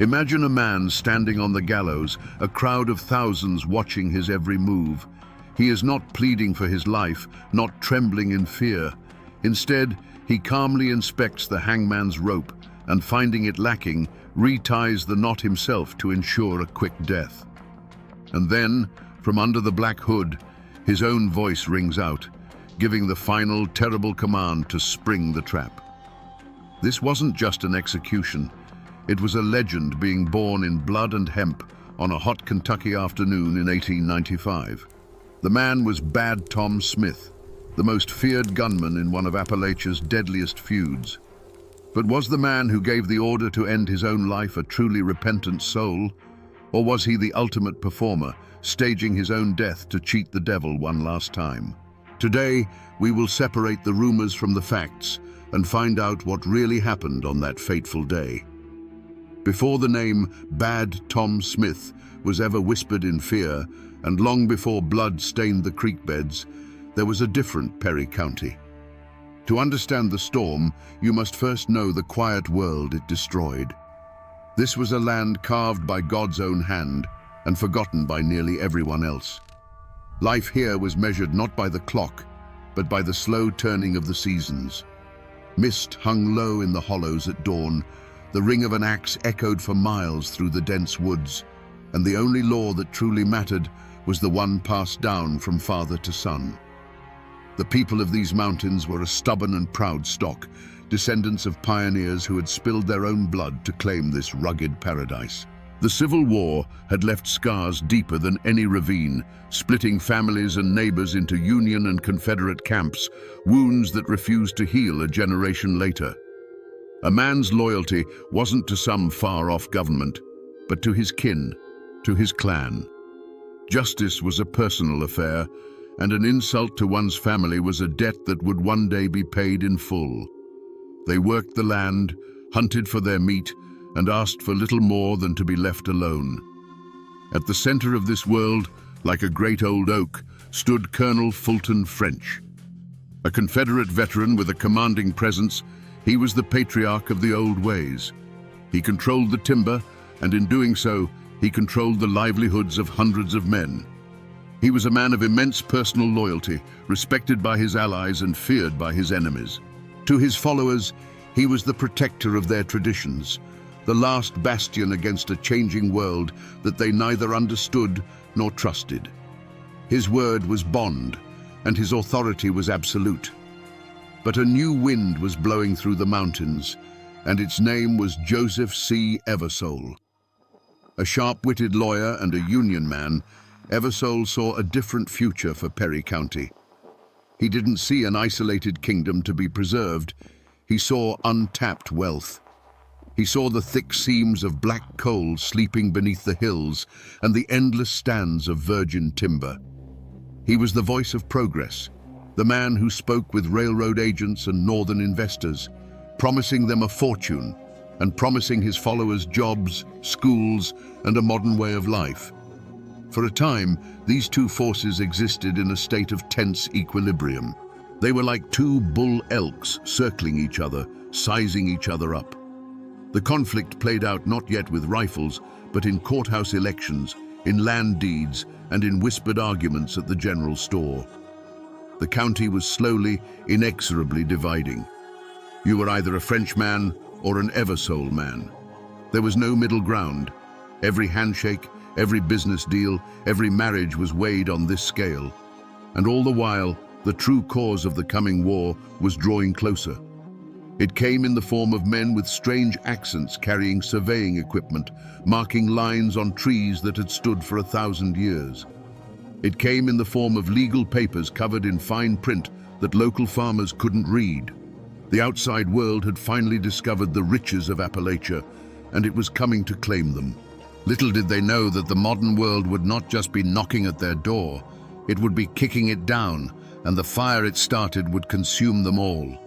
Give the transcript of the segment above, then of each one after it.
Imagine a man standing on the gallows, a crowd of thousands watching his every move. He is not pleading for his life, not trembling in fear. Instead, he calmly inspects the hangman's rope and, finding it lacking, reties the knot himself to ensure a quick death. And then, from under the black hood, his own voice rings out, giving the final terrible command to spring the trap. This wasn't just an execution. It was a legend being born in blood and hemp on a hot Kentucky afternoon in 1895. The man was Bad Tom Smith, the most feared gunman in one of Appalachia's deadliest feuds. But was the man who gave the order to end his own life a truly repentant soul? Or was he the ultimate performer, staging his own death to cheat the devil one last time? Today, we will separate the rumors from the facts and find out what really happened on that fateful day. Before the name Bad Tom Smith was ever whispered in fear, and long before blood stained the creek beds, there was a different Perry County. To understand the storm, you must first know the quiet world it destroyed. This was a land carved by God's own hand and forgotten by nearly everyone else. Life here was measured not by the clock, but by the slow turning of the seasons. Mist hung low in the hollows at dawn. The ring of an axe echoed for miles through the dense woods, and the only law that truly mattered was the one passed down from father to son. The people of these mountains were a stubborn and proud stock, descendants of pioneers who had spilled their own blood to claim this rugged paradise. The Civil War had left scars deeper than any ravine, splitting families and neighbors into Union and Confederate camps, wounds that refused to heal a generation later. A man's loyalty wasn't to some far-off government, but to his kin, to his clan. Justice was a personal affair, and an insult to one's family was a debt that would one day be paid in full. They worked the land, hunted for their meat, and asked for little more than to be left alone. At the center of this world, like a great old oak, stood Colonel Fulton French. A Confederate veteran with a commanding presence, he was the patriarch of the old ways. He controlled the timber, and in doing so, he controlled the livelihoods of hundreds of men. He was a man of immense personal loyalty, respected by his allies and feared by his enemies. To his followers, he was the protector of their traditions, the last bastion against a changing world that they neither understood nor trusted. His word was bond, and his authority was absolute. But a new wind was blowing through the mountains, and its name was Joseph C. Eversole. A sharp-witted lawyer and a Union man, Eversole saw a different future for Perry County. He didn't see an isolated kingdom to be preserved. He saw untapped wealth. He saw the thick seams of black coal sleeping beneath the hills and the endless stands of virgin timber. He was the voice of progress, the man who spoke with railroad agents and northern investors, promising them a fortune and promising his followers jobs, schools, and a modern way of life. For a time, these two forces existed in a state of tense equilibrium. They were like two bull elks circling each other, sizing each other up. The conflict played out not yet with rifles, but in courthouse elections, in land deeds, and in whispered arguments at the general store. The county was slowly, inexorably dividing. You were either a Frenchman or an Eversole man. There was no middle ground. Every handshake, every business deal, every marriage was weighed on this scale. And all the while, the true cause of the coming war was drawing closer. It came in the form of men with strange accents carrying surveying equipment, marking lines on trees that had stood for 1,000 years. It came in the form of legal papers covered in fine print that local farmers couldn't read. The outside world had finally discovered the riches of Appalachia, and it was coming to claim them. Little did they know that the modern world would not just be knocking at their door, it would be kicking it down, and the fire it started would consume them all.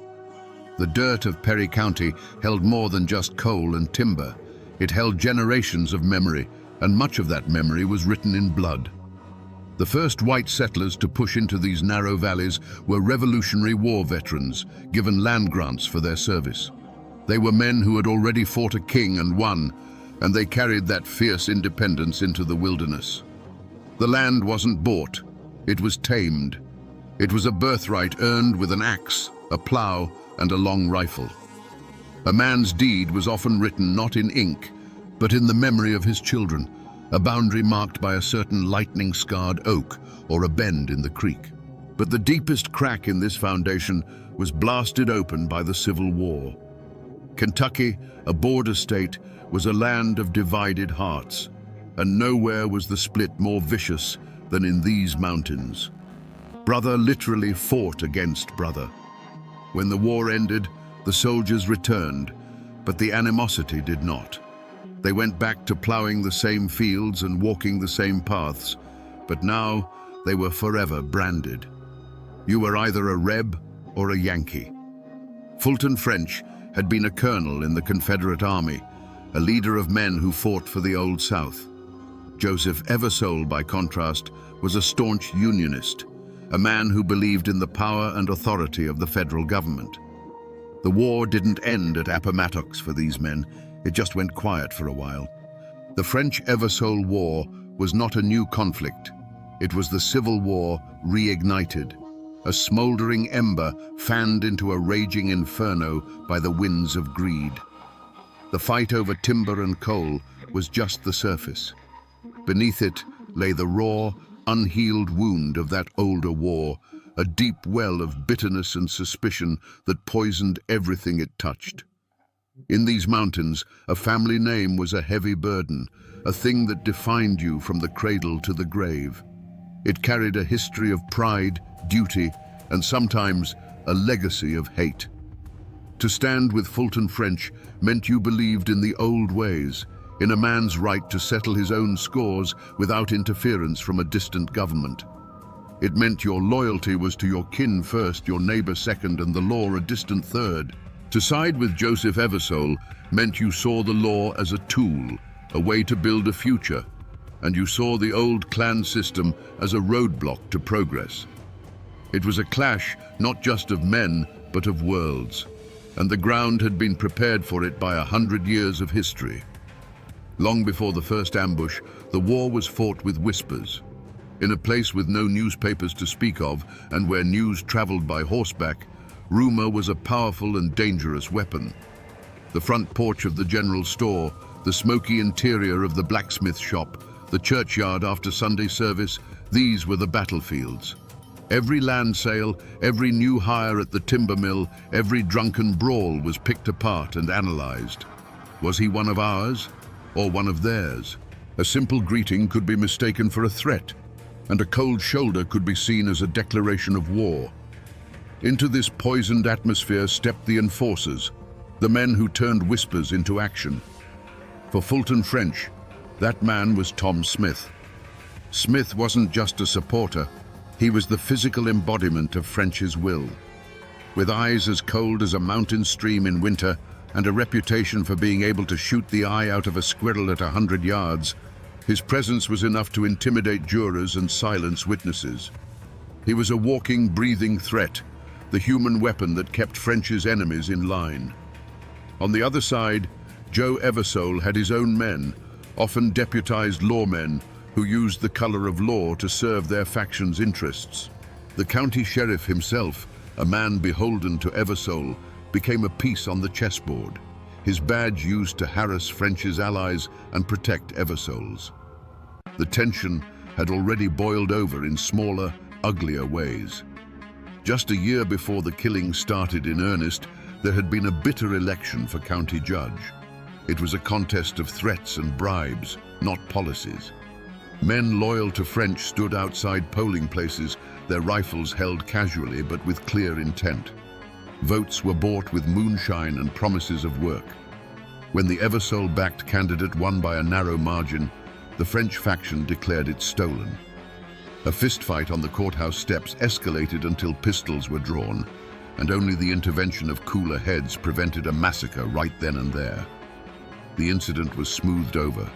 The dirt of Perry County held more than just coal and timber. It held generations of memory, and much of that memory was written in blood. The first white settlers to push into these narrow valleys were Revolutionary War veterans, given land grants for their service. They were men who had already fought a king and won, and they carried that fierce independence into the wilderness. The land wasn't bought, it was tamed. It was a birthright earned with an axe, a plow, and a long rifle. A man's deed was often written not in ink, but in the memory of his children, a boundary marked by a certain lightning-scarred oak or a bend in the creek. But the deepest crack in this foundation was blasted open by the Civil War. Kentucky, a border state, was a land of divided hearts, and nowhere was the split more vicious than in these mountains. Brother literally fought against brother. When the war ended, the soldiers returned, but the animosity did not. They went back to plowing the same fields and walking the same paths, but now they were forever branded. You were either a Reb or a Yankee. Fulton French had been a colonel in the Confederate Army, a leader of men who fought for the Old South. Joseph Eversole, by contrast, was a staunch Unionist, a man who believed in the power and authority of the federal government. The war didn't end at Appomattox for these men, it just went quiet for a while. The French-Eversole War was not a new conflict. It was the Civil War reignited, a smoldering ember fanned into a raging inferno by the winds of greed. The fight over timber and coal was just the surface. Beneath it lay the raw, unhealed wound of that older war, a deep well of bitterness and suspicion that poisoned everything it touched. In these mountains, a family name was a heavy burden, a thing that defined you from the cradle to the grave. It carried a history of pride, duty, and sometimes a legacy of hate. To stand with Fulton French meant you believed in the old ways, in a man's right to settle his own scores without interference from a distant government. It meant your loyalty was to your kin first, your neighbor second, and the law a distant third. To side with Joseph Eversole meant you saw the law as a tool, a way to build a future, and you saw the old clan system as a roadblock to progress. It was a clash not just of men, but of worlds, and the ground had been prepared for it by 100 years of history. Long before the first ambush, the war was fought with whispers. In a place with no newspapers to speak of, and where news traveled by horseback, rumor was a powerful and dangerous weapon. The front porch of the general store, the smoky interior of the blacksmith shop, the churchyard after Sunday service, these were the battlefields. Every land sale, every new hire at the timber mill, every drunken brawl was picked apart and analyzed. Was he one of ours or one of theirs? A simple greeting could be mistaken for a threat, and a cold shoulder could be seen as a declaration of war. Into this poisoned atmosphere stepped the enforcers, the men who turned whispers into action. For Fulton French, that man was Tom Smith. Smith wasn't just a supporter, he was the physical embodiment of French's will. With eyes as cold as a mountain stream in winter and a reputation for being able to shoot the eye out of a squirrel at 100 yards, his presence was enough to intimidate jurors and silence witnesses. He was a walking, breathing threat, the human weapon that kept French's enemies in line. On the other side, Joe Eversole had his own men, often deputized lawmen, who used the color of law to serve their faction's interests. The county sheriff himself, a man beholden to Eversole, became a piece on the chessboard, his badge used to harass French's allies and protect Eversole's. The tension had already boiled over in smaller, uglier ways. Just a year before the killing started in earnest, there had been a bitter election for county judge. It was a contest of threats and bribes, not policies. Men loyal to French stood outside polling places, their rifles held casually but with clear intent. Votes were bought with moonshine and promises of work. When the Eversole-backed candidate won by a narrow margin, the French faction declared it stolen. A fistfight on the courthouse steps escalated until pistols were drawn, and only the intervention of cooler heads prevented a massacre right then and there. The incident was smoothed over,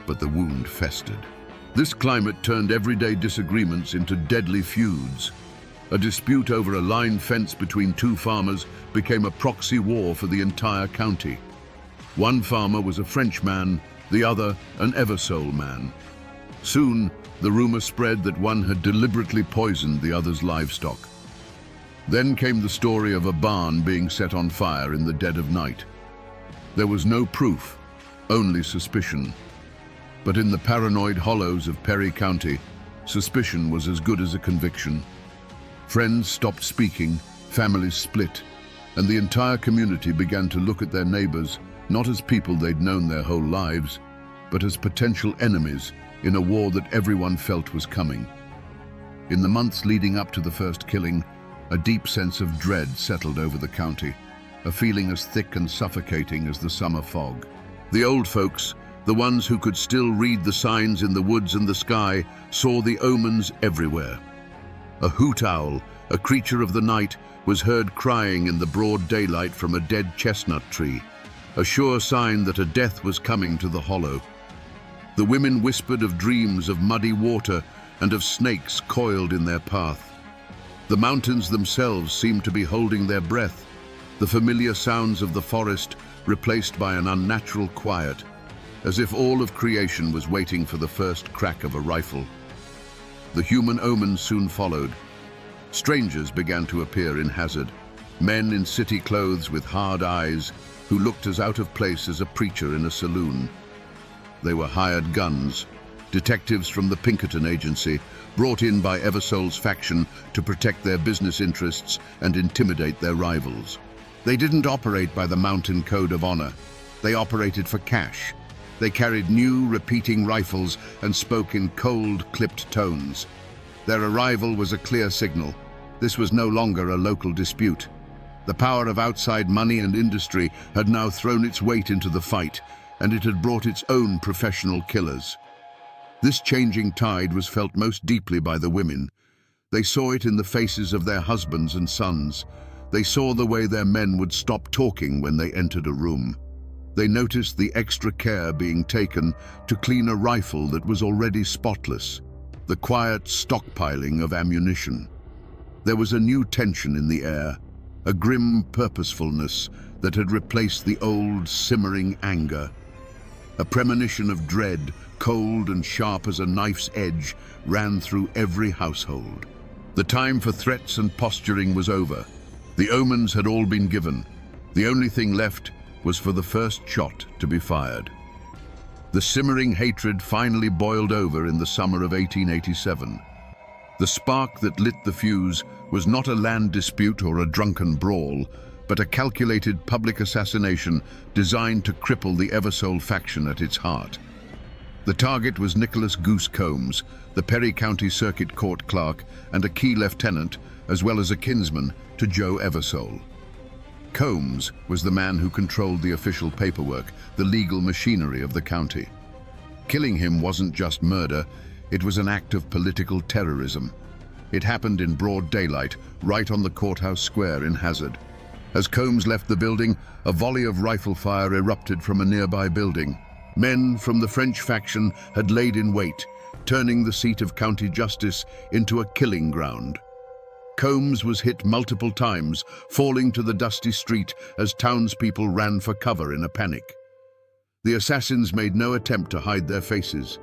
but the wound festered. This climate turned everyday disagreements into deadly feuds. A dispute over a line fence between two farmers became a proxy war for the entire county. One farmer was a Frenchman, the other an Eversole man. Soon, the rumor spread that one had deliberately poisoned the other's livestock. Then came the story of a barn being set on fire in the dead of night. There was no proof, only suspicion. But in the paranoid hollows of Perry County, suspicion was as good as a conviction. Friends stopped speaking, families split, and the entire community began to look at their neighbors not as people they'd known their whole lives, but as potential enemies in a war that everyone felt was coming. In the months leading up to the first killing, a deep sense of dread settled over the county, a feeling as thick and suffocating as the summer fog. The old folks, the ones who could still read the signs in the woods and the sky, saw the omens everywhere. A hoot owl, a creature of the night, was heard crying in the broad daylight from a dead chestnut tree, a sure sign that a death was coming to the hollow. The women whispered of dreams of muddy water and of snakes coiled in their path. The mountains themselves seemed to be holding their breath, the familiar sounds of the forest replaced by an unnatural quiet, as if all of creation was waiting for the first crack of a rifle. The human omens soon followed. Strangers began to appear in Hazard, men in city clothes with hard eyes who looked as out of place as a preacher in a saloon. They were hired guns, detectives from the Pinkerton agency, brought in by Eversole's faction to protect their business interests and intimidate their rivals. They didn't operate by the Mountain Code of Honor. They operated for cash. They carried new, repeating rifles and spoke in cold, clipped tones. Their arrival was a clear signal. This was no longer a local dispute. The power of outside money and industry had now thrown its weight into the fight, and it had brought its own professional killers. This changing tide was felt most deeply by the women. They saw it in the faces of their husbands and sons. They saw the way their men would stop talking when they entered a room. They noticed the extra care being taken to clean a rifle that was already spotless, the quiet stockpiling of ammunition. There was a new tension in the air, a grim purposefulness that had replaced the old simmering anger. A premonition of dread, cold and sharp as a knife's edge, ran through every household. The time for threats and posturing was over. The omens had all been given. The only thing left was for the first shot to be fired. The simmering hatred finally boiled over in the summer of 1887. The spark that lit the fuse was not a land dispute or a drunken brawl, but a calculated public assassination designed to cripple the Eversole faction at its heart. The target was Nicholas Goose Combs, the Perry County Circuit Court clerk and a key lieutenant, as well as a kinsman to Joe Eversole. Combs was the man who controlled the official paperwork, the legal machinery of the county. Killing him wasn't just murder, it was an act of political terrorism. It happened in broad daylight, right on the courthouse square in Hazard. As Combs left the building, a volley of rifle fire erupted from a nearby building. Men from the French faction had laid in wait, turning the seat of county justice into a killing ground. Combs was hit multiple times, falling to the dusty street as townspeople ran for cover in a panic. The assassins made no attempt to hide their faces.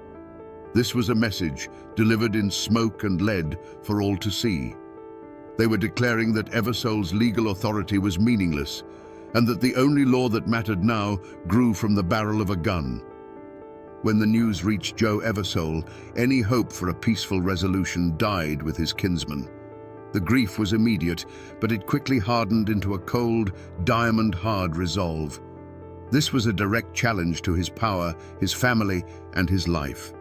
This was a message delivered in smoke and lead for all to see. They were declaring that Eversole's legal authority was meaningless, and that the only law that mattered now grew from the barrel of a gun. When the news reached Joe Eversole, any hope for a peaceful resolution died with his kinsman. The grief was immediate, but it quickly hardened into a cold, diamond-hard resolve. This was a direct challenge to his power, his family, and his life.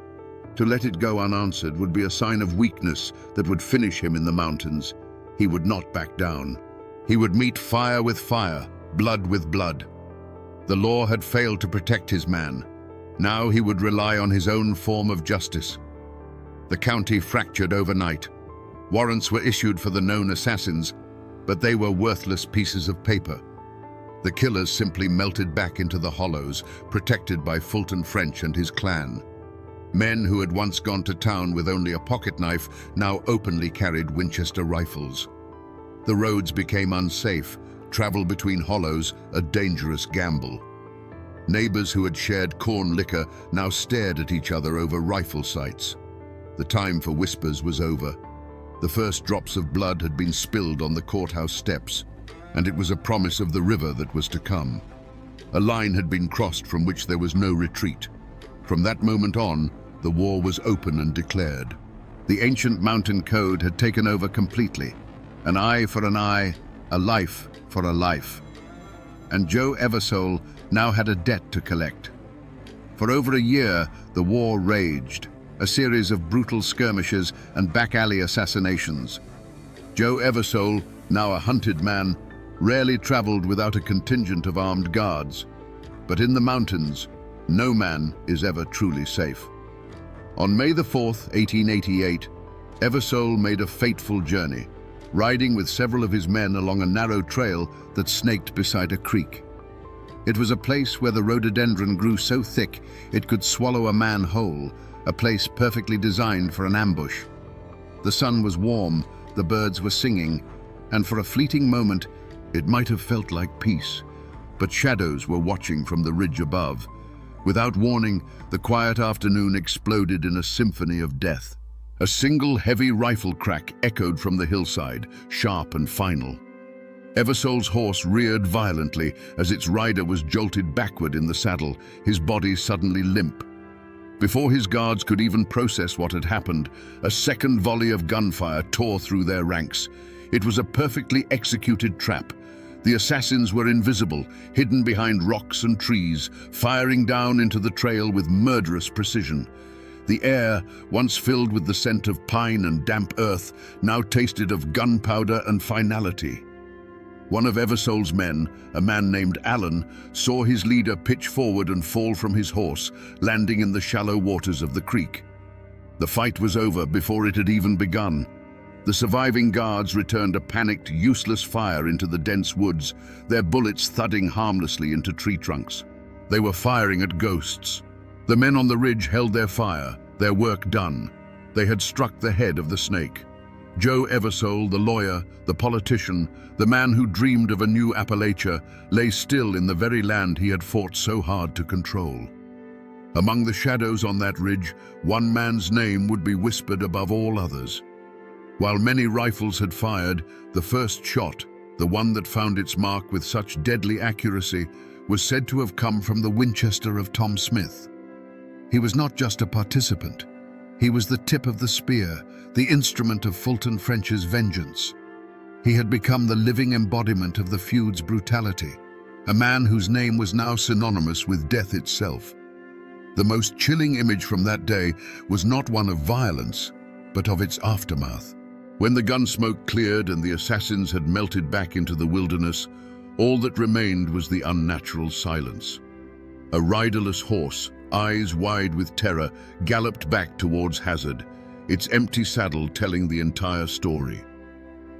To let it go unanswered would be a sign of weakness that would finish him in the mountains. He would not back down. He would meet fire with fire, blood with blood. The law had failed to protect his man. Now he would rely on his own form of justice. The county fractured overnight. Warrants were issued for the known assassins, but they were worthless pieces of paper. The killers simply melted back into the hollows, protected by Fulton French and his clan. Men who had once gone to town with only a pocket knife now openly carried Winchester rifles. The roads became unsafe, travel between hollows a dangerous gamble. Neighbors who had shared corn liquor now stared at each other over rifle sights. The time for whispers was over. The first drops of blood had been spilled on the courthouse steps, and it was a promise of the river that was to come. A line had been crossed from which there was no retreat. From that moment on, the war was open and declared. The ancient mountain code had taken over completely. An eye for an eye, a life for a life. And Joe Eversole now had a debt to collect. For over a year, the war raged, a series of brutal skirmishes and back-alley assassinations. Joe Eversole, now a hunted man, rarely traveled without a contingent of armed guards. But in the mountains, no man is ever truly safe. On May the 4th, 1888, Eversole made a fateful journey, riding with several of his men along a narrow trail that snaked beside a creek. It was a place where the rhododendron grew so thick it could swallow a man whole, a place perfectly designed for an ambush. The sun was warm, the birds were singing, and for a fleeting moment, it might have felt like peace. But shadows were watching from the ridge above. Without warning, the quiet afternoon exploded in a symphony of death. A single heavy rifle crack echoed from the hillside, sharp and final. Eversole's horse reared violently as its rider was jolted backward in the saddle, his body suddenly limp. Before his guards could even process what had happened, a second volley of gunfire tore through their ranks. It was a perfectly executed trap. The assassins were invisible, hidden behind rocks and trees, firing down into the trail with murderous precision. The air, once filled with the scent of pine and damp earth, now tasted of gunpowder and finality. One of Eversole's men, a man named Allen, saw his leader pitch forward and fall from his horse, landing in the shallow waters of the creek. The fight was over before it had even begun. The surviving guards returned a panicked, useless fire into the dense woods, their bullets thudding harmlessly into tree trunks. They were firing at ghosts. The men on the ridge held their fire, their work done. They had struck the head of the snake. Joe Eversole, the lawyer, the politician, the man who dreamed of a new Appalachia, lay still in the very land he had fought so hard to control. Among the shadows on that ridge, one man's name would be whispered above all others. While many rifles had fired, the first shot, the one that found its mark with such deadly accuracy, was said to have come from the Winchester of Tom Smith. He was not just a participant. He was the tip of the spear, the instrument of Fulton French's vengeance. He had become the living embodiment of the feud's brutality, a man whose name was now synonymous with death itself. The most chilling image from that day was not one of violence, but of its aftermath. When the gun smoke cleared and the assassins had melted back into the wilderness, all that remained was the unnatural silence. A riderless horse, eyes wide with terror, galloped back towards Hazard, its empty saddle telling the entire story.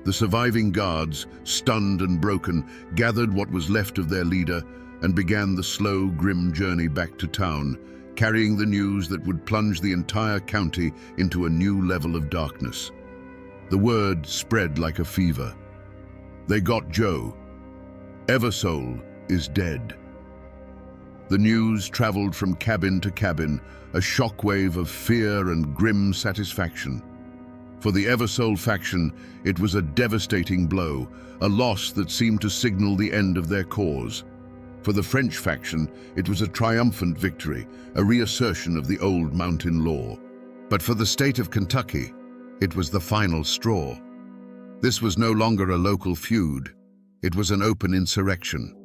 The surviving guards, stunned and broken, gathered what was left of their leader and began the slow, grim journey back to town, carrying the news that would plunge the entire county into a new level of darkness. The word spread like a fever. They got Joe. Eversole is dead. The news traveled from cabin to cabin, a shockwave of fear and grim satisfaction. For the Eversole faction, it was a devastating blow, a loss that seemed to signal the end of their cause. For the French faction, it was a triumphant victory, a reassertion of the old mountain law. But for the state of Kentucky, it was the final straw. This was no longer a local feud. It was an open insurrection.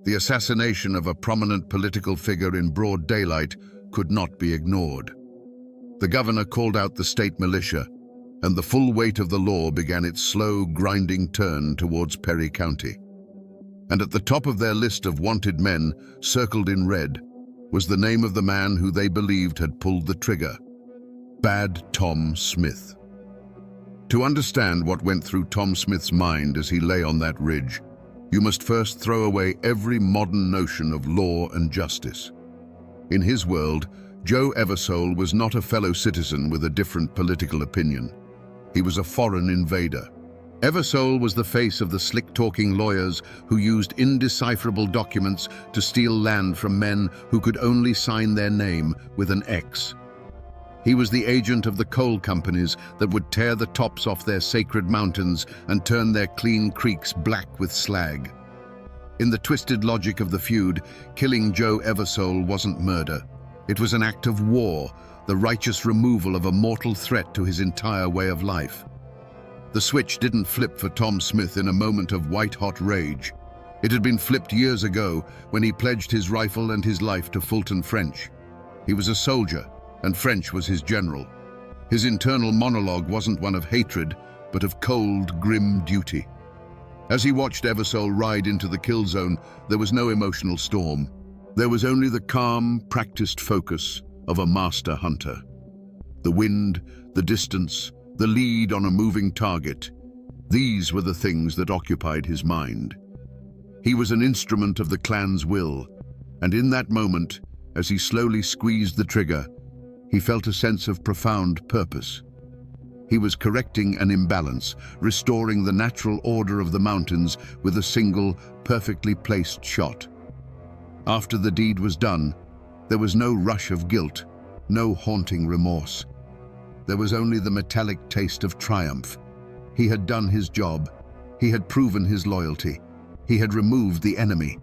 The assassination of a prominent political figure in broad daylight could not be ignored. The governor called out the state militia, and the full weight of the law began its slow, grinding turn towards Perry County. And at the top of their list of wanted men, circled in red, was the name of the man who they believed had pulled the trigger: Bad Tom Smith. To understand what went through Tom Smith's mind as he lay on that ridge, you must first throw away every modern notion of law and justice. In his world, Joe Eversole was not a fellow citizen with a different political opinion. He was a foreign invader. Eversole was the face of the slick-talking lawyers who used indecipherable documents to steal land from men who could only sign their name with an X. He was the agent of the coal companies that would tear the tops off their sacred mountains and turn their clean creeks black with slag. In the twisted logic of the feud, killing Joe Eversole wasn't murder. It was an act of war, the righteous removal of a mortal threat to his entire way of life. The switch didn't flip for Tom Smith in a moment of white-hot rage. It had been flipped years ago when he pledged his rifle and his life to Fulton French. He was a soldier, and French was his general. His internal monologue wasn't one of hatred, but of cold, grim duty. As he watched Eversole ride into the kill zone, there was no emotional storm. There was only the calm, practiced focus of a master hunter. The wind, the distance, the lead on a moving target, these were the things that occupied his mind. He was an instrument of the clan's will, and in that moment, as he slowly squeezed the trigger, he felt a sense of profound purpose. He was correcting an imbalance, restoring the natural order of the mountains with a single, perfectly placed shot. After the deed was done, there was no rush of guilt, no haunting remorse. There was only the metallic taste of triumph. He had done his job. He had proven his loyalty. He had removed the enemy.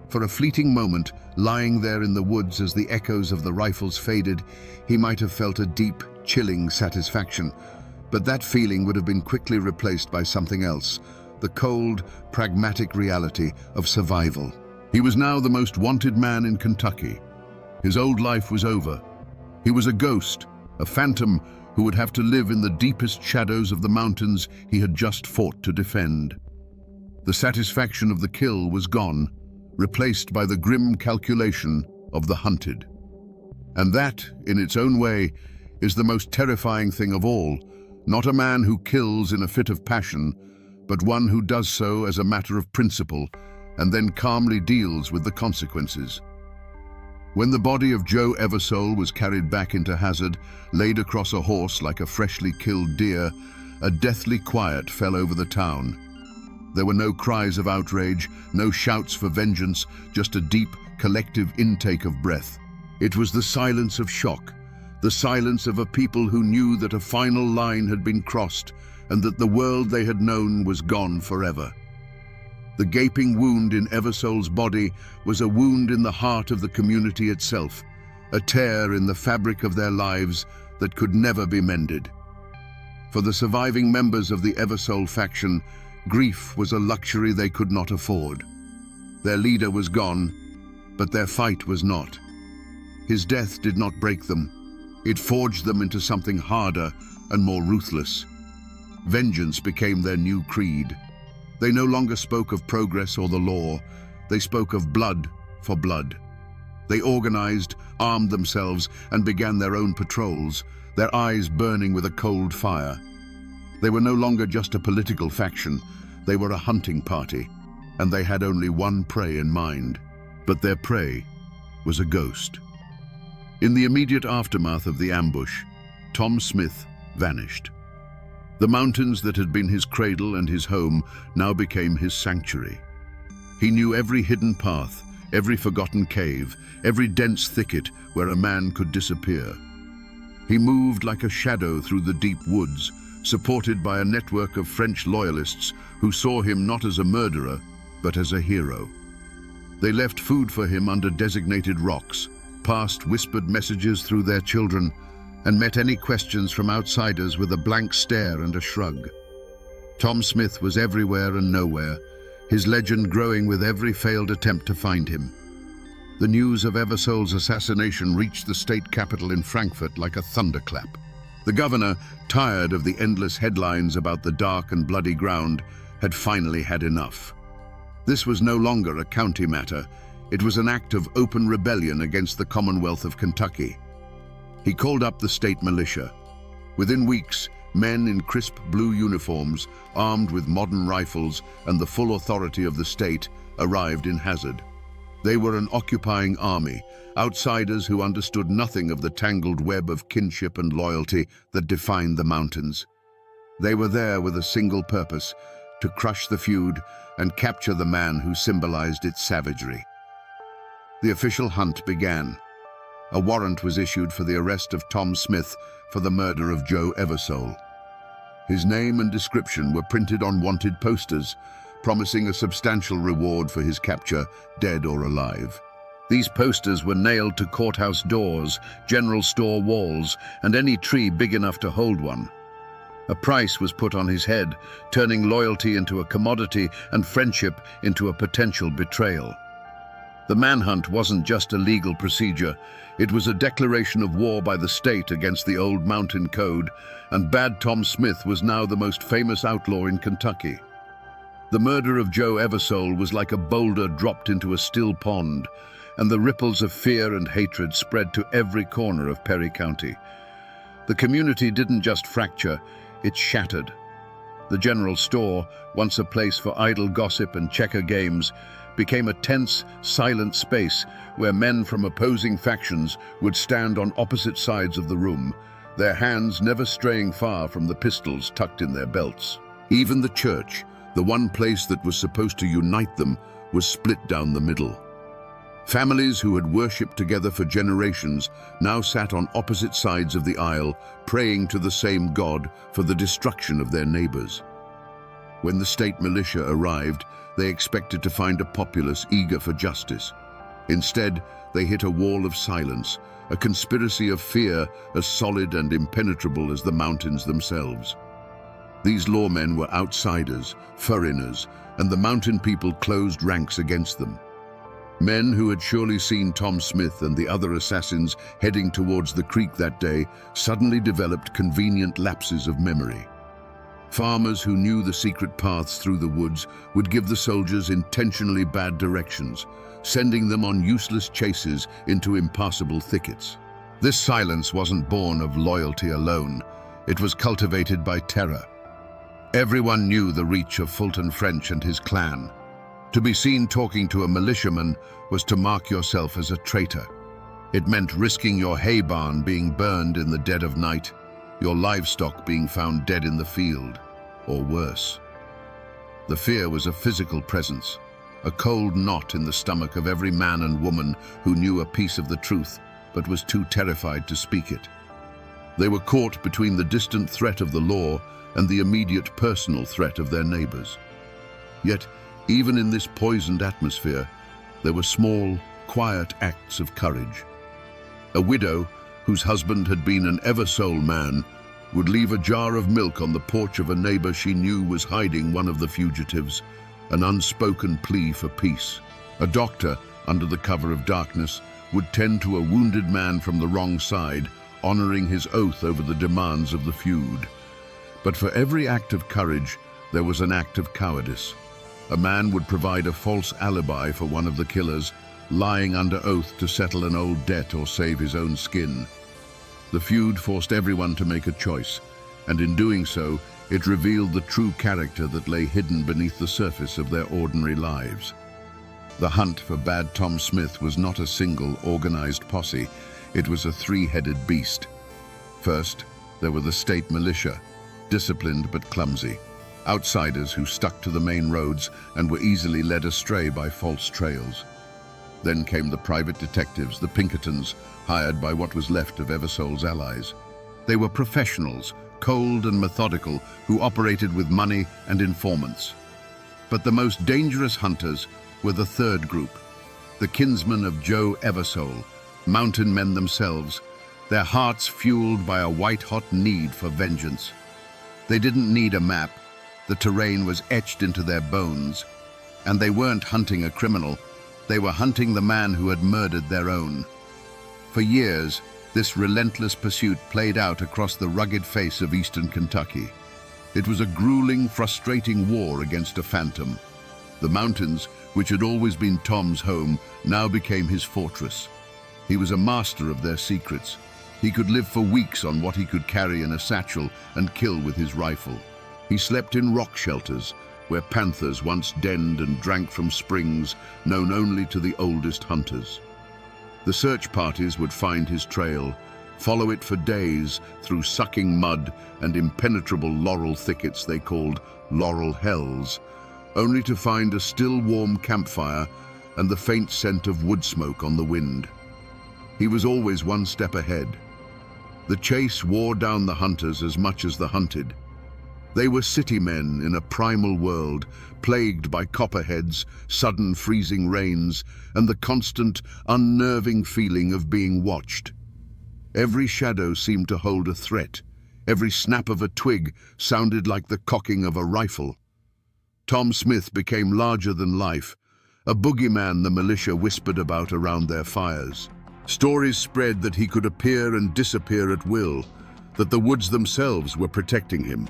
For a fleeting moment, lying there in the woods as the echoes of the rifles faded, he might have felt a deep, chilling satisfaction. But that feeling would have been quickly replaced by something else, the cold, pragmatic reality of survival. He was now the most wanted man in Kentucky. His old life was over. He was a ghost, a phantom who would have to live in the deepest shadows of the mountains he had just fought to defend. The satisfaction of the kill was gone, replaced by the grim calculation of the hunted. And that, in its own way, is the most terrifying thing of all, not a man who kills in a fit of passion, but one who does so as a matter of principle and then calmly deals with the consequences. When the body of Joe Eversole was carried back into Hazard, laid across a horse like a freshly killed deer, a deathly quiet fell over the town. There were no cries of outrage, no shouts for vengeance, just a deep, collective intake of breath. It was the silence of shock, the silence of a people who knew that a final line had been crossed and that the world they had known was gone forever. The gaping wound in Eversole's body was a wound in the heart of the community itself, a tear in the fabric of their lives that could never be mended. For the surviving members of the Eversole faction, grief was a luxury they could not afford. Their leader was gone, but their fight was not. His death did not break them. It forged them into something harder and more ruthless. Vengeance became their new creed. They no longer spoke of progress or the law. They spoke of blood for blood. They organized, armed themselves, and began their own patrols, their eyes burning with a cold fire. They were no longer just a political faction. They were a hunting party, and they had only one prey in mind. But their prey was a ghost. In the immediate aftermath of the ambush, Tom Smith vanished. The mountains that had been his cradle and his home now became his sanctuary. He knew every hidden path, every forgotten cave, every dense thicket where a man could disappear. He moved like a shadow through the deep woods, supported by a network of French loyalists who saw him not as a murderer, but as a hero. They left food for him under designated rocks, passed whispered messages through their children, and met any questions from outsiders with a blank stare and a shrug. Tom Smith was everywhere and nowhere, his legend growing with every failed attempt to find him. The news of Eversole's assassination reached the state capital in Frankfurt like a thunderclap. The governor, tired of the endless headlines about the dark and bloody ground, had finally had enough. This was no longer a county matter. It was an act of open rebellion against the Commonwealth of Kentucky. He called up the state militia. Within weeks, men in crisp blue uniforms, armed with modern rifles and the full authority of the state, arrived in Hazard. They were an occupying army, outsiders who understood nothing of the tangled web of kinship and loyalty that defined the mountains. They were there with a single purpose: to crush the feud and capture the man who symbolized its savagery. The official hunt began. A warrant was issued for the arrest of Tom Smith for the murder of Joe Eversole. His name and description were printed on wanted posters, promising a substantial reward for his capture, dead or alive. These posters were nailed to courthouse doors, general store walls, and any tree big enough to hold one. A price was put on his head, turning loyalty into a commodity and friendship into a potential betrayal. The manhunt wasn't just a legal procedure. It was a declaration of war by the state against the old mountain code, and Bad Tom Smith was now the most famous outlaw in Kentucky. The murder of Joe Eversole was like a boulder dropped into a still pond, and the ripples of fear and hatred spread to every corner of Perry County. The community didn't just fracture, it shattered. The general store, once a place for idle gossip and checker games, became a tense, silent space where men from opposing factions would stand on opposite sides of the room, their hands never straying far from the pistols tucked in their belts. Even the church, the one place that was supposed to unite them, was split down the middle. Families who had worshipped together for generations now sat on opposite sides of the aisle, praying to the same God for the destruction of their neighbors. When the state militia arrived, they expected to find a populace eager for justice. Instead, they hit a wall of silence, a conspiracy of fear as solid and impenetrable as the mountains themselves. These lawmen were outsiders, foreigners, and the mountain people closed ranks against them. Men who had surely seen Tom Smith and the other assassins heading towards the creek that day suddenly developed convenient lapses of memory. Farmers who knew the secret paths through the woods would give the soldiers intentionally bad directions, sending them on useless chases into impassable thickets. This silence wasn't born of loyalty alone. It was cultivated by terror. Everyone knew the reach of Fulton French and his clan. To be seen talking to a militiaman was to mark yourself as a traitor. It meant risking your hay barn being burned in the dead of night, your livestock being found dead in the field, or worse. The fear was a physical presence, a cold knot in the stomach of every man and woman who knew a piece of the truth but was too terrified to speak it. They were caught between the distant threat of the law and the immediate personal threat of their neighbors. Yet, even in this poisoned atmosphere, there were small, quiet acts of courage. A widow, whose husband had been an Eversole man, would leave a jar of milk on the porch of a neighbor she knew was hiding one of the fugitives, an unspoken plea for peace. A doctor, under the cover of darkness, would tend to a wounded man from the wrong side, honoring his oath over the demands of the feud. But for every act of courage, there was an act of cowardice. A man would provide a false alibi for one of the killers, lying under oath to settle an old debt or save his own skin. The feud forced everyone to make a choice, and in doing so, it revealed the true character that lay hidden beneath the surface of their ordinary lives. The hunt for Bad Tom Smith was not a single, organized posse. It was a three-headed beast. First, there were the state militia, disciplined but clumsy. Outsiders who stuck to the main roads and were easily led astray by false trails. Then came the private detectives, the Pinkertons, hired by what was left of Eversole's allies. They were professionals, cold and methodical, who operated with money and informants. But the most dangerous hunters were the third group, the kinsmen of Joe Eversole, mountain men themselves, their hearts fueled by a white-hot need for vengeance. They didn't need a map. The terrain was etched into their bones, and they weren't hunting a criminal. They were hunting the man who had murdered their own. For years, this relentless pursuit played out across the rugged face of eastern Kentucky. It was a grueling, frustrating war against a phantom. The mountains, which had always been Tom's home, now became his fortress. He was a master of their secrets. He could live for weeks on what he could carry in a satchel and kill with his rifle. He slept in rock shelters, where panthers once denned and drank from springs known only to the oldest hunters. The search parties would find his trail, follow it for days through sucking mud and impenetrable laurel thickets they called laurel hells, only to find a still warm campfire and the faint scent of wood smoke on the wind. He was always one step ahead. The chase wore down the hunters as much as the hunted. They were city men in a primal world, plagued by copperheads, sudden freezing rains, and the constant, unnerving feeling of being watched. Every shadow seemed to hold a threat. Every snap of a twig sounded like the cocking of a rifle. Tom Smith became larger than life, a boogeyman the militia whispered about around their fires. Stories spread that he could appear and disappear at will, that the woods themselves were protecting him.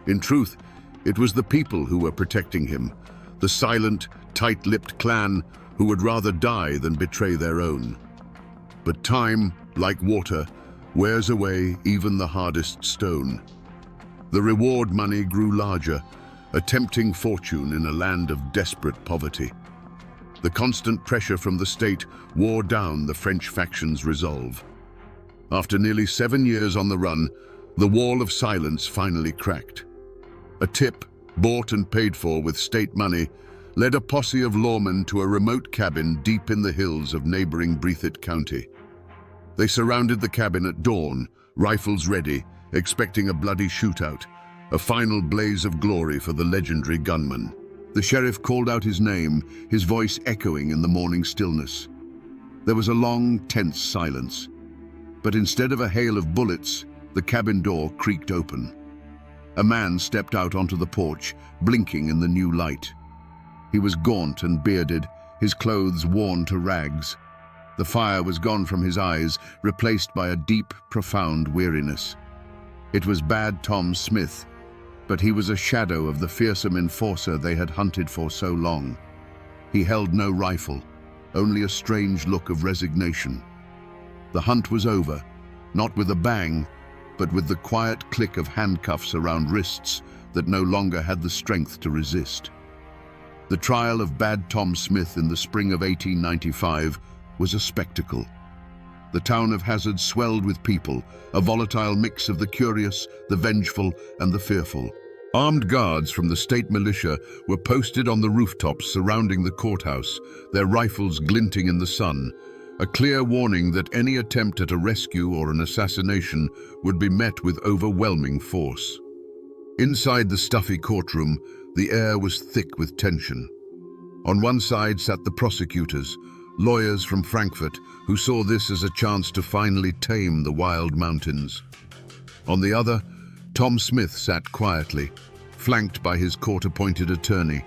In truth, it was the people who were protecting him, the silent, tight-lipped clan who would rather die than betray their own. But time, like water, wears away even the hardest stone. The reward money grew larger, a tempting fortune in a land of desperate poverty. The constant pressure from the state wore down the French faction's resolve. After nearly 7 years on the run, the wall of silence finally cracked. A tip, bought and paid for with state money, led a posse of lawmen to a remote cabin deep in the hills of neighboring Breathitt County. They surrounded the cabin at dawn, rifles ready, expecting a bloody shootout, a final blaze of glory for the legendary gunman. The sheriff called out his name, his voice echoing in the morning stillness. There was a long, tense silence. But instead of a hail of bullets, the cabin door creaked open. A man stepped out onto the porch, blinking in the new light. He was gaunt and bearded, his clothes worn to rags. The fire was gone from his eyes, replaced by a deep, profound weariness. It was Bad Tom Smith, but he was a shadow of the fearsome enforcer they had hunted for so long. He held no rifle, only a strange look of resignation. The hunt was over, not with a bang, but with the quiet click of handcuffs around wrists that no longer had the strength to resist. The trial of Bad Tom Smith in the spring of 1895 was a spectacle. The town of Hazard swelled with people, a volatile mix of the curious, the vengeful, and the fearful. Armed guards from the state militia were posted on the rooftops surrounding the courthouse, their rifles glinting in the sun, a clear warning that any attempt at a rescue or an assassination would be met with overwhelming force. Inside the stuffy courtroom, the air was thick with tension. On one side sat the prosecutors, lawyers from Frankfurt, who saw this as a chance to finally tame the wild mountains. On the other, Tom Smith sat quietly, flanked by his court-appointed attorney,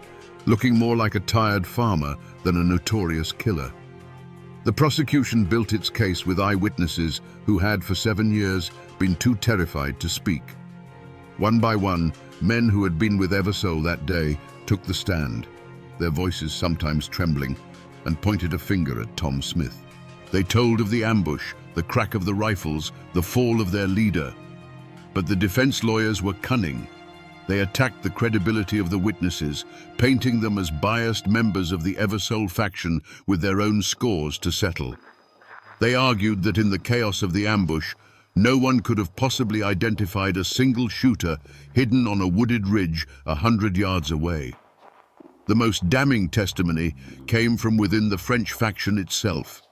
looking more like a tired farmer than a notorious killer. The prosecution built its case with eyewitnesses who had for 7 years been too terrified to speak. One by one, men who had been with Eversole that day took the stand, their voices sometimes trembling, and pointed a finger at Tom Smith. They told of the ambush, the crack of the rifles, the fall of their leader. But the defense lawyers were cunning. They attacked the credibility of the witnesses, painting them as biased members of the Eversole faction with their own scores to settle. They argued that in the chaos of the ambush, no one could have possibly identified a single shooter hidden on a wooded ridge 100 yards away. The most damning testimony came from within the French faction itself.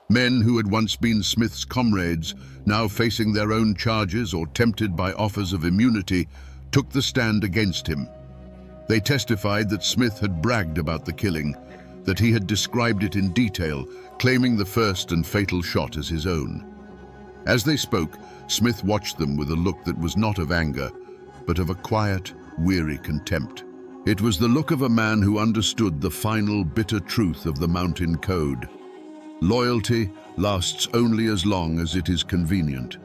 Men who had once been Smith's comrades, now facing their own charges or tempted by offers of immunity, took the stand against him. They testified that Smith had bragged about the killing, that he had described it in detail, claiming the first and fatal shot as his own. As they spoke, Smith watched them with a look that was not of anger, but of a quiet, weary contempt. It was the look of a man who understood the final bitter truth of the mountain code. Loyalty lasts only as long as it is convenient.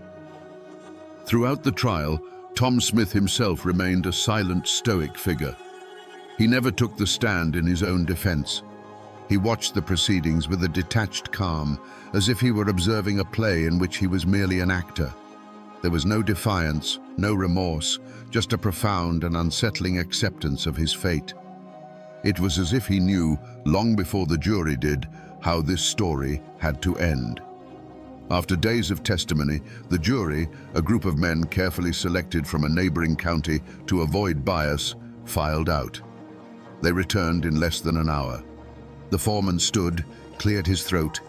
Throughout the trial, Tom Smith himself remained a silent, stoic figure. He never took the stand in his own defense. He watched the proceedings with a detached calm, as if he were observing a play in which he was merely an actor. There was no defiance, no remorse, just a profound and unsettling acceptance of his fate. It was as if he knew, long before the jury did, how this story had to end. After days of testimony, the jury, a group of men carefully selected from a neighboring county to avoid bias, filed out. They returned in less than an hour. The foreman stood, cleared his throat,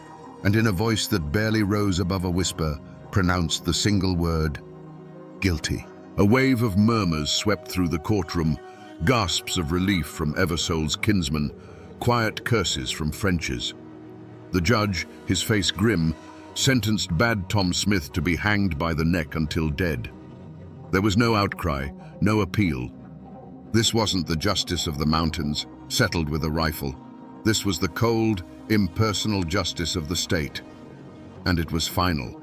and in a voice that barely rose above a whisper, pronounced the single word, "Guilty." A wave of murmurs swept through the courtroom, gasps of relief from Eversole's kinsmen, quiet curses from French's. The judge, his face grim, sentenced Bad Tom Smith to be hanged by the neck until dead. There was no outcry, no appeal. This wasn't the justice of the mountains, settled with a rifle. This was the cold, impersonal justice of the state. And it was final.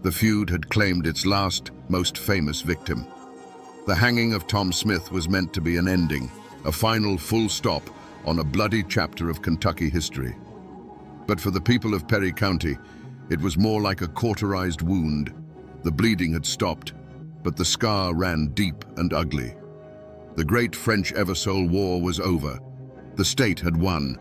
The feud had claimed its last, most famous victim. The hanging of Tom Smith was meant to be an ending, a final full stop on a bloody chapter of Kentucky history. But for the people of Perry County, it was more like a cauterized wound. The bleeding had stopped, but the scar ran deep and ugly. The great French Eversole War was over. The state had won.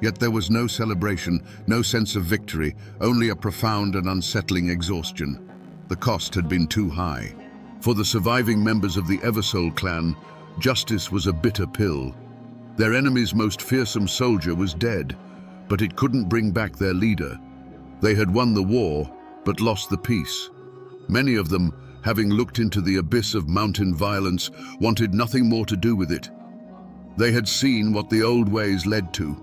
Yet there was no celebration, no sense of victory, only a profound and unsettling exhaustion. The cost had been too high. For the surviving members of the Eversole clan, justice was a bitter pill. Their enemy's most fearsome soldier was dead, but it couldn't bring back their leader. They had won the war, but lost the peace. Many of them, having looked into the abyss of mountain violence, wanted nothing more to do with it. They had seen what the old ways led to.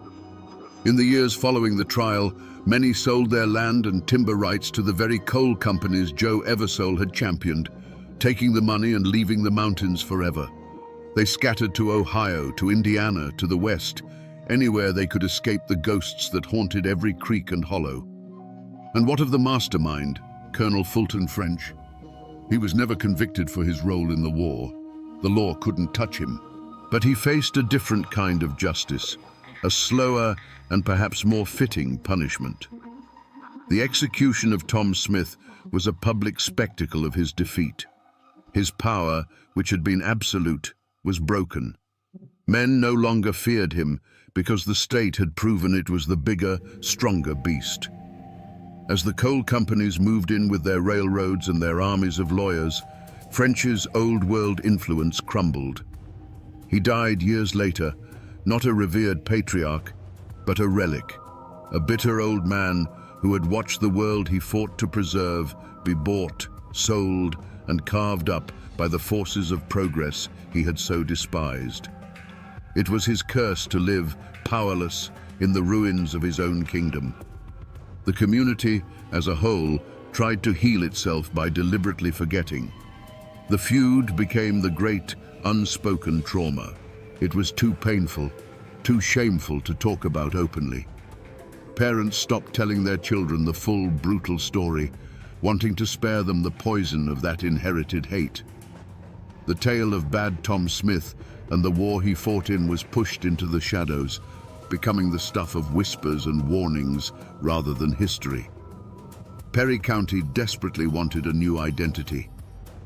In the years following the trial, many sold their land and timber rights to the very coal companies Joe Eversole had championed, taking the money and leaving the mountains forever. They scattered to Ohio, to Indiana, to the west, anywhere they could escape the ghosts that haunted every creek and hollow. And what of the mastermind, Colonel Fulton French? He was never convicted for his role in the war. The law couldn't touch him. But he faced a different kind of justice, a slower and perhaps more fitting punishment. The execution of Tom Smith was a public spectacle of his defeat. His power, which had been absolute, was broken. Men no longer feared him because the state had proven it was the bigger, stronger beast. As the coal companies moved in with their railroads and their armies of lawyers, French's old-world influence crumbled. He died years later, not a revered patriarch, but a relic, a bitter old man who had watched the world he fought to preserve be bought, sold, and carved up by the forces of progress he had so despised. It was his curse to live powerless in the ruins of his own kingdom. The community, as a whole, tried to heal itself by deliberately forgetting. The feud became the great, unspoken trauma. It was too painful, too shameful to talk about openly. Parents stopped telling their children the full, brutal story, wanting to spare them the poison of that inherited hate. The tale of Bad Tom Smith and the war he fought in was pushed into the shadows, becoming the stuff of whispers and warnings rather than history. Perry County desperately wanted a new identity.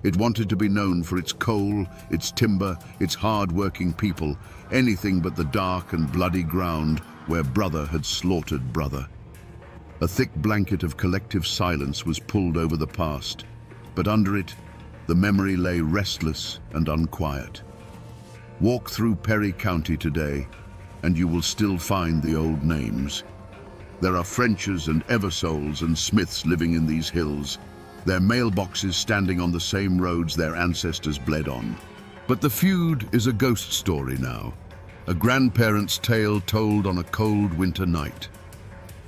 It wanted to be known for its coal, its timber, its hard-working people, anything but the dark and bloody ground where brother had slaughtered brother. A thick blanket of collective silence was pulled over the past, but under it, the memory lay restless and unquiet. Walk through Perry County today, and you will still find the old names. There are Frenches and Eversoles and Smiths living in these hills, their mailboxes standing on the same roads their ancestors bled on. But the feud is a ghost story now, a grandparent's tale told on a cold winter night.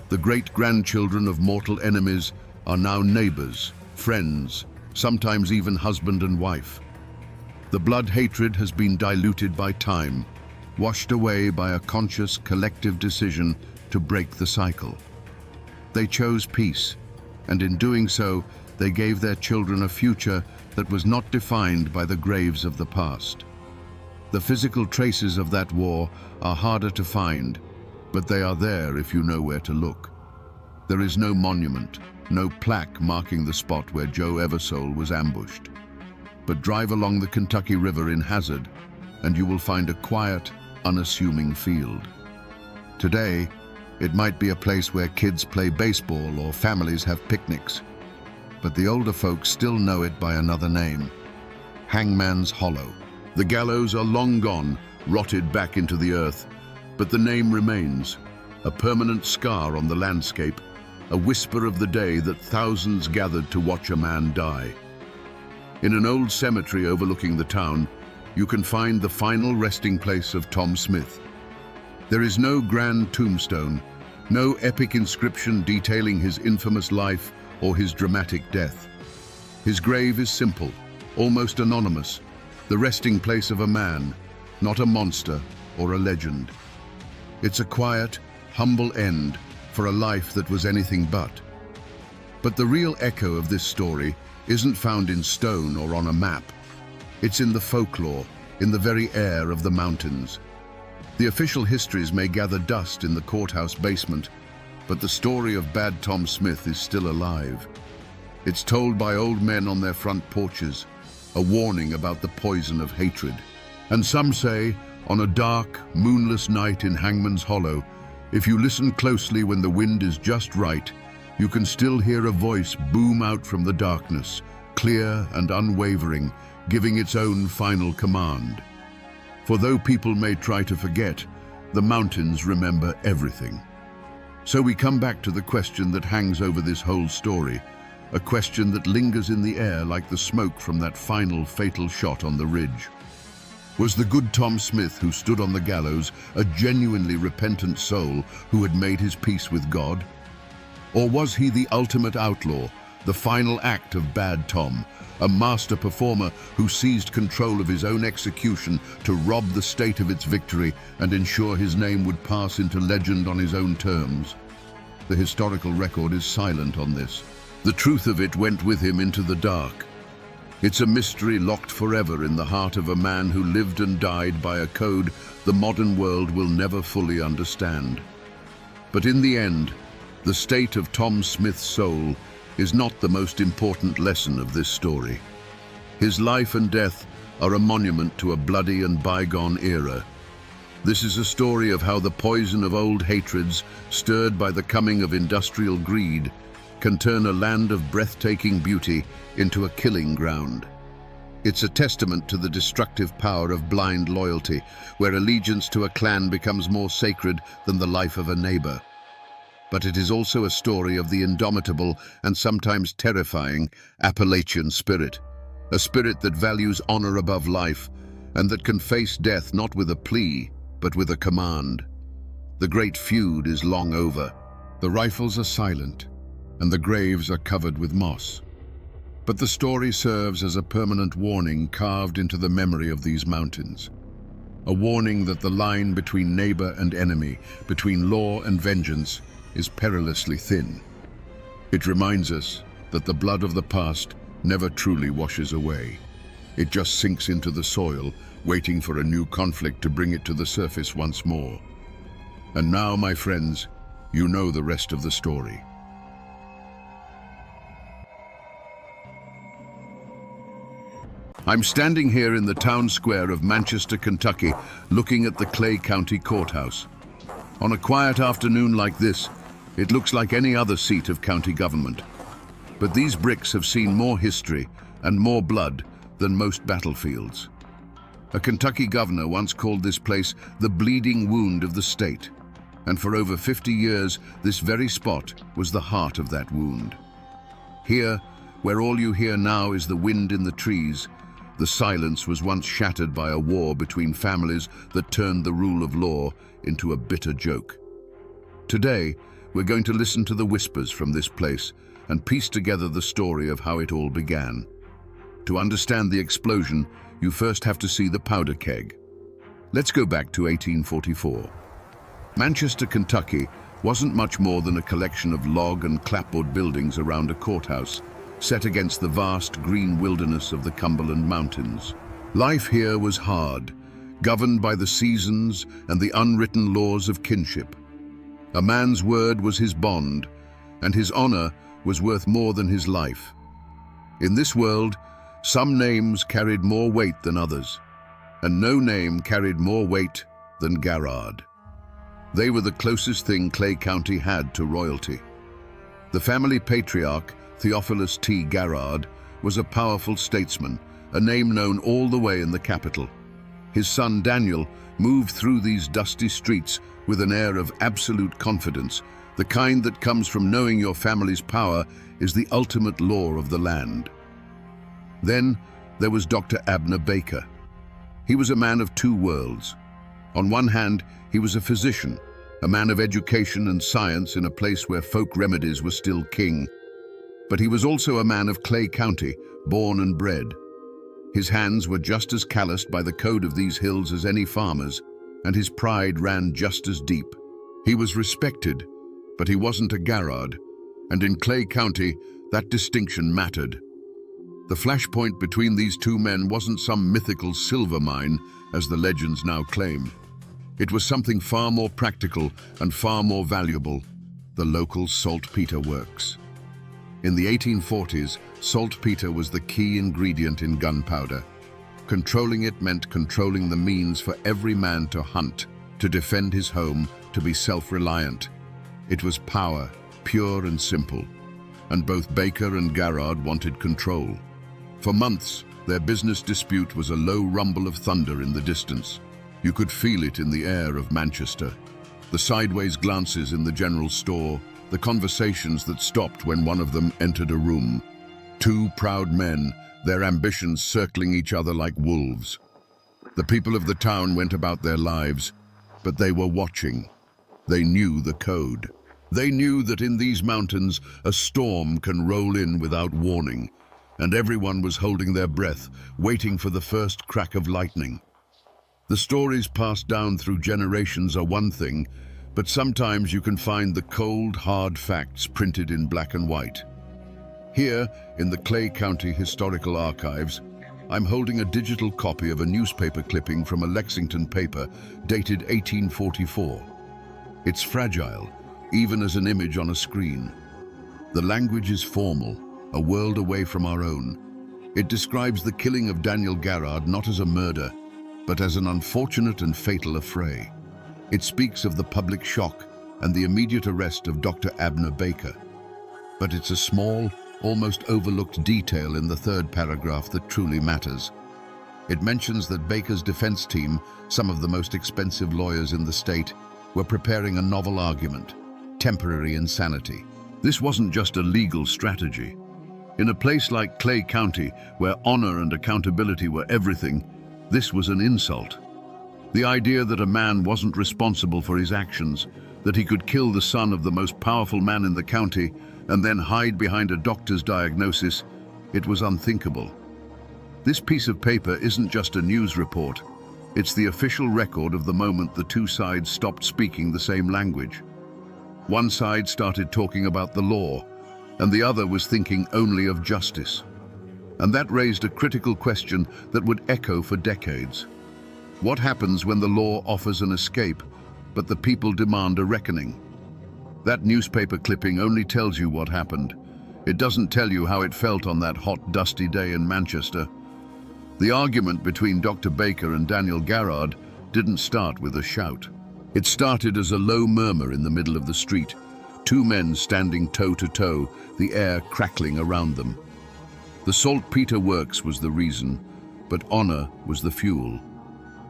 The great-grandchildren of mortal enemies are now neighbors, friends, sometimes even husband and wife. The blood hatred has been diluted by time, washed away by a conscious collective decision to break the cycle. They chose peace, and in doing so, they gave their children a future that was not defined by the graves of the past. The physical traces of that war are harder to find, but they are there if you know where to look. There is no monument, no plaque marking the spot where Joe Eversole was ambushed. But drive along the Kentucky River in Hazard, and you will find a quiet, unassuming field. Today, It might be a place where kids play baseball or families have picnics. But the older folks still know it by another name: Hangman's Hollow. The gallows are long gone, rotted back into the earth, but the name remains, a permanent scar on the landscape, a whisper of the day that thousands gathered to watch a man die. In an old cemetery overlooking the town, you can find the final resting place of Tom Smith. There is no grand tombstone, no epic inscription detailing his infamous life or his dramatic death. His grave is simple, almost anonymous, the resting place of a man, not a monster or a legend. It's a quiet, humble end for a life that was anything but. But the real echo of this story isn't found in stone or on a map. It's in the folklore, in the very air of the mountains. The official histories may gather dust in the courthouse basement, but the story of Bad Tom Smith is still alive. It's told by old men on their front porches, a warning about the poison of hatred. And some say, on a dark, moonless night in Hangman's Hollow, if you listen closely when the wind is just right, you can still hear a voice boom out from the darkness, clear and unwavering, giving its own final command. For though people may try to forget, the mountains remember everything. So we come back to the question that hangs over this whole story, a question that lingers in the air like the smoke from that final fatal shot on the ridge. Was the good Tom Smith who stood on the gallows a genuinely repentant soul who had made his peace with God? Or was he the ultimate outlaw, the final act of Bad Tom, a master performer who seized control of his own execution to rob the state of its victory and ensure his name would pass into legend on his own terms? The historical record is silent on this. The truth of it went with him into the dark. It's a mystery locked forever in the heart of a man who lived and died by a code the modern world will never fully understand. But in the end, the state of Tom Smith's soul is not the most important lesson of this story. His life and death are a monument to a bloody and bygone era. This is a story of how the poison of old hatreds, stirred by the coming of industrial greed, can turn a land of breathtaking beauty into a killing ground. It's a testament to the destructive power of blind loyalty, where allegiance to a clan becomes more sacred than the life of a neighbor. But it is also a story of the indomitable and sometimes terrifying Appalachian spirit, a spirit that values honor above life and that can face death not with a plea, but with a command. The great feud is long over. The rifles are silent, and the graves are covered with moss. But the story serves as a permanent warning carved into the memory of these mountains. A warning that the line between neighbor and enemy, between law and vengeance, is perilously thin. It reminds us that the blood of the past never truly washes away. It just sinks into the soil, waiting for a new conflict to bring it to the surface once more. And now, my friends, you know the rest of the story. I'm standing here in the town square of Manchester, Kentucky, looking at the Clay County Courthouse. On a quiet afternoon like this, it looks like any other seat of county government. But these bricks have seen more history and more blood than most battlefields. A Kentucky governor once called this place the bleeding wound of the state. And for over 50 years, this very spot was the heart of that wound. Here, where all you hear now is the wind in the trees, the silence was once shattered by a war between families that turned the rule of law into a bitter joke. Today, we're going to listen to the whispers from this place and piece together the story of how it all began. To understand the explosion, you first have to see the powder keg. Let's go back to 1844. Manchester, Kentucky wasn't much more than a collection of log and clapboard buildings around a courthouse, set against the vast green wilderness of the Cumberland Mountains. Life here was hard, governed by the seasons and the unwritten laws of kinship. A man's word was his bond, and his honor was worth more than his life. In this world, some names carried more weight than others, and no name carried more weight than Garrard. They were the closest thing Clay County had to royalty. The family patriarch, Theophilus T. Garrard, was a powerful statesman, a name known all the way in the capital. His son Daniel moved through these dusty streets with an air of absolute confidence, the kind that comes from knowing your family's power is the ultimate law of the land. Then there was Dr. Abner Baker. He was a man of two worlds. On one hand, he was a physician, a man of education and science in a place where folk remedies were still king. But he was also a man of Clay County, born and bred. His hands were just as calloused by the code of these hills as any farmer's, and his pride ran just as deep. He was respected, but he wasn't a Garrard, and in Clay County, that distinction mattered. The flashpoint between these two men wasn't some mythical silver mine, as the legends now claim. It was something far more practical and far more valuable, the local saltpeter works. In the 1840s, saltpeter was the key ingredient in gunpowder. Controlling it meant controlling the means for every man to hunt, to defend his home, to be self-reliant. It was power, pure and simple, and both Baker and Garrard wanted control. For months, their business dispute was a low rumble of thunder in the distance. You could feel it in the air of Manchester. The sideways glances in the general store, the conversations that stopped when one of them entered a room. Two proud men, their ambitions circling each other like wolves. The people of the town went about their lives, but they were watching. They knew the code. They knew that in these mountains, a storm can roll in without warning, and everyone was holding their breath, waiting for the first crack of lightning. The stories passed down through generations are one thing, but sometimes you can find the cold, hard facts printed in black and white. Here, in the Clay County Historical Archives, I'm holding a digital copy of a newspaper clipping from a Lexington paper dated 1844. It's fragile, even as an image on a screen. The language is formal, a world away from our own. It describes the killing of Daniel Garrard not as a murder, but as an unfortunate and fatal affray. It speaks of the public shock and the immediate arrest of Dr. Abner Baker. But it's a small, almost overlooked detail in the third paragraph that truly matters. It mentions that Baker's defense team, some of the most expensive lawyers in the state, were preparing a novel argument, temporary insanity. This wasn't just a legal strategy. In a place like Clay County, where honor and accountability were everything, this was an insult. The idea that a man wasn't responsible for his actions, that he could kill the son of the most powerful man in the county and then hide behind a doctor's diagnosis, it was unthinkable. This piece of paper isn't just a news report. It's the official record of the moment the two sides stopped speaking the same language. One side started talking about the law, and the other was thinking only of justice. And that raised a critical question that would echo for decades. What happens when the law offers an escape, but the people demand a reckoning? That newspaper clipping only tells you what happened. It doesn't tell you how it felt on that hot, dusty day in Manchester. The argument between Dr. Baker and Daniel Garrard didn't start with a shout. It started as a low murmur in the middle of the street, two men standing toe to toe, the air crackling around them. The saltpeter works was the reason, but honor was the fuel.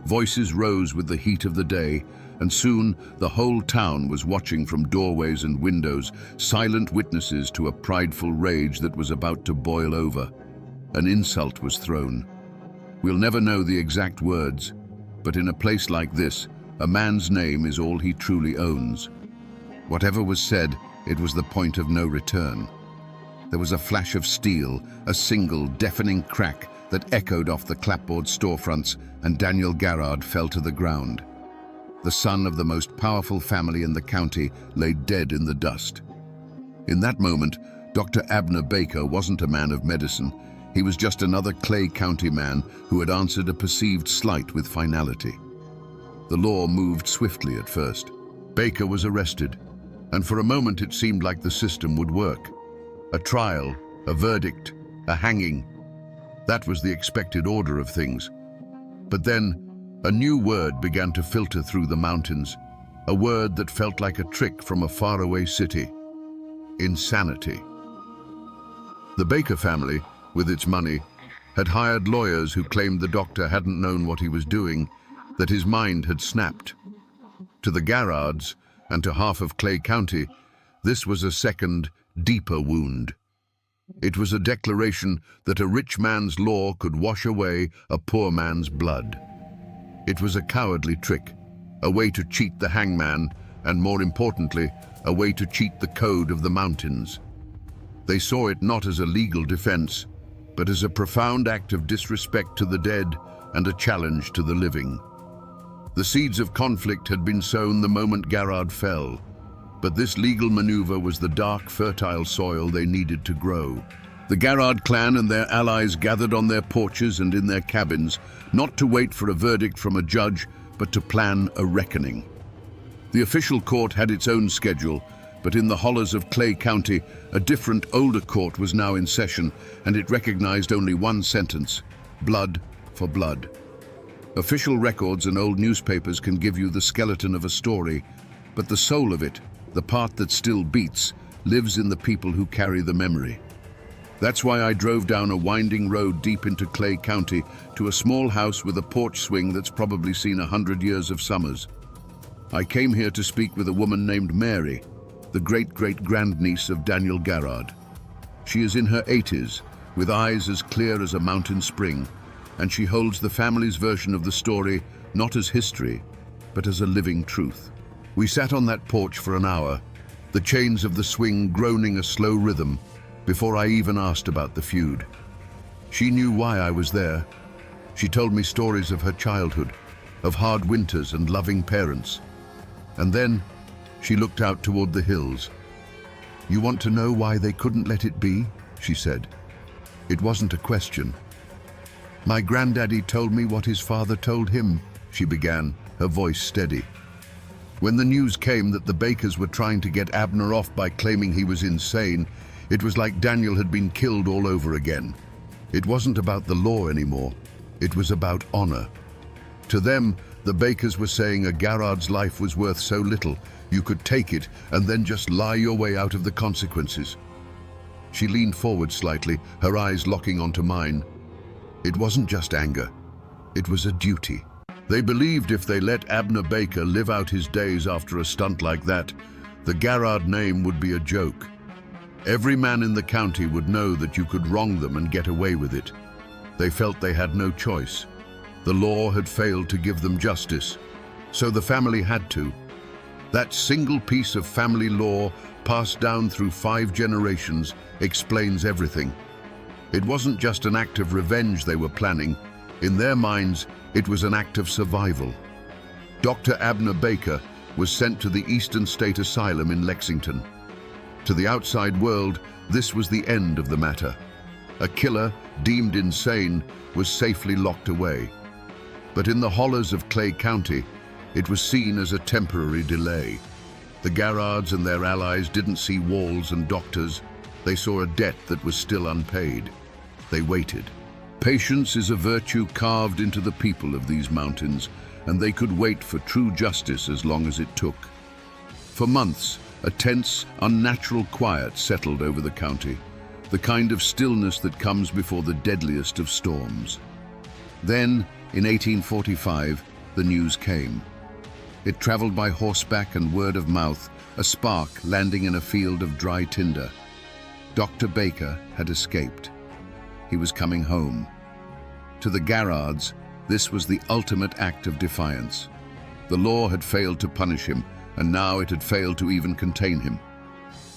Voices rose with the heat of the day, and soon the whole town was watching from doorways and windows, silent witnesses to a prideful rage that was about to boil over. An insult was thrown. We'll never know the exact words, but in a place like this, a man's name is all he truly owns. Whatever was said, it was the point of no return. There was a flash of steel, a single, deafening crack that echoed off the clapboard storefronts, and Daniel Garrard fell to the ground. The son of the most powerful family in the county lay dead in the dust. In that moment, Dr. Abner Baker wasn't a man of medicine. He was just another Clay County man who had answered a perceived slight with finality. The law moved swiftly at first. Baker was arrested, and for a moment it seemed like the system would work. A trial, a verdict, a hanging. That was the expected order of things. But then, a new word began to filter through the mountains. a word that felt like a trick from a faraway city. Insanity. The Baker family, with its money, had hired lawyers who claimed the doctor hadn't known what he was doing, that his mind had snapped. To the Garrards, and to half of Clay County, this was a second, deeper wound. It was a declaration that a rich man's law could wash away a poor man's blood. It was a cowardly trick, a way to cheat the hangman, and more importantly, a way to cheat the code of the mountains. They saw it not as a legal defense, but as a profound act of disrespect to the dead and a challenge to the living. The seeds of conflict had been sown the moment Garrard fell, but this legal maneuver was the dark, fertile soil they needed to grow. The Garrard clan and their allies gathered on their porches and in their cabins, not to wait for a verdict from a judge, but to plan a reckoning. The official court had its own schedule, but in the hollows of Clay County, a different, older court was now in session, and it recognized only one sentence: blood for blood. Official records and old newspapers can give you the skeleton of a story, but the soul of it, the part that still beats, lives in the people who carry the memory. That's why I drove down a winding road deep into Clay County to a small house with a porch swing that's probably seen 100 years of summers. I came here to speak with a woman named Mary, the great-great-grandniece of Daniel Garrard. She is in her 80s, with eyes as clear as a mountain spring, and she holds the family's version of the story not as history, but as a living truth. We sat on that porch for an hour, the chains of the swing groaning a slow rhythm, before I even asked about the feud. She knew why I was there. She told me stories of her childhood, of hard winters and loving parents. And then she looked out toward the hills. "You want to know why they couldn't let it be?" she said. It wasn't a question. "My granddaddy told me what his father told him," she began, her voice steady. When the news came that the Bakers were trying to get Abner off by claiming he was insane, it was like Daniel had been killed all over again. It wasn't about the law anymore. It was about honor. To them, the Bakers were saying a Garrard's life was worth so little, you could take it and then just lie your way out of the consequences. She leaned forward slightly, her eyes locking onto mine. It wasn't just anger. It was a duty. They believed if they let Abner Baker live out his days after a stunt like that, the Garrard name would be a joke. Every man in the county would know that you could wrong them and get away with it. They felt they had no choice. The law had failed to give them justice, so the family had to. That single piece of family law, passed down through 5 generations, explains everything. It wasn't just an act of revenge they were planning. In their minds, it was an act of survival. Dr. Abner Baker was sent to the Eastern State Asylum in Lexington. To the outside world, this was the end of the matter. A killer, deemed insane, was safely locked away. But in the hollows of Clay County, it was seen as a temporary delay. The Garrards and their allies didn't see walls and doctors. They saw a debt that was still unpaid. They waited. Patience is a virtue carved into the people of these mountains, and they could wait for true justice as long as it took. For months, a tense, unnatural quiet settled over the county, the kind of stillness that comes before the deadliest of storms. Then, in 1845, the news came. It traveled by horseback and word of mouth, a spark landing in a field of dry tinder. Dr. Baker had escaped. He was coming home. To the Garrards, this was the ultimate act of defiance. The law had failed to punish him, and now it had failed to even contain him.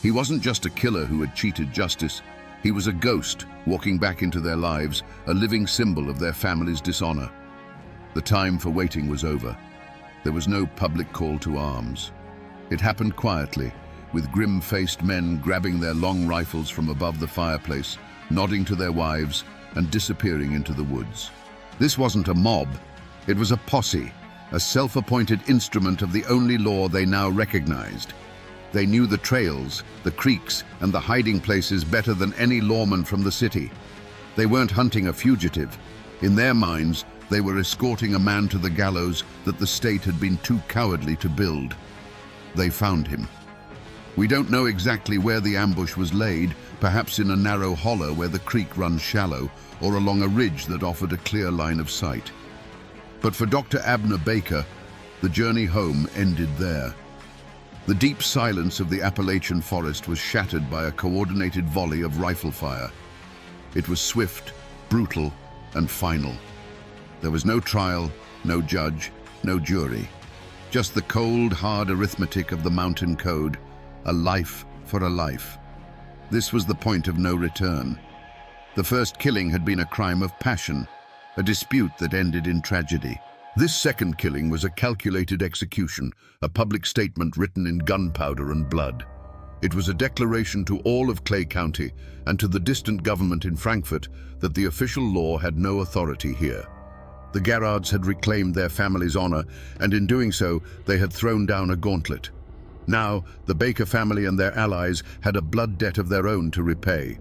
He wasn't just a killer who had cheated justice. He was a ghost walking back into their lives, a living symbol of their family's dishonor. The time for waiting was over. There was no public call to arms. It happened quietly, with grim-faced men grabbing their long rifles from above the fireplace, nodding to their wives, and disappearing into the woods. This wasn't a mob. It was a posse, a self-appointed instrument of the only law they now recognized. They knew the trails, the creeks, and the hiding places better than any lawman from the city. They weren't hunting a fugitive. In their minds, they were escorting a man to the gallows that the state had been too cowardly to build. They found him. We don't know exactly where the ambush was laid, perhaps in a narrow hollow where the creek runs shallow, or along a ridge that offered a clear line of sight. But for Dr. Abner Baker, the journey home ended there. The deep silence of the Appalachian forest was shattered by a coordinated volley of rifle fire. It was swift, brutal, and final. There was no trial, no judge, no jury. Just the cold, hard arithmetic of the mountain code, a life for a life. This was the point of no return. The first killing had been a crime of passion, a dispute that ended in tragedy. This second killing was a calculated execution, a public statement written in gunpowder and blood. It was a declaration to all of Clay County and to the distant government in Frankfort that the official law had no authority here. The Garrards had reclaimed their family's honor, and in doing so, they had thrown down a gauntlet. Now, the Baker family and their allies had a blood debt of their own to repay.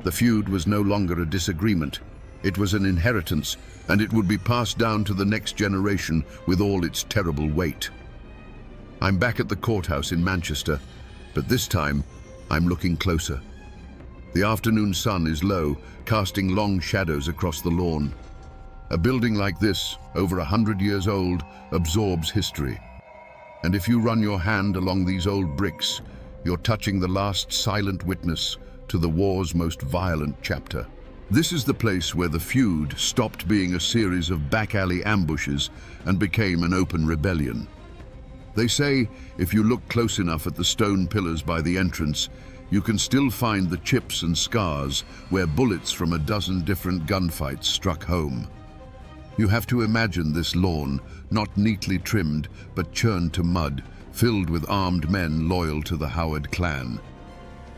The feud was no longer a disagreement. It was an inheritance, and it would be passed down to the next generation with all its terrible weight. I'm back at the courthouse in Manchester, but this time, I'm looking closer. The afternoon sun is low, casting long shadows across the lawn. A building like this, over 100 years old, absorbs history. And if you run your hand along these old bricks, you're touching the last silent witness to the war's most violent chapter. This is the place where the feud stopped being a series of back-alley ambushes and became an open rebellion. They say if you look close enough at the stone pillars by the entrance, you can still find the chips and scars where bullets from a dozen different gunfights struck home. You have to imagine this lawn, not neatly trimmed, but churned to mud, filled with armed men loyal to the Howard clan.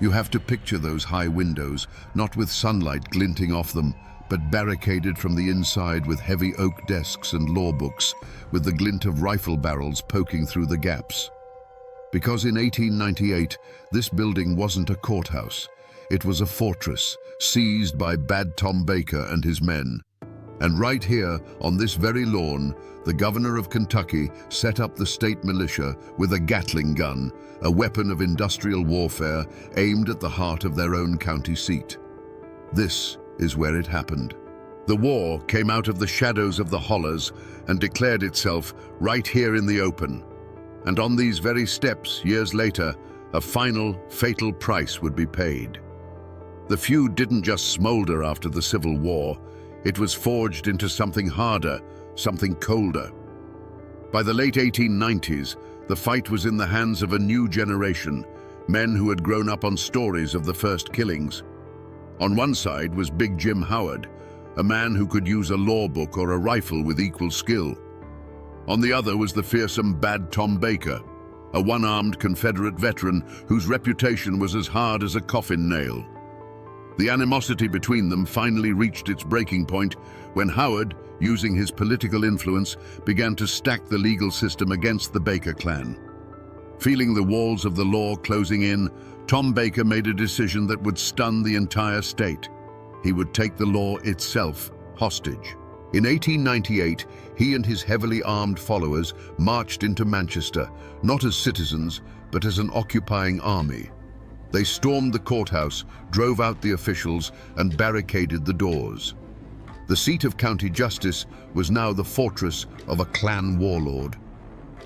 You have to picture those high windows, not with sunlight glinting off them, but barricaded from the inside with heavy oak desks and law books, with the glint of rifle barrels poking through the gaps. Because in 1898, this building wasn't a courthouse. It was a fortress, seized by Bad Tom Baker and his men. And right here, on this very lawn, the governor of Kentucky set up the state militia with a Gatling gun, a weapon of industrial warfare aimed at the heart of their own county seat. This is where it happened. The war came out of the shadows of the hollers and declared itself right here in the open. And on these very steps, years later, a final, fatal price would be paid. The feud didn't just smolder after the Civil War. It was forged into something harder, something colder. By the late 1890s, the fight was in the hands of a new generation, men who had grown up on stories of the first killings. On one side was Big Jim Howard, a man who could use a law book or a rifle with equal skill. On the other was the fearsome Bad Tom Baker, a one-armed Confederate veteran whose reputation was as hard as a coffin nail. The animosity between them finally reached its breaking point when Howard, using his political influence, began to stack the legal system against the Baker clan. Feeling the walls of the law closing in, Tom Baker made a decision that would stun the entire state. He would take the law itself hostage. In 1898, he and his heavily armed followers marched into Manchester, not as citizens, but as an occupying army. They stormed the courthouse, drove out the officials, and barricaded the doors. The seat of county justice was now the fortress of a clan warlord.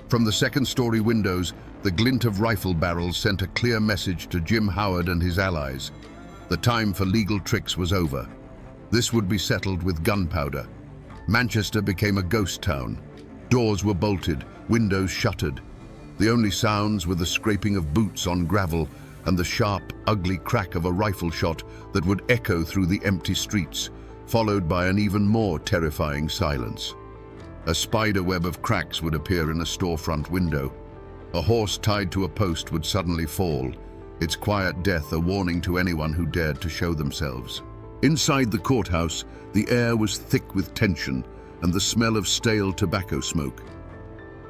From the second-story windows, the glint of rifle barrels sent a clear message to Jim Howard and his allies. The time for legal tricks was over. This would be settled with gunpowder. Manchester became a ghost town. Doors were bolted, windows shuttered. The only sounds were the scraping of boots on gravel and the sharp, ugly crack of a rifle shot that would echo through the empty streets, followed by an even more terrifying silence. A spider web of cracks would appear in a storefront window. A horse tied to a post would suddenly fall, its quiet death a warning to anyone who dared to show themselves. Inside the courthouse, the air was thick with tension and the smell of stale tobacco smoke.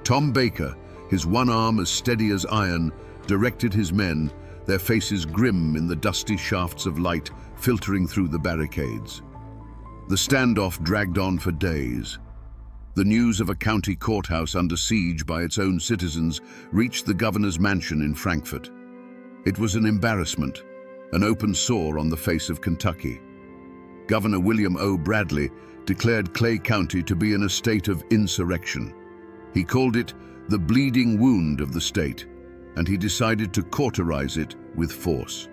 Tom Baker, his one arm as steady as iron, directed his men, their faces grim in the dusty shafts of light filtering through the barricades. The standoff dragged on for days. The news of a county courthouse under siege by its own citizens reached the governor's mansion in Frankfurt. It was an embarrassment, an open sore on the face of Kentucky. Governor William O. Bradley declared Clay County to be in a state of insurrection. He called it the bleeding wound of the state, and he decided to cauterize it with force.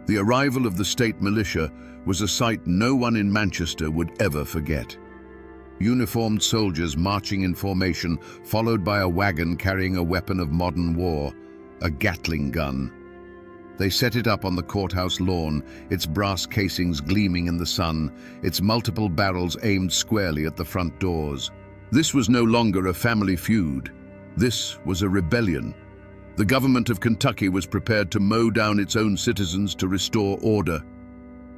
The arrival of the state militia was a sight no one in Manchester would ever forget. Uniformed soldiers marching in formation, followed by a wagon carrying a weapon of modern war, a Gatling gun. They set it up on the courthouse lawn, its brass casings gleaming in the sun, its multiple barrels aimed squarely at the front doors. This was no longer a family feud. This was a rebellion. The government of Kentucky was prepared to mow down its own citizens to restore order.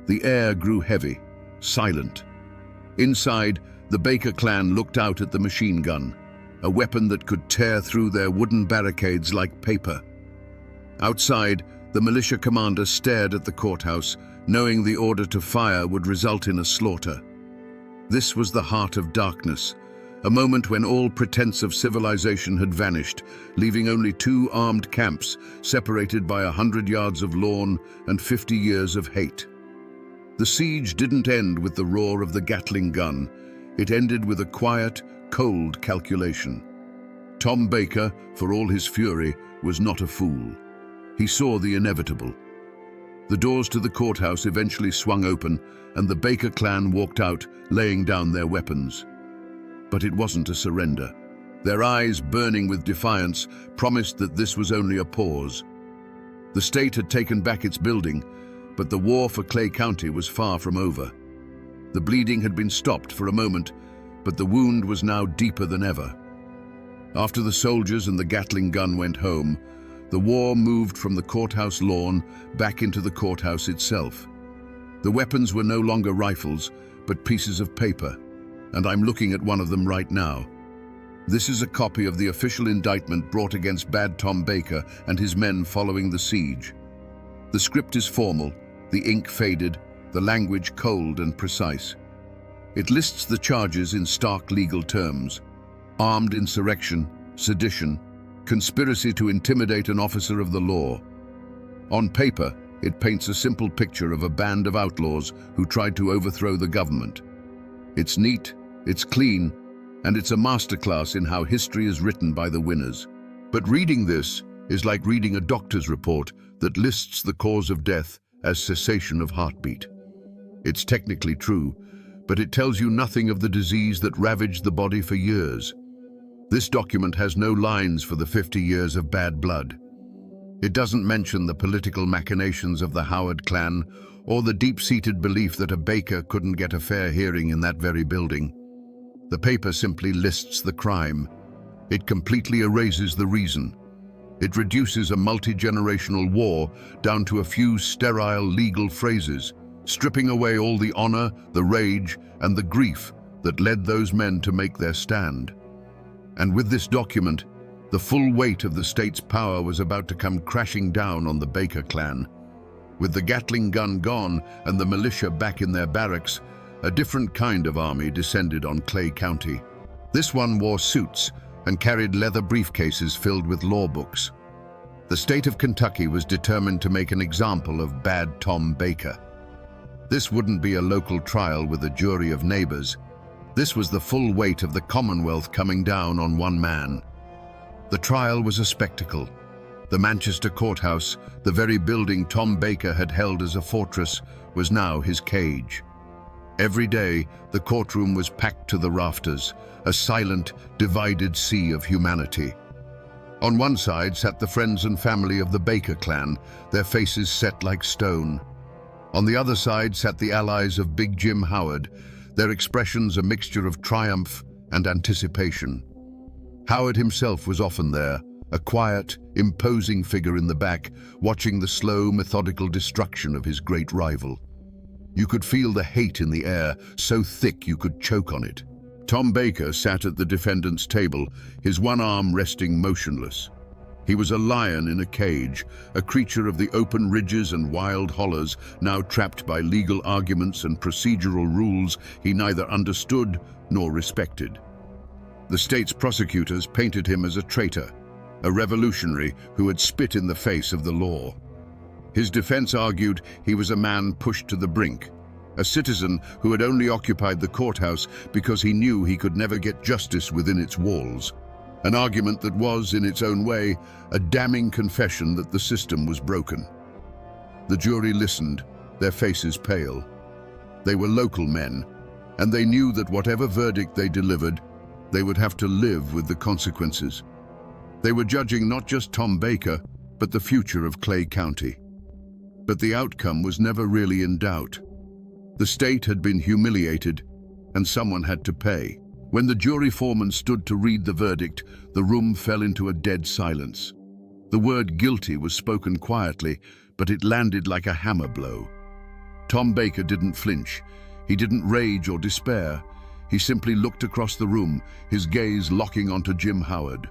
The air grew heavy, silent. Inside, the Baker clan looked out at the machine gun, a weapon that could tear through their wooden barricades like paper. Outside, the militia commander stared at the courthouse, knowing the order to fire would result in a slaughter. This was the heart of darkness, a moment when all pretense of civilization had vanished, leaving only two armed camps separated by 100 yards of lawn and 50 years of hate. The siege didn't end with the roar of the Gatling gun. It ended with a quiet, cold calculation. Tom Baker, for all his fury, was not a fool. He saw the inevitable. The doors to the courthouse eventually swung open, and the Baker clan walked out, laying down their weapons. But it wasn't a surrender. Their eyes, burning with defiance, promised that this was only a pause. The state had taken back its building, but the war for Clay County was far from over. The bleeding had been stopped for a moment, but the wound was now deeper than ever. After the soldiers and the Gatling gun went home, the war moved from the courthouse lawn back into the courthouse itself. The weapons were no longer rifles, but pieces of paper, and I'm looking at one of them right now. This is a copy of the official indictment brought against Bad Tom Baker and his men following the siege. The script is formal, the ink faded, the language cold and precise. It lists the charges in stark legal terms: armed insurrection, sedition, conspiracy to intimidate an officer of the law. On paper, it paints a simple picture of a band of outlaws who tried to overthrow the government. It's neat, it's clean, and it's a masterclass in how history is written by the winners. But reading this is like reading a doctor's report that lists the cause of death as cessation of heartbeat. It's technically true, but it tells you nothing of the disease that ravaged the body for years. This document has no lines for the 50 years of bad blood. It doesn't mention the political machinations of the Howard clan or the deep-seated belief that a Baker couldn't get a fair hearing in that very building. The paper simply lists the crime. It completely erases the reason. It reduces a multi-generational war down to a few sterile legal phrases, stripping away all the honor, the rage, and the grief that led those men to make their stand. And with this document, the full weight of the state's power was about to come crashing down on the Baker clan. With the Gatling gun gone and the militia back in their barracks, a different kind of army descended on Clay County. This one wore suits and carried leather briefcases filled with law books. The state of Kentucky was determined to make an example of Bad Tom Baker. This wouldn't be a local trial with a jury of neighbors. This was the full weight of the Commonwealth coming down on one man. The trial was a spectacle. The Manchester courthouse, the very building Tom Baker had held as a fortress, was now his cage. Every day, the courtroom was packed to the rafters, a silent, divided sea of humanity. On one side sat the friends and family of the Baker clan, their faces set like stone. On the other side sat the allies of Big Jim Howard, their expressions a mixture of triumph and anticipation. Howard himself was often there, a quiet, imposing figure in the back, watching the slow, methodical destruction of his great rival. You could feel the hate in the air, so thick you could choke on it. Tom Baker sat at the defendant's table, his one arm resting motionless. He was a lion in a cage, a creature of the open ridges and wild hollows, now trapped by legal arguments and procedural rules he neither understood nor respected. The state's prosecutors painted him as a traitor, a revolutionary who had spit in the face of the law. His defense argued he was a man pushed to the brink, a citizen who had only occupied the courthouse because he knew he could never get justice within its walls. An argument that was, in its own way, a damning confession that the system was broken. The jury listened, their faces pale. They were local men, and they knew that whatever verdict they delivered, they would have to live with the consequences. They were judging not just Tom Baker, but the future of Clay County. But the outcome was never really in doubt. The state had been humiliated, and someone had to pay. When the jury foreman stood to read the verdict, the room fell into a dead silence. The word guilty was spoken quietly, but it landed like a hammer blow. Tom Baker didn't flinch. He didn't rage or despair. He simply looked across the room, his gaze locking onto Jim Howard.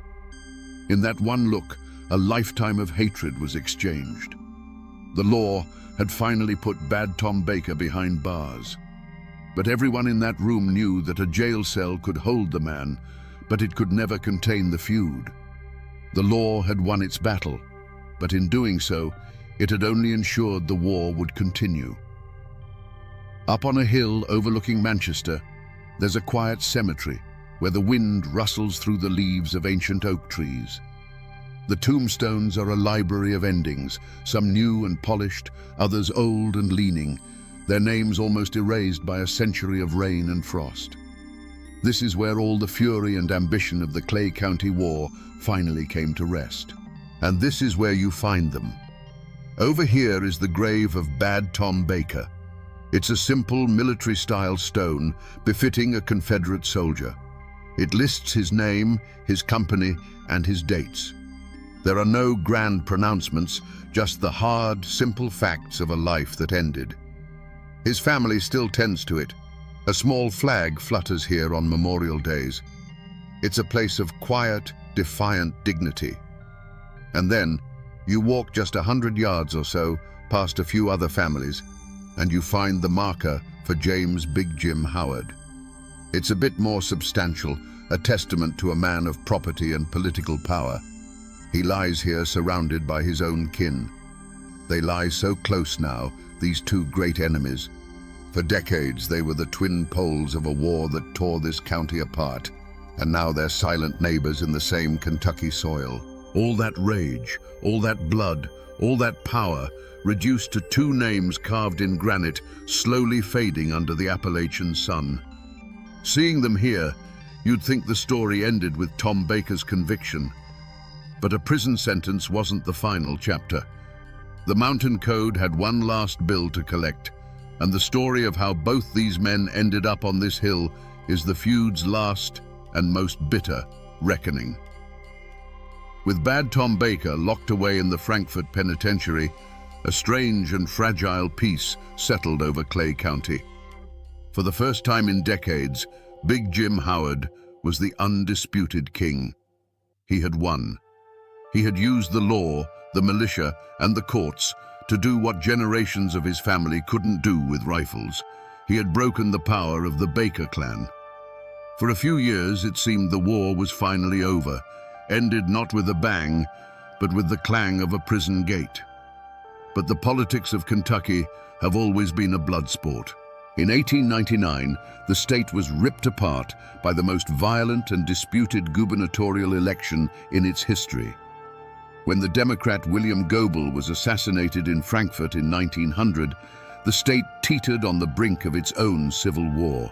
In that one look, a lifetime of hatred was exchanged. The law had finally put bad Tom Baker behind bars. But everyone in that room knew that a jail cell could hold the man, but it could never contain the feud. The law had won its battle, but in doing so, it had only ensured the war would continue. Up on a hill overlooking Manchester, there's a quiet cemetery where the wind rustles through the leaves of ancient oak trees. The tombstones are a library of endings, some new and polished, others old and leaning, their names almost erased by a century of rain and frost. This is where all the fury and ambition of the Clay County War finally came to rest. And this is where you find them. Over here is the grave of Bad Tom Baker. It's a simple military-style stone befitting a Confederate soldier. It lists his name, his company, and his dates. There are no grand pronouncements, just the hard, simple facts of a life that ended. His family still tends to it. A small flag flutters here on Memorial Days. It's a place of quiet, defiant dignity. And then, you walk just 100 yards or so past a few other families, and you find the marker for James Big Jim Howard. It's a bit more substantial, a testament to a man of property and political power. He lies here surrounded by his own kin. They lie so close now, these two great enemies. For decades they were the twin poles of a war that tore this county apart, and now they're silent neighbors in the same Kentucky soil. All that rage, all that blood, all that power, reduced to two names carved in granite, slowly fading under the Appalachian sun. Seeing them here, you'd think the story ended with Tom Baker's conviction. But a prison sentence wasn't the final chapter. The Mountain Code had one last bill to collect, and the story of how both these men ended up on this hill is the feud's last and most bitter reckoning. With Bad Tom Baker locked away in the Frankfort Penitentiary, a strange and fragile peace settled over Clay County. For the first time in decades, Big Jim Howard was the undisputed king. He had won. He had used the law, the militia, and the courts to do what generations of his family couldn't do with rifles. He had broken the power of the Baker clan. For a few years, it seemed the war was finally over, ended not with a bang, but with the clang of a prison gate. But the politics of Kentucky have always been a blood sport. In 1899, the state was ripped apart by the most violent and disputed gubernatorial election in its history. When the Democrat William Goebel was assassinated in Frankfort in 1900, the state teetered on the brink of its own civil war.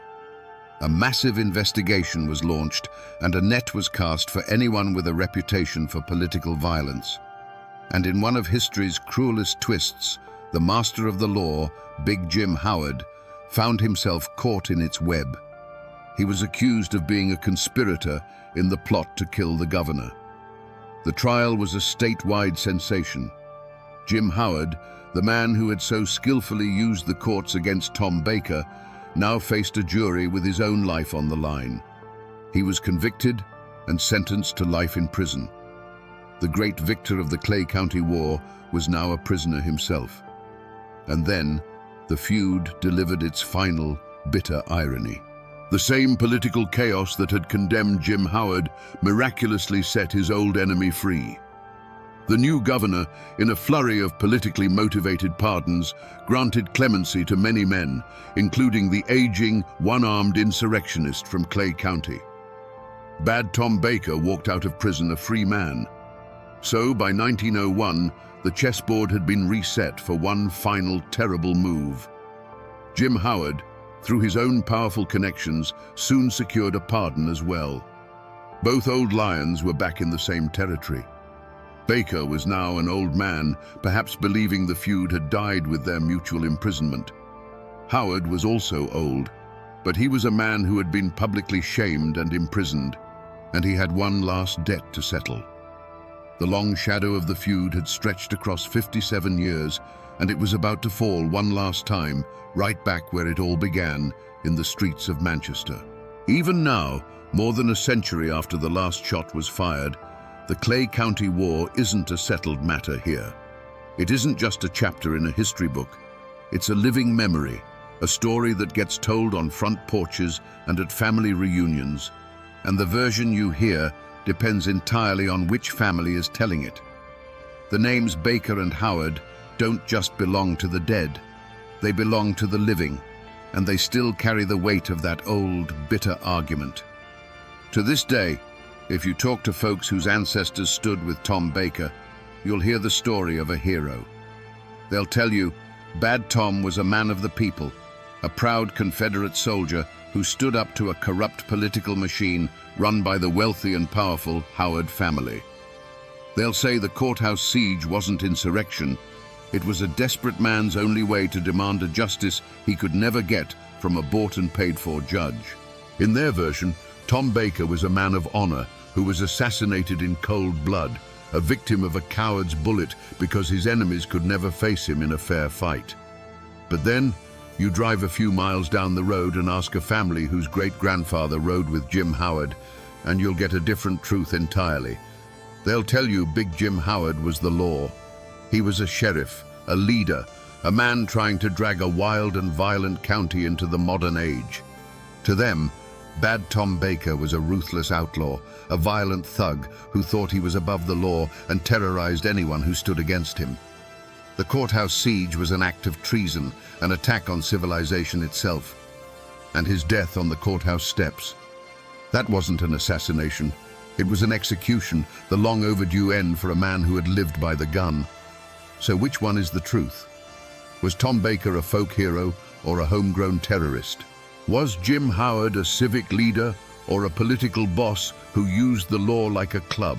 A massive investigation was launched, and a net was cast for anyone with a reputation for political violence. And in one of history's cruelest twists, the master of the law, Big Jim Howard, found himself caught in its web. He was accused of being a conspirator in the plot to kill the governor. The trial was a statewide sensation. Jim Howard, the man who had so skillfully used the courts against Tom Baker, now faced a jury with his own life on the line. He was convicted and sentenced to life in prison. The great victor of the Clay County War was now a prisoner himself. And then, the feud delivered its final, bitter irony. The same political chaos that had condemned Jim Howard miraculously set his old enemy free. The new governor, in a flurry of politically motivated pardons, granted clemency to many men, including the aging, one-armed insurrectionist from Clay County. Bad Tom Baker walked out of prison a free man. So, by 1901, the chessboard had been reset for one final terrible move. Jim Howard, through his own powerful connections, soon secured a pardon as well. Both old lions were back in the same territory. Baker was now an old man, perhaps believing the feud had died with their mutual imprisonment. Howard was also old, but he was a man who had been publicly shamed and imprisoned, and he had one last debt to settle. The long shadow of the feud had stretched across 57 years, and it was about to fall one last time, right back where it all began, in the streets of Manchester. Even now, more than a century after the last shot was fired, the Clay County War isn't a settled matter here. It isn't just a chapter in a history book. It's a living memory, a story that gets told on front porches and at family reunions, and the version you hear depends entirely on which family is telling it. The names Baker and Howard don't just belong to the dead. They belong to the living, and they still carry the weight of that old, bitter argument. To this day, if you talk to folks whose ancestors stood with Tom Baker, you'll hear the story of a hero. They'll tell you, Bad Tom was a man of the people, a proud Confederate soldier who stood up to a corrupt political machine run by the wealthy and powerful Howard family. They'll say the courthouse siege wasn't insurrection. It was a desperate man's only way to demand a justice he could never get from a bought and paid for judge. In their version, Tom Baker was a man of honor who was assassinated in cold blood, a victim of a coward's bullet because his enemies could never face him in a fair fight. But then, you drive a few miles down the road and ask a family whose great-grandfather rode with Jim Howard, and you'll get a different truth entirely. They'll tell you Big Jim Howard was the law. He was a sheriff, a leader, a man trying to drag a wild and violent county into the modern age. To them, Bad Tom Baker was a ruthless outlaw, a violent thug who thought he was above the law and terrorized anyone who stood against him. The courthouse siege was an act of treason, an attack on civilization itself. And his death on the courthouse steps, that wasn't an assassination. It was an execution, the long overdue end for a man who had lived by the gun. So which one is the truth? Was Tom Baker a folk hero or a homegrown terrorist? Was Jim Howard a civic leader or a political boss who used the law like a club?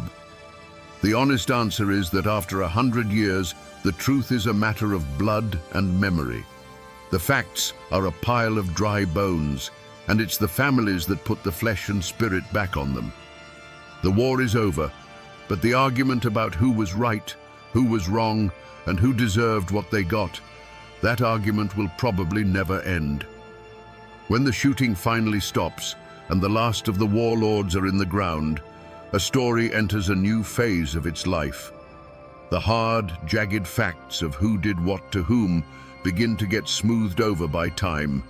The honest answer is that after 100 years, the truth is a matter of blood and memory. The facts are a pile of dry bones, and it's the families that put the flesh and spirit back on them. The war is over, but the argument about who was right, who was wrong, and who deserved what they got, that argument will probably never end. When the shooting finally stops and the last of the warlords are in the ground, a story enters a new phase of its life. The hard, jagged facts of who did what to whom begin to get smoothed over by time,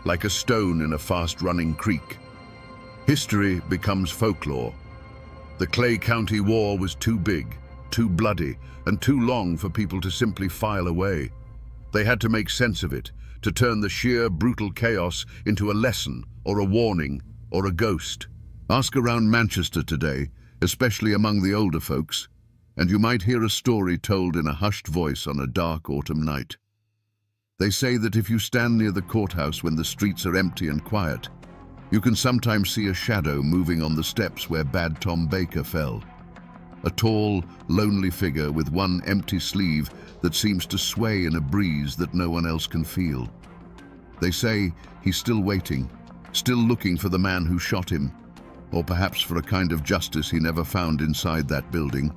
like a stone in a fast-running creek. History becomes folklore. The Clay County War was too big, too bloody, and too long for people to simply file away. They had to make sense of it, to turn the sheer, brutal chaos into a lesson, or a warning, or a ghost. Ask around Manchester today, especially among the older folks, and you might hear a story told in a hushed voice on a dark autumn night. They say that if you stand near the courthouse when the streets are empty and quiet, you can sometimes see a shadow moving on the steps where Bad Tom Baker fell. A tall, lonely figure with one empty sleeve that seems to sway in a breeze that no one else can feel. They say he's still waiting, still looking for the man who shot him, or perhaps for a kind of justice he never found inside that building.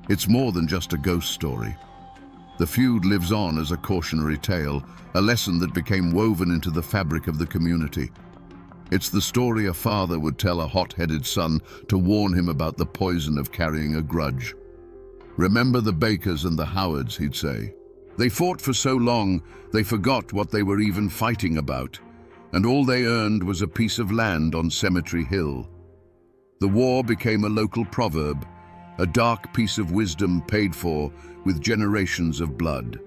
It's more than just a ghost story. The feud lives on as a cautionary tale, a lesson that became woven into the fabric of the community. It's the story a father would tell a hot-headed son to warn him about the poison of carrying a grudge. Remember the Bakers and the Howards, he'd say. They fought for so long, they forgot what they were even fighting about. and all they earned was a piece of land on Cemetery Hill. The war became a local proverb, a dark piece of wisdom paid for with generations of blood.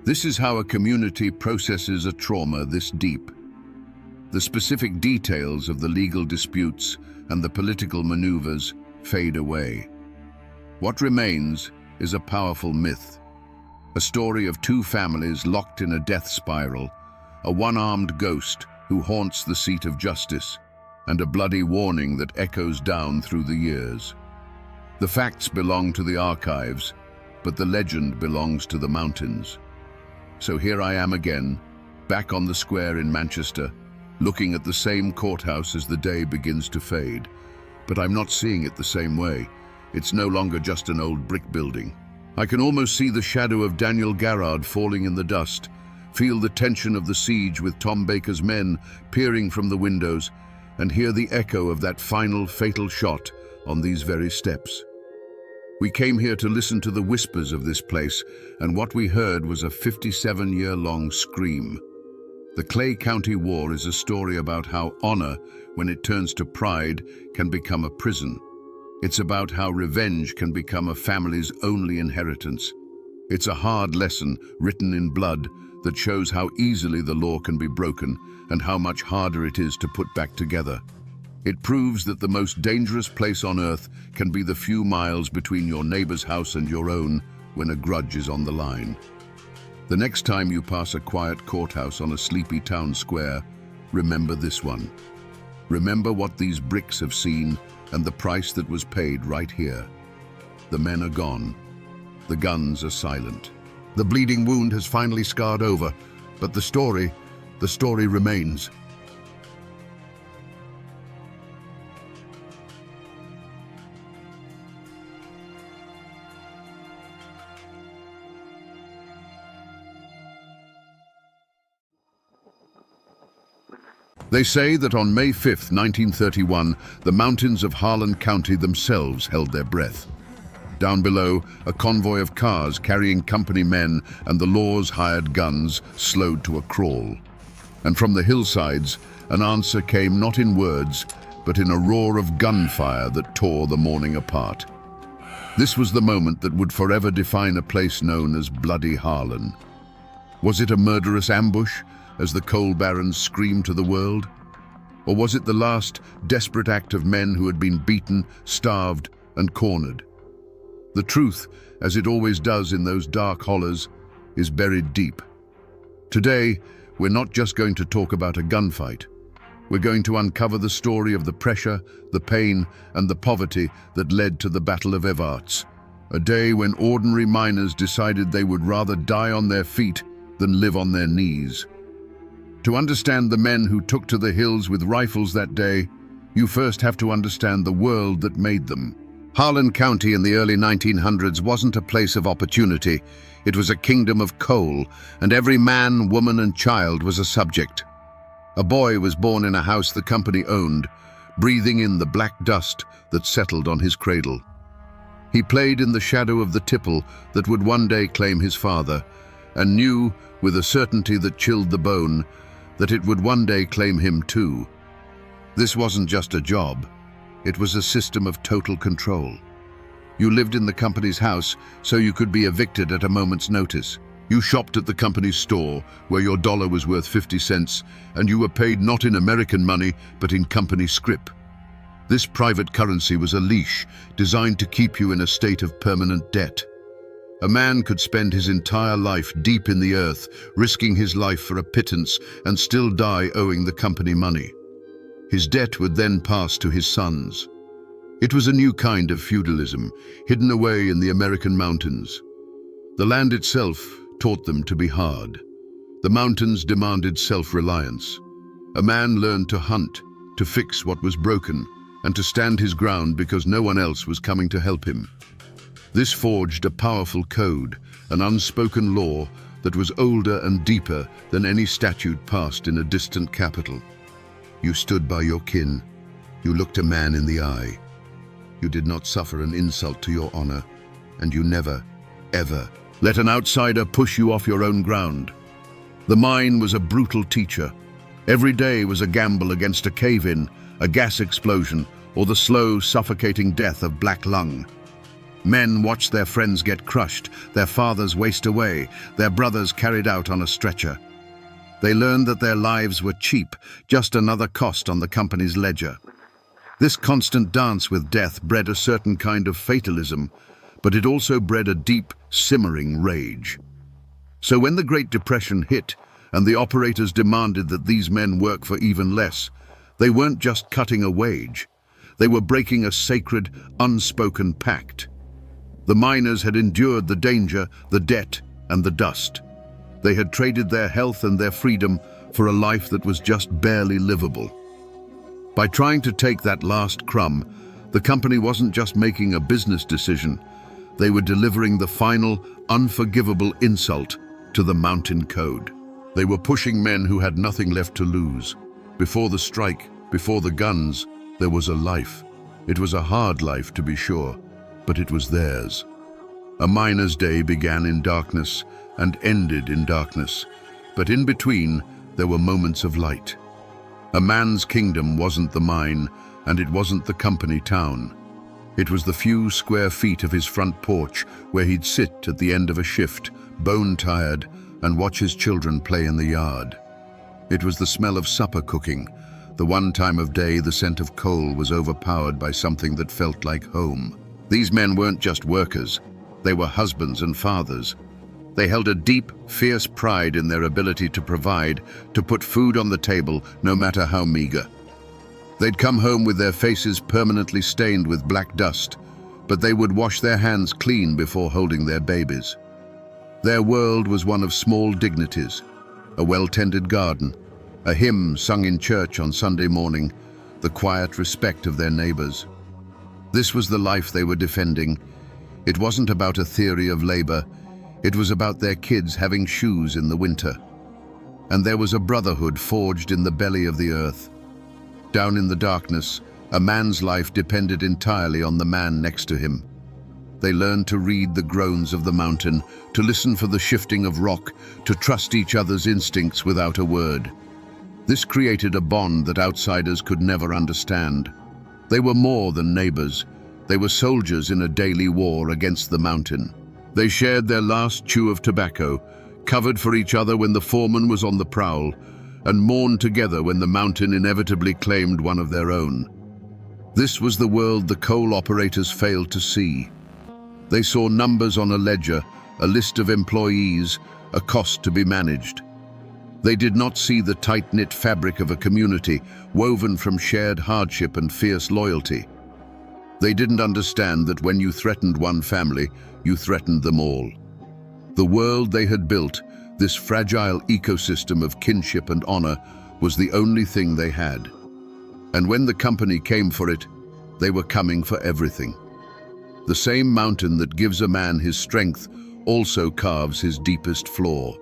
This is how a community processes a trauma this deep. The specific details of the legal disputes and the political maneuvers fade away. What remains is a powerful myth, a story of two families locked in a death spiral, a one-armed ghost who haunts the seat of justice, and a bloody warning that echoes down through the years. The facts belong to the archives, but the legend belongs to the mountains. So here I am again, back on the square in Manchester, looking at the same courthouse as the day begins to fade. But I'm not seeing it the same way. It's no longer just an old brick building. I can almost see the shadow of Daniel Garrard falling in the dust, feel the tension of the siege with Tom Baker's men peering from the windows, and hear the echo of that final fatal shot on these very steps. We came here to listen to the whispers of this place, and what we heard was a 57-year-long scream. The Clay County War is a story about how honor, when it turns to pride, can become a prison. It's about how revenge can become a family's only inheritance. It's a hard lesson written in blood that shows how easily the law can be broken and how much harder it is to put back together. It proves that the most dangerous place on earth can be the few miles between your neighbor's house and your own when a grudge is on the line. The next time you pass a quiet courthouse on a sleepy town square, remember this one. Remember what these bricks have seen and the price that was paid right here. The men are gone. The guns are silent. The bleeding wound has finally scarred over, but the story remains. They say that on May 5th, 1931, the mountains of Harlan County themselves held their breath. Down below, a convoy of cars carrying company men and the law's hired guns slowed to a crawl. And from the hillsides, an answer came not in words, but in a roar of gunfire that tore the morning apart. This was the moment that would forever define a place known as Bloody Harlan. Was it a murderous ambush, as the coal barons screamed to the world? Or was it the last desperate act of men who had been beaten, starved, and cornered? The truth, as it always does in those dark hollows, is buried deep. Today, we're not just going to talk about a gunfight. We're going to uncover the story of the pressure, the pain, and the poverty that led to the Battle of Evarts, a day when ordinary miners decided they would rather die on their feet than live on their knees. To understand the men who took to the hills with rifles that day, you first have to understand the world that made them. Harlan County in the early 1900s wasn't a place of opportunity. It was a kingdom of coal, and every man, woman, and child was a subject. A boy was born in a house the company owned, breathing in the black dust that settled on his cradle. He played in the shadow of the tipple that would one day claim his father, and knew, with a certainty that chilled the bone, that it would one day claim him too. This wasn't just a job. It was a system of total control. You lived in the company's house, so you could be evicted at a moment's notice. You shopped at the company's store, where your dollar was worth 50 cents, and you were paid not in American money, but in company scrip. This private currency was a leash designed to keep you in a state of permanent debt. A man could spend his entire life deep in the earth, risking his life for a pittance, and still die owing the company money. His debt would then pass to his sons. It was a new kind of feudalism, hidden away in the American mountains. The land itself taught them to be hard. The mountains demanded self-reliance. A man learned to hunt, to fix what was broken, and to stand his ground because no one else was coming to help him. This forged a powerful code, an unspoken law that was older and deeper than any statute passed in a distant capital. You stood by your kin. You looked a man in the eye. You did not suffer an insult to your honor, and you never, ever let an outsider push you off your own ground. The mine was a brutal teacher, Every day was a gamble against a cave-in, a gas explosion, or the slow, suffocating death of black lung. Men watched their friends get crushed, their fathers waste away, their brothers carried out on a stretcher. They learned that their lives were cheap, just another cost on the company's ledger. This constant dance with death bred a certain kind of fatalism, but it also bred a deep, simmering rage. So when the Great Depression hit, and the operators demanded that these men work for even less, they weren't just cutting a wage. They were breaking a sacred, unspoken pact. The miners had endured the danger, the debt, and the dust. They had traded their health and their freedom for a life that was just barely livable. By trying to take that last crumb, the company wasn't just making a business decision. They were delivering the final, unforgivable insult to the mountain code. They were pushing men who had nothing left to lose. Before the strike, before the guns, there was a life. It was a hard life, to be sure, but it was theirs. A miner's day began in darkness and ended in darkness, but in between there were moments of light. A man's kingdom wasn't the mine, and it wasn't the company town. It was the few square feet of his front porch where he'd sit at the end of a shift, bone-tired, and watch his children play in the yard. It was the smell of supper cooking, the one time of day the scent of coal was overpowered by something that felt like home. These men weren't just workers, they were husbands and fathers. They held a deep, fierce pride in their ability to provide, to put food on the table, no matter how meager. They'd come home with their faces permanently stained with black dust, but they would wash their hands clean before holding their babies. Their world was one of small dignities, a well-tended garden, a hymn sung in church on Sunday morning, the quiet respect of their neighbors. This was the life they were defending. It wasn't about a theory of labor, it was about their kids having shoes in the winter. And there was a brotherhood forged in the belly of the earth. Down in the darkness, a man's life depended entirely on the man next to him. They learned to read the groans of the mountain, to listen for the shifting of rock, to trust each other's instincts without a word. This created a bond that outsiders could never understand. They were more than neighbors. They were soldiers in a daily war against the mountain. They shared their last chew of tobacco, covered for each other when the foreman was on the prowl, and mourned together when the mountain inevitably claimed one of their own. This was the world the coal operators failed to see. They saw numbers on a ledger, a list of employees, a cost to be managed. They did not see the tight-knit fabric of a community woven from shared hardship and fierce loyalty. They didn't understand that when you threatened one family, you threatened them all. The world they had built, this fragile ecosystem of kinship and honor, was the only thing they had. And when the company came for it, they were coming for everything. The same mountain that gives a man his strength also carves his deepest flaw.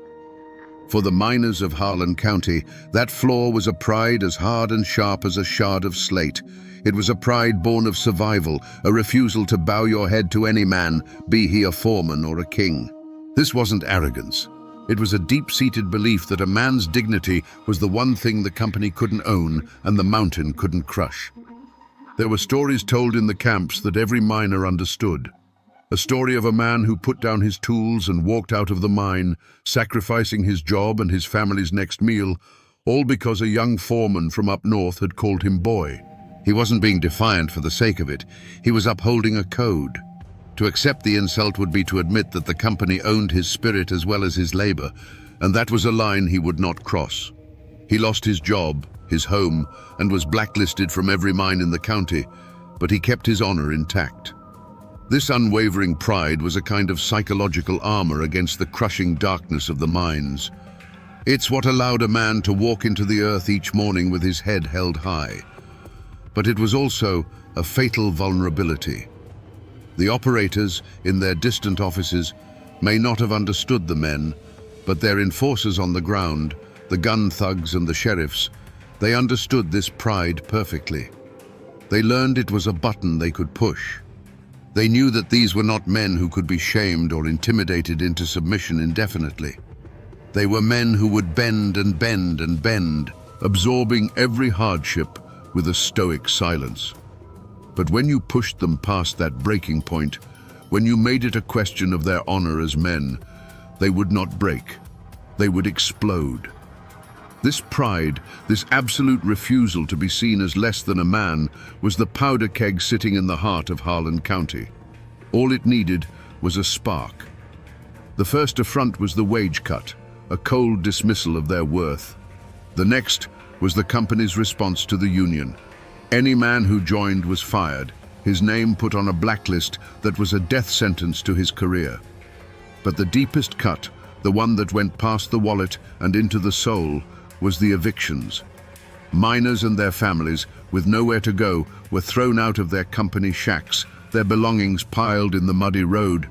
For the miners of Harlan County, that flaw was a pride as hard and sharp as a shard of slate. It was a pride born of survival, a refusal to bow your head to any man, be he a foreman or a king. This wasn't arrogance. It was a deep-seated belief that a man's dignity was the one thing the company couldn't own and the mountain couldn't crush. There were stories told in the camps that every miner understood. A story of a man who put down his tools and walked out of the mine, sacrificing his job and his family's next meal, all because a young foreman from up north had called him boy. He wasn't being defiant for the sake of it. He was upholding a code. To accept the insult would be to admit that the company owned his spirit as well as his labor, and that was a line he would not cross. He lost his job, his home, and was blacklisted from every mine in the county, but he kept his honor intact. This unwavering pride was a kind of psychological armor against the crushing darkness of the mines. It's what allowed a man to walk into the earth each morning with his head held high. But it was also a fatal vulnerability. The operators, in their distant offices, may not have understood the men, but their enforcers on the ground, the gun thugs and the sheriffs, they understood this pride perfectly. They learned it was a button they could push. They knew that these were not men who could be shamed or intimidated into submission indefinitely. They were men who would bend and bend and bend, absorbing every hardship with a stoic silence. But when you pushed them past that breaking point, when you made it a question of their honor as men, they would not break. They would explode. This pride, this absolute refusal to be seen as less than a man, was the powder keg sitting in the heart of Harlan County. All it needed was a spark. The first affront was the wage cut, a cold dismissal of their worth. The next was the company's response to the union. Any man who joined was fired, his name put on a blacklist that was a death sentence to his career. But the deepest cut, the one that went past the wallet and into the soul, was the evictions. Miners and their families, with nowhere to go, were thrown out of their company shacks, their belongings piled in the muddy road.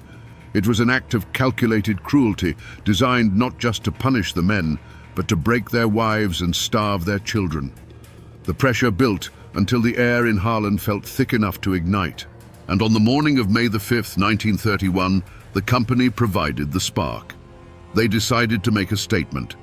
It was an act of calculated cruelty, designed not just to punish the men, but to break their wives and starve their children. The pressure built until the air in Harlan felt thick enough to ignite. And on the morning of May the 5th, 1931, the company provided the spark. They decided to make a statement.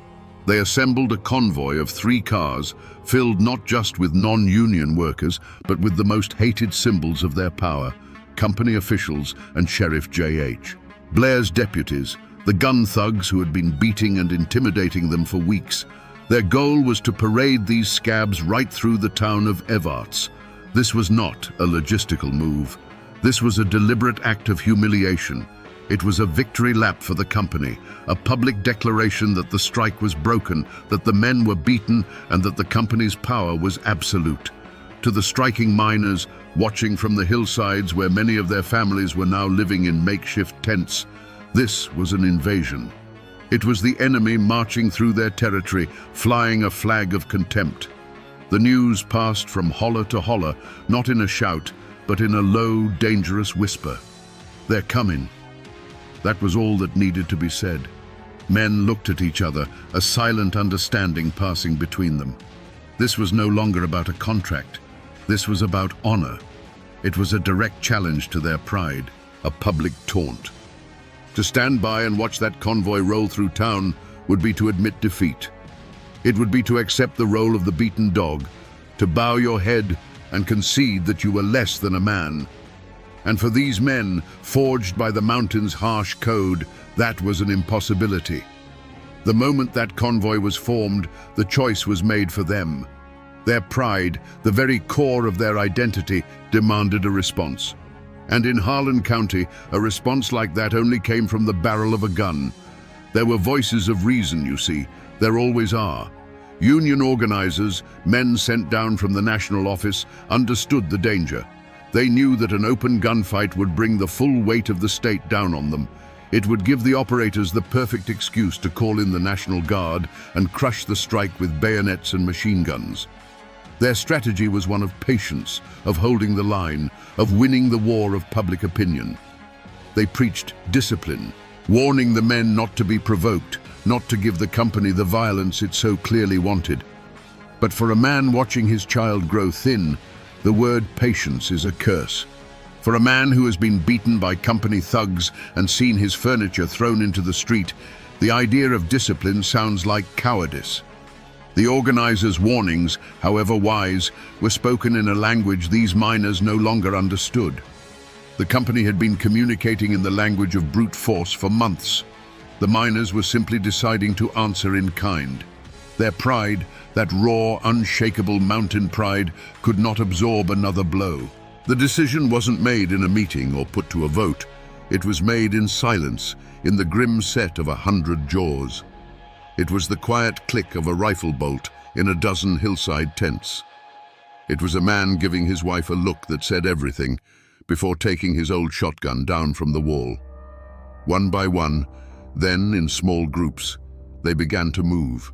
They assembled a convoy of 3 cars, filled not just with non-union workers, but with the most hated symbols of their power, company officials and Sheriff J.H. Blair's deputies, the gun thugs who had been beating and intimidating them for weeks. Their goal was to parade these scabs right through the town of Evarts. This was not a logistical move. This was a deliberate act of humiliation. It was a victory lap for the company, a public declaration that the strike was broken, that the men were beaten, and that the company's power was absolute. To the striking miners, watching from the hillsides where many of their families were now living in makeshift tents, this was an invasion. It was the enemy marching through their territory, flying a flag of contempt. The news passed from holler to holler, not in a shout, but in a low, dangerous whisper. "They're coming." That was all that needed to be said. Men looked at each other, a silent understanding passing between them. This was no longer about a contract. This was about honor. It was a direct challenge to their pride, a public taunt. To stand by and watch that convoy roll through town would be to admit defeat. It would be to accept the role of the beaten dog, to bow your head and concede that you were less than a man. And for these men, forged by the mountain's harsh code, that was an impossibility. The moment that convoy was formed, the choice was made for them. Their pride, the very core of their identity, demanded a response. And in Harlan County, a response like that only came from the barrel of a gun. There were voices of reason, you see. There always are. Union organizers, men sent down from the national office, understood the danger. They knew that an open gunfight would bring the full weight of the state down on them. It would give the operators the perfect excuse to call in the National Guard and crush the strike with bayonets and machine guns. Their strategy was one of patience, of holding the line, of winning the war of public opinion. They preached discipline, warning the men not to be provoked, not to give the company the violence it so clearly wanted. But for a man watching his child grow thin, the word patience is a curse. For a man who has been beaten by company thugs and seen his furniture thrown into the street, the idea of discipline sounds like cowardice. The organizers' warnings, however wise, were spoken in a language these miners no longer understood. The company had been communicating in the language of brute force for months. The miners were simply deciding to answer in kind. Their pride, that raw, unshakable mountain pride, could not absorb another blow. The decision wasn't made in a meeting or put to a vote. It was made in silence, in the grim set of 100 jaws. It was the quiet click of a rifle bolt in a dozen hillside tents. It was a man giving his wife a look that said everything before taking his old shotgun down from the wall. One by one, then in small groups, they began to move.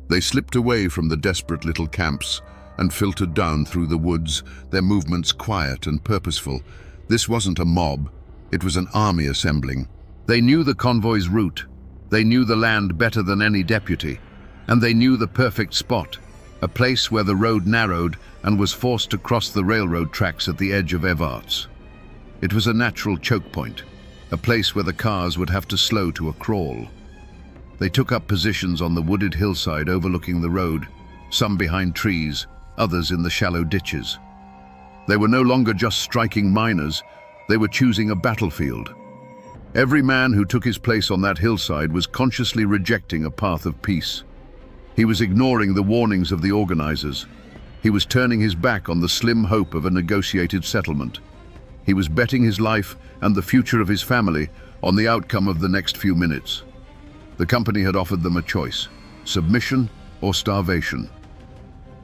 They slipped away from the desperate little camps and filtered down through the woods, their movements quiet and purposeful. This wasn't a mob, it was an army assembling. They knew the convoy's route. They knew the land better than any deputy, and they knew the perfect spot, a place where the road narrowed and was forced to cross the railroad tracks at the edge of Evarts. It was a natural choke point, a place where the cars would have to slow to a crawl. They took up positions on the wooded hillside overlooking the road, some behind trees, others in the shallow ditches. They were no longer just striking miners, they were choosing a battlefield. Every man who took his place on that hillside was consciously rejecting a path of peace. He was ignoring the warnings of the organizers. He was turning his back on the slim hope of a negotiated settlement. He was betting his life and the future of his family on the outcome of the next few minutes. The company had offered them a choice: submission or starvation.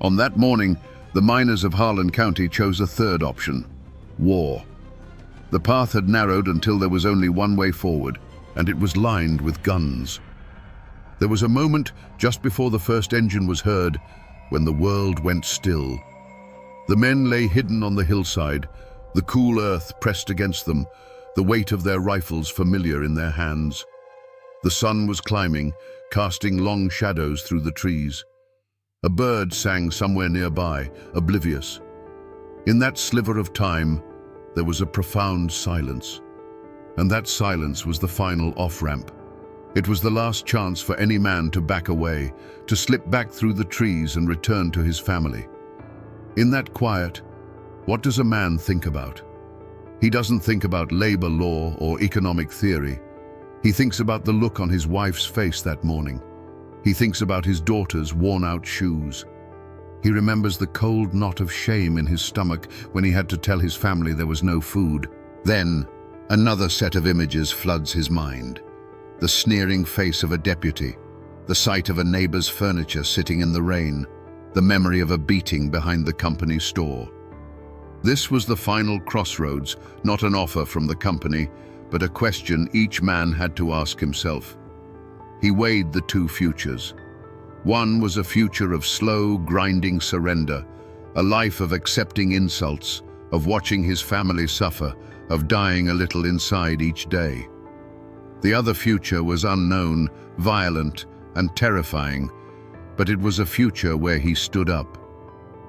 On that morning, the miners of Harlan County chose a third option: war. The path had narrowed until there was only one way forward, and it was lined with guns. There was a moment just before the first engine was heard when the world went still. The men lay hidden on the hillside, the cool earth pressed against them, the weight of their rifles familiar in their hands. The sun was climbing, casting long shadows through the trees. A bird sang somewhere nearby, oblivious. In that sliver of time, there was a profound silence. And that silence was the final off-ramp. It was the last chance for any man to back away, to slip back through the trees and return to his family. In that quiet, what does a man think about? He doesn't think about labor law or economic theory. He thinks about the look on his wife's face that morning. He thinks about his daughter's worn-out shoes. He remembers the cold knot of shame in his stomach when he had to tell his family there was no food. Then, another set of images floods his mind. The sneering face of a deputy, the sight of a neighbor's furniture sitting in the rain, the memory of a beating behind the company store. This was the final crossroads, not an offer from the company, but a question each man had to ask himself. He weighed the two futures. One was a future of slow, grinding surrender, a life of accepting insults, of watching his family suffer, of dying a little inside each day. The other future was unknown, violent, and terrifying, but it was a future where he stood up.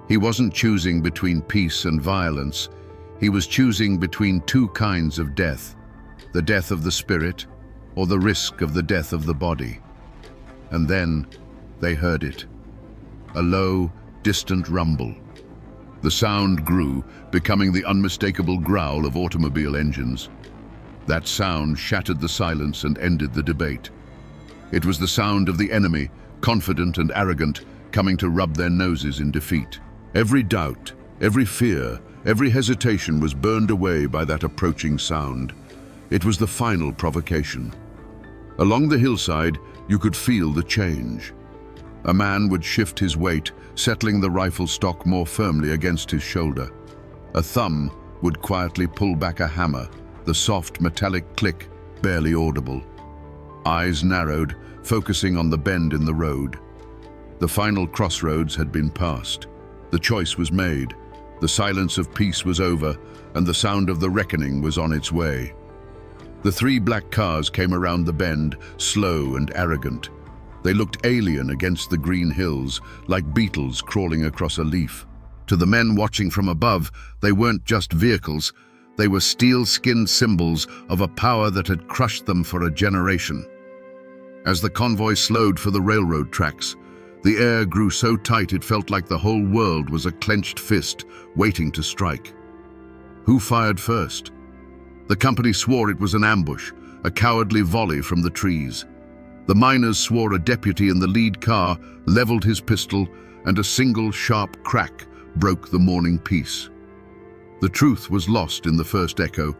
He wasn't choosing between peace and violence. He was choosing between two kinds of death: the death of the spirit, or the risk of the death of the body. And then they heard it. A low, distant rumble. The sound grew, becoming the unmistakable growl of automobile engines. That sound shattered the silence and ended the debate. It was the sound of the enemy, confident and arrogant, coming to rub their noses in defeat. Every doubt, every fear, every hesitation was burned away by that approaching sound. It was the final provocation. Along the hillside, you could feel the change. A man would shift his weight, settling the rifle stock more firmly against his shoulder. A thumb would quietly pull back a hammer, the soft metallic click barely audible. Eyes narrowed, focusing on the bend in the road. The final crossroads had been passed. The choice was made. The silence of peace was over, and the sound of the reckoning was on its way. The three black cars came around the bend, slow and arrogant. They looked alien against the green hills, like beetles crawling across a leaf. To the men watching from above, they weren't just vehicles. They were steel-skinned symbols of a power that had crushed them for a generation. As the convoy slowed for the railroad tracks, the air grew so tight it felt like the whole world was a clenched fist waiting to strike. Who fired first? The company swore it was an ambush, a cowardly volley from the trees. The miners swore a deputy in the lead car leveled his pistol, and a single sharp crack broke the morning peace. The truth was lost in the first echo,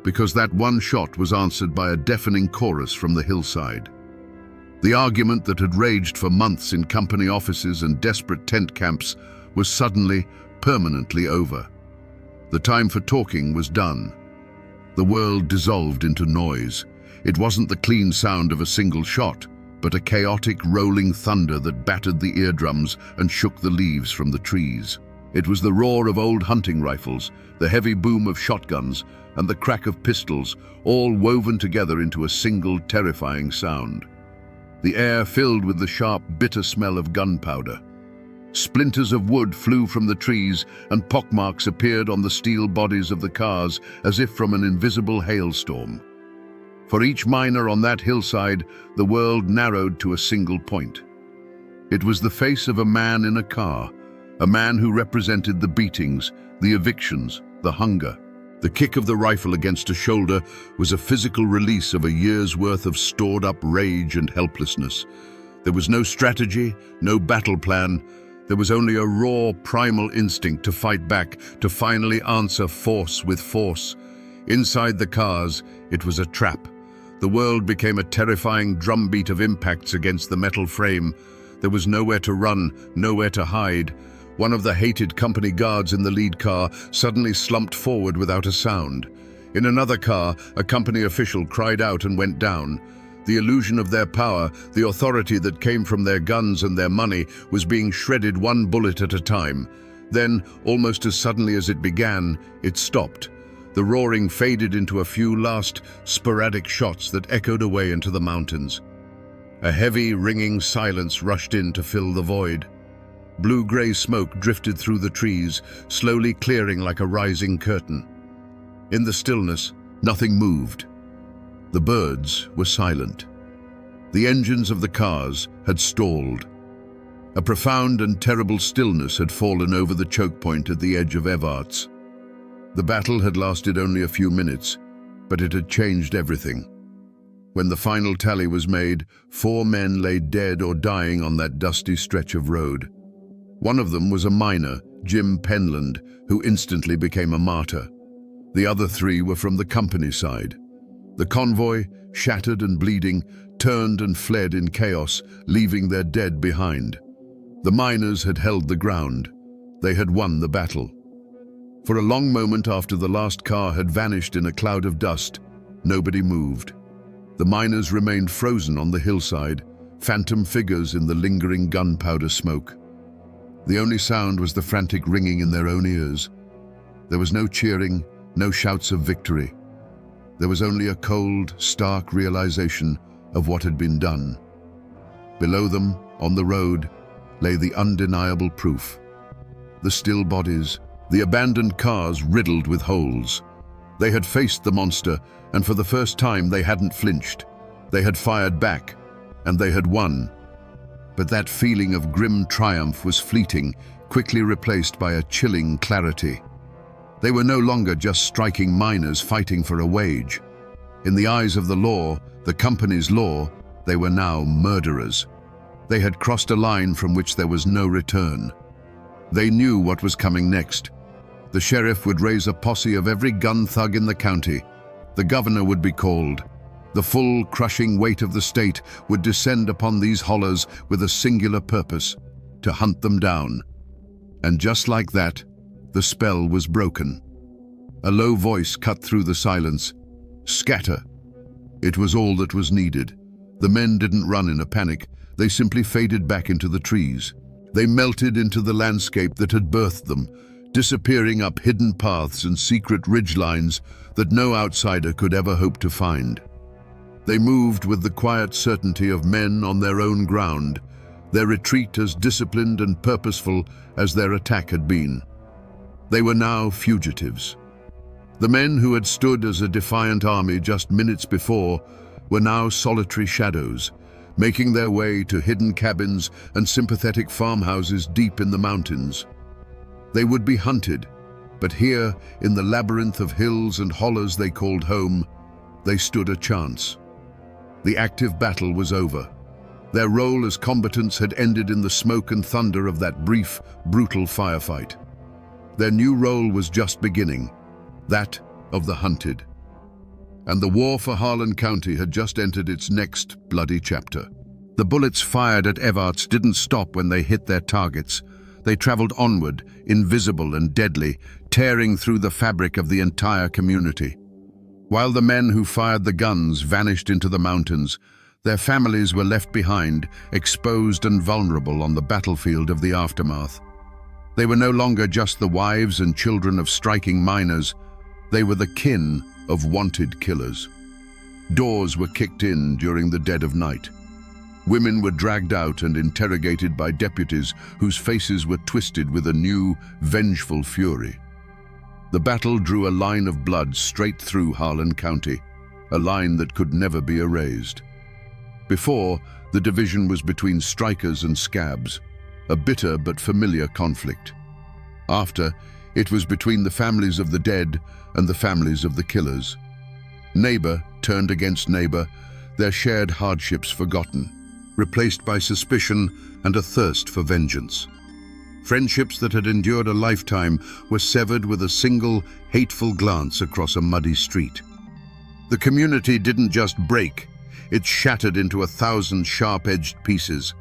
because that one shot was answered by a deafening chorus from the hillside. The argument that had raged for months in company offices and desperate tent camps was suddenly, permanently over. The time for talking was done. The world dissolved into noise. It wasn't the clean sound of a single shot, but a chaotic rolling thunder that battered the eardrums and shook the leaves from the trees. It was the roar of old hunting rifles, the heavy boom of shotguns, and the crack of pistols, all woven together into a single terrifying sound. The air filled with the sharp, bitter smell of gunpowder. Splinters of wood flew from the trees, and pockmarks appeared on the steel bodies of the cars as if from an invisible hailstorm. For each miner on that hillside, the world narrowed to a single point. It was the face of a man in a car, a man who represented the beatings, the evictions, the hunger. The kick of the rifle against a shoulder was a physical release of a year's worth of stored-up rage and helplessness. There was no strategy, no battle plan. There was only a raw, primal instinct to fight back, to finally answer force with force. Inside the cars, it was a trap. The world became a terrifying drumbeat of impacts against the metal frame. There was nowhere to run, nowhere to hide. One of the hated company guards in the lead car suddenly slumped forward without a sound. In another car, a company official cried out and went down. The illusion of their power, the authority that came from their guns and their money, was being shredded one bullet at a time. Then, almost as suddenly as it began, it stopped. The roaring faded into a few last, sporadic shots that echoed away into the mountains. A heavy, ringing silence rushed in to fill the void. Blue-gray smoke drifted through the trees, slowly clearing like a rising curtain. In the stillness, nothing moved. The birds were silent. The engines of the cars had stalled. A profound and terrible stillness had fallen over the choke point at the edge of Evarts. The battle had lasted only a few minutes, but it had changed everything. When the final tally was made, 4 men lay dead or dying on that dusty stretch of road. One of them was a miner, Jim Penland, who instantly became a martyr. The other 3 were from the company side. The convoy, shattered and bleeding, turned and fled in chaos, leaving their dead behind. The miners had held the ground. They had won the battle. For a long moment after the last car had vanished in a cloud of dust, nobody moved. The miners remained frozen on the hillside, phantom figures in the lingering gunpowder smoke. The only sound was the frantic ringing in their own ears. There was no cheering, no shouts of victory. There was only a cold, stark realization of what had been done. Below them, on the road, lay the undeniable proof. The still bodies, the abandoned cars riddled with holes. They had faced the monster, and for the first time they hadn't flinched. They had fired back, and they had won. But that feeling of grim triumph was fleeting, quickly replaced by a chilling clarity. They were no longer just striking miners fighting for a wage. In the eyes of the law, the company's law, they were now murderers. They had crossed a line from which there was no return. They knew what was coming next. The sheriff would raise a posse of every gun thug in the county. The governor would be called. The full, crushing weight of the state would descend upon these hollers with a singular purpose: to hunt them down. And just like that, the spell was broken. A low voice cut through the silence. Scatter. It was all that was needed. The men didn't run in a panic. They simply faded back into the trees. They melted into the landscape that had birthed them, disappearing up hidden paths and secret ridgelines that no outsider could ever hope to find. They moved with the quiet certainty of men on their own ground, their retreat as disciplined and purposeful as their attack had been. They were now fugitives. The men who had stood as a defiant army just minutes before were now solitary shadows, making their way to hidden cabins and sympathetic farmhouses deep in the mountains. They would be hunted, but here, in the labyrinth of hills and hollows they called home, they stood a chance. The active battle was over. Their role as combatants had ended in the smoke and thunder of that brief, brutal firefight. Their new role was just beginning, that of the hunted. And the war for Harlan County had just entered its next bloody chapter. The bullets fired at Evarts didn't stop when they hit their targets. They traveled onward, invisible and deadly, tearing through the fabric of the entire community. While the men who fired the guns vanished into the mountains, their families were left behind, exposed and vulnerable on the battlefield of the aftermath. They were no longer just the wives and children of striking miners. They were the kin of wanted killers. Doors were kicked in during the dead of night. Women were dragged out and interrogated by deputies whose faces were twisted with a new, vengeful fury. The battle drew a line of blood straight through Harlan County, a line that could never be erased. Before, the division was between strikers and scabs, a bitter but familiar conflict. After, it was between the families of the dead and the families of the killers. Neighbor turned against neighbor, their shared hardships forgotten, replaced by suspicion and a thirst for vengeance. Friendships that had endured a lifetime were severed with a single, hateful glance across a muddy street. The community didn't just break, it shattered into 1,000 sharp-edged pieces.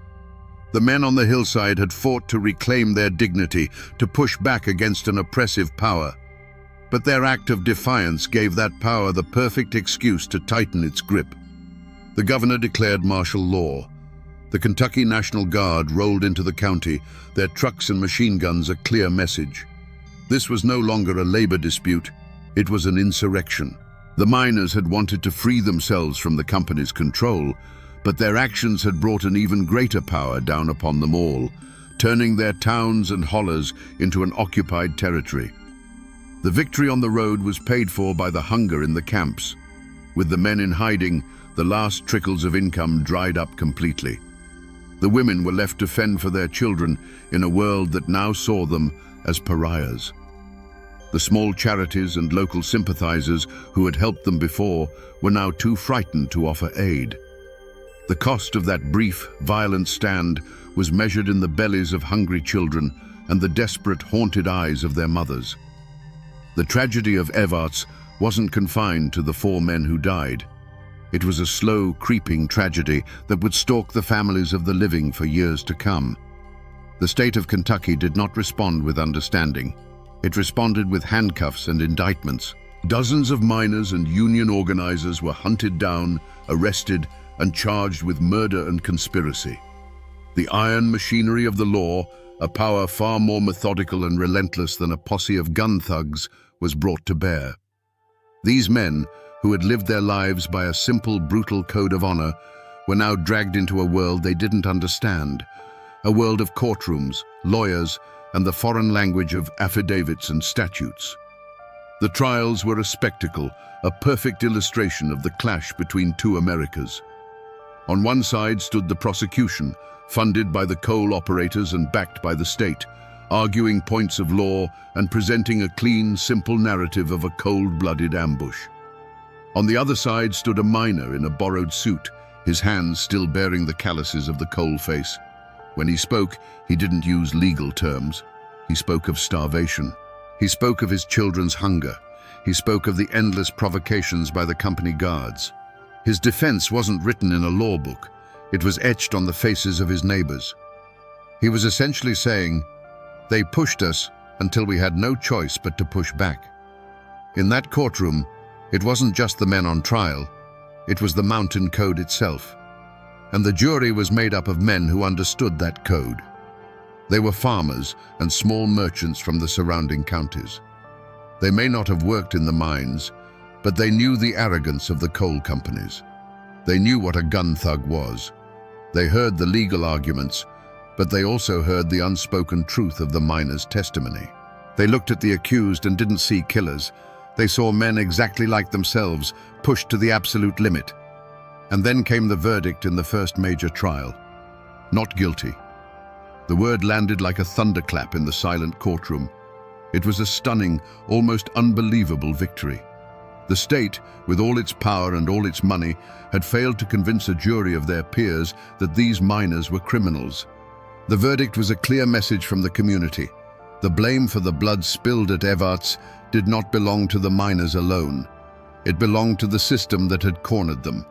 The men on the hillside had fought to reclaim their dignity, to push back against an oppressive power. But their act of defiance gave that power the perfect excuse to tighten its grip. The governor declared martial law. The Kentucky National Guard rolled into the county, their trucks and machine guns a clear message. This was no longer a labor dispute, it was an insurrection. The miners had wanted to free themselves from the company's control, but their actions had brought an even greater power down upon them all, turning their towns and hollers into an occupied territory. The victory on the road was paid for by the hunger in the camps. With the men in hiding, the last trickles of income dried up completely. The women were left to fend for their children in a world that now saw them as pariahs. The small charities and local sympathizers who had helped them before were now too frightened to offer aid. The cost of that brief, violent stand was measured in the bellies of hungry children and the desperate, haunted eyes of their mothers. The tragedy of Evarts wasn't confined to the 4 men who died. It was a slow, creeping tragedy that would stalk the families of the living for years to come. The state of Kentucky did not respond with understanding. It responded with handcuffs and indictments. Dozens of miners and union organizers were hunted down, arrested, and charged with murder and conspiracy. The iron machinery of the law, a power far more methodical and relentless than a posse of gun thugs, was brought to bear. These men, who had lived their lives by a simple, brutal code of honor, were now dragged into a world they didn't understand, a world of courtrooms, lawyers, and the foreign language of affidavits and statutes. The trials were a spectacle, a perfect illustration of the clash between 2 Americas. On one side stood the prosecution, funded by the coal operators and backed by the state, arguing points of law and presenting a clean, simple narrative of a cold-blooded ambush. On the other side stood a miner in a borrowed suit, his hands still bearing the calluses of the coal face. When he spoke, he didn't use legal terms. He spoke of starvation. He spoke of his children's hunger. He spoke of the endless provocations by the company guards. His defense wasn't written in a law book. It was etched on the faces of his neighbors. He was essentially saying, "They pushed us until we had no choice but to push back." In that courtroom, it wasn't just the men on trial, it was the mountain code itself. And the jury was made up of men who understood that code. They were farmers and small merchants from the surrounding counties. They may not have worked in the mines, but they knew the arrogance of the coal companies. They knew what a gun thug was. They heard the legal arguments, but they also heard the unspoken truth of the miners' testimony. They looked at the accused and didn't see killers. They saw men exactly like themselves, pushed to the absolute limit. And then came the verdict in the first major trial. Not guilty. The word landed like a thunderclap in the silent courtroom. It was a stunning, almost unbelievable victory. The state, with all its power and all its money, had failed to convince a jury of their peers that these miners were criminals. The verdict was a clear message from the community. The blame for the blood spilled at Evarts did not belong to the miners alone. It belonged to the system that had cornered them.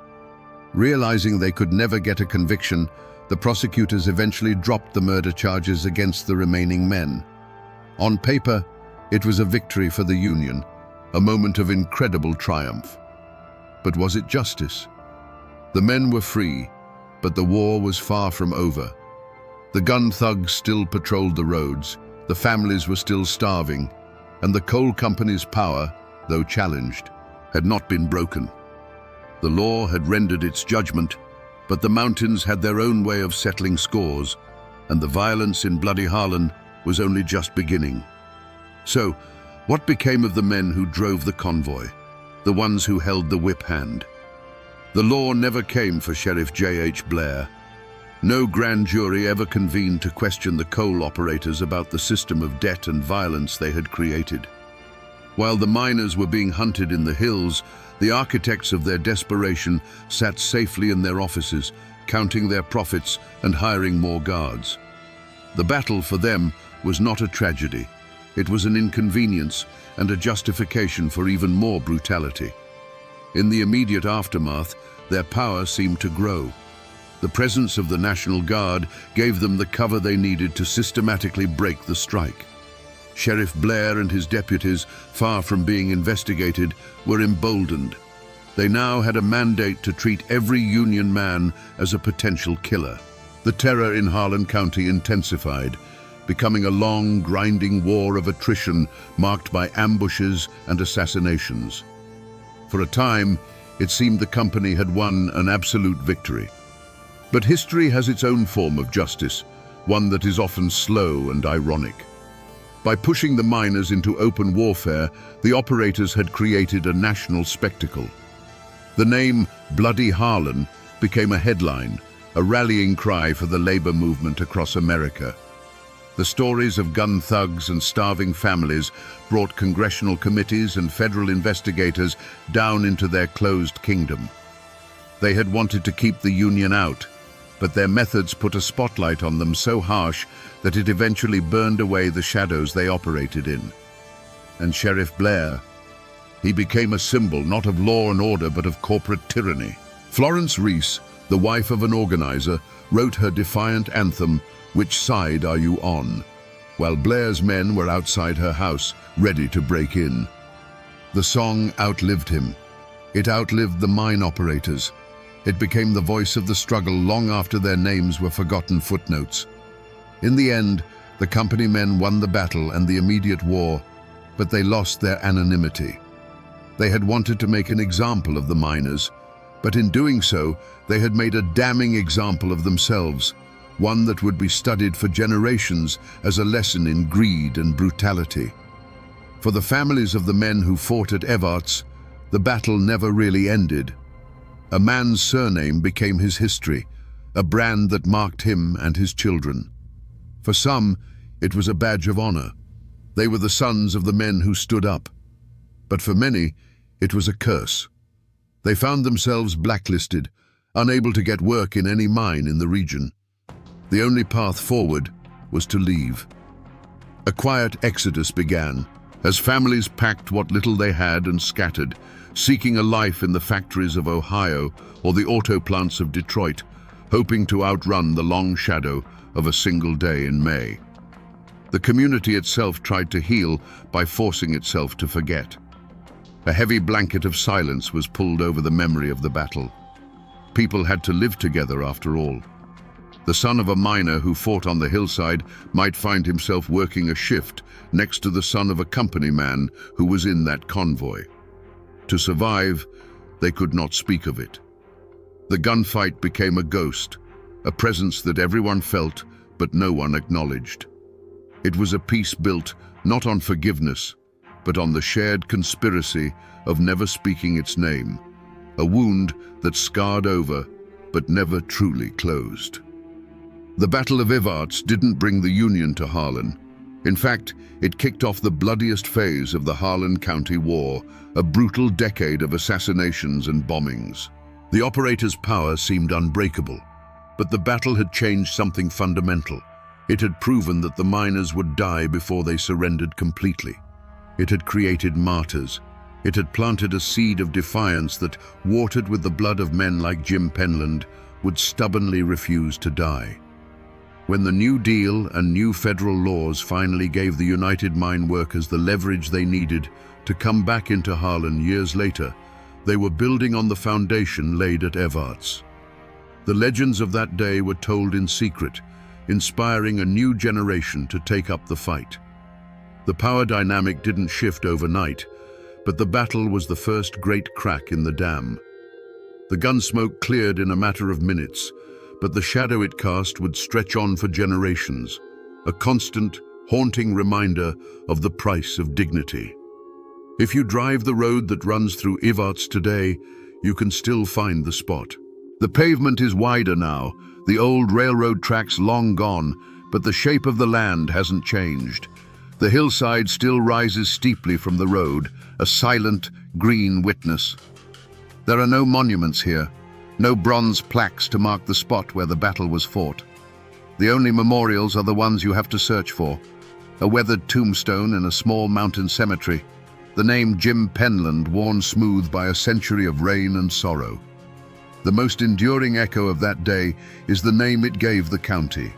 Realizing they could never get a conviction, the prosecutors eventually dropped the murder charges against the remaining men. On paper, it was a victory for the Union, a moment of incredible triumph. But was it justice? The men were free, but the war was far from over. The gun thugs still patrolled the roads, the families were still starving, and the coal company's power, though challenged, had not been broken. The law had rendered its judgment, but the mountains had their own way of settling scores, and the violence in bloody Harlan was only just beginning. So, what became of the men who drove the convoy, the ones who held the whip hand? The law never came for Sheriff J.H. Blair. No grand jury ever convened to question the coal operators about the system of debt and violence they had created. While the miners were being hunted in the hills, the architects of their desperation sat safely in their offices, counting their profits and hiring more guards. The battle for them was not a tragedy. It was an inconvenience and a justification for even more brutality. In the immediate aftermath, their power seemed to grow. The presence of the National Guard gave them the cover they needed to systematically break the strike. Sheriff Blair and his deputies, far from being investigated, were emboldened. They now had a mandate to treat every Union man as a potential killer. The terror in Harlan County intensified, becoming a long, grinding war of attrition marked by ambushes and assassinations. For a time, it seemed the company had won an absolute victory. But history has its own form of justice, one that is often slow and ironic. By pushing the miners into open warfare, the operators had created a national spectacle. The name Bloody Harlan became a headline, a rallying cry for the labor movement across America. The stories of gun thugs and starving families brought congressional committees and federal investigators down into their closed kingdom. They had wanted to keep the Union out, but their methods put a spotlight on them so harsh that it eventually burned away the shadows they operated in. And Sheriff Blair, he became a symbol not of law and order but of corporate tyranny. Florence Reese, the wife of an organizer, wrote her defiant anthem, "Which Side Are You On?" while Blair's men were outside her house, ready to break in. The song outlived him. It outlived the mine operators. It became the voice of the struggle long after their names were forgotten footnotes. In the end, the company men won the battle and the immediate war, but they lost their anonymity. They had wanted to make an example of the miners, but in doing so, they had made a damning example of themselves, one that would be studied for generations as a lesson in greed and brutality. For the families of the men who fought at Evarts, the battle never really ended. A man's surname became his history, a brand that marked him and his children. For some, it was a badge of honor. They were the sons of the men who stood up. But for many, it was a curse. They found themselves blacklisted, unable to get work in any mine in the region. The only path forward was to leave. A quiet exodus began, as families packed what little they had and scattered, seeking a life in the factories of Ohio or the auto plants of Detroit, hoping to outrun the long shadow of a single day in May. The community itself tried to heal by forcing itself to forget. A heavy blanket of silence was pulled over the memory of the battle. People had to live together after all. The son of a miner who fought on the hillside might find himself working a shift next to the son of a company man who was in that convoy. To survive, they could not speak of it. The gunfight became a ghost, a presence that everyone felt but no one acknowledged. It was a peace built not on forgiveness, but on the shared conspiracy of never speaking its name, a wound that scarred over but never truly closed. The Battle of Evarts didn't bring the Union to Harlan. In fact, it kicked off the bloodiest phase of the Harlan County War, a brutal decade of assassinations and bombings. The operators' power seemed unbreakable, but the battle had changed something fundamental. It had proven that the miners would die before they surrendered completely. It had created martyrs. It had planted a seed of defiance that, watered with the blood of men like Jim Penland, would stubbornly refuse to die. When the New Deal and new federal laws finally gave the United Mine Workers the leverage they needed to come back into Harlan years later, they were building on the foundation laid at Evarts. The legends of that day were told in secret, inspiring a new generation to take up the fight. The power dynamic didn't shift overnight, but the battle was the first great crack in the dam. The gunsmoke cleared in a matter of minutes, but the shadow it cast would stretch on for generations, a constant, haunting reminder of the price of dignity. If you drive the road that runs through Evarts today, you can still find the spot. The pavement is wider now, the old railroad tracks long gone, but the shape of the land hasn't changed. The hillside still rises steeply from the road, a silent, green witness. There are no monuments here, no bronze plaques to mark the spot where the battle was fought. The only memorials are the ones you have to search for. A weathered tombstone in a small mountain cemetery, the name Jim Penland worn smooth by a century of rain and sorrow. The most enduring echo of that day is the name it gave the county.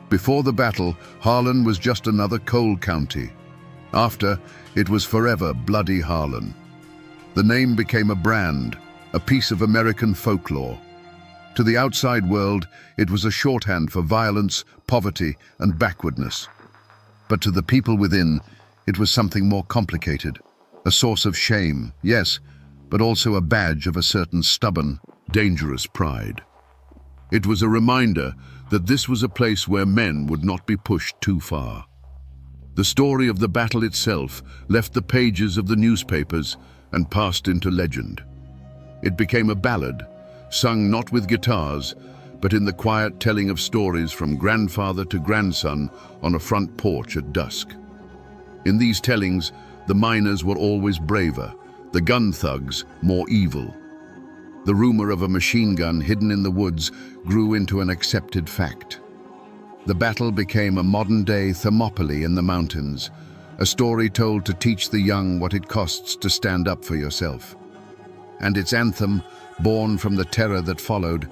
Before the battle, Harlan was just another coal county. After, it was forever Bloody Harlan. The name became a brand, a piece of American folklore. To the outside world, it was a shorthand for violence, poverty, and backwardness. But to the people within, it was something more complicated. A source of shame, yes, but also a badge of a certain stubborn, dangerous pride. It was a reminder that this was a place where men would not be pushed too far. The story of the battle itself left the pages of the newspapers and passed into legend. It became a ballad, sung not with guitars, but in the quiet telling of stories from grandfather to grandson on a front porch at dusk. In these tellings, the miners were always braver, the gun thugs more evil. The rumor of a machine gun hidden in the woods grew into an accepted fact. The battle became a modern-day Thermopylae in the mountains, a story told to teach the young what it costs to stand up for yourself. And its anthem, born from the terror that followed,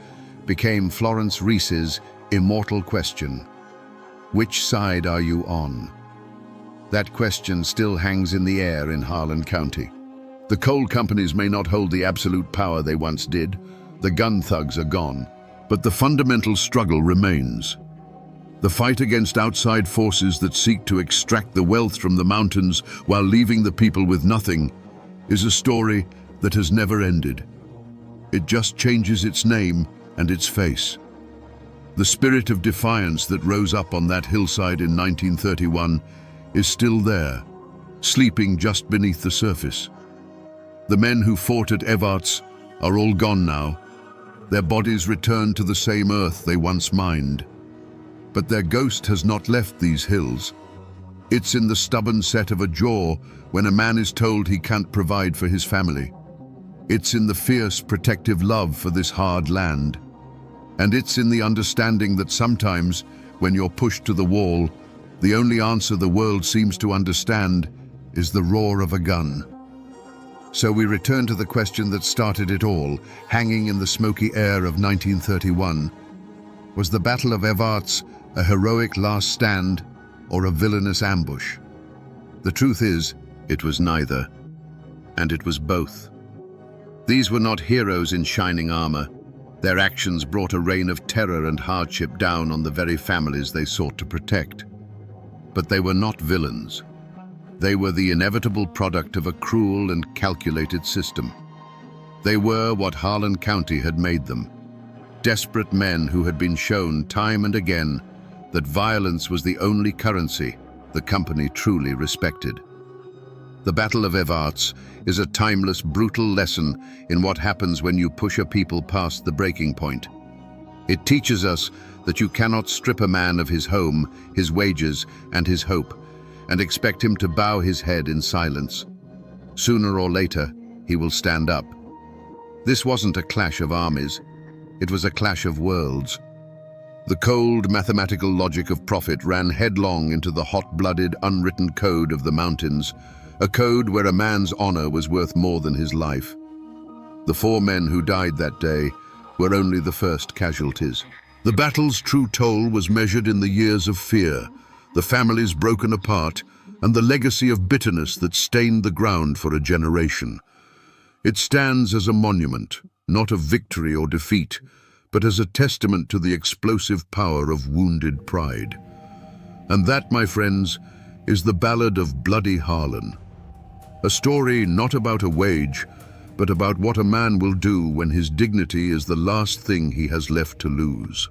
became Florence Reese's immortal question: which side are you on? That question still hangs in the air in Harlan County. The coal companies may not hold the absolute power they once did, the gun thugs are gone, but the fundamental struggle remains. The fight against outside forces that seek to extract the wealth from the mountains while leaving the people with nothing is a story that has never ended. It just changes its name and its face. The spirit of defiance that rose up on that hillside in 1931 is still there, sleeping just beneath the surface. The men who fought at Evarts are all gone now. Their bodies return to the same earth they once mined. But their ghost has not left these hills. It's in the stubborn set of a jaw when a man is told he can't provide for his family. It's in the fierce, protective love for this hard land. And it's in the understanding that sometimes, when you're pushed to the wall, the only answer the world seems to understand is the roar of a gun. So we return to the question that started it all, hanging in the smoky air of 1931. Was the Battle of Evarts a heroic last stand or a villainous ambush? The truth is, it was neither, and it was both. These were not heroes in shining armor. Their actions brought a reign of terror and hardship down on the very families they sought to protect. But they were not villains. They were the inevitable product of a cruel and calculated system. They were what Harlan County had made them. Desperate men who had been shown time and again that violence was the only currency the company truly respected. The Battle of Evarts is a timeless, brutal lesson in what happens when you push a people past the breaking point. It teaches us that you cannot strip a man of his home, his wages, and his hope, and expect him to bow his head in silence. Sooner or later, he will stand up. This wasn't a clash of armies. It was a clash of worlds. The cold, mathematical logic of profit ran headlong into the hot-blooded, unwritten code of the mountains, a code where a man's honor was worth more than his life. The 4 men who died that day were only the first casualties. The battle's true toll was measured in the years of fear, the families broken apart, and the legacy of bitterness that stained the ground for a generation. It stands as a monument, not of victory or defeat, but as a testament to the explosive power of wounded pride. And that, my friends, is the ballad of Bloody Harlan. A story not about a wage, but about what a man will do when his dignity is the last thing he has left to lose.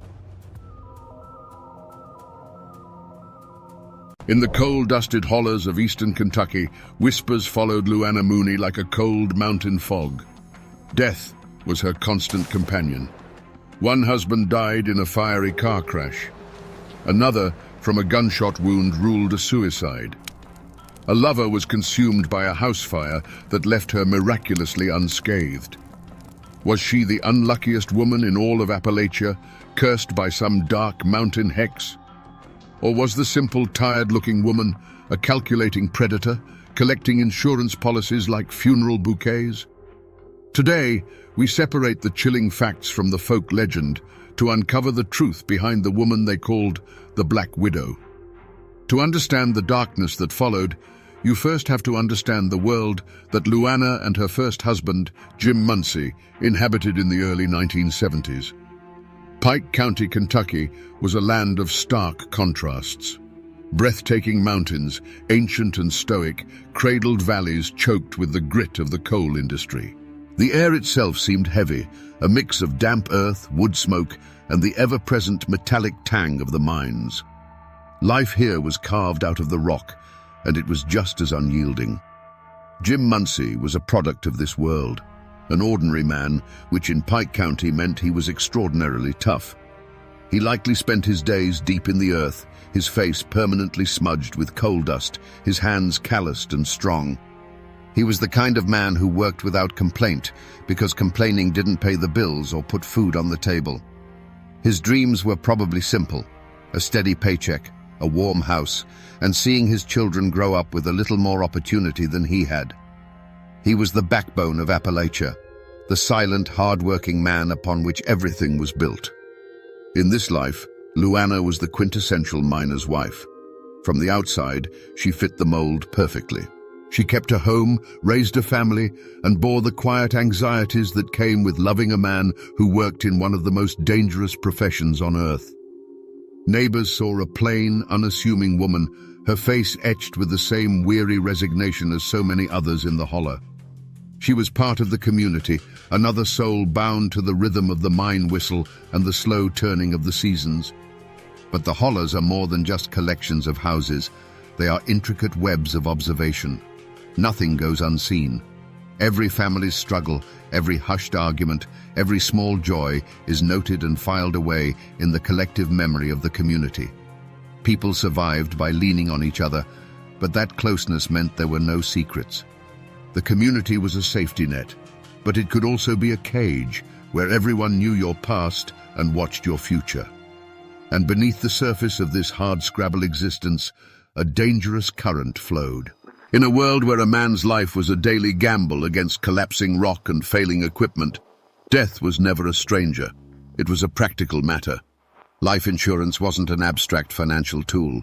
In the coal-dusted hollows of eastern Kentucky, whispers followed Luana Mooney like a cold mountain fog. Death was her constant companion. One husband died in a fiery car crash. Another, from a gunshot wound, ruled a suicide. A lover was consumed by a house fire that left her miraculously unscathed. Was she the unluckiest woman in all of Appalachia, cursed by some dark mountain hex? Or was the simple, tired-looking woman a calculating predator, collecting insurance policies like funeral bouquets? Today, we separate the chilling facts from the folk legend to uncover the truth behind the woman they called the Black Widow. To understand the darkness that followed, you first have to understand the world that Luana and her first husband, Jim Muncie, inhabited in the early 1970s. Pike County, Kentucky, was a land of stark contrasts. Breathtaking mountains, ancient and stoic, cradled valleys choked with the grit of the coal industry. The air itself seemed heavy, a mix of damp earth, wood smoke, and the ever-present metallic tang of the mines. Life here was carved out of the rock, and it was just as unyielding. Jim Muncie was a product of this world, an ordinary man, which in Pike County meant he was extraordinarily tough. He likely spent his days deep in the earth, his face permanently smudged with coal dust, his hands calloused and strong. He was the kind of man who worked without complaint, because complaining didn't pay the bills or put food on the table. His dreams were probably simple: a steady paycheck, a warm house, and seeing his children grow up with a little more opportunity than he had. He was the backbone of Appalachia, the silent, hard-working man upon which everything was built. In this life, Luana was the quintessential miner's wife. From the outside, she fit the mold perfectly. She kept a home, raised a family, and bore the quiet anxieties that came with loving a man who worked in one of the most dangerous professions on earth. Neighbors saw a plain, unassuming woman, her face etched with the same weary resignation as so many others in the holler. She was part of the community, another soul bound to the rhythm of the mine whistle and the slow turning of the seasons. But the hollers are more than just collections of houses. They are intricate webs of observation. Nothing goes unseen. Every family's struggle, every hushed argument, every small joy is noted and filed away in the collective memory of the community. People survived by leaning on each other, but that closeness meant there were no secrets. The community was a safety net, but it could also be a cage where everyone knew your past and watched your future. And beneath the surface of this hardscrabble existence, a dangerous current flowed. In a world where a man's life was a daily gamble against collapsing rock and failing equipment, death was never a stranger. It was a practical matter. Life insurance wasn't an abstract financial tool.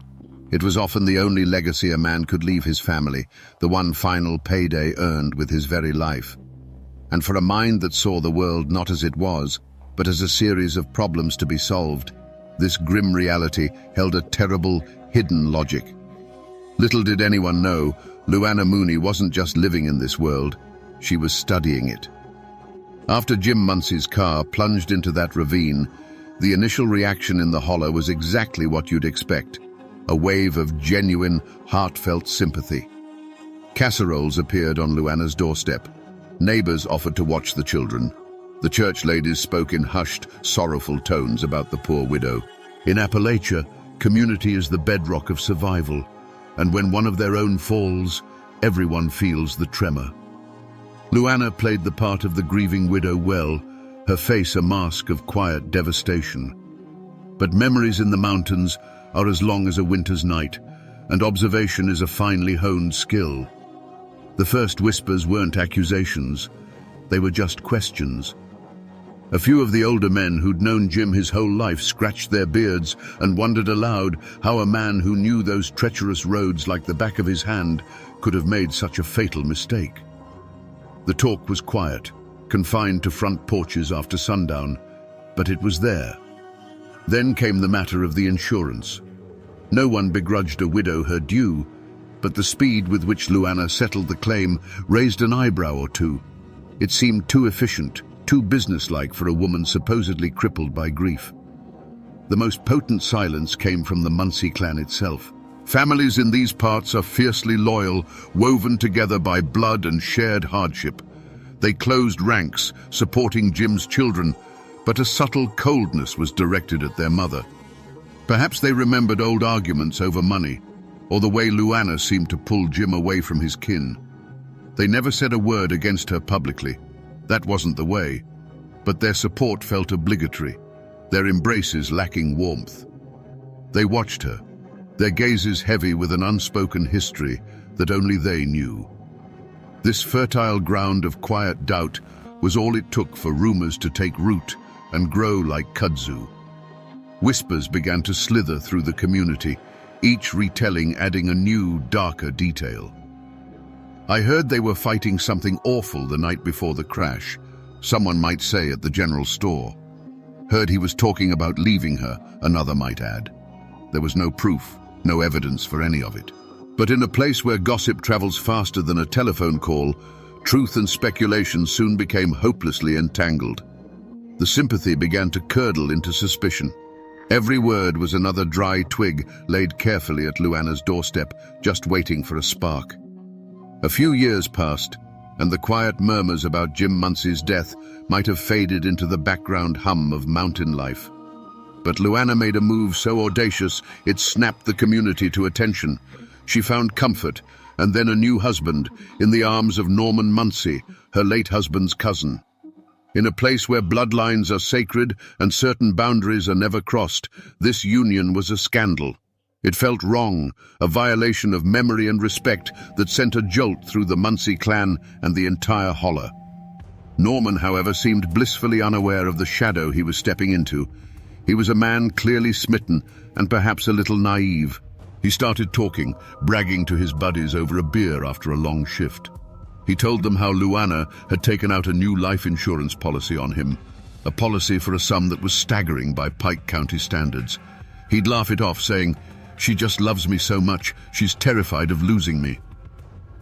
It was often the only legacy a man could leave his family, the one final payday earned with his very life. And for a mind that saw the world not as it was, but as a series of problems to be solved, this grim reality held a terrible, hidden logic. Little did anyone know, Luana Mooney wasn't just living in this world, she was studying it. After Jim Muncie's car plunged into that ravine, the initial reaction in the holler was exactly what you'd expect, a wave of genuine, heartfelt sympathy. Casseroles appeared on Luana's doorstep. Neighbors offered to watch the children. The church ladies spoke in hushed, sorrowful tones about the poor widow. In Appalachia, community is the bedrock of survival, and when one of their own falls, everyone feels the tremor. Luana played the part of the grieving widow well, her face a mask of quiet devastation. But memories in the mountains are as long as a winter's night, and observation is a finely honed skill. The first whispers weren't accusations, they were just questions. A few of the older men who'd known Jim his whole life scratched their beards and wondered aloud how a man who knew those treacherous roads like the back of his hand could have made such a fatal mistake. The talk was quiet, confined to front porches after sundown, but it was there. Then came the matter of the insurance. No one begrudged a widow her due, but the speed with which Luana settled the claim raised an eyebrow or two. It seemed too efficient, too businesslike for a woman supposedly crippled by grief. The most potent silence came from the Muncie clan itself. Families in these parts are fiercely loyal, woven together by blood and shared hardship. They closed ranks, supporting Jim's children, but a subtle coldness was directed at their mother. Perhaps they remembered old arguments over money, or the way Luana seemed to pull Jim away from his kin. They never said a word against her publicly. That wasn't the way. But their support felt obligatory, their embraces lacking warmth. They watched her, their gazes heavy with an unspoken history that only they knew. This fertile ground of quiet doubt was all it took for rumors to take root and grow like kudzu. Whispers began to slither through the community, each retelling adding a new, darker detail. I heard they were fighting something awful the night before the crash, someone might say at the general store. Heard he was talking about leaving her, another might add. There was no proof, no evidence for any of it. But in a place where gossip travels faster than a telephone call, truth and speculation soon became hopelessly entangled. The sympathy began to curdle into suspicion. Every word was another dry twig laid carefully at Luana's doorstep, just waiting for a spark. A few years passed, and the quiet murmurs about Jim Muncey's death might have faded into the background hum of mountain life. But Luana made a move so audacious it snapped the community to attention. She found comfort, and then a new husband, in the arms of Norman Muncey, her late husband's cousin. In a place where bloodlines are sacred and certain boundaries are never crossed, this union was a scandal. It felt wrong, a violation of memory and respect that sent a jolt through the Muncey clan and the entire holler. Norman, however, seemed blissfully unaware of the shadow he was stepping into. He was a man clearly smitten and perhaps a little naive. He started talking, bragging to his buddies over a beer after a long shift. He told them how Luana had taken out a new life insurance policy on him, a policy for a sum that was staggering by Pike County standards. He'd laugh it off, saying, "She just loves me so much, she's terrified of losing me."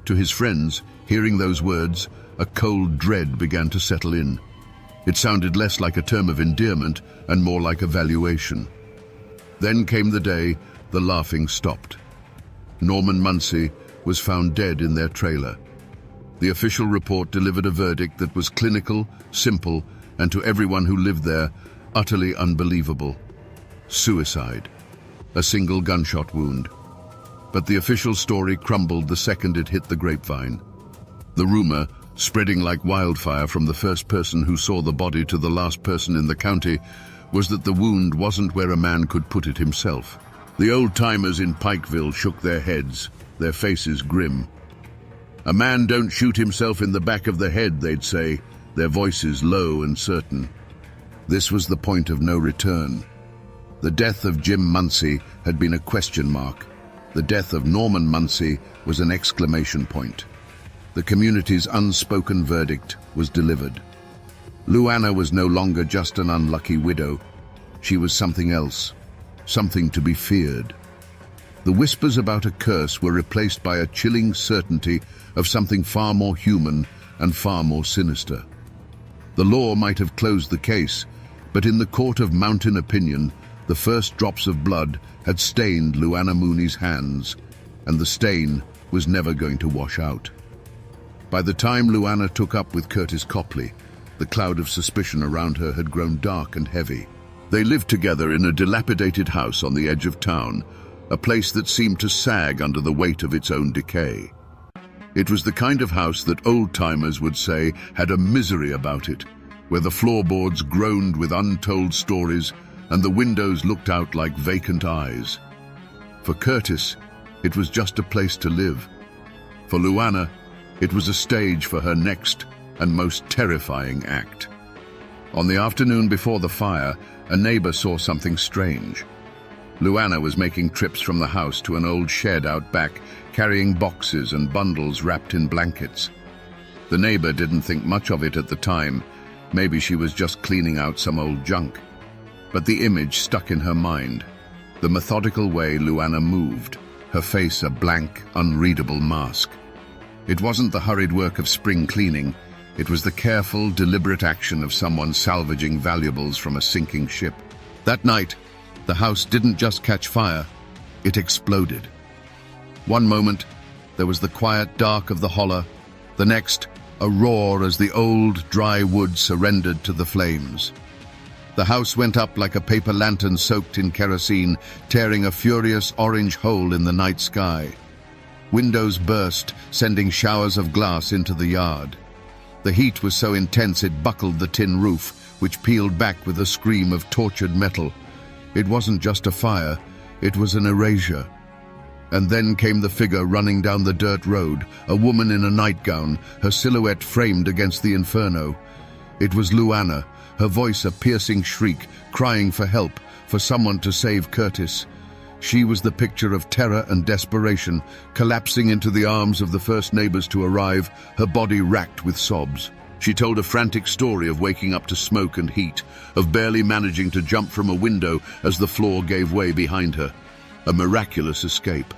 To his friends, hearing those words, a cold dread began to settle in. It sounded less like a term of endearment and more like a valuation. Then came the day the laughing stopped. Norman Muncey was found dead in their trailer. The official report delivered a verdict that was clinical, simple, and to everyone who lived there, utterly unbelievable. Suicide. A single gunshot wound. But the official story crumbled the second it hit the grapevine. The rumor, spreading like wildfire from the first person who saw the body to the last person in the county, was that the wound wasn't where a man could put it himself. The old-timers in Pikeville shook their heads, their faces grim. "A man don't shoot himself in the back of the head," they'd say, their voices low and certain. This was the point of no return. The death of Jim Muncey had been a question mark. The death of Norman Muncey was an exclamation point. The community's unspoken verdict was delivered. Luana was no longer just an unlucky widow. She was something else, something to be feared. The whispers about a curse were replaced by a chilling certainty of something far more human and far more sinister. The law might have closed the case, but in the court of mountain opinion, the first drops of blood had stained Luana Mooney's hands, and the stain was never going to wash out. By the time Luana took up with Curtis Copley, the cloud of suspicion around her had grown dark and heavy. They lived together in a dilapidated house on the edge of town, a place that seemed to sag under the weight of its own decay. It was the kind of house that old-timers would say had a misery about it, where the floorboards groaned with untold stories and the windows looked out like vacant eyes. For Curtis, it was just a place to live. For Luana, it was a stage for her next and most terrifying act. On the afternoon before the fire, a neighbor saw something strange. Luana was making trips from the house to an old shed out back, carrying boxes and bundles wrapped in blankets. The neighbor didn't think much of it at the time. Maybe she was just cleaning out some old junk. But the image stuck in her mind. The methodical way Luana moved, her face a blank, unreadable mask. It wasn't the hurried work of spring cleaning. It was the careful, deliberate action of someone salvaging valuables from a sinking ship. That night, the house didn't just catch fire, it exploded. One moment, there was the quiet dark of the holler. The next, a roar as the old, dry wood surrendered to the flames. The house went up like a paper lantern soaked in kerosene, tearing a furious orange hole in the night sky. Windows burst, sending showers of glass into the yard. The heat was so intense it buckled the tin roof, which peeled back with a scream of tortured metal. It wasn't just a fire, it was an erasure. And then came the figure running down the dirt road, a woman in a nightgown, her silhouette framed against the inferno. It was Luana, her voice a piercing shriek, crying for help, for someone to save Curtis. She was the picture of terror and desperation, collapsing into the arms of the first neighbors to arrive, her body racked with sobs. She told a frantic story of waking up to smoke and heat, of barely managing to jump from a window as the floor gave way behind her. A miraculous escape.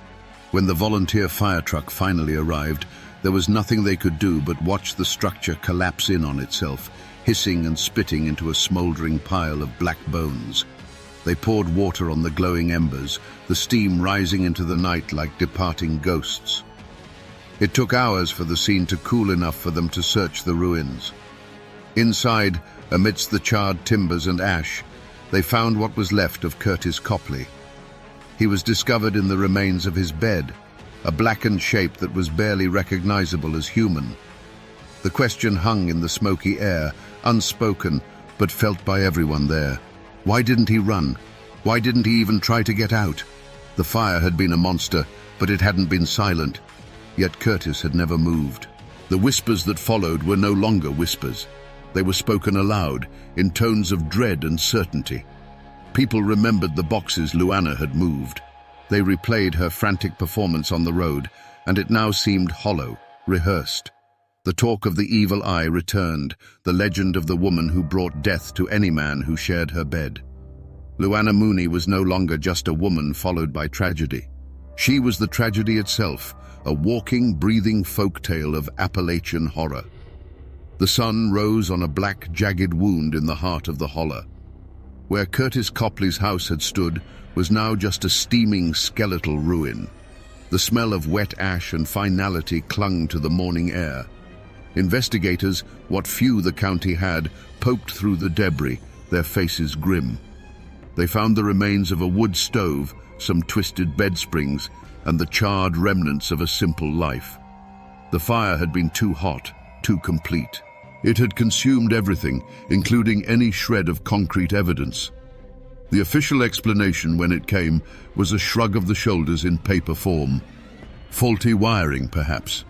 When the volunteer fire truck finally arrived, there was nothing they could do but watch the structure collapse in on itself, hissing and spitting into a smoldering pile of black bones. They poured water on the glowing embers, the steam rising into the night like departing ghosts. It took hours for the scene to cool enough for them to search the ruins. Inside, amidst the charred timbers and ash, they found what was left of Curtis Copley. He was discovered in the remains of his bed, a blackened shape that was barely recognizable as human. The question hung in the smoky air, unspoken, but felt by everyone there. Why didn't he run? Why didn't he even try to get out? The fire had been a monster, but it hadn't been silent. Yet Curtis had never moved. The whispers that followed were no longer whispers. They were spoken aloud, in tones of dread and certainty. People remembered the boxes Luana had moved. They replayed her frantic performance on the road, and it now seemed hollow, rehearsed. The talk of the evil eye returned, the legend of the woman who brought death to any man who shared her bed. Luana Mooney was no longer just a woman followed by tragedy. She was the tragedy itself, a walking, breathing folktale of Appalachian horror. The sun rose on a black, jagged wound in the heart of the holler. Where Curtis Copley's house had stood was now just a steaming skeletal ruin. The smell of wet ash and finality clung to the morning air. Investigators, what few the county had, poked through the debris, their faces grim. They found the remains of a wood stove, some twisted bed springs, and the charred remnants of a simple life. The fire had been too hot, too complete. It had consumed everything, including any shred of concrete evidence. The official explanation, when it came, was a shrug of the shoulders in paper form. Faulty wiring, perhaps.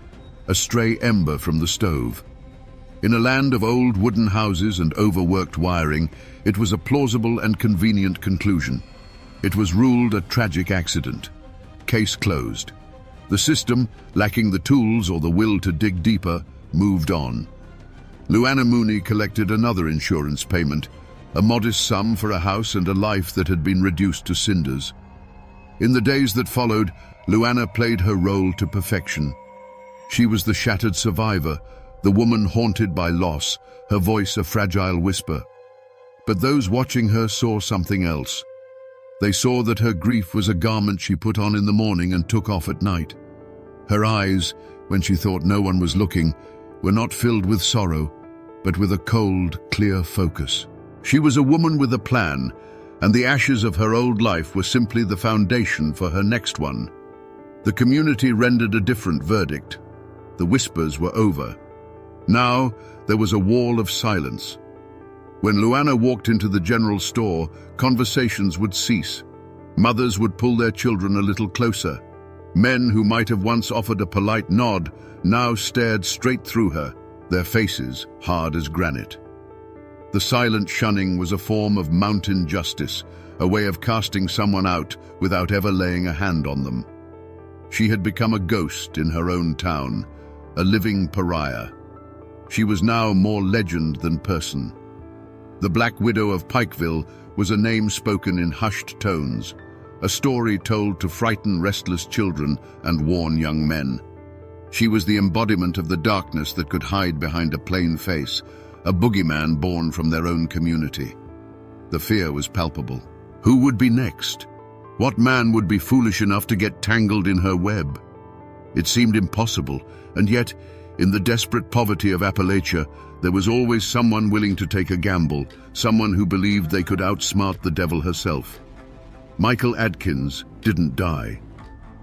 A stray ember from the stove. In a land of old wooden houses and overworked wiring, it was a plausible and convenient conclusion. It was ruled a tragic accident. Case closed. The system, lacking the tools or the will to dig deeper, moved on. Luana Mooney collected another insurance payment, a modest sum for a house and a life that had been reduced to cinders. In the days that followed, Luana played her role to perfection. She was the shattered survivor, the woman haunted by loss, her voice a fragile whisper. But those watching her saw something else. They saw that her grief was a garment she put on in the morning and took off at night. Her eyes, when she thought no one was looking, were not filled with sorrow, but with a cold, clear focus. She was a woman with a plan, and the ashes of her old life were simply the foundation for her next one. The community rendered a different verdict. The whispers were over. Now there was a wall of silence. When Luana walked into the general store, conversations would cease. Mothers would pull their children a little closer. Men who might have once offered a polite nod now stared straight through her, their faces hard as granite. The silent shunning was a form of mountain justice, a way of casting someone out without ever laying a hand on them. She had become a ghost in her own town, a living pariah. She was now more legend than person. The Black Widow of Pikeville was a name spoken in hushed tones, a story told to frighten restless children and warn young men. She was the embodiment of the darkness that could hide behind a plain face, a boogeyman born from their own community. The fear was palpable. Who would be next? What man would be foolish enough to get tangled in her web? It seemed impossible, and yet In the desperate poverty of Appalachia, there was always someone willing to take a gamble, someone who believed they could outsmart the devil herself. Michael Adkins didn't die.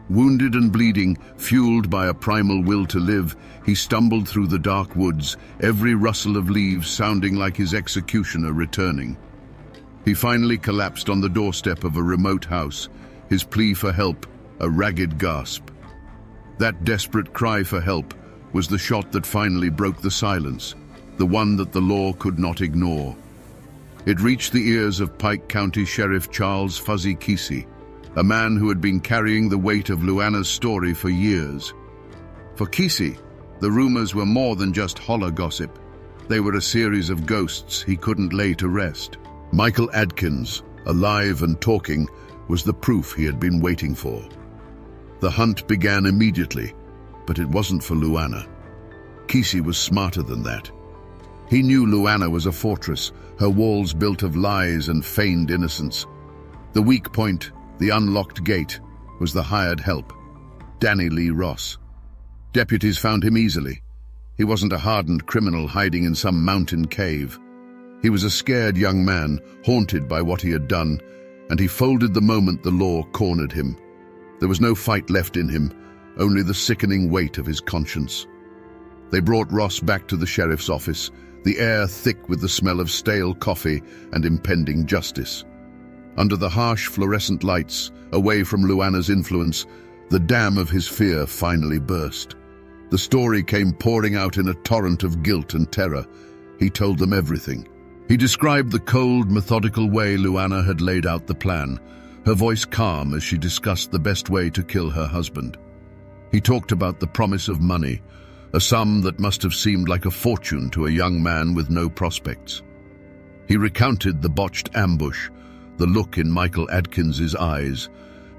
Wounded and bleeding, fueled by a primal will to live, he stumbled through the dark woods, every rustle of leaves sounding like his executioner returning. He finally collapsed on the doorstep of a remote house, his plea for help a ragged gasp. That desperate cry for help was the shot that finally broke the silence, the one that the law could not ignore. It reached the ears of Pike County Sheriff Charles Fuzzy Kesey, a man who had been carrying the weight of Luana's story for years. For Kesey, the rumors were more than just holler gossip. They were a series of ghosts he couldn't lay to rest. Michael Adkins, alive and talking, was the proof he had been waiting for. The hunt began immediately, but it wasn't for Luana. Kesey was smarter than that. He knew Luana was a fortress, her walls built of lies and feigned innocence. The weak point, the unlocked gate, was the hired help, Danny Lee Ross. Deputies found him easily. He wasn't a hardened criminal hiding in some mountain cave. He was a scared young man, haunted by what he had done, and he folded the moment the law cornered him. There was no fight left in him, only the sickening weight of his conscience. They brought Ross back to the sheriff's office, the air thick with the smell of stale coffee and impending justice. Under the harsh fluorescent lights, away from Luana's influence, the dam of his fear finally burst. The story came pouring out in a torrent of guilt and terror. He told them everything. He described the cold, methodical way Luana had laid out the plan, her voice calm as she discussed the best way to kill her husband. He talked about the promise of money, a sum that must have seemed like a fortune to a young man with no prospects. He recounted the botched ambush, the look in Michael Adkins's eyes,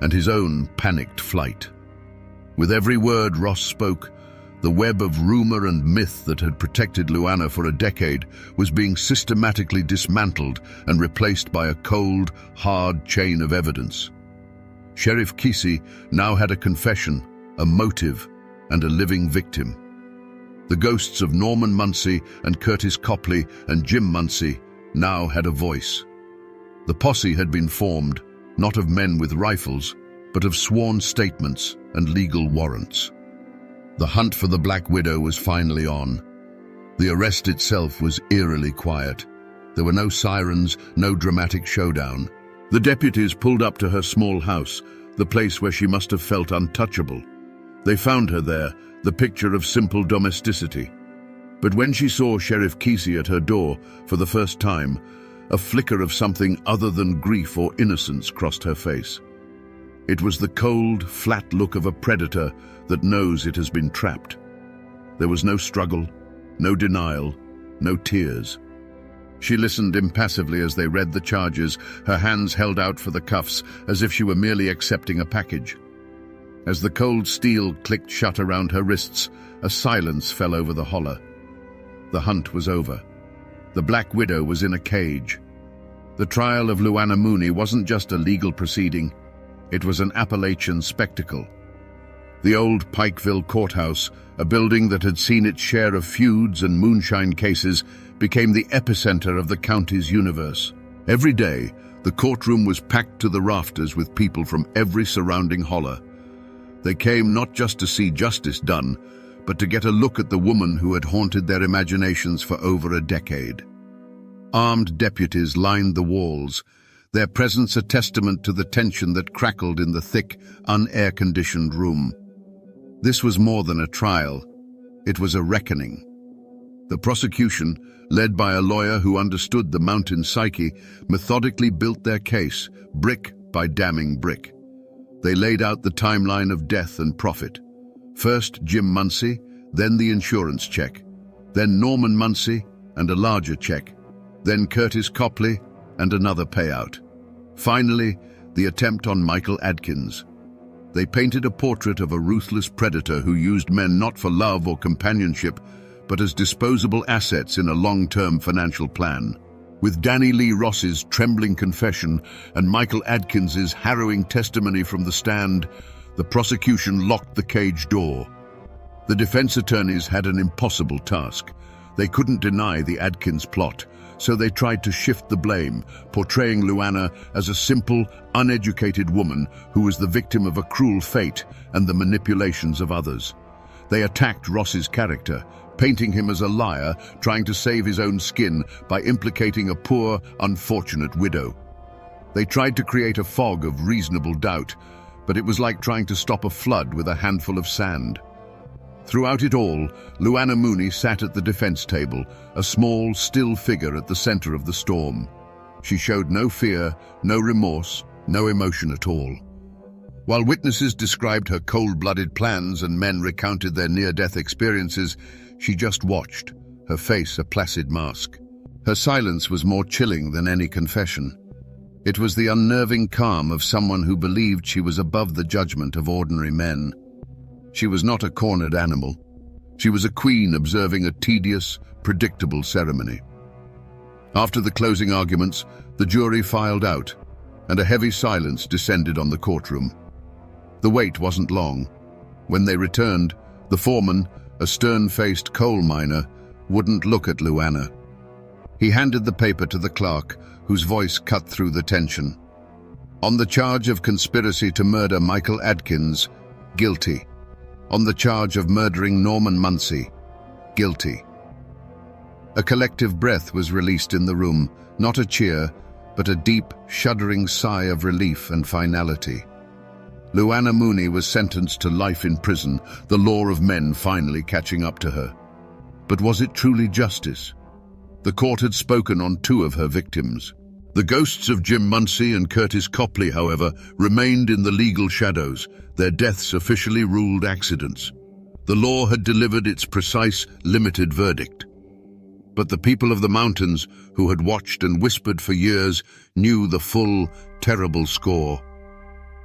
and his own panicked flight. With every word Ross spoke, the web of rumor and myth that had protected Luana for a decade was being systematically dismantled and replaced by a cold, hard chain of evidence. Sheriff Kesey now had a confession, a motive, and a living victim. The ghosts of Norman Muncie and Curtis Copley and Jim Muncie now had a voice. The posse had been formed, not of men with rifles, but of sworn statements and legal warrants. The hunt for the Black Widow was finally on. The arrest itself was eerily quiet. There were no sirens, no dramatic showdown. The deputies pulled up to her small house, the place where she must have felt untouchable. They found her there, the picture of simple domesticity. But when she saw Sheriff Kesey at her door for the first time, a flicker of something other than grief or innocence crossed her face. It was the cold, flat look of a predator that knows it has been trapped. There was no struggle, no denial, no tears. She listened impassively as they read the charges, her hands held out for the cuffs as if she were merely accepting a package. As the cold steel clicked shut around her wrists, a silence fell over the holler. The hunt was over. The Black Widow was in a cage. The trial of Luana Mooney wasn't just a legal proceeding. It was an Appalachian spectacle. The old Pikeville courthouse, a building that had seen its share of feuds and moonshine cases, became the epicenter of the county's universe. Every day, the courtroom was packed to the rafters with people from every surrounding holler. They came not just to see justice done, but to get a look at the woman who had haunted their imaginations for over a decade. Armed deputies lined the walls, their presence a testament to the tension that crackled in the thick, un-air-conditioned room. This was more than a trial. It was a reckoning. The prosecution, led by a lawyer who understood the mountain psyche, methodically built their case, brick by damning brick. They laid out the timeline of death and profit. First Jim Muncie, then the insurance check, then Norman Muncie and a larger check, then Curtis Copley and another payout. Finally, the attempt on Michael Adkins. They painted a portrait of a ruthless predator who used men not for love or companionship, but as disposable assets in a long-term financial plan. With Danny Lee Ross's trembling confession and Michael Adkins's harrowing testimony from the stand, the prosecution locked the cage door. The defense attorneys had an impossible task. They couldn't deny the Adkins plot, so they tried to shift the blame, portraying Luana as a simple, uneducated woman who was the victim of a cruel fate and the manipulations of others. They attacked Ross's character, painting him as a liar, trying to save his own skin by implicating a poor, unfortunate widow. They tried to create a fog of reasonable doubt, but it was like trying to stop a flood with a handful of sand. Throughout it all, Luana Mooney sat at the defense table, a small, still figure at the center of the storm. She showed no fear, no remorse, no emotion at all. While witnesses described her cold-blooded plans and men recounted their near-death experiences, she just watched, her face a placid mask. Her silence was more chilling than any confession. It was the unnerving calm of someone who believed she was above the judgment of ordinary men. She was not a cornered animal. She was a queen observing a tedious, predictable ceremony. After the closing arguments, the jury filed out, and a heavy silence descended on the courtroom. The wait wasn't long. When they returned, the foreman, a stern-faced coal miner, wouldn't look at Luana. He handed the paper to the clerk, whose voice cut through the tension. On the charge of conspiracy to murder Michael Adkins, guilty. On the charge of murdering Norman Muncie, guilty. A collective breath was released in the room, not a cheer, but a deep, shuddering sigh of relief and finality. Luana Mooney was sentenced to life in prison, the law of men finally catching up to her. But was it truly justice? The court had spoken on two of her victims. The ghosts of Jim Muncie and Curtis Copley, however, remained in the legal shadows, their deaths officially ruled accidents. The law had delivered its precise, limited verdict. But the people of the mountains, who had watched and whispered for years, knew the full, terrible score.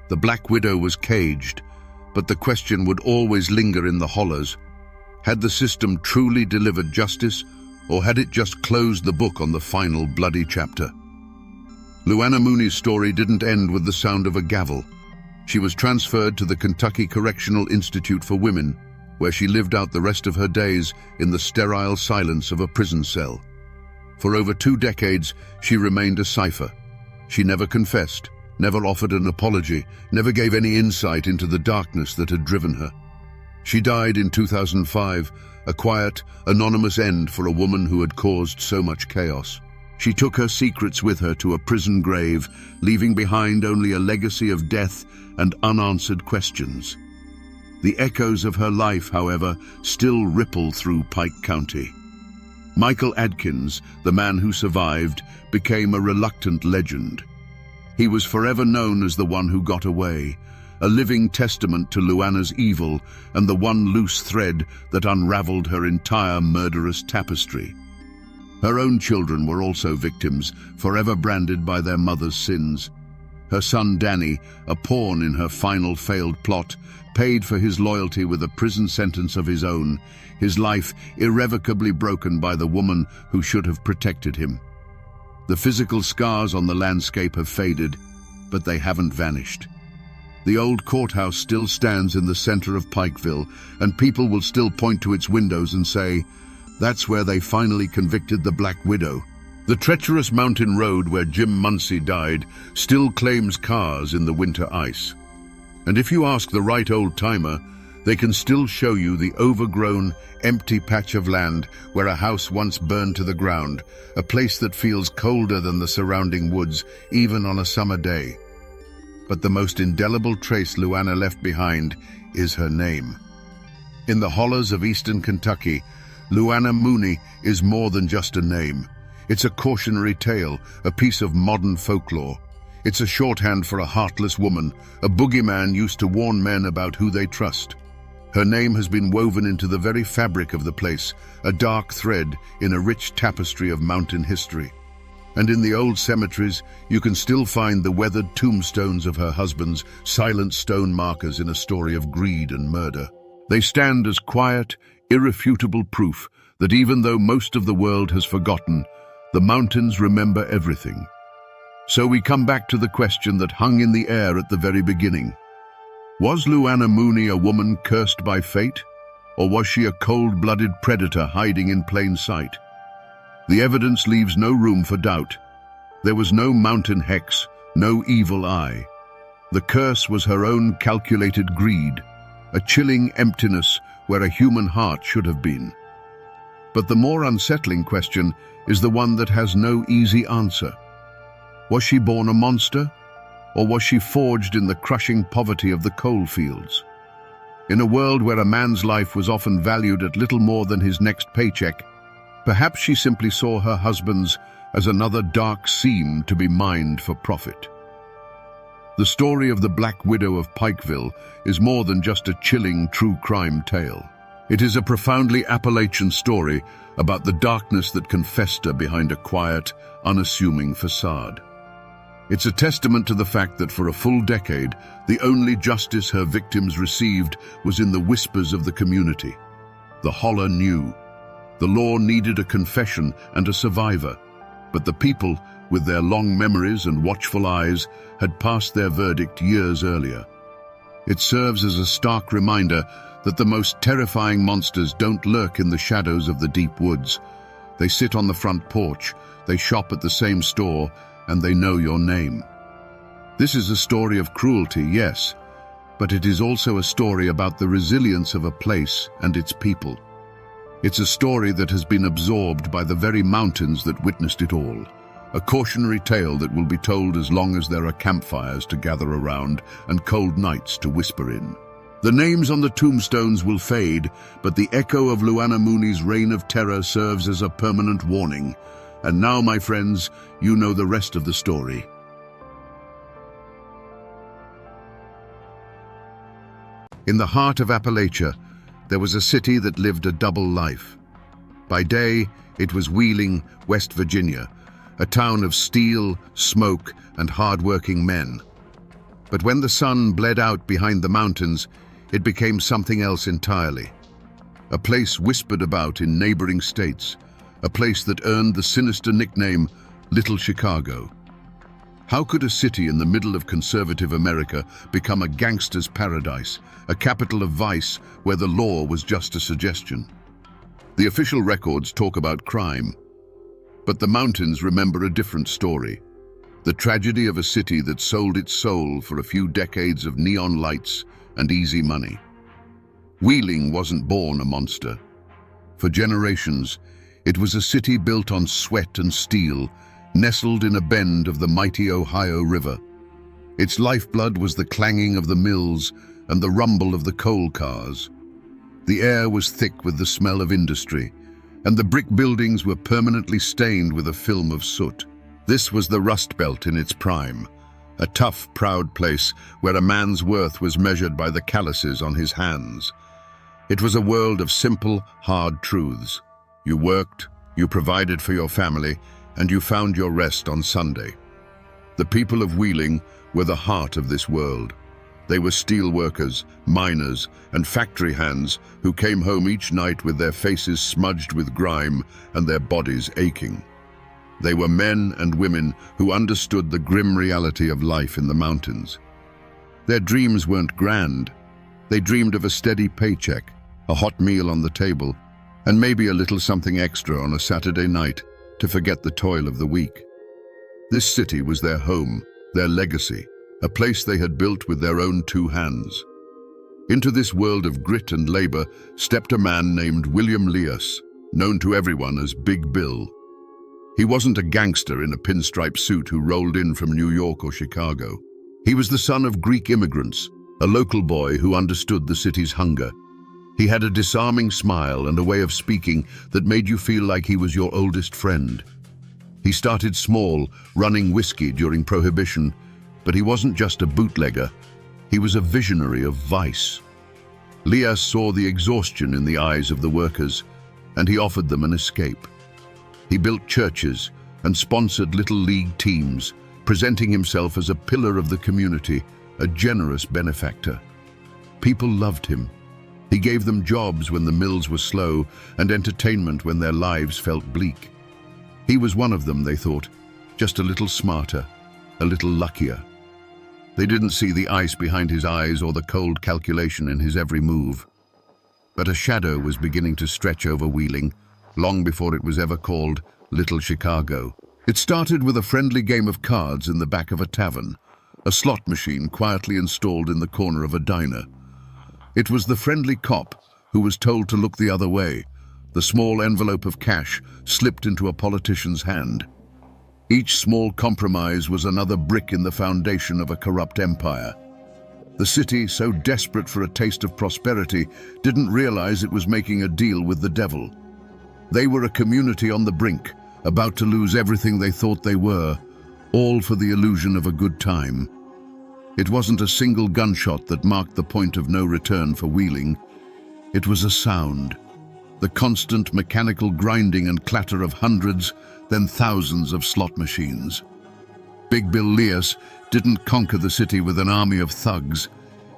The Black Widow was caged, but the question would always linger in the hollows. Had the system truly delivered justice, or had it just closed the book on the final bloody chapter? Luana Mooney's story didn't end with the sound of a gavel. She was transferred to the Kentucky Correctional Institute for Women, where she lived out the rest of her days in the sterile silence of a prison cell. For over 2 decades, she remained a cipher. She never confessed, never offered an apology, never gave any insight into the darkness that had driven her. She died in 2005, a quiet, anonymous end for a woman who had caused so much chaos. She took her secrets with her to a prison grave, leaving behind only a legacy of death and unanswered questions. The echoes of her life, however, still ripple through Pike County. Michael Adkins, the man who survived, became a reluctant legend. He was forever known as the one who got away, a living testament to Luana's evil and the one loose thread that unraveled her entire murderous tapestry. Her own children were also victims, forever branded by their mother's sins. Her son Danny, a pawn in her final failed plot, paid for his loyalty with a prison sentence of his own, his life irrevocably broken by the woman who should have protected him. The physical scars on the landscape have faded, but they haven't vanished. The old courthouse still stands in the center of Pikeville, and people will still point to its windows and say, "That's where they finally convicted the Black Widow." The treacherous mountain road where Jim Muncie died still claims cars in the winter ice. And if you ask the right old-timer, they can still show you the overgrown, empty patch of land where a house once burned to the ground, a place that feels colder than the surrounding woods, even on a summer day. But the most indelible trace Luana left behind is her name. In the hollows of eastern Kentucky, Luana Mooney is more than just a name. It's a cautionary tale, a piece of modern folklore. It's a shorthand for a heartless woman, a boogeyman used to warn men about who they trust. Her name has been woven into the very fabric of the place, a dark thread in a rich tapestry of mountain history. And in the old cemeteries, you can still find the weathered tombstones of her husbands, silent stone markers in a story of greed and murder. They stand as quiet, irrefutable proof that even though most of the world has forgotten, the mountains remember everything. So we come back to the question that hung in the air at the very beginning. Was Luana Mooney a woman cursed by fate? Or was she a cold-blooded predator hiding in plain sight? The evidence leaves no room for doubt. There was no mountain hex, no evil eye. The curse was her own calculated greed, a chilling emptiness where a human heart should have been. But the more unsettling question is the one that has no easy answer. Was she born a monster, or was she forged in the crushing poverty of the coal fields? In a world where a man's life was often valued at little more than his next paycheck, perhaps she simply saw her husband's as another dark seam to be mined for profit. The story of the Black Widow of Pikeville is more than just a chilling true crime tale. It is a profoundly Appalachian story about the darkness that can fester behind a quiet, unassuming facade. It's a testament to the fact that for a full decade, the only justice her victims received was in the whispers of the community. The holler knew. The law needed a confession and a survivor, but the people, with their long memories and watchful eyes, had passed their verdict years earlier. It serves as a stark reminder that the most terrifying monsters don't lurk in the shadows of the deep woods. They sit on the front porch, they shop at the same store, and they know your name. This is a story of cruelty, yes, but it is also a story about the resilience of a place and its people. It's a story that has been absorbed by the very mountains that witnessed it all. A cautionary tale that will be told as long as there are campfires to gather around and cold nights to whisper in. The names on the tombstones will fade, but the echo of Luana Mooney's reign of terror serves as a permanent warning. And now, my friends, you know the rest of the story. In the heart of Appalachia, there was a city that lived a double life. By day, it was Wheeling, West Virginia, a town of steel, smoke, and hard-working men. But when the sun bled out behind the mountains, it became something else entirely. A place whispered about in neighboring states, a place that earned the sinister nickname Little Chicago. How could a city in the middle of conservative America become a gangster's paradise, a capital of vice where the law was just a suggestion? The official records talk about crime, but the mountains remember a different story. The tragedy of a city that sold its soul for a few decades of neon lights and easy money. Wheeling wasn't born a monster. For generations, it was a city built on sweat and steel, nestled in a bend of the mighty Ohio River. Its lifeblood was the clanging of the mills and the rumble of the coal cars. The air was thick with the smell of industry, and the brick buildings were permanently stained with a film of soot. This was the Rust Belt in its prime, a tough, proud place where a man's worth was measured by the calluses on his hands. It was a world of simple, hard truths. You worked, you provided for your family, and you found your rest on Sunday. The people of Wheeling were the heart of this world. They were steel workers, miners, and factory hands who came home each night with their faces smudged with grime and their bodies aching. They were men and women who understood the grim reality of life in the mountains. Their dreams weren't grand. They dreamed of a steady paycheck, a hot meal on the table, and maybe a little something extra on a Saturday night to forget the toil of the week. This city was their home, their legacy, a place they had built with their own two hands. Into this world of grit and labor stepped a man named William Leas, known to everyone as Big Bill. He wasn't a gangster in a pinstripe suit who rolled in from New York or Chicago. He was the son of Greek immigrants, a local boy who understood the city's hunger. He had a disarming smile and a way of speaking that made you feel like he was your oldest friend. He started small, running whiskey during Prohibition, but he wasn't just a bootlegger. He was a visionary of vice. Leas saw the exhaustion in the eyes of the workers, and he offered them an escape. He built churches and sponsored little league teams, presenting himself as a pillar of the community, a generous benefactor. People loved him. He gave them jobs when the mills were slow and entertainment when their lives felt bleak. He was one of them, they thought, just a little smarter, a little luckier. They didn't see the ice behind his eyes or the cold calculation in his every move. But a shadow was beginning to stretch over Wheeling, long before it was ever called Little Chicago. It started with a friendly game of cards in the back of a tavern, a slot machine quietly installed in the corner of a diner. It was the friendly cop who was told to look the other way. The small envelope of cash slipped into a politician's hand. Each small compromise was another brick in the foundation of a corrupt empire. The city, so desperate for a taste of prosperity, didn't realize it was making a deal with the devil. They were a community on the brink, about to lose everything they thought they were, all for the illusion of a good time. It wasn't a single gunshot that marked the point of no return for Wheeling. It was a sound, the constant mechanical grinding and clatter of hundreds, then thousands of slot machines. Big Bill Leas didn't conquer the city with an army of thugs.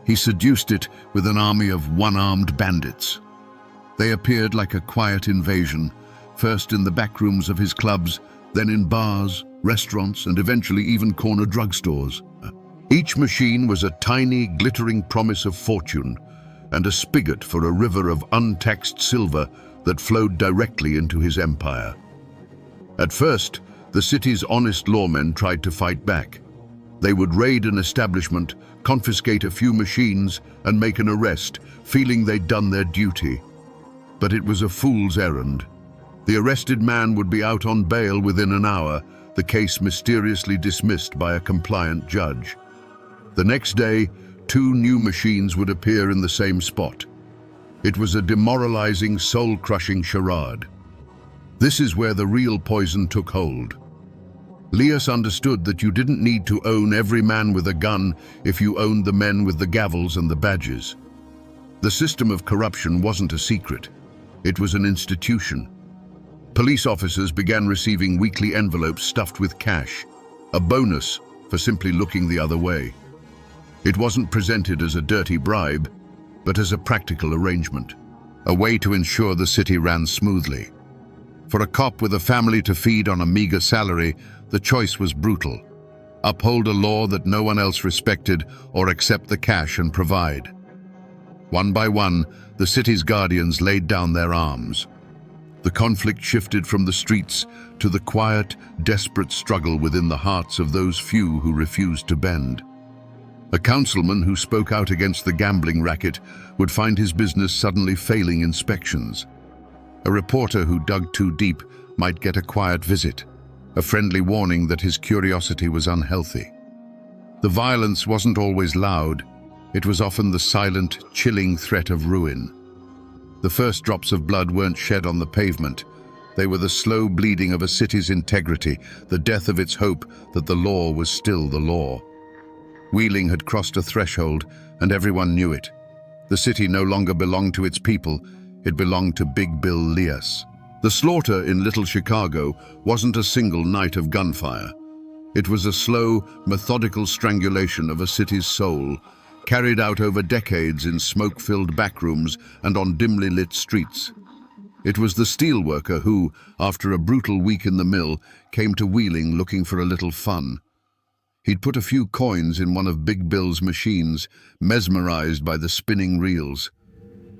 He seduced it with an army of one-armed bandits. They appeared like a quiet invasion, first in the back rooms of his clubs, then in bars, restaurants, and eventually even corner drugstores. Each machine was a tiny, glittering promise of fortune, and a spigot for a river of untaxed silver that flowed directly into his empire. At first, the city's honest lawmen tried to fight back. They would raid an establishment, confiscate a few machines, and make an arrest, feeling they'd done their duty. But it was a fool's errand. The arrested man would be out on bail within an hour, the case mysteriously dismissed by a compliant judge. The next day, 2 new machines would appear in the same spot. It was a demoralizing, soul-crushing charade. This is where the real poison took hold. Leas understood that you didn't need to own every man with a gun if you owned the men with the gavels and the badges. The system of corruption wasn't a secret. It was an institution. Police officers began receiving weekly envelopes stuffed with cash, a bonus for simply looking the other way. It wasn't presented as a dirty bribe, but as a practical arrangement, a way to ensure the city ran smoothly. For a cop with a family to feed on a meager salary, the choice was brutal. Uphold a law that no one else respected, or accept the cash and provide. One by one, the city's guardians laid down their arms. The conflict shifted from the streets to the quiet, desperate struggle within the hearts of those few who refused to bend. A councilman who spoke out against the gambling racket would find his business suddenly failing inspections. A reporter who dug too deep might get a quiet visit, a friendly warning that his curiosity was unhealthy. The violence wasn't always loud. It was often the silent, chilling threat of ruin. The first drops of blood weren't shed on the pavement. They were the slow bleeding of a city's integrity, the death of its hope that the law was still the law. Wheeling had crossed a threshold, and everyone knew it. The city no longer belonged to its people. It belonged to Big Bill Leas. The slaughter in Little Chicago wasn't a single night of gunfire. It was a slow, methodical strangulation of a city's soul, carried out over decades in smoke-filled backrooms and on dimly lit streets. It was the steelworker who, after a brutal week in the mill, came to Wheeling looking for a little fun. He'd put a few coins in one of Big Bill's machines, mesmerized by the spinning reels.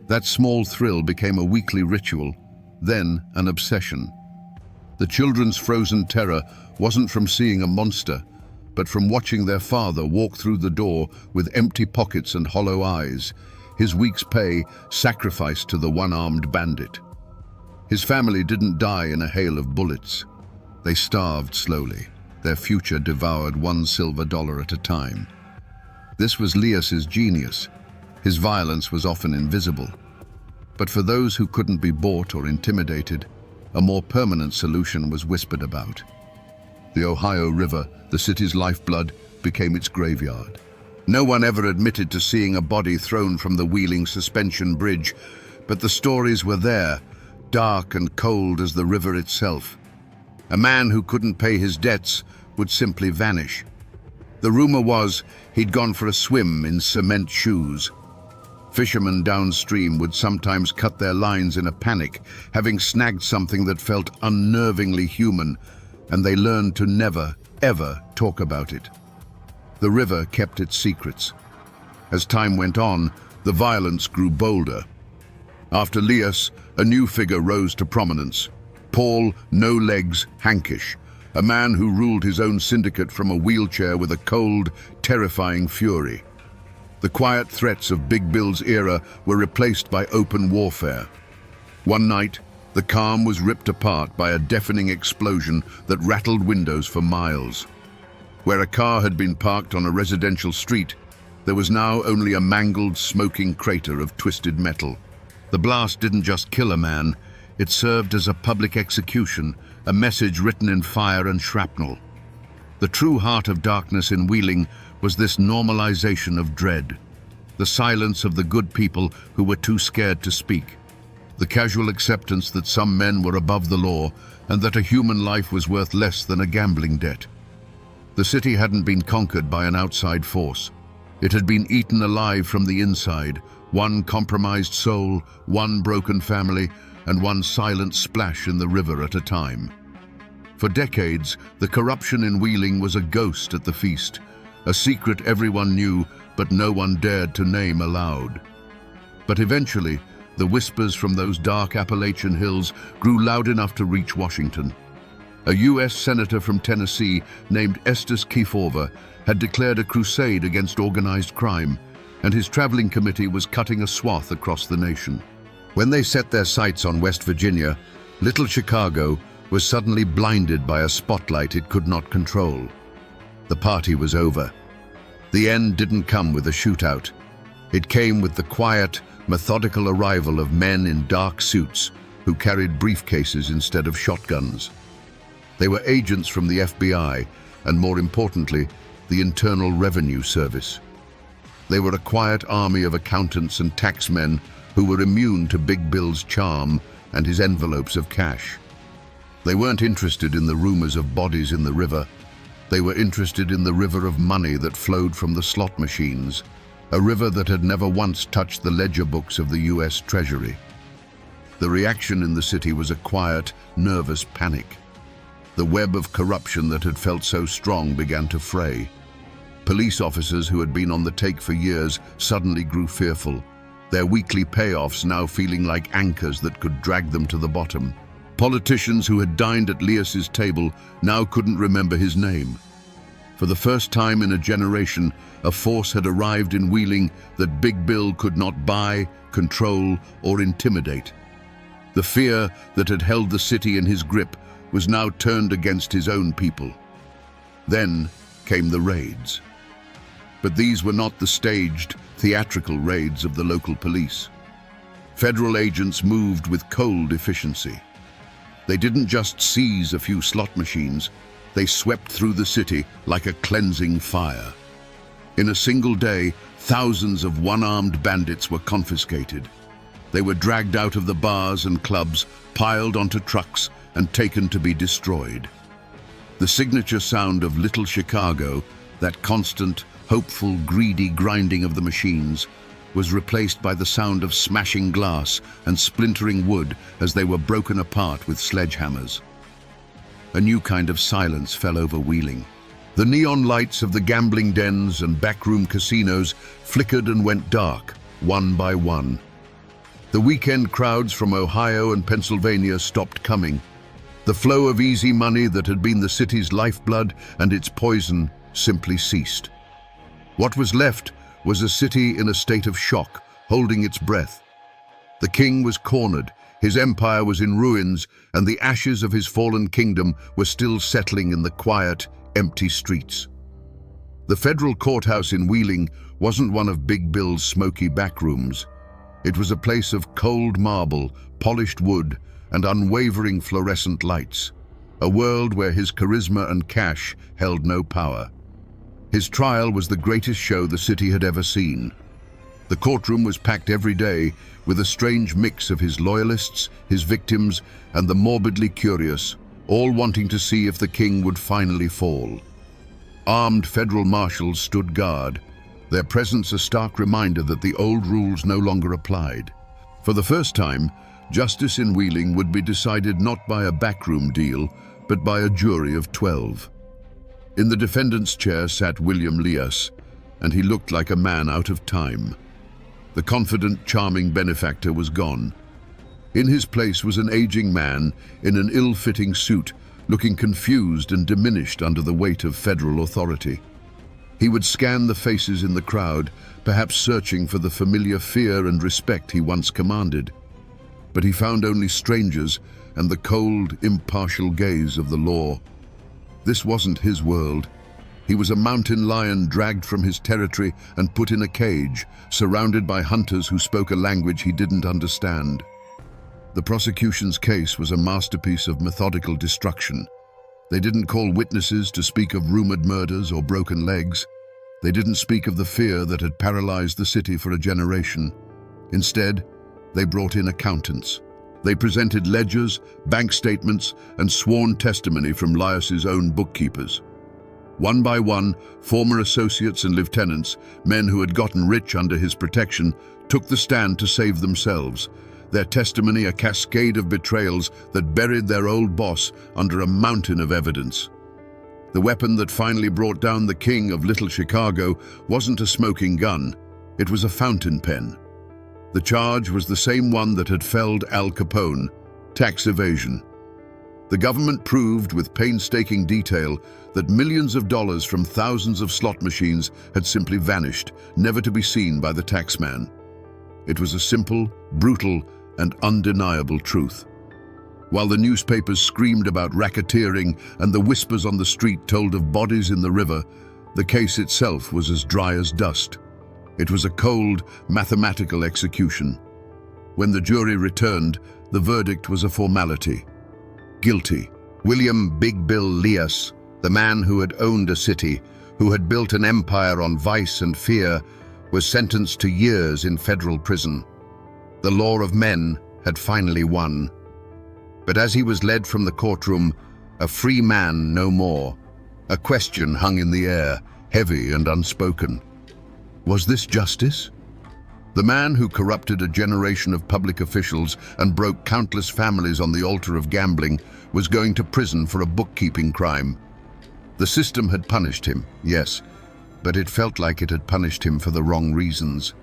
That small thrill became a weekly ritual, then an obsession. The children's frozen terror wasn't from seeing a monster, but from watching their father walk through the door with empty pockets and hollow eyes, his week's pay sacrificed to the one-armed bandit. His family didn't die in a hail of bullets. They starved slowly, their future devoured $1 silver at a time. This was Leas's genius. His violence was often invisible. But for those who couldn't be bought or intimidated, a more permanent solution was whispered about. The Ohio River, the city's lifeblood, became its graveyard. No one ever admitted to seeing a body thrown from the Wheeling suspension bridge, but the stories were there, dark and cold as the river itself. A man who couldn't pay his debts would simply vanish. The rumor was he'd gone for a swim in cement shoes. Fishermen downstream would sometimes cut their lines in a panic, having snagged something that felt unnervingly human, and they learned to never, ever talk about it. The river kept its secrets. As time went on, the violence grew bolder. After Lias, a new figure rose to prominence. Paul "No Legs" Hankish, a man who ruled his own syndicate from a wheelchair with a cold, terrifying fury. The quiet threats of Big Bill's era were replaced by open warfare. One night, the calm was ripped apart by a deafening explosion that rattled windows for miles. Where a car had been parked on a residential street, there was now only a mangled, smoking crater of twisted metal. The blast didn't just kill a man, it served as a public execution, a message written in fire and shrapnel. The true heart of darkness in Wheeling was this normalization of dread, the silence of the good people who were too scared to speak, the casual acceptance that some men were above the law and that a human life was worth less than a gambling debt. The city hadn't been conquered by an outside force. It had been eaten alive from the inside, one compromised soul, one broken family, and one silent splash in the river at a time. For decades, the corruption in Wheeling was a ghost at the feast, a secret everyone knew but no one dared to name aloud. But eventually, the whispers from those dark Appalachian hills grew loud enough to reach Washington. A U.S. senator from Tennessee named Estes Kefauver had declared a crusade against organized crime, and his traveling committee was cutting a swath across the nation. When they set their sights on West Virginia, Little Chicago was suddenly blinded by a spotlight it could not control. The party was over. The end didn't come with a shootout. It came with the quiet, methodical arrival of men in dark suits who carried briefcases instead of shotguns. They were agents from the FBI and, more importantly, the Internal Revenue Service. They were a quiet army of accountants and taxmen who were immune to Big Bill's charm and his envelopes of cash. They weren't interested in the rumors of bodies in the river. They were interested in the river of money that flowed from the slot machines, a river that had never once touched the ledger books of the U.S. Treasury. The reaction in the city was a quiet, nervous panic. The web of corruption that had felt so strong began to fray. Police officers who had been on the take for years suddenly grew fearful, their weekly payoffs now feeling like anchors that could drag them to the bottom. Politicians who had dined at Lias's table now couldn't remember his name. For the first time in a generation, a force had arrived in Wheeling that Big Bill could not buy, control, or intimidate. The fear that had held the city in his grip was now turned against his own people. Then came the raids. But these were not the staged, theatrical raids of the local police. Federal agents moved with cold efficiency. They didn't just seize a few slot machines, they swept through the city like a cleansing fire. In a single day, thousands of one-armed bandits were confiscated. They were dragged out of the bars and clubs, piled onto trucks, and taken to be destroyed. The signature sound of Little Chicago, that constant, hopeful, greedy grinding of the machines, was replaced by the sound of smashing glass and splintering wood as they were broken apart with sledgehammers. A new kind of silence fell over Wheeling. The neon lights of the gambling dens and backroom casinos flickered and went dark, one by one. The weekend crowds from Ohio and Pennsylvania stopped coming. The flow of easy money that had been the city's lifeblood and its poison simply ceased. What was left was a city in a state of shock, holding its breath. The king was cornered, his empire was in ruins, and the ashes of his fallen kingdom were still settling in the quiet, empty streets. The federal courthouse in Wheeling wasn't one of Big Bill's smoky backrooms. It was a place of cold marble, polished wood, and unwavering fluorescent lights, a world where his charisma and cash held no power. His trial was the greatest show the city had ever seen. The courtroom was packed every day with a strange mix of his loyalists, his victims, and the morbidly curious, all wanting to see if the king would finally fall. Armed federal marshals stood guard, their presence a stark reminder that the old rules no longer applied. For the first time, justice in Wheeling would be decided not by a backroom deal, but by a jury of 12. In the defendant's chair sat William Lias, and he looked like a man out of time. The confident, charming benefactor was gone. In his place was an aging man in an ill-fitting suit, looking confused and diminished under the weight of federal authority. He would scan the faces in the crowd, perhaps searching for the familiar fear and respect he once commanded. But he found only strangers and the cold, impartial gaze of the law. This wasn't his world. He was a mountain lion dragged from his territory and put in a cage, surrounded by hunters who spoke a language he didn't understand. The prosecution's case was a masterpiece of methodical destruction. They didn't call witnesses to speak of rumored murders or broken legs. They didn't speak of the fear that had paralyzed the city for a generation. Instead, they brought in accountants. They presented ledgers, bank statements, and sworn testimony from Lias's own bookkeepers. One by one, former associates and lieutenants, men who had gotten rich under his protection, took the stand to save themselves, their testimony a cascade of betrayals that buried their old boss under a mountain of evidence. The weapon that finally brought down the king of Little Chicago wasn't a smoking gun, it was a fountain pen. The charge was the same one that had felled Al Capone, tax evasion. The government proved with painstaking detail that millions of dollars from thousands of slot machines had simply vanished, never to be seen by the taxman. It was a simple, brutal, and undeniable truth. While the newspapers screamed about racketeering and the whispers on the street told of bodies in the river, the case itself was as dry as dust. It was a cold, mathematical execution. When the jury returned, the verdict was a formality. Guilty. William Big Bill Lias, the man who had owned a city, who had built an empire on vice and fear, was sentenced to years in federal prison. The law of men had finally won. But as he was led from the courtroom, a free man no more, a question hung in the air, heavy and unspoken. Was this justice? The man who corrupted a generation of public officials and broke countless families on the altar of gambling was going to prison for a bookkeeping crime. The system had punished him, yes, but it felt like it had punished him for the wrong reasons.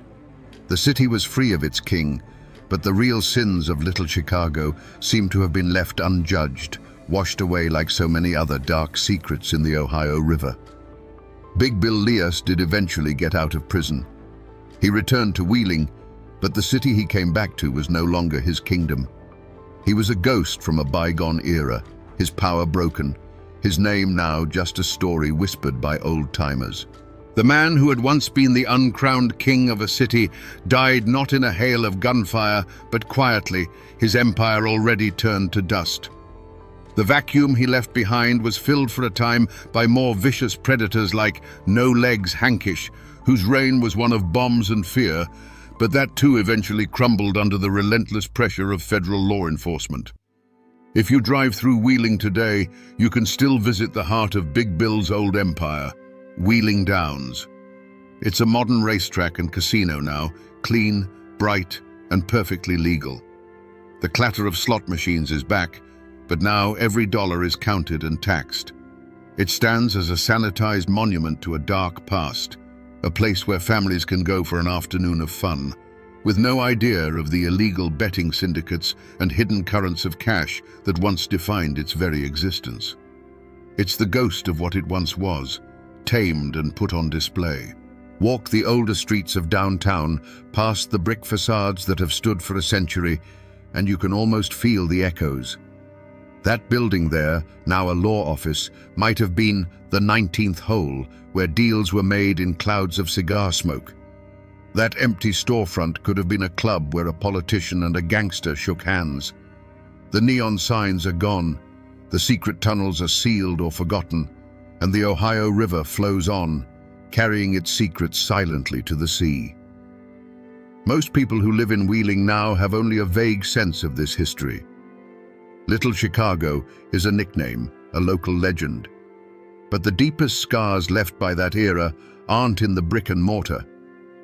The city was free of its king, but the real sins of Little Chicago seemed to have been left unjudged, washed away like so many other dark secrets in the Ohio River. Big Bill Lias did eventually get out of prison. He returned to Wheeling, but the city he came back to was no longer his kingdom. He was a ghost from a bygone era, his power broken, his name now just a story whispered by old-timers. The man who had once been the uncrowned king of a city died not in a hail of gunfire, but quietly, his empire already turned to dust. The vacuum he left behind was filled for a time by more vicious predators like No Legs Hankish, whose reign was one of bombs and fear, but that too eventually crumbled under the relentless pressure of federal law enforcement. If you drive through Wheeling today, you can still visit the heart of Big Bill's old empire, Wheeling Downs. It's a modern racetrack and casino now, clean, bright, and perfectly legal. The clatter of slot machines is back, but now every dollar is counted and taxed. It stands as a sanitized monument to a dark past, a place where families can go for an afternoon of fun, with no idea of the illegal betting syndicates and hidden currents of cash that once defined its very existence. It's the ghost of what it once was, tamed and put on display. Walk the older streets of downtown, past the brick facades that have stood for a century, and you can almost feel the echoes. That building there, now a law office, might have been the 19th hole, where deals were made in clouds of cigar smoke. That empty storefront could have been a club where a politician and a gangster shook hands. The neon signs are gone, the secret tunnels are sealed or forgotten, and the Ohio River flows on, carrying its secrets silently to the sea. Most people who live in Wheeling now have only a vague sense of this history. Little Chicago is a nickname, a local legend. But the deepest scars left by that era aren't in the brick and mortar.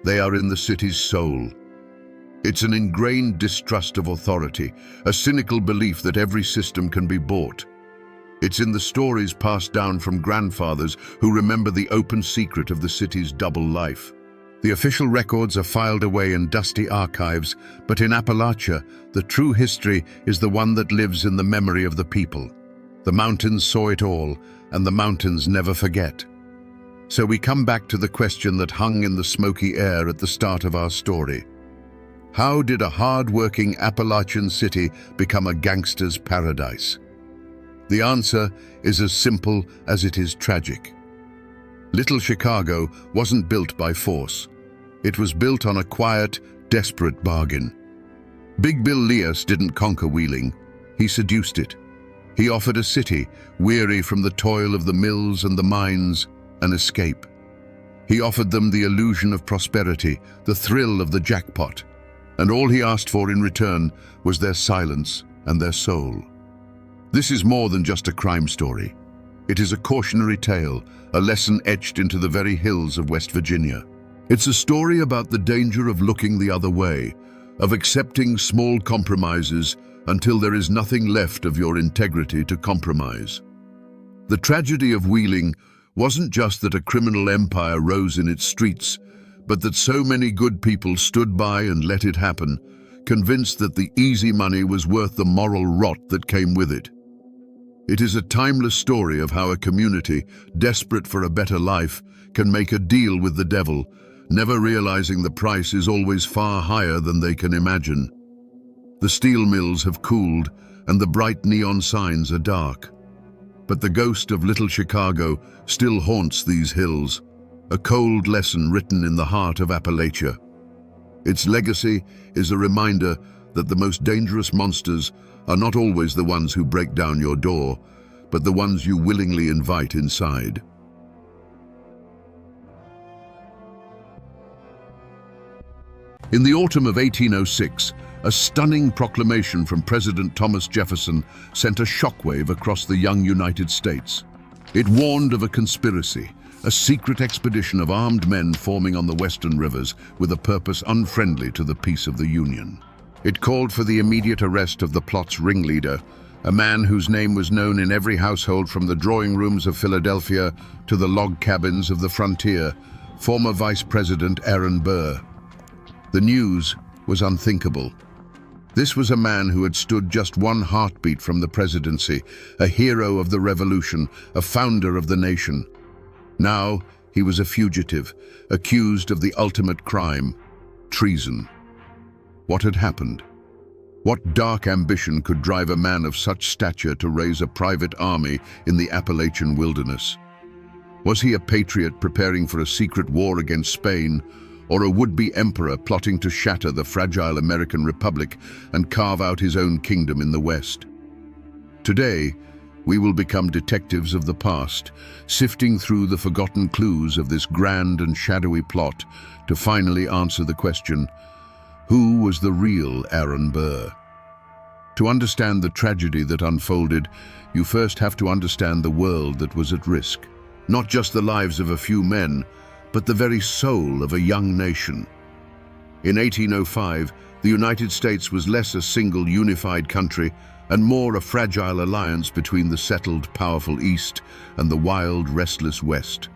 They are in the city's soul. It's an ingrained distrust of authority, a cynical belief that every system can be bought. It's in the stories passed down from grandfathers who remember the open secret of the city's double life. The official records are filed away in dusty archives, but in Appalachia, the true history is the one that lives in the memory of the people. The mountains saw it all, and the mountains never forget. So we come back to the question that hung in the smoky air at the start of our story. How did a hard-working Appalachian city become a gangster's paradise? The answer is as simple as it is tragic. Little Chicago wasn't built by force. It was built on a quiet, desperate bargain. Big Bill Leas didn't conquer Wheeling. He seduced it. He offered a city, weary from the toil of the mills and the mines, an escape. He offered them the illusion of prosperity, the thrill of the jackpot. And all he asked for in return was their silence and their soul. This is more than just a crime story. It is a cautionary tale, a lesson etched into the very hills of West Virginia. It's a story about the danger of looking the other way, of accepting small compromises until there is nothing left of your integrity to compromise. The tragedy of Wheeling wasn't just that a criminal empire rose in its streets, but that so many good people stood by and let it happen, convinced that the easy money was worth the moral rot that came with it. It is a timeless story of how a community, desperate for a better life, can make a deal with the devil, never realizing the price is always far higher than they can imagine. The steel mills have cooled, and the bright neon signs are dark. But the ghost of Little Chicago still haunts these hills, a cold lesson written in the heart of Appalachia. Its legacy is a reminder that the most dangerous monsters are not always the ones who break down your door, but the ones you willingly invite inside. In the autumn of 1806, a stunning proclamation from President Thomas Jefferson sent a shockwave across the young United States. It warned of a conspiracy, a secret expedition of armed men forming on the western rivers with a purpose unfriendly to the peace of the Union. It called for the immediate arrest of the plot's ringleader, a man whose name was known in every household from the drawing rooms of Philadelphia to the log cabins of the frontier, former Vice President Aaron Burr. The news was unthinkable. This was a man who had stood just one heartbeat from the presidency, a hero of the revolution, a founder of the nation. Now he was a fugitive, accused of the ultimate crime, treason. What had happened? What dark ambition could drive a man of such stature to raise a private army in the Appalachian wilderness? Was he a patriot preparing for a secret war against Spain, or a would-be emperor plotting to shatter the fragile American Republic and carve out his own kingdom in the West? Today, we will become detectives of the past, sifting through the forgotten clues of this grand and shadowy plot to finally answer the question, who was the real Aaron Burr? To understand the tragedy that unfolded, you first have to understand the world that was at risk. Not just the lives of a few men, but the very soul of a young nation. In 1805, the United States was less a single unified country and more a fragile alliance between the settled, powerful East and the wild, restless West.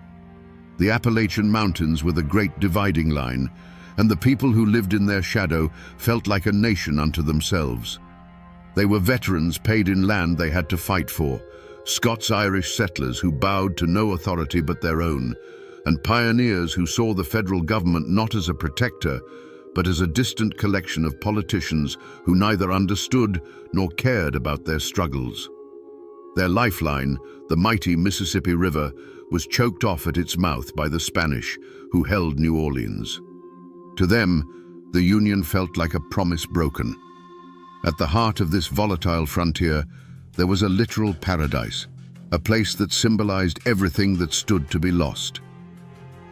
The Appalachian Mountains were the great dividing line, and the people who lived in their shadow felt like a nation unto themselves. They were veterans paid in land they had to fight for, Scots-Irish settlers who bowed to no authority but their own, and pioneers who saw the federal government not as a protector, but as a distant collection of politicians who neither understood nor cared about their struggles. Their lifeline, the mighty Mississippi River, was choked off at its mouth by the Spanish, who held New Orleans. To them, the Union felt like a promise broken. At the heart of this volatile frontier, there was a literal paradise, a place that symbolized everything that stood to be lost.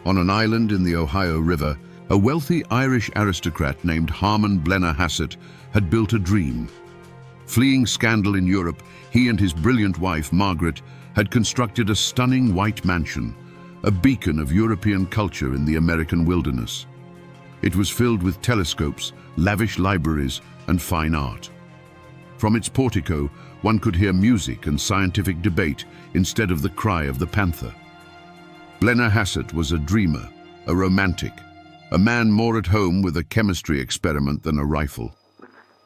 On an island in the Ohio River, a wealthy Irish aristocrat named Harmon Blennerhassett had built a dream. Fleeing scandal in Europe, he and his brilliant wife, Margaret, had constructed a stunning white mansion, a beacon of European culture in the American wilderness. It was filled with telescopes, lavish libraries, and fine art. From its portico, one could hear music and scientific debate instead of the cry of the panther. Blennerhassett was a dreamer, a romantic, a man more at home with a chemistry experiment than a rifle.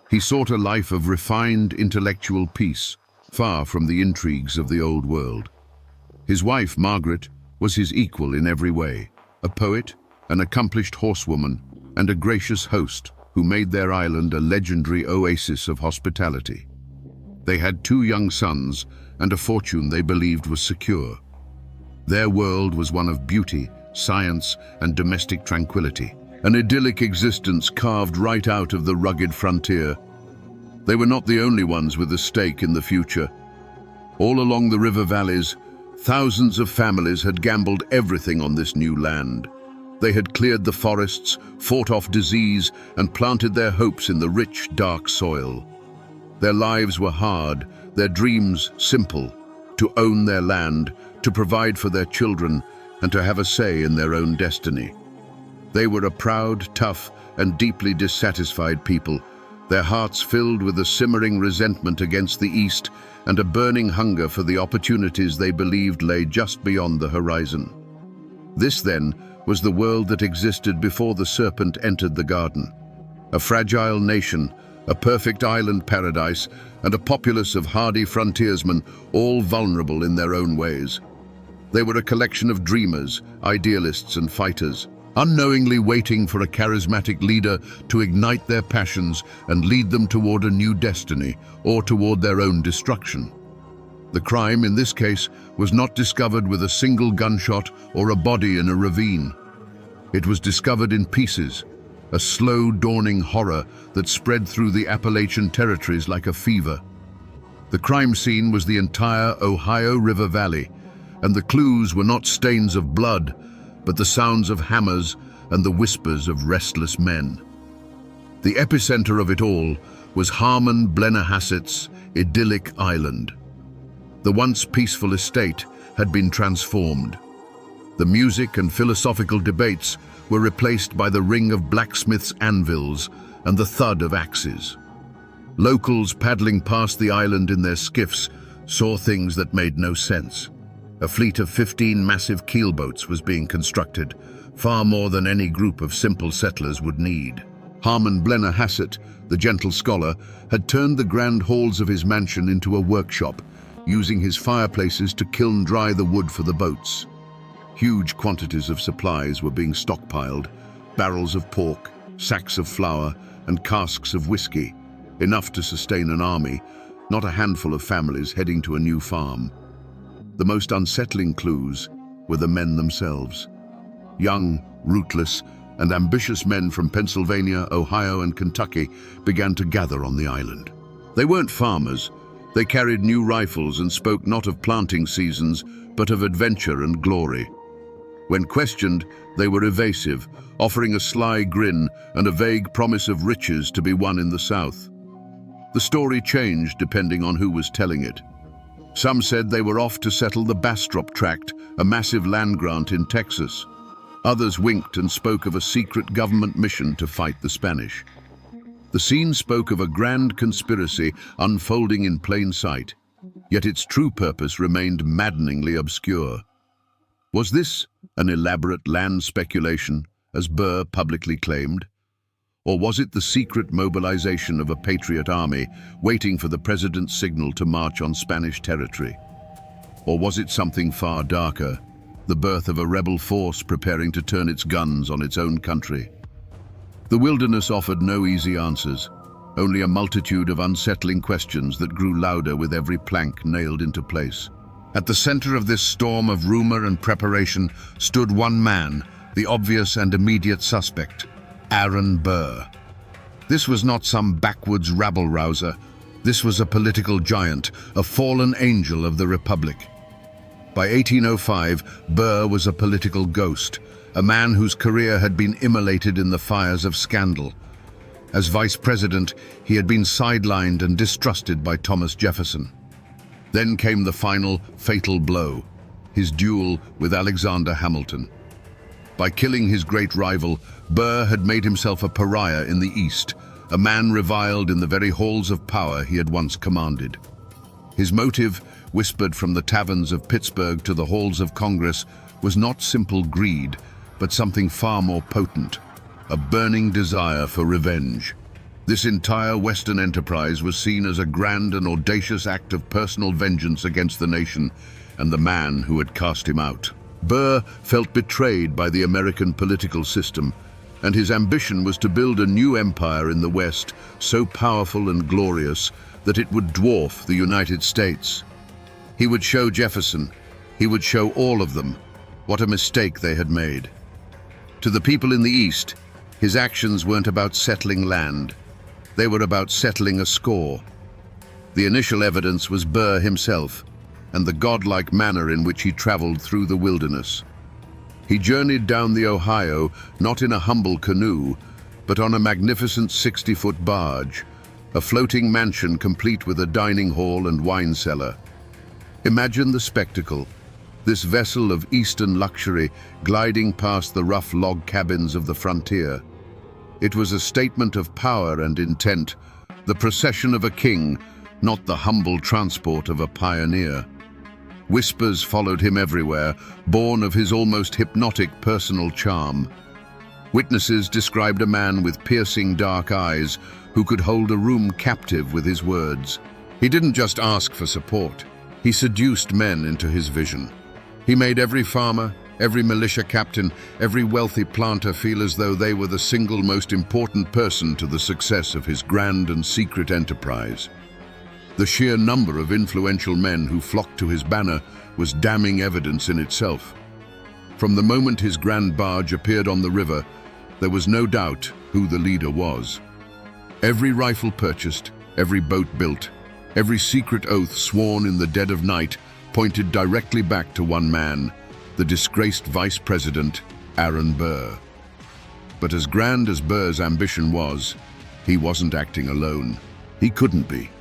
He sought a life of refined intellectual peace, far from the intrigues of the old world. His wife, Margaret, was his equal in every way, a poet, an accomplished horsewoman, and a gracious host who made their island a legendary oasis of hospitality. They had 2 young sons and a fortune they believed was secure. Their world was one of beauty, science, and domestic tranquility, an idyllic existence carved right out of the rugged frontier. They were not the only ones with a stake in the future. All along the river valleys, thousands of families had gambled everything on this new land. They had cleared the forests, fought off disease, and planted their hopes in the rich, dark soil. Their lives were hard, their dreams simple: to own their land, to provide for their children, and to have a say in their own destiny. They were a proud, tough, and deeply dissatisfied people, their hearts filled with a simmering resentment against the East and a burning hunger for the opportunities they believed lay just beyond the horizon. This, then, was the world that existed before the serpent entered the garden. A fragile nation, a perfect island paradise, and a populace of hardy frontiersmen, all vulnerable in their own ways. They were a collection of dreamers, idealists, and fighters, unknowingly waiting for a charismatic leader to ignite their passions and lead them toward a new destiny or toward their own destruction. The crime, in this case, was not discovered with a single gunshot or a body in a ravine. It was discovered in pieces, a slow dawning horror that spread through the Appalachian territories like a fever. The crime scene was the entire Ohio River Valley, and the clues were not stains of blood, but the sounds of hammers and the whispers of restless men. The epicenter of it all was Harmon Blennerhassett's idyllic island. The once peaceful estate had been transformed. The music and philosophical debates were replaced by the ring of blacksmiths' anvils and the thud of axes. Locals paddling past the island in their skiffs saw things that made no sense. A fleet of 15 massive keelboats was being constructed, far more than any group of simple settlers would need. Harmon Blennerhassett, the gentle scholar, had turned the grand halls of his mansion into a workshop, using his fireplaces to kiln dry the wood for the boats. Huge quantities of supplies were being stockpiled: barrels of pork, sacks of flour, and casks of whiskey, enough to sustain an army, not a handful of families heading to a new farm. The most unsettling clues were the men themselves. Young, rootless, and ambitious men from Pennsylvania, Ohio, and Kentucky began to gather on the island. They weren't farmers. They carried new rifles and spoke not of planting seasons, but of adventure and glory. When questioned, they were evasive, offering a sly grin and a vague promise of riches to be won in the South. The story changed depending on who was telling it. Some said they were off to settle the Bastrop Tract, a massive land grant in Texas. Others winked and spoke of a secret government mission to fight the Spanish. The scene spoke of a grand conspiracy unfolding in plain sight, yet its true purpose remained maddeningly obscure. Was this an elaborate land speculation, as Burr publicly claimed? Or was it the secret mobilization of a patriot army waiting for the president's signal to march on Spanish territory? Or was it something far darker, the birth of a rebel force preparing to turn its guns on its own country? The wilderness offered no easy answers, only a multitude of unsettling questions that grew louder with every plank nailed into place. At the center of this storm of rumor and preparation stood one man, the obvious and immediate suspect: Aaron Burr. This was not some backwoods rabble-rouser. This was a political giant, a fallen angel of the Republic. By 1805, Burr was a political ghost, a man whose career had been immolated in the fires of scandal. As vice president, he had been sidelined and distrusted by Thomas Jefferson. Then came the final, fatal blow, his duel with Alexander Hamilton. By killing his great rival, Burr had made himself a pariah in the East, a man reviled in the very halls of power he had once commanded. His motive, whispered from the taverns of Pittsburgh to the halls of Congress, was not simple greed, but something far more potent: a burning desire for revenge. This entire Western enterprise was seen as a grand and audacious act of personal vengeance against the nation and the man who had cast him out. Burr felt betrayed by the American political system, and his ambition was to build a new empire in the West, so powerful and glorious that it would dwarf the United States. He would show Jefferson, he would show all of them, what a mistake they had made. To the people in the East, his actions weren't about settling land. They were about settling a score. The initial evidence was Burr himself, and the godlike manner in which he traveled through the wilderness. He journeyed down the Ohio not in a humble canoe, but on a magnificent 60-foot barge, a floating mansion complete with a dining hall and wine cellar. Imagine the spectacle, this vessel of Eastern luxury gliding past the rough log cabins of the frontier. It was a statement of power and intent, the procession of a king, not the humble transport of a pioneer. Whispers followed him everywhere, born of his almost hypnotic personal charm. Witnesses described a man with piercing dark eyes who could hold a room captive with his words. He didn't just ask for support, he seduced men into his vision. He made every farmer, every militia captain, every wealthy planter feel as though they were the single most important person to the success of his grand and secret enterprise. The sheer number of influential men who flocked to his banner was damning evidence in itself. From the moment his grand barge appeared on the river, there was no doubt who the leader was. Every rifle purchased, every boat built, every secret oath sworn in the dead of night pointed directly back to one man, the disgraced Vice President, Aaron Burr. But as grand as Burr's ambition was, he wasn't acting alone. He couldn't be.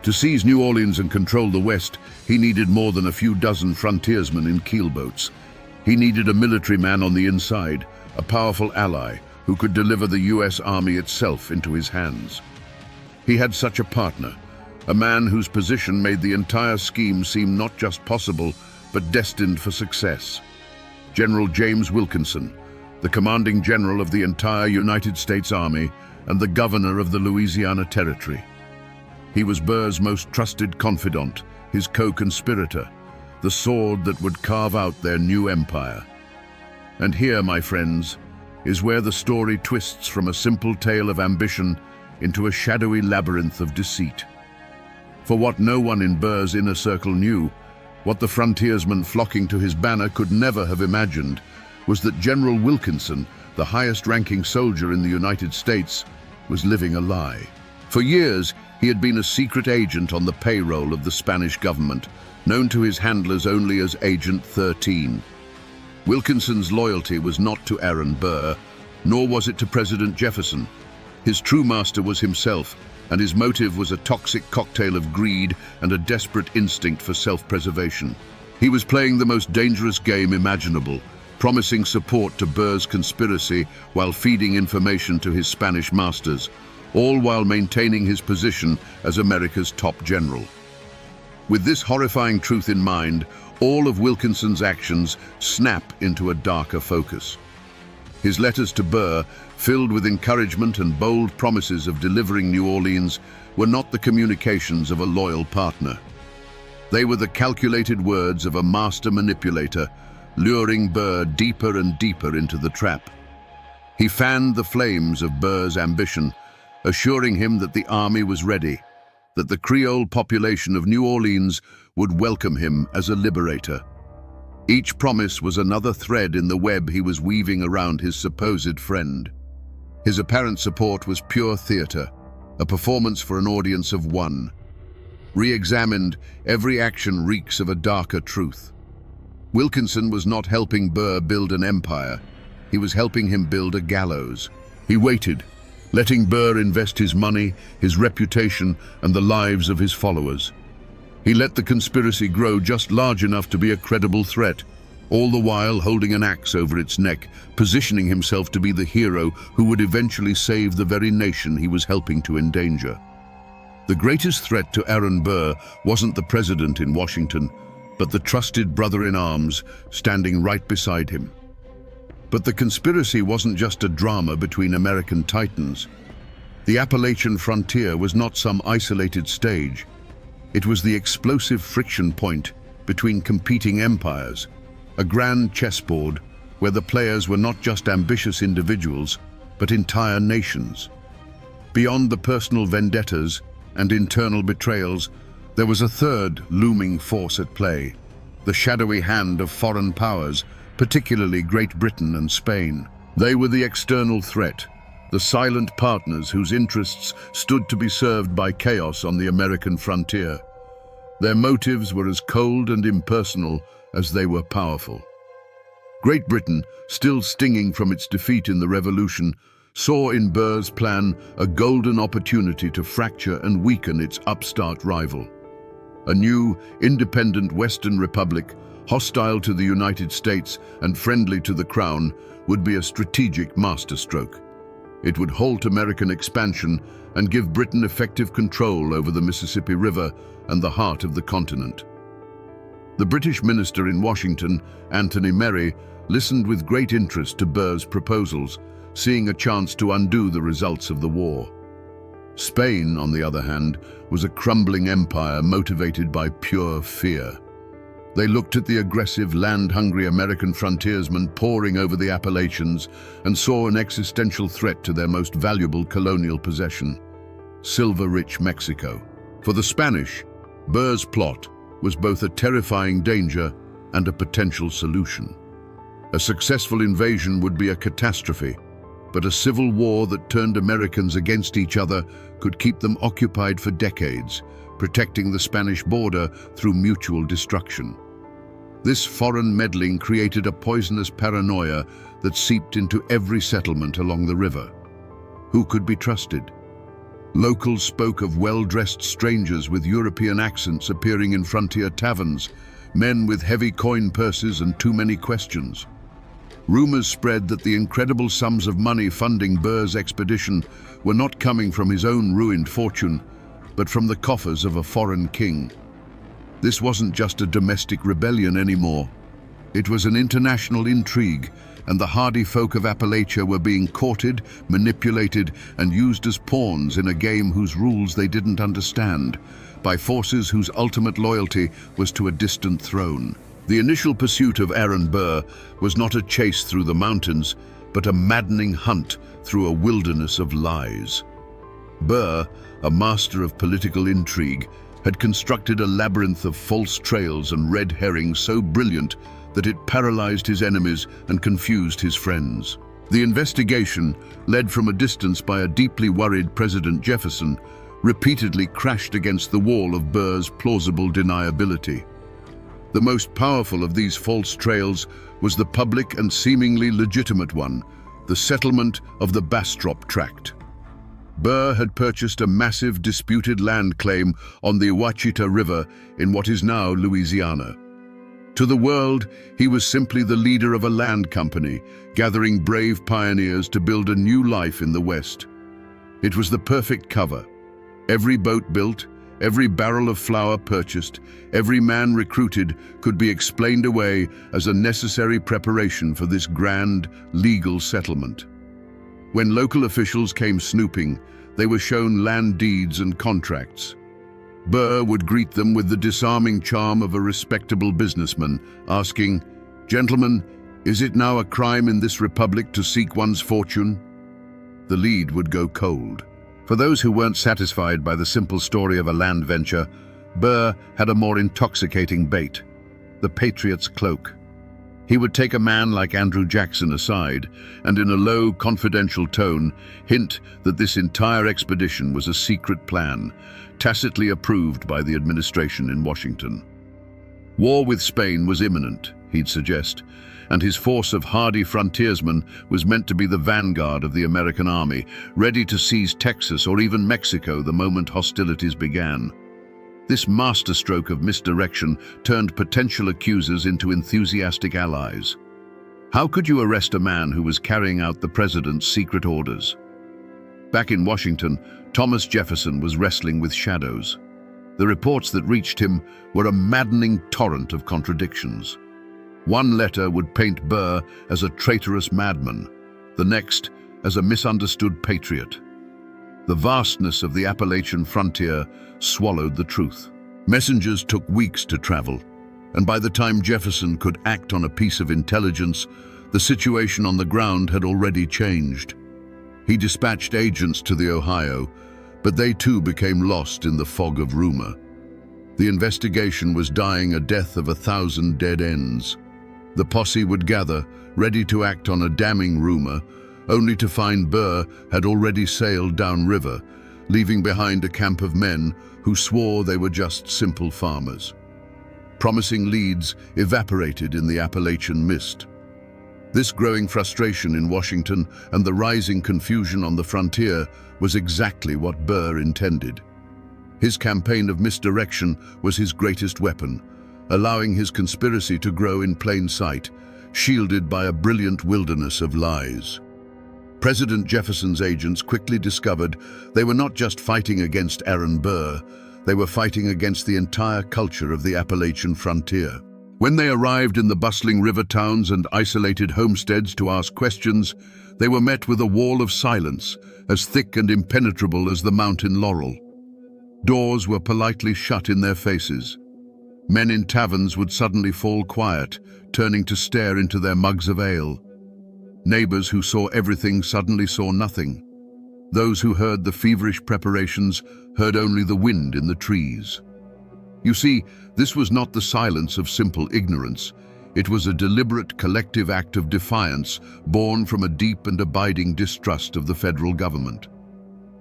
To seize New Orleans and control the West, he needed more than a few dozen frontiersmen in keelboats. He needed a military man on the inside, a powerful ally who could deliver the U.S. Army itself into his hands. He had such a partner, a man whose position made the entire scheme seem not just possible, but destined for success. General James Wilkinson, the commanding general of the entire United States Army and the governor of the Louisiana Territory. He was Burr's most trusted confidant, his co-conspirator, the sword that would carve out their new empire. And here, my friends, is where the story twists from a simple tale of ambition into a shadowy labyrinth of deceit. For what no one in Burr's inner circle knew, what the frontiersmen flocking to his banner could never have imagined, was that General Wilkinson, the highest-ranking soldier in the United States, was living a lie. For years, he had been a secret agent on the payroll of the Spanish government, known to his handlers only as Agent 13. Wilkinson's loyalty was not to Aaron Burr, nor was it to President Jefferson. His true master was himself, and his motive was a toxic cocktail of greed and a desperate instinct for self-preservation. He was playing the most dangerous game imaginable, promising support to Burr's conspiracy while feeding information to his Spanish masters, all while maintaining his position as America's top general. With this horrifying truth in mind, all of Wilkinson's actions snap into a darker focus. His letters to Burr, filled with encouragement and bold promises of delivering New Orleans, were not the communications of a loyal partner. They were the calculated words of a master manipulator, luring Burr deeper and deeper into the trap. He fanned the flames of Burr's ambition, assuring him that the army was ready, that the Creole population of New Orleans would welcome him as a liberator. Each promise was another thread in the web he was weaving around his supposed friend. His apparent support was pure theater, a performance for an audience of one. Re-examined, every action reeks of a darker truth. Wilkinson was not helping Burr build an empire. He was helping him build a gallows. He waited, letting Burr invest his money, his reputation, and the lives of his followers. He let the conspiracy grow just large enough to be a credible threat, all the while holding an axe over its neck, positioning himself to be the hero who would eventually save the very nation he was helping to endanger. The greatest threat to Aaron Burr wasn't the president in Washington, but the trusted brother-in-arms standing right beside him. But the conspiracy wasn't just a drama between American titans. The Appalachian frontier was not some isolated stage. It was the explosive friction point between competing empires, a grand chessboard where the players were not just ambitious individuals, but entire nations. Beyond the personal vendettas and internal betrayals, there was a third looming force at play, the shadowy hand of foreign powers, particularly Great Britain and Spain. They were the external threat, the silent partners whose interests stood to be served by chaos on the American frontier. Their motives were as cold and impersonal as they were powerful. Great Britain, still stinging from its defeat in the Revolution, saw in Burr's plan a golden opportunity to fracture and weaken its upstart rival. A new, independent Western Republic, hostile to the United States and friendly to the Crown, would be a strategic masterstroke. It would halt American expansion and give Britain effective control over the Mississippi River and the heart of the continent. The British minister in Washington, Anthony Merry, listened with great interest to Burr's proposals, seeing a chance to undo the results of the war. Spain, on the other hand, was a crumbling empire motivated by pure fear. They looked at the aggressive, land-hungry American frontiersmen pouring over the Appalachians and saw an existential threat to their most valuable colonial possession, silver-rich Mexico. For the Spanish, Burr's plot was both a terrifying danger and a potential solution. A successful invasion would be a catastrophe, but a civil war that turned Americans against each other could keep them occupied for decades, protecting the Spanish border through mutual destruction. This foreign meddling created a poisonous paranoia that seeped into every settlement along the river. Who could be trusted? Locals spoke of well-dressed strangers with European accents appearing in frontier taverns, men with heavy coin purses and too many questions. Rumors spread that the incredible sums of money funding Burr's expedition were not coming from his own ruined fortune, but from the coffers of a foreign king. This wasn't just a domestic rebellion anymore. It was an international intrigue, and the hardy folk of Appalachia were being courted, manipulated, and used as pawns in a game whose rules they didn't understand, by forces whose ultimate loyalty was to a distant throne. The initial pursuit of Aaron Burr was not a chase through the mountains, but a maddening hunt through a wilderness of lies. Burr, a master of political intrigue, had constructed a labyrinth of false trails and red herrings so brilliant that it paralyzed his enemies and confused his friends. The investigation, led from a distance by a deeply worried President Jefferson, repeatedly crashed against the wall of Burr's plausible deniability. The most powerful of these false trails was the public and seemingly legitimate one, the settlement of the Bastrop Tract. Burr had purchased a massive disputed land claim on the Ouachita River in what is now Louisiana. To the world, he was simply the leader of a land company, gathering brave pioneers to build a new life in the West. It was the perfect cover. Every boat built, every barrel of flour purchased, every man recruited could be explained away as a necessary preparation for this grand, legal settlement. When local officials came snooping, they were shown land deeds and contracts. Burr would greet them with the disarming charm of a respectable businessman, asking, "Gentlemen, is it now a crime in this republic to seek one's fortune?" The lead would go cold. For those who weren't satisfied by the simple story of a land venture, Burr had a more intoxicating bait, the patriot's cloak. He would take a man like Andrew Jackson aside and in a low, confidential tone hint that this entire expedition was a secret plan, tacitly approved by the administration in Washington. War with Spain was imminent, he'd suggest, and his force of hardy frontiersmen was meant to be the vanguard of the American army, ready to seize Texas or even Mexico the moment hostilities began. This masterstroke of misdirection turned potential accusers into enthusiastic allies. How could you arrest a man who was carrying out the president's secret orders? Back in Washington, Thomas Jefferson was wrestling with shadows. The reports that reached him were a maddening torrent of contradictions. One letter would paint Burr as a traitorous madman, the next as a misunderstood patriot. The vastness of the Appalachian frontier swallowed the truth. Messengers took weeks to travel, and by the time Jefferson could act on a piece of intelligence, the situation on the ground had already changed. He dispatched agents to the Ohio, but they too became lost in the fog of rumor. The investigation was dying a death of 1,000 dead ends. The posse would gather, ready to act on a damning rumor, only to find Burr had already sailed downriver, leaving behind a camp of men who swore they were just simple farmers. Promising leads evaporated in the Appalachian mist. This growing frustration in Washington and the rising confusion on the frontier was exactly what Burr intended. His campaign of misdirection was his greatest weapon, allowing his conspiracy to grow in plain sight, shielded by a brilliant wilderness of lies. President Jefferson's agents quickly discovered they were not just fighting against Aaron Burr, they were fighting against the entire culture of the Appalachian frontier. When they arrived in the bustling river towns and isolated homesteads to ask questions, they were met with a wall of silence, as thick and impenetrable as the mountain laurel. Doors were politely shut in their faces. Men in taverns would suddenly fall quiet, turning to stare into their mugs of ale. Neighbors who saw everything suddenly saw nothing. Those who heard the feverish preparations heard only the wind in the trees. You see, this was not the silence of simple ignorance. It was a deliberate collective act of defiance born from a deep and abiding distrust of the federal government.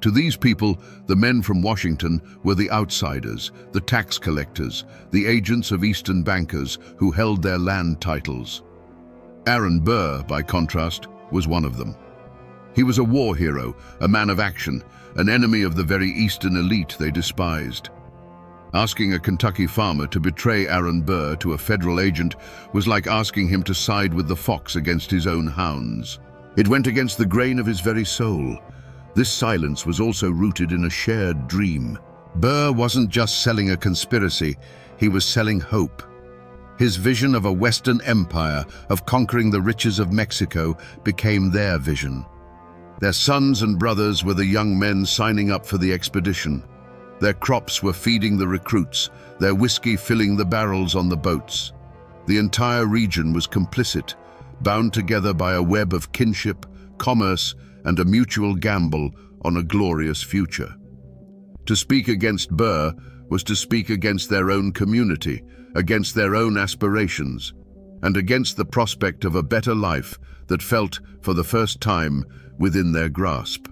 To these people, the men from Washington were the outsiders, the tax collectors, the agents of Eastern bankers who held their land titles. Aaron Burr, by contrast, was one of them. He was a war hero, a man of action, an enemy of the very Eastern elite they despised. Asking a Kentucky farmer to betray Aaron Burr to a federal agent was like asking him to side with the fox against his own hounds. It went against the grain of his very soul. This silence was also rooted in a shared dream. Burr wasn't just selling a conspiracy, he was selling hope. His vision of a Western empire, of conquering the riches of Mexico, became their vision. Their sons and brothers were the young men signing up for the expedition. Their crops were feeding the recruits, their whiskey filling the barrels on the boats. The entire region was complicit, bound together by a web of kinship, commerce, and a mutual gamble on a glorious future. To speak against Burr was to speak against their own community, against their own aspirations, and against the prospect of a better life that felt, for the first time, within their grasp.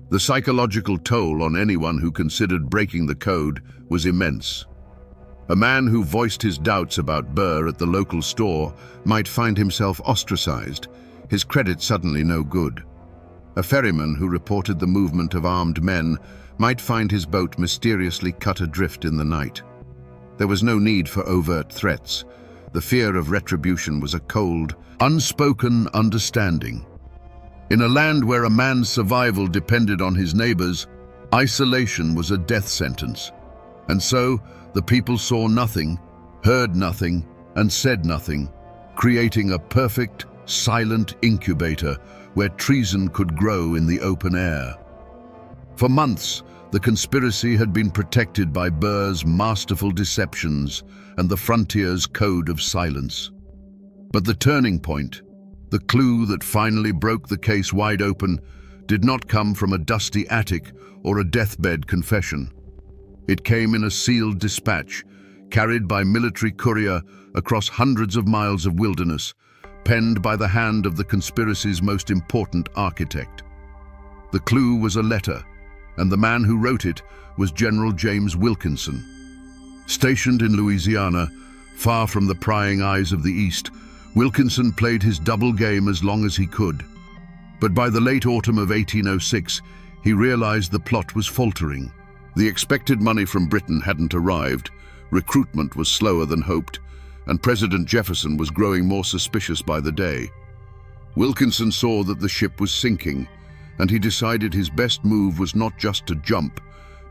The psychological toll on anyone who considered breaking the code was immense. A man who voiced his doubts about Burr at the local store might find himself ostracized, his credit suddenly no good. A ferryman who reported the movement of armed men might find his boat mysteriously cut adrift in the night. There was no need for overt threats. The fear of retribution was a cold, unspoken understanding. In a land where a man's survival depended on his neighbors, isolation was a death sentence. And so, the people saw nothing, heard nothing, and said nothing, creating a perfect, silent incubator where treason could grow in the open air. For months, the conspiracy had been protected by Burr's masterful deceptions and the frontier's code of silence. But the turning point, the clue that finally broke the case wide open, did not come from a dusty attic or a deathbed confession. It came in a sealed dispatch, carried by military courier across hundreds of miles of wilderness, penned by the hand of the conspiracy's most important architect. The clue was a letter, and the man who wrote it was General James Wilkinson. Stationed in Louisiana, far from the prying eyes of the East, Wilkinson played his double game as long as he could. But by the late autumn of 1806, he realized the plot was faltering. The expected money from Britain hadn't arrived, recruitment was slower than hoped, and President Jefferson was growing more suspicious by the day. Wilkinson saw that the ship was sinking, and he decided his best move was not just to jump,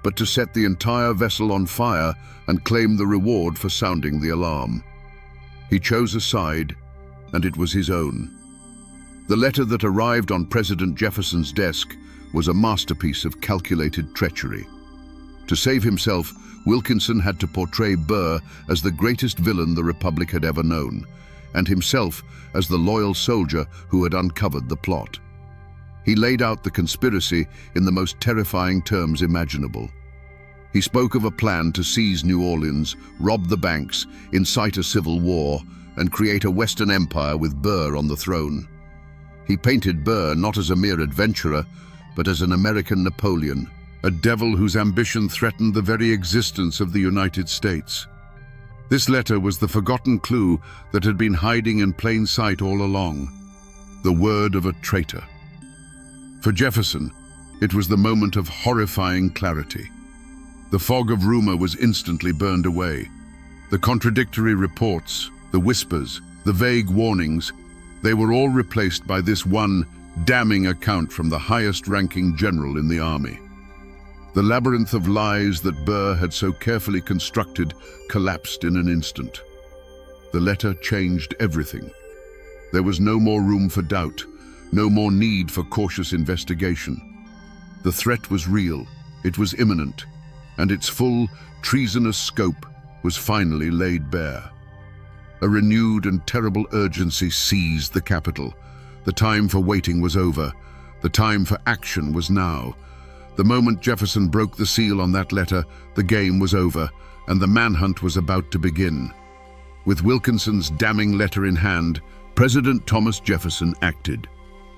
but to set the entire vessel on fire and claim the reward for sounding the alarm. He chose a side, and it was his own. The letter that arrived on President Jefferson's desk was a masterpiece of calculated treachery. To save himself, Wilkinson had to portray Burr as the greatest villain the Republic had ever known, and himself as the loyal soldier who had uncovered the plot. He laid out the conspiracy in the most terrifying terms imaginable. He spoke of a plan to seize New Orleans, rob the banks, incite a civil war, and create a Western empire with Burr on the throne. He painted Burr not as a mere adventurer, but as an American Napoleon, a devil whose ambition threatened the very existence of the United States. This letter was the forgotten clue that had been hiding in plain sight all along, the word of a traitor. For Jefferson, it was the moment of horrifying clarity. The fog of rumor was instantly burned away. The contradictory reports, the whispers, the vague warnings, they were all replaced by this one damning account from the highest-ranking general in the army. The labyrinth of lies that Burr had so carefully constructed collapsed in an instant. The letter changed everything. There was no more room for doubt, no more need for cautious investigation. The threat was real, it was imminent, and its full, treasonous scope was finally laid bare. A renewed and terrible urgency seized the capital. The time for waiting was over. The time for action was now. The moment Jefferson broke the seal on that letter, the game was over, and the manhunt was about to begin. With Wilkinson's damning letter in hand, President Thomas Jefferson acted.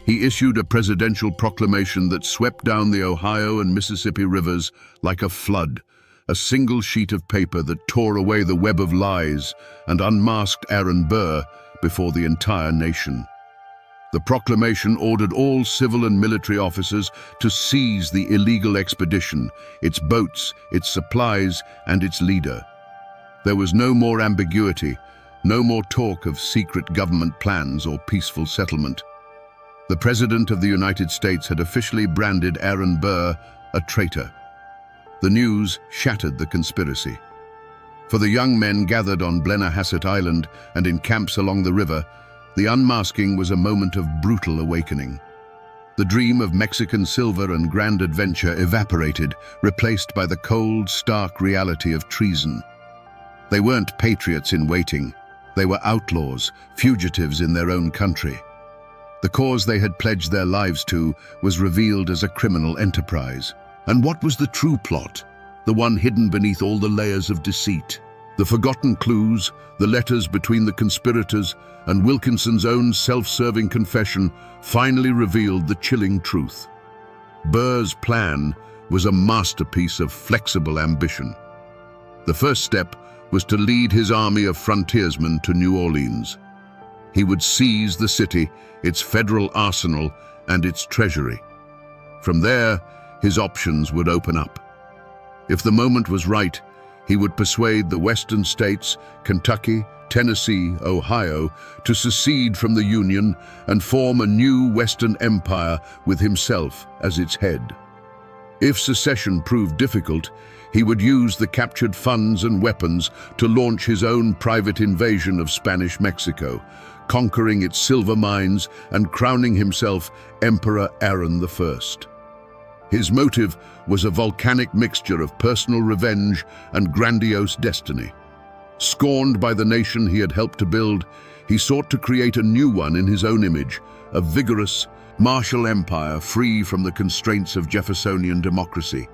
He issued a presidential proclamation that swept down the Ohio and Mississippi rivers like a flood, a single sheet of paper that tore away the web of lies and unmasked Aaron Burr before the entire nation. The proclamation ordered all civil and military officers to seize the illegal expedition, its boats, its supplies, and its leader. There was no more ambiguity, no more talk of secret government plans or peaceful settlement. The President of the United States had officially branded Aaron Burr a traitor. The news shattered the conspiracy. For the young men gathered on Blennerhassett Island and in camps along the river, the unmasking was a moment of brutal awakening. The dream of Mexican silver and grand adventure evaporated, replaced by the cold, stark reality of treason. They weren't patriots in waiting. They were outlaws, fugitives in their own country. The cause they had pledged their lives to was revealed as a criminal enterprise. And what was the true plot? The one hidden beneath all the layers of deceit. The forgotten clues, the letters between the conspirators, and Wilkinson's own self-serving confession finally revealed the chilling truth. Burr's plan was a masterpiece of flexible ambition. The first step was to lead his army of frontiersmen to New Orleans. He would seize the city, its federal arsenal, and its treasury. From there, his options would open up. If the moment was right, he would persuade the western states, Kentucky, Tennessee, Ohio, to secede from the Union and form a new Western empire with himself as its head. If secession proved difficult, he would use the captured funds and weapons to launch his own private invasion of Spanish Mexico, conquering its silver mines and crowning himself Emperor Aaron I. His motive was a volcanic mixture of personal revenge and grandiose destiny. Scorned by the nation he had helped to build, he sought to create a new one in his own image, a vigorous, martial empire free from the constraints of Jeffersonian democracy.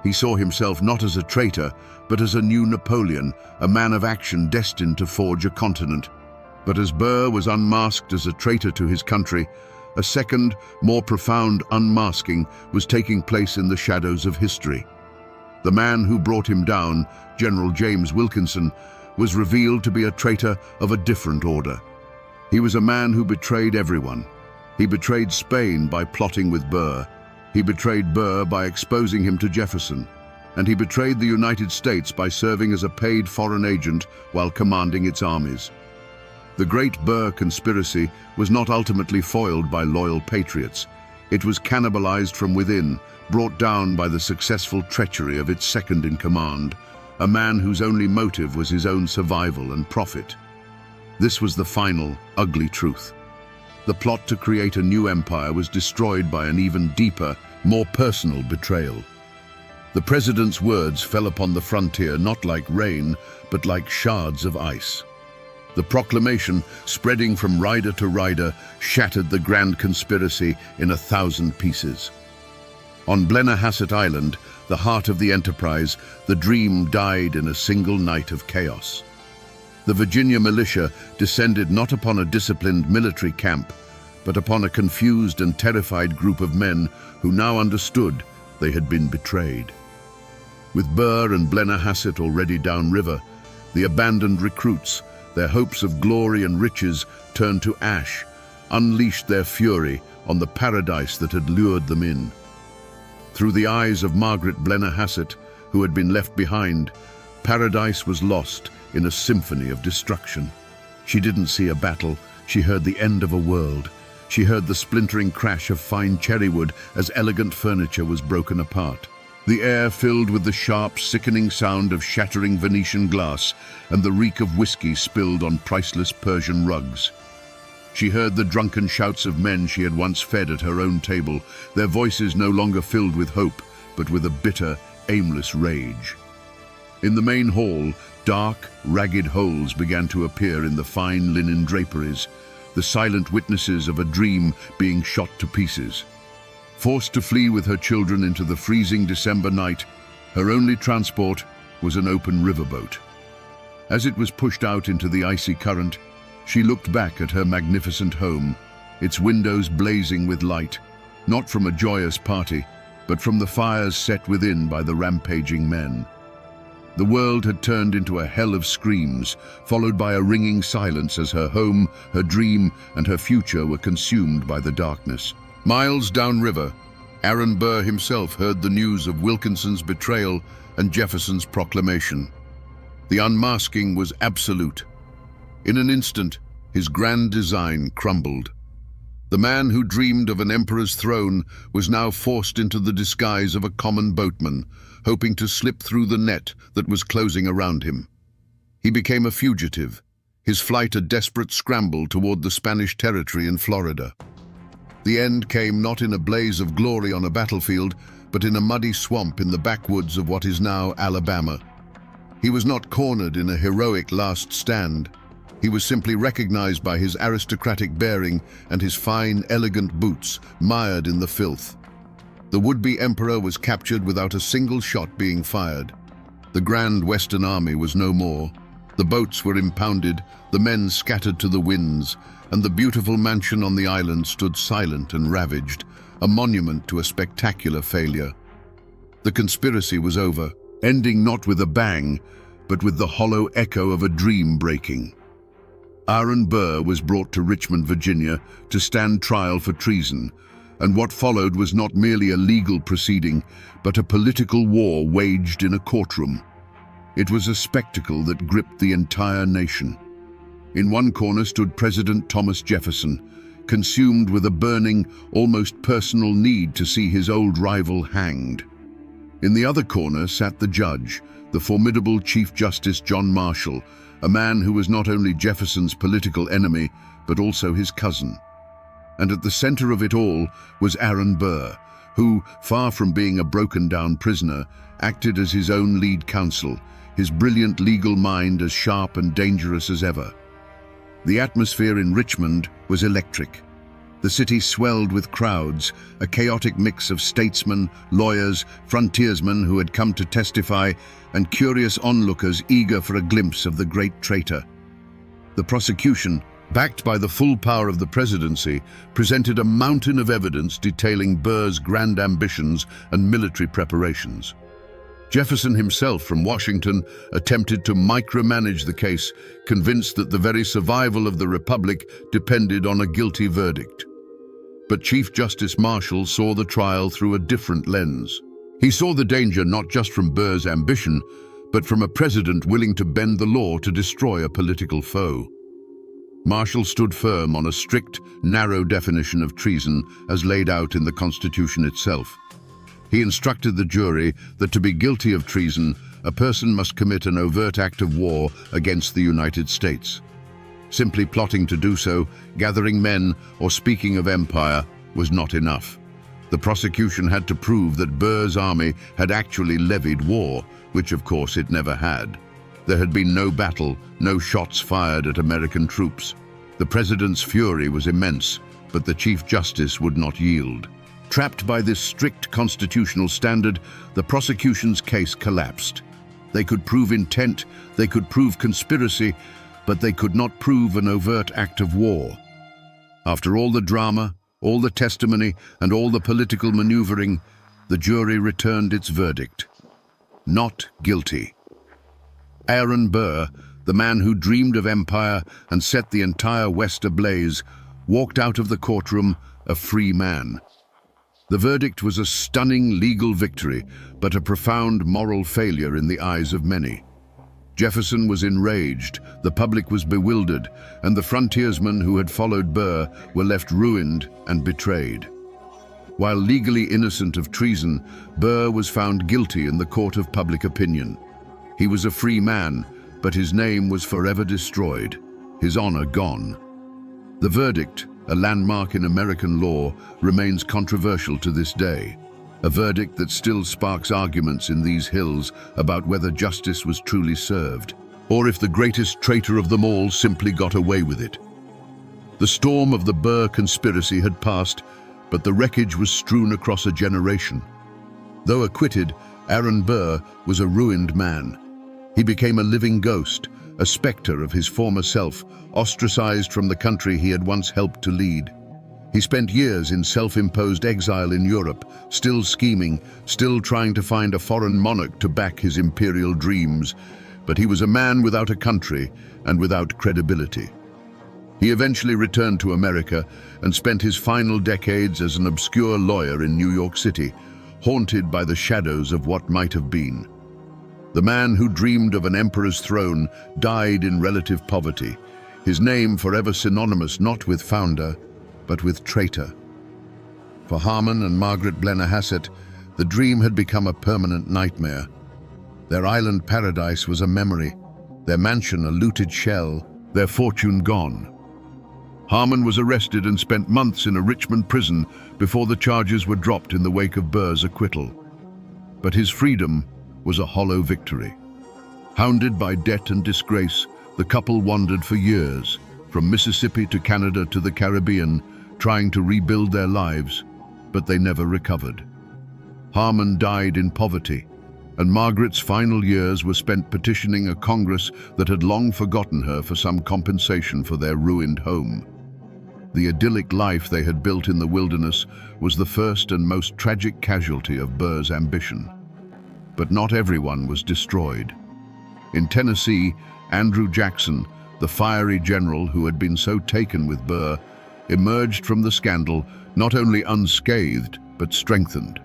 He saw himself not as a traitor, but as a new Napoleon, a man of action destined to forge a continent. But as Burr was unmasked as a traitor to his country, a second, more profound unmasking was taking place in the shadows of history. The man who brought him down, General James Wilkinson, was revealed to be a traitor of a different order. He was a man who betrayed everyone. He betrayed Spain by plotting with Burr. He betrayed Burr by exposing him to Jefferson. And he betrayed the United States by serving as a paid foreign agent while commanding its armies. The Great Burr Conspiracy was not ultimately foiled by loyal patriots. It was cannibalized from within, brought down by the successful treachery of its second-in-command, a man whose only motive was his own survival and profit. This was the final, ugly truth. The plot to create a new empire was destroyed by an even deeper, more personal betrayal. The president's words fell upon the frontier not like rain, but like shards of ice. The proclamation, spreading from rider to rider, shattered the grand conspiracy in 1,000 pieces. On Blennerhassett Island, the heart of the enterprise, the dream died in a single night of chaos. The Virginia militia descended not upon a disciplined military camp, but upon a confused and terrified group of men who now understood they had been betrayed. With Burr and Blennerhassett already downriver, the abandoned recruits, their hopes of glory and riches turned to ash, unleashed their fury on the paradise that had lured them in. Through the eyes of Margaret Blennerhassett, who had been left behind, paradise was lost in a symphony of destruction. She didn't see a battle, she heard the end of a world. She heard the splintering crash of fine cherrywood as elegant furniture was broken apart. The air filled with the sharp, sickening sound of shattering Venetian glass and the reek of whiskey spilled on priceless Persian rugs. She heard the drunken shouts of men she had once fed at her own table, their voices no longer filled with hope, but with a bitter, aimless rage. In the main hall, dark, ragged holes began to appear in the fine linen draperies, the silent witnesses of a dream being shot to pieces. Forced to flee with her children into the freezing December night, her only transport was an open riverboat. As it was pushed out into the icy current, she looked back at her magnificent home, its windows blazing with light, not from a joyous party, but from the fires set within by the rampaging men. The world had turned into a hell of screams, followed by a ringing silence as her home, her dream, and her future were consumed by the darkness. Miles downriver, Aaron Burr himself heard the news of Wilkinson's betrayal and Jefferson's proclamation. The unmasking was absolute. In an instant, his grand design crumbled. The man who dreamed of an emperor's throne was now forced into the disguise of a common boatman, hoping to slip through the net that was closing around him. He became a fugitive, his flight a desperate scramble toward the Spanish territory in Florida. The end came not in a blaze of glory on a battlefield, but in a muddy swamp in the backwoods of what is now Alabama. He was not cornered in a heroic last stand. He was simply recognized by his aristocratic bearing and his fine, elegant boots, mired in the filth. The would-be emperor was captured without a single shot being fired. The Grand Western Army was no more. The boats were impounded, the men scattered to the winds, and the beautiful mansion on the island stood silent and ravaged, a monument to a spectacular failure. The conspiracy was over, ending not with a bang, but with the hollow echo of a dream breaking. Aaron Burr was brought to Richmond, Virginia, to stand trial for treason, and what followed was not merely a legal proceeding, but a political war waged in a courtroom. It was a spectacle that gripped the entire nation. In one corner stood President Thomas Jefferson, consumed with a burning, almost personal need to see his old rival hanged. In the other corner sat the judge, the formidable Chief Justice John Marshall, a man who was not only Jefferson's political enemy, but also his cousin. And at the center of it all was Aaron Burr, who, far from being a broken-down prisoner, acted as his own lead counsel, his brilliant legal mind as sharp and dangerous as ever. The atmosphere in Richmond was electric. The city swelled with crowds, a chaotic mix of statesmen, lawyers, frontiersmen who had come to testify, and curious onlookers eager for a glimpse of the great traitor. The prosecution, backed by the full power of the presidency, presented a mountain of evidence detailing Burr's grand ambitions and military preparations. Jefferson himself from Washington attempted to micromanage the case, convinced that the very survival of the Republic depended on a guilty verdict. But Chief Justice Marshall saw the trial through a different lens. He saw the danger not just from Burr's ambition, but from a president willing to bend the law to destroy a political foe. Marshall stood firm on a strict, narrow definition of treason as laid out in the Constitution itself. He instructed the jury that to be guilty of treason, a person must commit an overt act of war against the United States. Simply plotting to do so, gathering men, or speaking of empire was not enough. The prosecution had to prove that Burr's army had actually levied war, which of course it never had. There had been no battle, no shots fired at American troops. The president's fury was immense, but the Chief Justice would not yield. Trapped by this strict constitutional standard, the prosecution's case collapsed. They could prove intent, they could prove conspiracy, but they could not prove an overt act of war. After all the drama, all the testimony, and all the political maneuvering, the jury returned its verdict. Not guilty. Aaron Burr, the man who dreamed of empire and set the entire West ablaze, walked out of the courtroom a free man. The verdict was a stunning legal victory, but a profound moral failure in the eyes of many. Jefferson was enraged, the public was bewildered, and the frontiersmen who had followed Burr were left ruined and betrayed. While legally innocent of treason, Burr was found guilty in the court of public opinion. He was a free man, but his name was forever destroyed, his honor gone. The verdict, a landmark in American law, remains controversial to this day. A verdict that still sparks arguments in these hills about whether justice was truly served, or if the greatest traitor of them all simply got away with it. The storm of the Burr conspiracy had passed, but the wreckage was strewn across a generation. Though acquitted, Aaron Burr was a ruined man. He became a living ghost, a specter of his former self, ostracized from the country he had once helped to lead. He spent years in self-imposed exile in Europe, still scheming, still trying to find a foreign monarch to back his imperial dreams, but he was a man without a country and without credibility. He eventually returned to America and spent his final decades as an obscure lawyer in New York City, haunted by the shadows of what might have been. The man who dreamed of an emperor's throne died in relative poverty, his name forever synonymous not with founder, but with traitor. For Harmon and Margaret Blennerhassett, the dream had become a permanent nightmare. Their island paradise was a memory, their mansion a looted shell, their fortune gone. Harmon was arrested and spent months in a Richmond prison before the charges were dropped in the wake of Burr's acquittal. But his freedom was a hollow victory. Hounded by debt and disgrace, the couple wandered for years, from Mississippi to Canada to the Caribbean, trying to rebuild their lives, but they never recovered. Harmon died in poverty, and Margaret's final years were spent petitioning a Congress that had long forgotten her for some compensation for their ruined home. The idyllic life they had built in the wilderness was the first and most tragic casualty of Burr's ambition. But not everyone was destroyed. In Tennessee, Andrew Jackson, the fiery general who had been so taken with Burr, emerged from the scandal not only unscathed, but strengthened.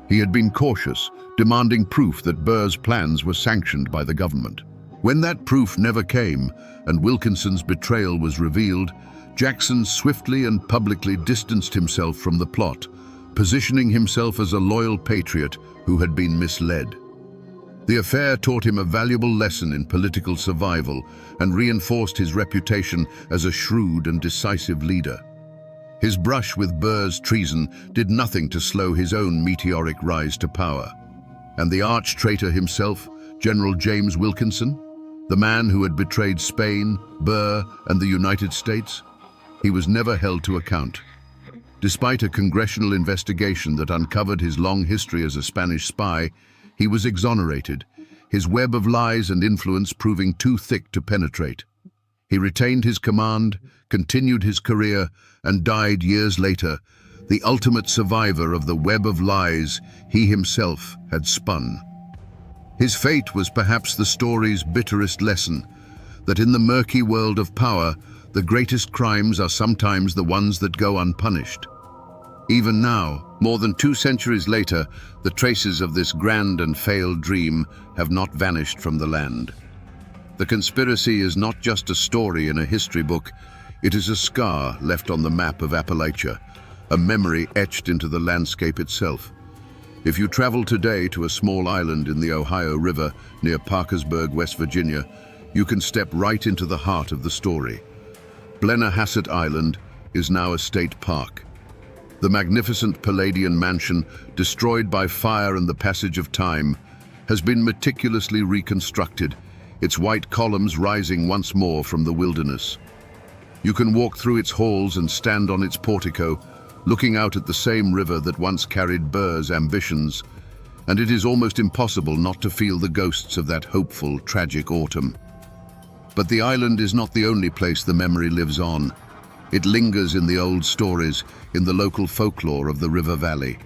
He had been cautious, demanding proof that Burr's plans were sanctioned by the government. When that proof never came, and Wilkinson's betrayal was revealed, Jackson swiftly and publicly distanced himself from the plot, positioning himself as a loyal patriot who had been misled. The affair taught him a valuable lesson in political survival and reinforced his reputation as a shrewd and decisive leader. His brush with Burr's treason did nothing to slow his own meteoric rise to power. And the arch-traitor himself, General James Wilkinson, the man who had betrayed Spain, Burr, and the United States, he was never held to account. Despite a congressional investigation that uncovered his long history as a Spanish spy, he was exonerated, his web of lies and influence proving too thick to penetrate. He retained his command, continued his career, and died years later, the ultimate survivor of the web of lies he himself had spun. His fate was perhaps the story's bitterest lesson, that in the murky world of power, the greatest crimes are sometimes the ones that go unpunished. Even now, more than 2 centuries later, the traces of this grand and failed dream have not vanished from the land. The conspiracy is not just a story in a history book, it is a scar left on the map of Appalachia, a memory etched into the landscape itself. If you travel today to a small island in the Ohio River near Parkersburg, West Virginia, you can step right into the heart of the story. Blennerhassett Island is now a state park. The magnificent Palladian mansion, destroyed by fire and the passage of time, has been meticulously reconstructed, its white columns rising once more from the wilderness. You can walk through its halls and stand on its portico, looking out at the same river that once carried Burr's ambitions, and it is almost impossible not to feel the ghosts of that hopeful, tragic autumn. But the island is not the only place the memory lives on. It lingers in the old stories, in the local folklore of the river valley.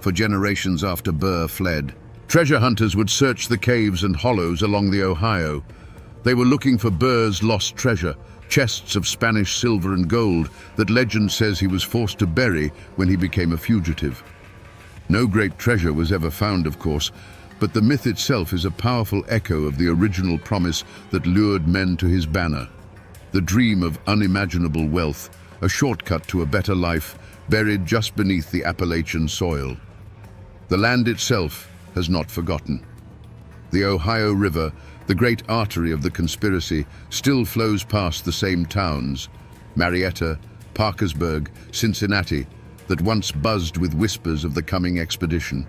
For generations after Burr fled, treasure hunters would search the caves and hollows along the Ohio. They were looking for Burr's lost treasure, chests of Spanish silver and gold that legend says he was forced to bury when he became a fugitive. No great treasure was ever found, of course, but the myth itself is a powerful echo of the original promise that lured men to his banner. The dream of unimaginable wealth, a shortcut to a better life, buried just beneath the Appalachian soil. The land itself has not forgotten. The Ohio River, the great artery of the conspiracy, still flows past the same towns, Marietta, Parkersburg, Cincinnati, that once buzzed with whispers of the coming expedition.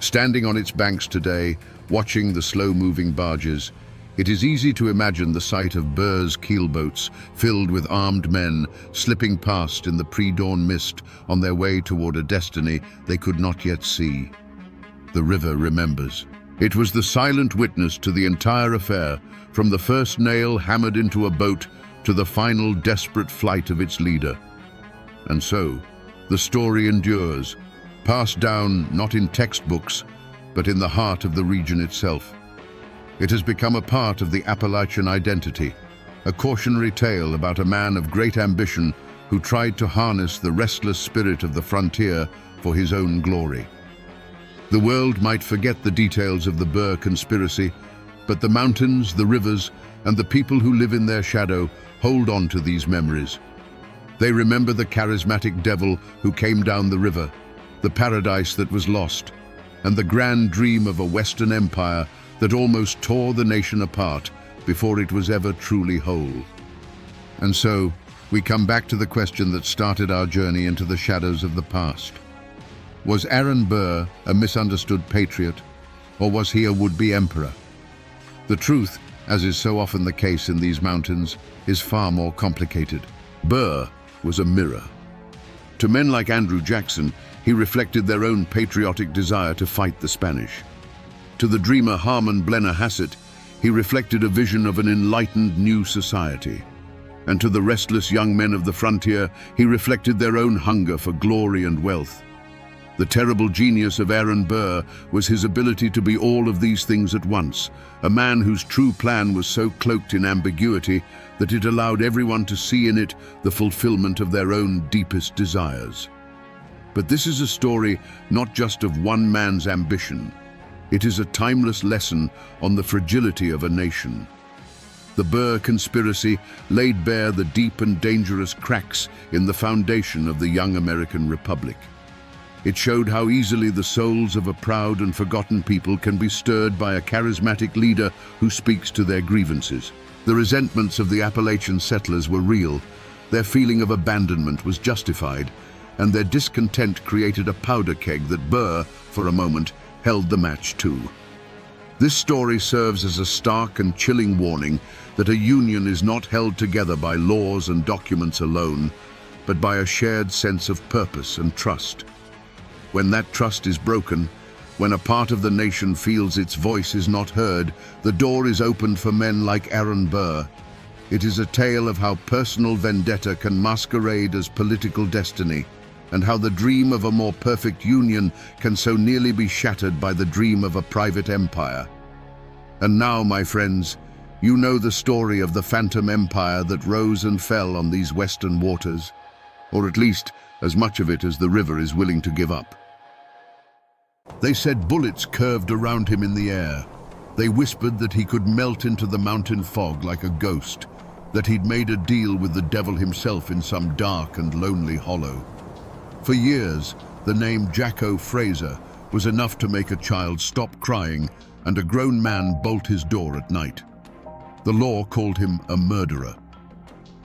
Standing on its banks today, watching the slow-moving barges, it is easy to imagine the sight of Burr's keelboats filled with armed men slipping past in the pre-dawn mist on their way toward a destiny they could not yet see. The river remembers. It was the silent witness to the entire affair, from the first nail hammered into a boat to the final desperate flight of its leader. And so, the story endures, passed down not in textbooks, but in the heart of the region itself. It has become a part of the Appalachian identity, a cautionary tale about a man of great ambition who tried to harness the restless spirit of the frontier for his own glory. The world might forget the details of the Burr conspiracy, but the mountains, the rivers, and the people who live in their shadow hold on to these memories. They remember the charismatic devil who came down the river, the paradise that was lost, and the grand dream of a Western empire that almost tore the nation apart before it was ever truly whole. And so, we come back to the question that started our journey into the shadows of the past. Was Aaron Burr a misunderstood patriot, or was he a would-be emperor? The truth, as is so often the case in these mountains, is far more complicated. Burr was a mirror. To men like Andrew Jackson, he reflected their own patriotic desire to fight the Spanish. To the dreamer Harmon Blennerhassett, he reflected a vision of an enlightened new society. And to the restless young men of the frontier, he reflected their own hunger for glory and wealth. The terrible genius of Aaron Burr was his ability to be all of these things at once, a man whose true plan was so cloaked in ambiguity that it allowed everyone to see in it the fulfillment of their own deepest desires. But this is a story not just of one man's ambition. It is a timeless lesson on the fragility of a nation. The Burr conspiracy laid bare the deep and dangerous cracks in the foundation of the young American Republic. It showed how easily the souls of a proud and forgotten people can be stirred by a charismatic leader who speaks to their grievances. The resentments of the Appalachian settlers were real, their feeling of abandonment was justified, and their discontent created a powder keg that Burr, for a moment, held the match to. This story serves as a stark and chilling warning that a union is not held together by laws and documents alone, but by a shared sense of purpose and trust. When that trust is broken, when a part of the nation feels its voice is not heard, the door is opened for men like Aaron Burr. It is a tale of how personal vendetta can masquerade as political destiny, and how the dream of a more perfect union can so nearly be shattered by the dream of a private empire. And now, my friends, you know the story of the phantom empire that rose and fell on these western waters, or at least as much of it as the river is willing to give up. They said bullets curved around him in the air. They whispered that he could melt into the mountain fog like a ghost, that he'd made a deal with the devil himself in some dark and lonely hollow. For years, the name Jacko Fraser was enough to make a child stop crying and a grown man bolt his door at night. The law called him a murderer.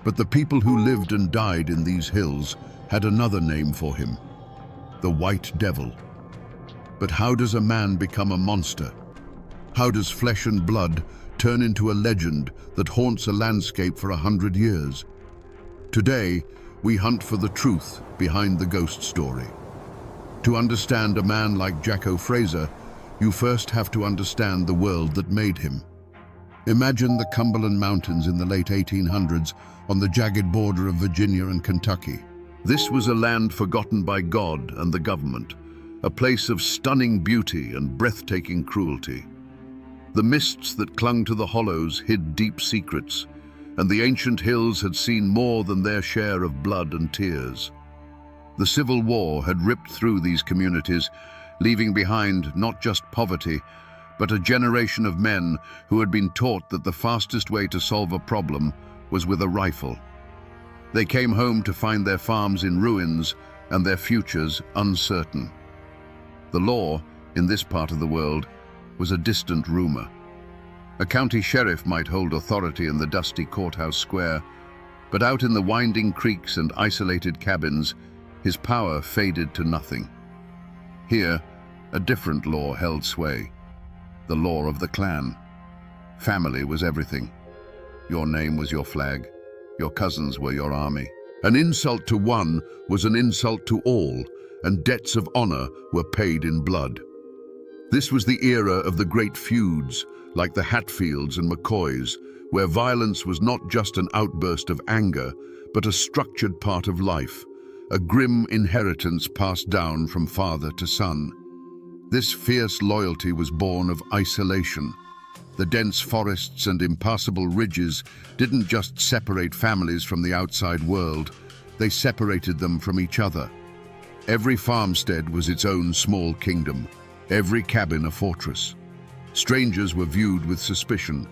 But the people who lived and died in these hills had another name for him, the White Devil. But how does a man become a monster? How does flesh and blood turn into a legend that haunts a landscape for 100 years? Today, we hunt for the truth behind the ghost story. To understand a man like Jacko Fraser, you first have to understand the world that made him. Imagine the Cumberland Mountains in the late 1800s on the jagged border of Virginia and Kentucky. This was a land forgotten by God and the government, a place of stunning beauty and breathtaking cruelty. The mists that clung to the hollows hid deep secrets, and the ancient hills had seen more than their share of blood and tears. The Civil War had ripped through these communities, leaving behind not just poverty, but a generation of men who had been taught that the fastest way to solve a problem was with a rifle. They came home to find their farms in ruins and their futures uncertain. The law, in this part of the world, was a distant rumor. A county sheriff might hold authority in the dusty courthouse square, but out in the winding creeks and isolated cabins, his power faded to nothing. Here, a different law held sway, the law of the clan. Family was everything. Your name was your flag. Your cousins were your army. An insult to one was an insult to all, and debts of honor were paid in blood. This was the era of the great feuds, like the Hatfields and McCoys, where violence was not just an outburst of anger, but a structured part of life, a grim inheritance passed down from father to son. This fierce loyalty was born of isolation. The dense forests and impassable ridges didn't just separate families from the outside world, they separated them from each other. Every farmstead was its own small kingdom, every cabin a fortress. Strangers were viewed with suspicion,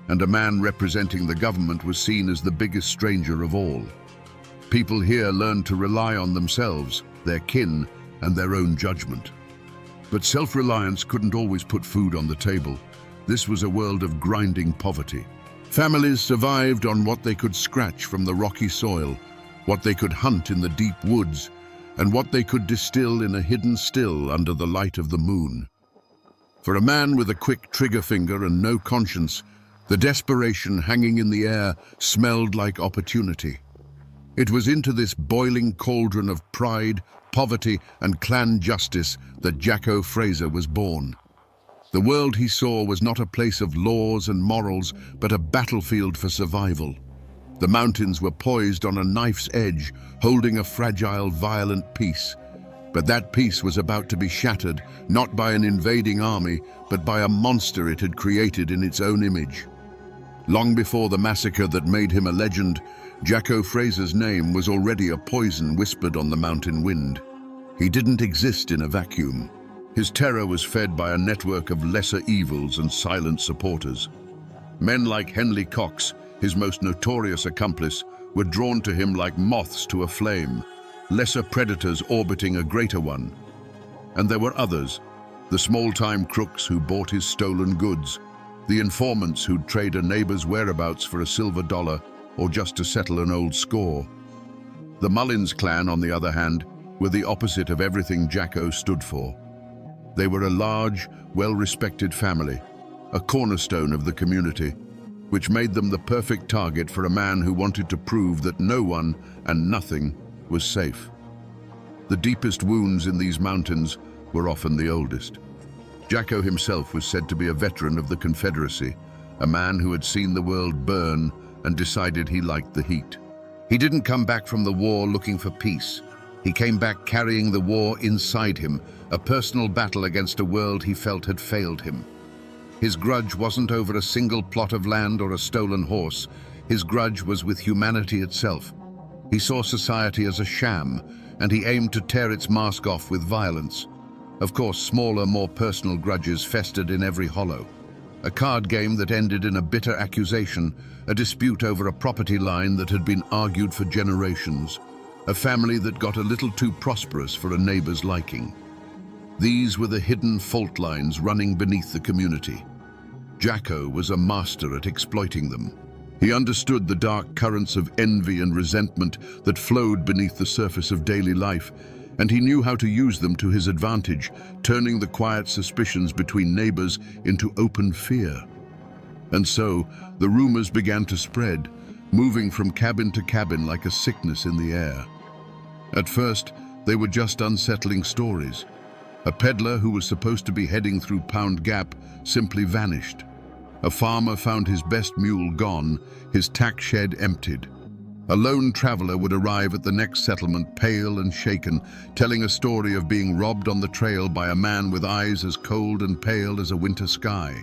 and a man representing the government was seen as the biggest stranger of all. People here learned to rely on themselves, their kin, and their own judgment. But self-reliance couldn't always put food on the table. This was a world of grinding poverty. Families survived on what they could scratch from the rocky soil, what they could hunt in the deep woods, and what they could distill in a hidden still under the light of the moon. For a man with a quick trigger finger and no conscience, the desperation hanging in the air smelled like opportunity. It was into this boiling cauldron of pride, poverty, and clan justice that Jacko Fraser was born. The world he saw was not a place of laws and morals, but a battlefield for survival. The mountains were poised on a knife's edge, holding a fragile, violent peace. But that peace was about to be shattered, not by an invading army, but by a monster it had created in its own image. Long before the massacre that made him a legend, Jacko Fraser's name was already a poison whispered on the mountain wind. He didn't exist in a vacuum. His terror was fed by a network of lesser evils and silent supporters. Men like Henley Cox, his most notorious accomplice, were drawn to him like moths to a flame, lesser predators orbiting a greater one. And there were others, the small-time crooks who bought his stolen goods, the informants who'd trade a neighbor's whereabouts for a silver dollar or just to settle an old score. The Mullins clan, on the other hand, were the opposite of everything Jacko stood for. They were a large, well-respected family, a cornerstone of the community, which made them the perfect target for a man who wanted to prove that no one and nothing was safe. The deepest wounds in these mountains were often the oldest. Jacko himself was said to be a veteran of the Confederacy, a man who had seen the world burn and decided he liked the heat. He didn't come back from the war looking for peace. He came back carrying the war inside him, a personal battle against a world he felt had failed him. His grudge wasn't over a single plot of land or a stolen horse. His grudge was with humanity itself. He saw society as a sham, and he aimed to tear its mask off with violence. Of course, smaller, more personal grudges festered in every hollow. A card game that ended in a bitter accusation, a dispute over a property line that had been argued for generations, a family that got a little too prosperous for a neighbor's liking. These were the hidden fault lines running beneath the community. Jacko was a master at exploiting them. He understood the dark currents of envy and resentment that flowed beneath the surface of daily life, and he knew how to use them to his advantage, turning the quiet suspicions between neighbors into open fear. And so, the rumors began to spread, moving from cabin to cabin like a sickness in the air. At first, they were just unsettling stories. A peddler who was supposed to be heading through Pound Gap simply vanished. A farmer found his best mule gone, his tack shed emptied. A lone traveler would arrive at the next settlement pale and shaken, telling a story of being robbed on the trail by a man with eyes as cold and pale as a winter sky.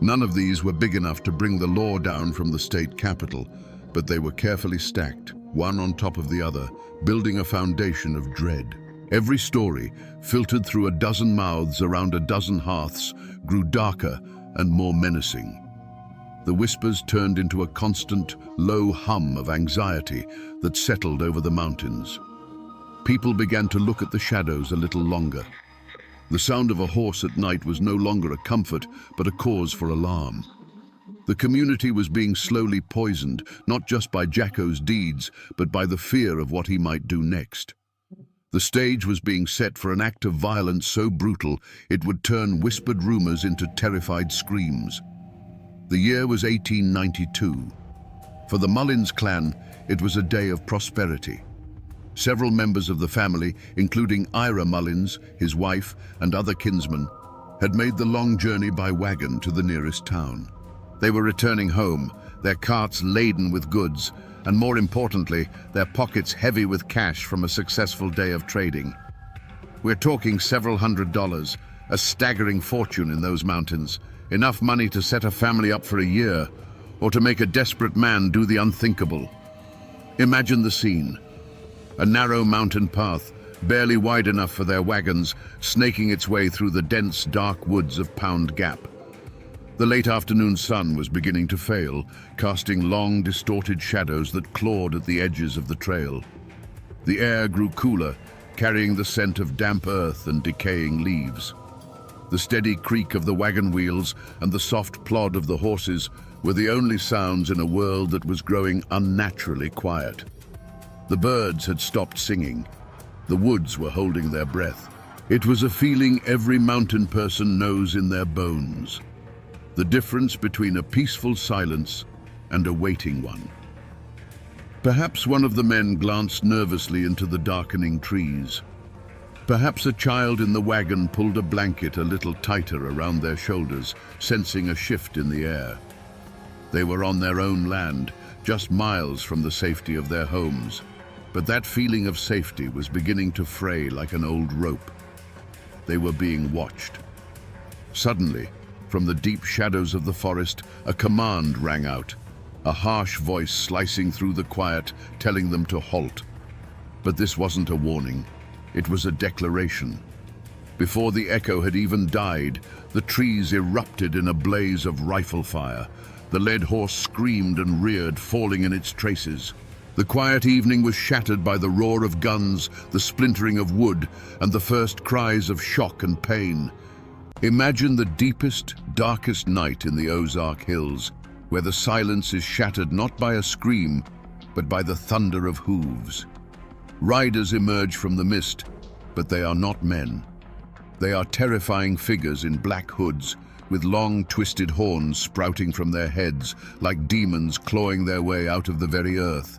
None of these were big enough to bring the law down from the state capital, but they were carefully stacked, one on top of the other, building a foundation of dread. Every story, filtered through a dozen mouths around a dozen hearths, grew darker and more menacing. The whispers turned into a constant, low hum of anxiety that settled over the mountains. People began to look at the shadows a little longer. The sound of a horse at night was no longer a comfort, but a cause for alarm. The community was being slowly poisoned, not just by Jacko's deeds, but by the fear of what he might do next. The stage was being set for an act of violence so brutal it would turn whispered rumors into terrified screams. The year was 1892. For the Mullins clan, it was a day of prosperity. Several members of the family, including Ira Mullins, his wife, and other kinsmen, had made the long journey by wagon to the nearest town. They were returning home, their carts laden with goods, and more importantly, their pockets heavy with cash from a successful day of trading. We're talking several $100s, a staggering fortune in those mountains, enough money to set a family up for a year, or to make a desperate man do the unthinkable. Imagine the scene. A narrow mountain path, barely wide enough for their wagons, snaking its way through the dense, dark woods of Pound Gap. The late afternoon sun was beginning to fail, casting long, distorted shadows that clawed at the edges of the trail. The air grew cooler, carrying the scent of damp earth and decaying leaves. The steady creak of the wagon wheels and the soft plod of the horses were the only sounds in a world that was growing unnaturally quiet. The birds had stopped singing. The woods were holding their breath. It was a feeling every mountain person knows in their bones. The difference between a peaceful silence and a waiting one. Perhaps one of the men glanced nervously into the darkening trees. Perhaps a child in the wagon pulled a blanket a little tighter around their shoulders, sensing a shift in the air. They were on their own land, just miles from the safety of their homes. But that feeling of safety was beginning to fray like an old rope. They were being watched. Suddenly, from the deep shadows of the forest, a command rang out, a harsh voice slicing through the quiet, telling them to halt. But this wasn't a warning. It was a declaration. Before the echo had even died, the trees erupted in a blaze of rifle fire. The led horse screamed and reared, falling in its traces. The quiet evening was shattered by the roar of guns, the splintering of wood, and the first cries of shock and pain. Imagine the deepest, darkest night in the Ozark Hills, where the silence is shattered not by a scream, but by the thunder of hooves. Riders emerge from the mist, but they are not men. They are terrifying figures in black hoods, with long, twisted horns sprouting from their heads, like demons clawing their way out of the very earth.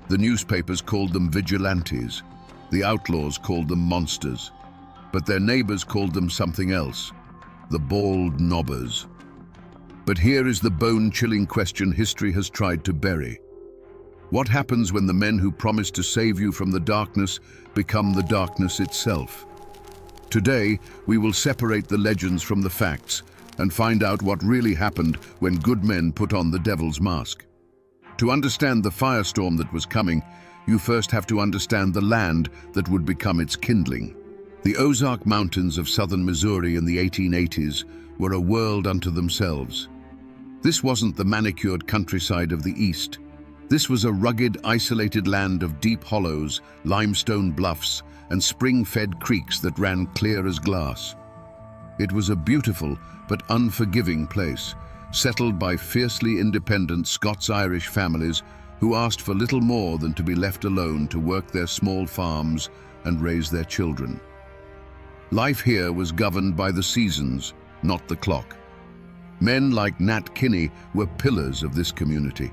The newspapers called them vigilantes. The outlaws called them monsters. But their neighbors called them something else, the bald knobbers. But here is the bone-chilling question history has tried to bury. What happens when the men who promise to save you from the darkness become the darkness itself? Today, we will separate the legends from the facts and find out what really happened when good men put on the devil's mask. To understand the firestorm that was coming, you first have to understand the land that would become its kindling. The Ozark Mountains of southern Missouri in the 1880s were a world unto themselves. This wasn't the manicured countryside of the East. This was a rugged, isolated land of deep hollows, limestone bluffs, and spring-fed creeks that ran clear as glass. It was a beautiful but unforgiving place, settled by fiercely independent Scots-Irish families who asked for little more than to be left alone to work their small farms and raise their children. Life here was governed by the seasons, not the clock. Men like Nat Kinney were pillars of this community.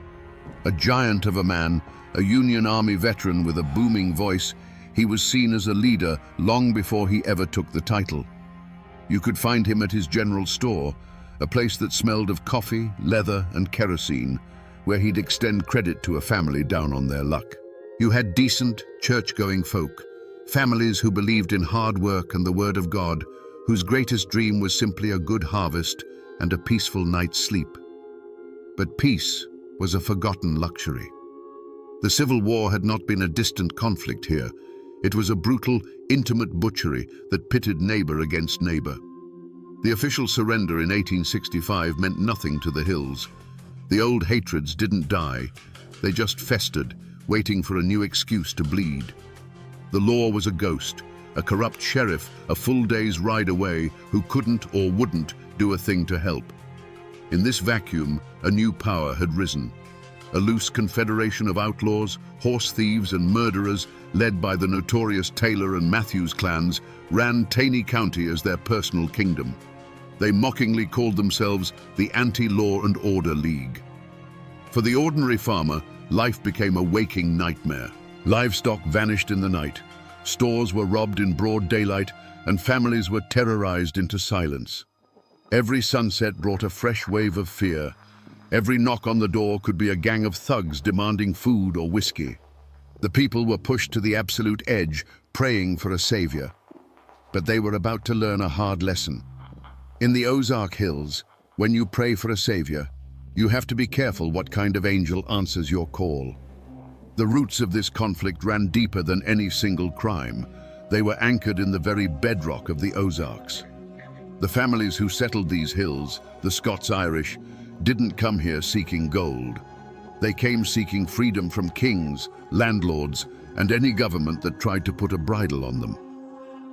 A giant of a man, a Union Army veteran with a booming voice, he was seen as a leader long before he ever took the title. You could find him at his general store, a place that smelled of coffee, leather, and kerosene, where he'd extend credit to a family down on their luck. You had decent, church-going folk, families who believed in hard work and the word of God, whose greatest dream was simply a good harvest and a peaceful night's sleep. But peace was a forgotten luxury. The Civil War had not been a distant conflict here. It was a brutal, intimate butchery that pitted neighbor against neighbor. The official surrender in 1865 meant nothing to the hills. The old hatreds didn't die. They just festered, waiting for a new excuse to bleed. The law was a ghost, a corrupt sheriff a full day's ride away who couldn't or wouldn't do a thing to help. In this vacuum, a new power had risen. A loose confederation of outlaws, horse thieves and murderers, led by the notorious Taylor and Matthews clans, ran Taney County as their personal kingdom. They mockingly called themselves the Anti-Law and Order League. For the ordinary farmer, life became a waking nightmare. Livestock vanished in the night, stores were robbed in broad daylight, and families were terrorized into silence. Every sunset brought a fresh wave of fear. Every knock on the door could be a gang of thugs demanding food or whiskey. The people were pushed to the absolute edge, praying for a savior. But they were about to learn a hard lesson. In the Ozark Hills, when you pray for a savior, you have to be careful what kind of angel answers your call. The roots of this conflict ran deeper than any single crime. They were anchored in the very bedrock of the Ozarks. The families who settled these hills, the Scots-Irish, didn't come here seeking gold. They came seeking freedom from kings, landlords, and any government that tried to put a bridle on them.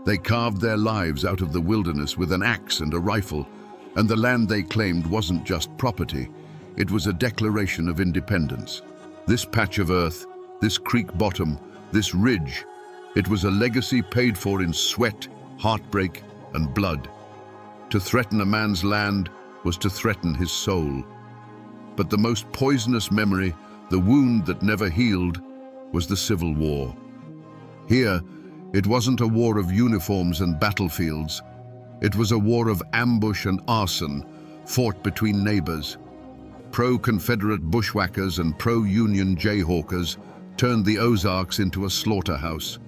They carved their lives out of the wilderness with an axe and a rifle, and the land they claimed wasn't just property, it was a declaration of independence. This patch of earth, this creek bottom, this ridge, it was a legacy paid for in sweat, heartbreak, and blood. To threaten a man's land was to threaten his soul. But the most poisonous memory, the wound that never healed, was the Civil War. Here, it wasn't a war of uniforms and battlefields. It was a war of ambush and arson, fought between neighbors. Pro-Confederate bushwhackers and pro-Union jayhawkers turned the Ozarks into a slaughterhouse.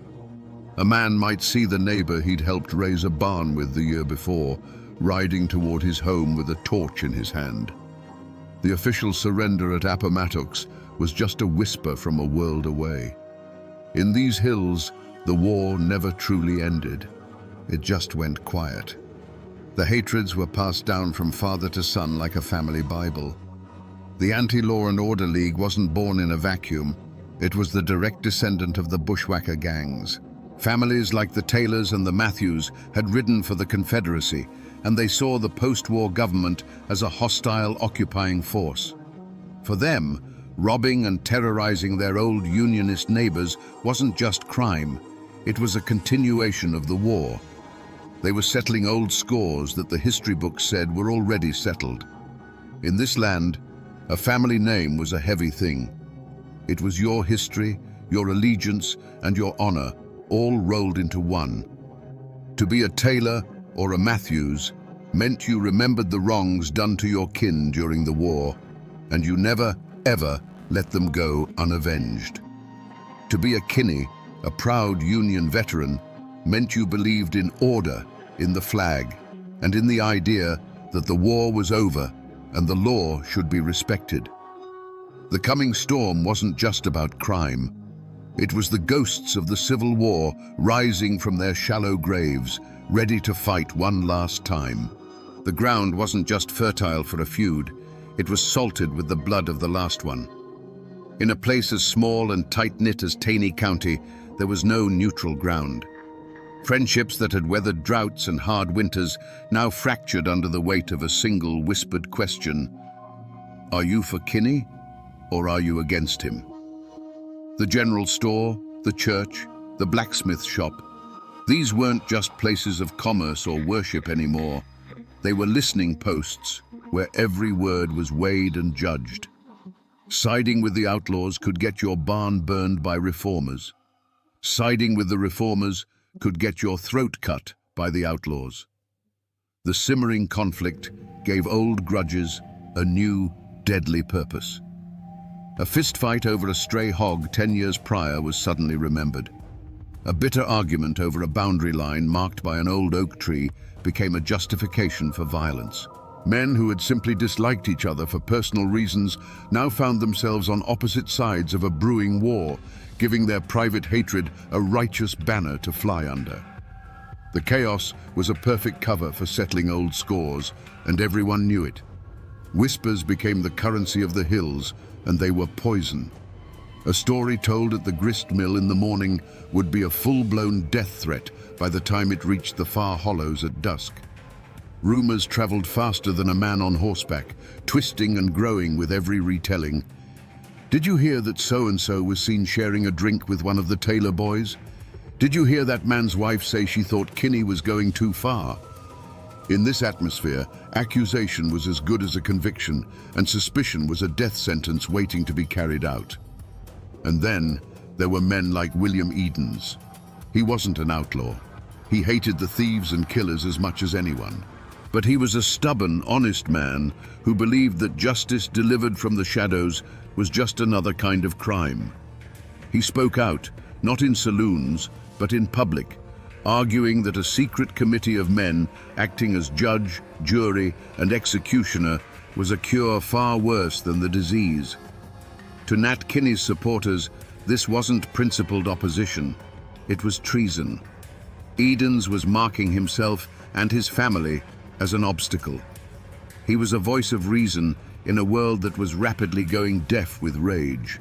A man might see the neighbor he'd helped raise a barn with the year before, riding toward his home with a torch in his hand. The official surrender at Appomattox was just a whisper from a world away. In these hills, the war never truly ended. It just went quiet. The hatreds were passed down from father to son like a family Bible. The Anti-Law and Order League wasn't born in a vacuum. It was the direct descendant of the bushwhacker gangs. Families like the Taylors and the Matthews had ridden for the Confederacy, and they saw the post-war government as a hostile, occupying force. For them, robbing and terrorizing their old Unionist neighbors wasn't just crime. It was a continuation of the war. They were settling old scores that the history books said were already settled. In this land, a family name was a heavy thing. It was your history, your allegiance, and your honor, all rolled into one. To be a Taylor or a Matthews meant you remembered the wrongs done to your kin during the war, and you never, ever let them go unavenged. To be a Kinney, a proud Union veteran, meant you believed in order, in the flag, and in the idea that the war was over and the law should be respected. The coming storm wasn't just about crime. It was the ghosts of the Civil War rising from their shallow graves, ready to fight one last time. The ground wasn't just fertile for a feud, it was salted with the blood of the last one. In a place as small and tight-knit as Taney County, there was no neutral ground. Friendships that had weathered droughts and hard winters now fractured under the weight of a single whispered question: Are you for Kinney, or are you against him? The general store, the church, the blacksmith shop, these weren't just places of commerce or worship anymore. They were listening posts where every word was weighed and judged. Siding with the outlaws could get your barn burned by reformers. Siding with the reformers could get your throat cut by the outlaws. The simmering conflict gave old grudges a new, deadly purpose. A fistfight over a stray hog 10 years prior was suddenly remembered. A bitter argument over a boundary line marked by an old oak tree became a justification for violence. Men who had simply disliked each other for personal reasons now found themselves on opposite sides of a brewing war, giving their private hatred a righteous banner to fly under. The chaos was a perfect cover for settling old scores, and everyone knew it. Whispers became the currency of the hills, and they were poison. A story told at the grist mill in the morning would be a full-blown death threat by the time it reached the far hollows at dusk. Rumors traveled faster than a man on horseback, twisting and growing with every retelling. Did you hear that so-and-so was seen sharing a drink with one of the Taylor boys? Did you hear that man's wife say she thought Kinney was going too far? In this atmosphere, accusation was as good as a conviction, and suspicion was a death sentence waiting to be carried out. And then there were men like William Edens. He wasn't an outlaw. He hated the thieves and killers as much as anyone. But he was a stubborn, honest man who believed that justice delivered from the shadows was just another kind of crime. He spoke out, not in saloons, but in public, arguing that a secret committee of men acting as judge, jury, and executioner was a cure far worse than the disease. To Nat Kinney's supporters, this wasn't principled opposition, it was treason. Edens was marking himself and his family as an obstacle. He was a voice of reason in a world that was rapidly going deaf with rage.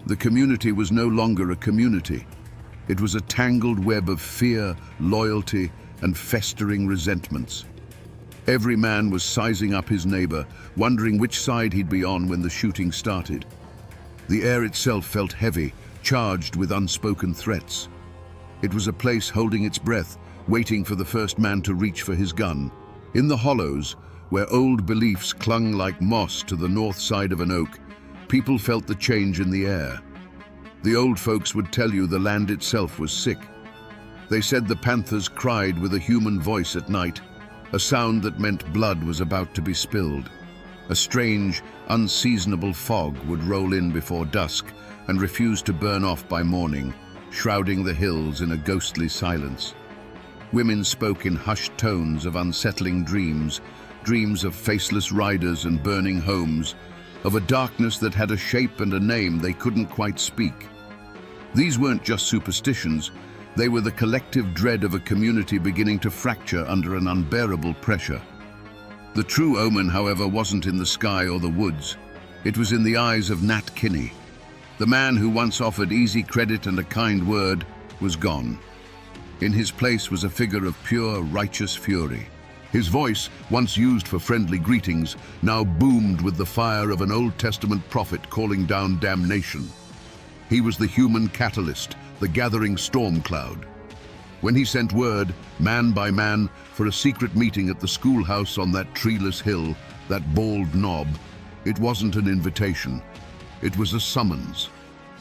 The community was no longer a community. It was a tangled web of fear, loyalty, and festering resentments. Every man was sizing up his neighbor, wondering which side he'd be on when the shooting started. The air itself felt heavy, charged with unspoken threats. It was a place holding its breath, waiting for the first man to reach for his gun. In the hollows, where old beliefs clung like moss to the north side of an oak, people felt the change in the air. The old folks would tell you the land itself was sick. They said the panthers cried with a human voice at night, a sound that meant blood was about to be spilled. A strange, unseasonable fog would roll in before dusk and refuse to burn off by morning, shrouding the hills in a ghostly silence. Women spoke in hushed tones of unsettling dreams, dreams of faceless riders and burning homes, of a darkness that had a shape and a name they couldn't quite speak. These weren't just superstitions, they were the collective dread of a community beginning to fracture under an unbearable pressure. The true omen, however, wasn't in the sky or the woods. It was in the eyes of Nat Kinney. The man who once offered easy credit and a kind word was gone. In his place was a figure of pure, righteous fury. His voice, once used for friendly greetings, now boomed with the fire of an Old Testament prophet calling down damnation. He was the human catalyst, the gathering storm cloud. When he sent word, man by man, for a secret meeting at the schoolhouse on that treeless hill, that bald knob, it wasn't an invitation. It was a summons.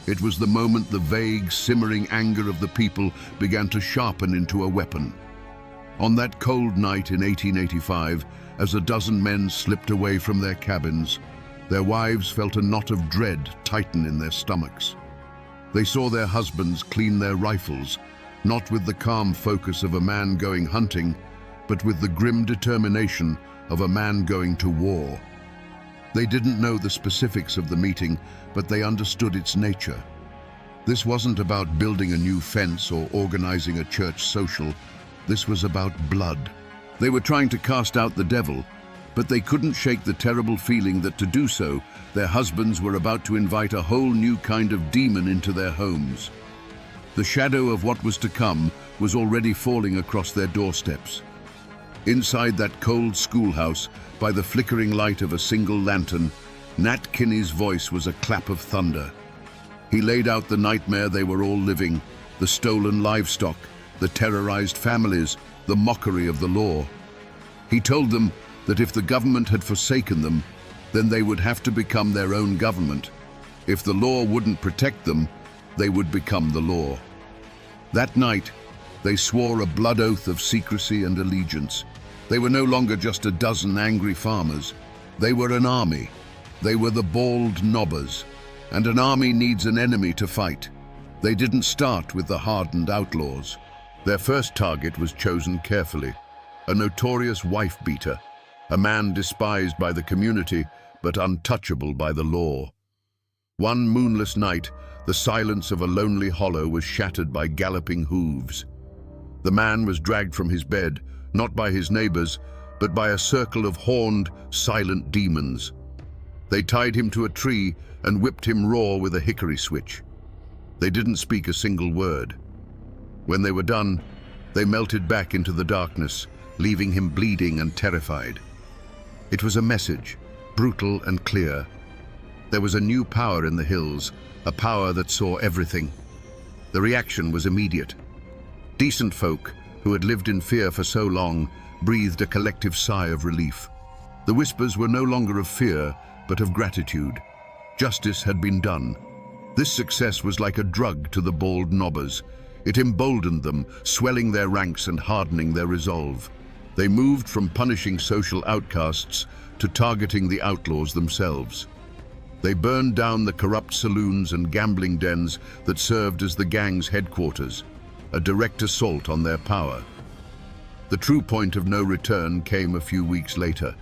It was the moment the vague, simmering anger of the people began to sharpen into a weapon. On that cold night in 1885, as a dozen men slipped away from their cabins, their wives felt a knot of dread tighten in their stomachs. They saw their husbands clean their rifles, not with the calm focus of a man going hunting, but with the grim determination of a man going to war. They didn't know the specifics of the meeting, but they understood its nature. This wasn't about building a new fence or organizing a church social. This was about blood. They were trying to cast out the devil, but they couldn't shake the terrible feeling that to do so, their husbands were about to invite a whole new kind of demon into their homes. The shadow of what was to come was already falling across their doorsteps. Inside that cold schoolhouse, by the flickering light of a single lantern, Nat Kinney's voice was a clap of thunder. He laid out the nightmare they were all living, the stolen livestock, the terrorized families, the mockery of the law. He told them that if the government had forsaken them, then they would have to become their own government. If the law wouldn't protect them, they would become the law. That night, they swore a blood oath of secrecy and allegiance. They were no longer just a dozen angry farmers. They were an army. They were the Bald Knobbers. And an army needs an enemy to fight. They didn't start with the hardened outlaws. Their first target was chosen carefully. A notorious wife-beater. A man despised by the community, but untouchable by the law. One moonless night, the silence of a lonely hollow was shattered by galloping hooves. The man was dragged from his bed, not by his neighbors, but by a circle of horned, silent demons. They tied him to a tree and whipped him raw with a hickory switch. They didn't speak a single word. When they were done, they melted back into the darkness, leaving him bleeding and terrified. It was a message, brutal and clear. There was a new power in the hills, a power that saw everything. The reaction was immediate. Decent folk, who had lived in fear for so long, breathed a collective sigh of relief. The whispers were no longer of fear, but of gratitude. Justice had been done. This success was like a drug to the Bald Knobbers. It emboldened them, swelling their ranks and hardening their resolve. They moved from punishing social outcasts to targeting the outlaws themselves. They burned down the corrupt saloons and gambling dens that served as the gang's headquarters, a direct assault on their power. The true point of no return came a few weeks later.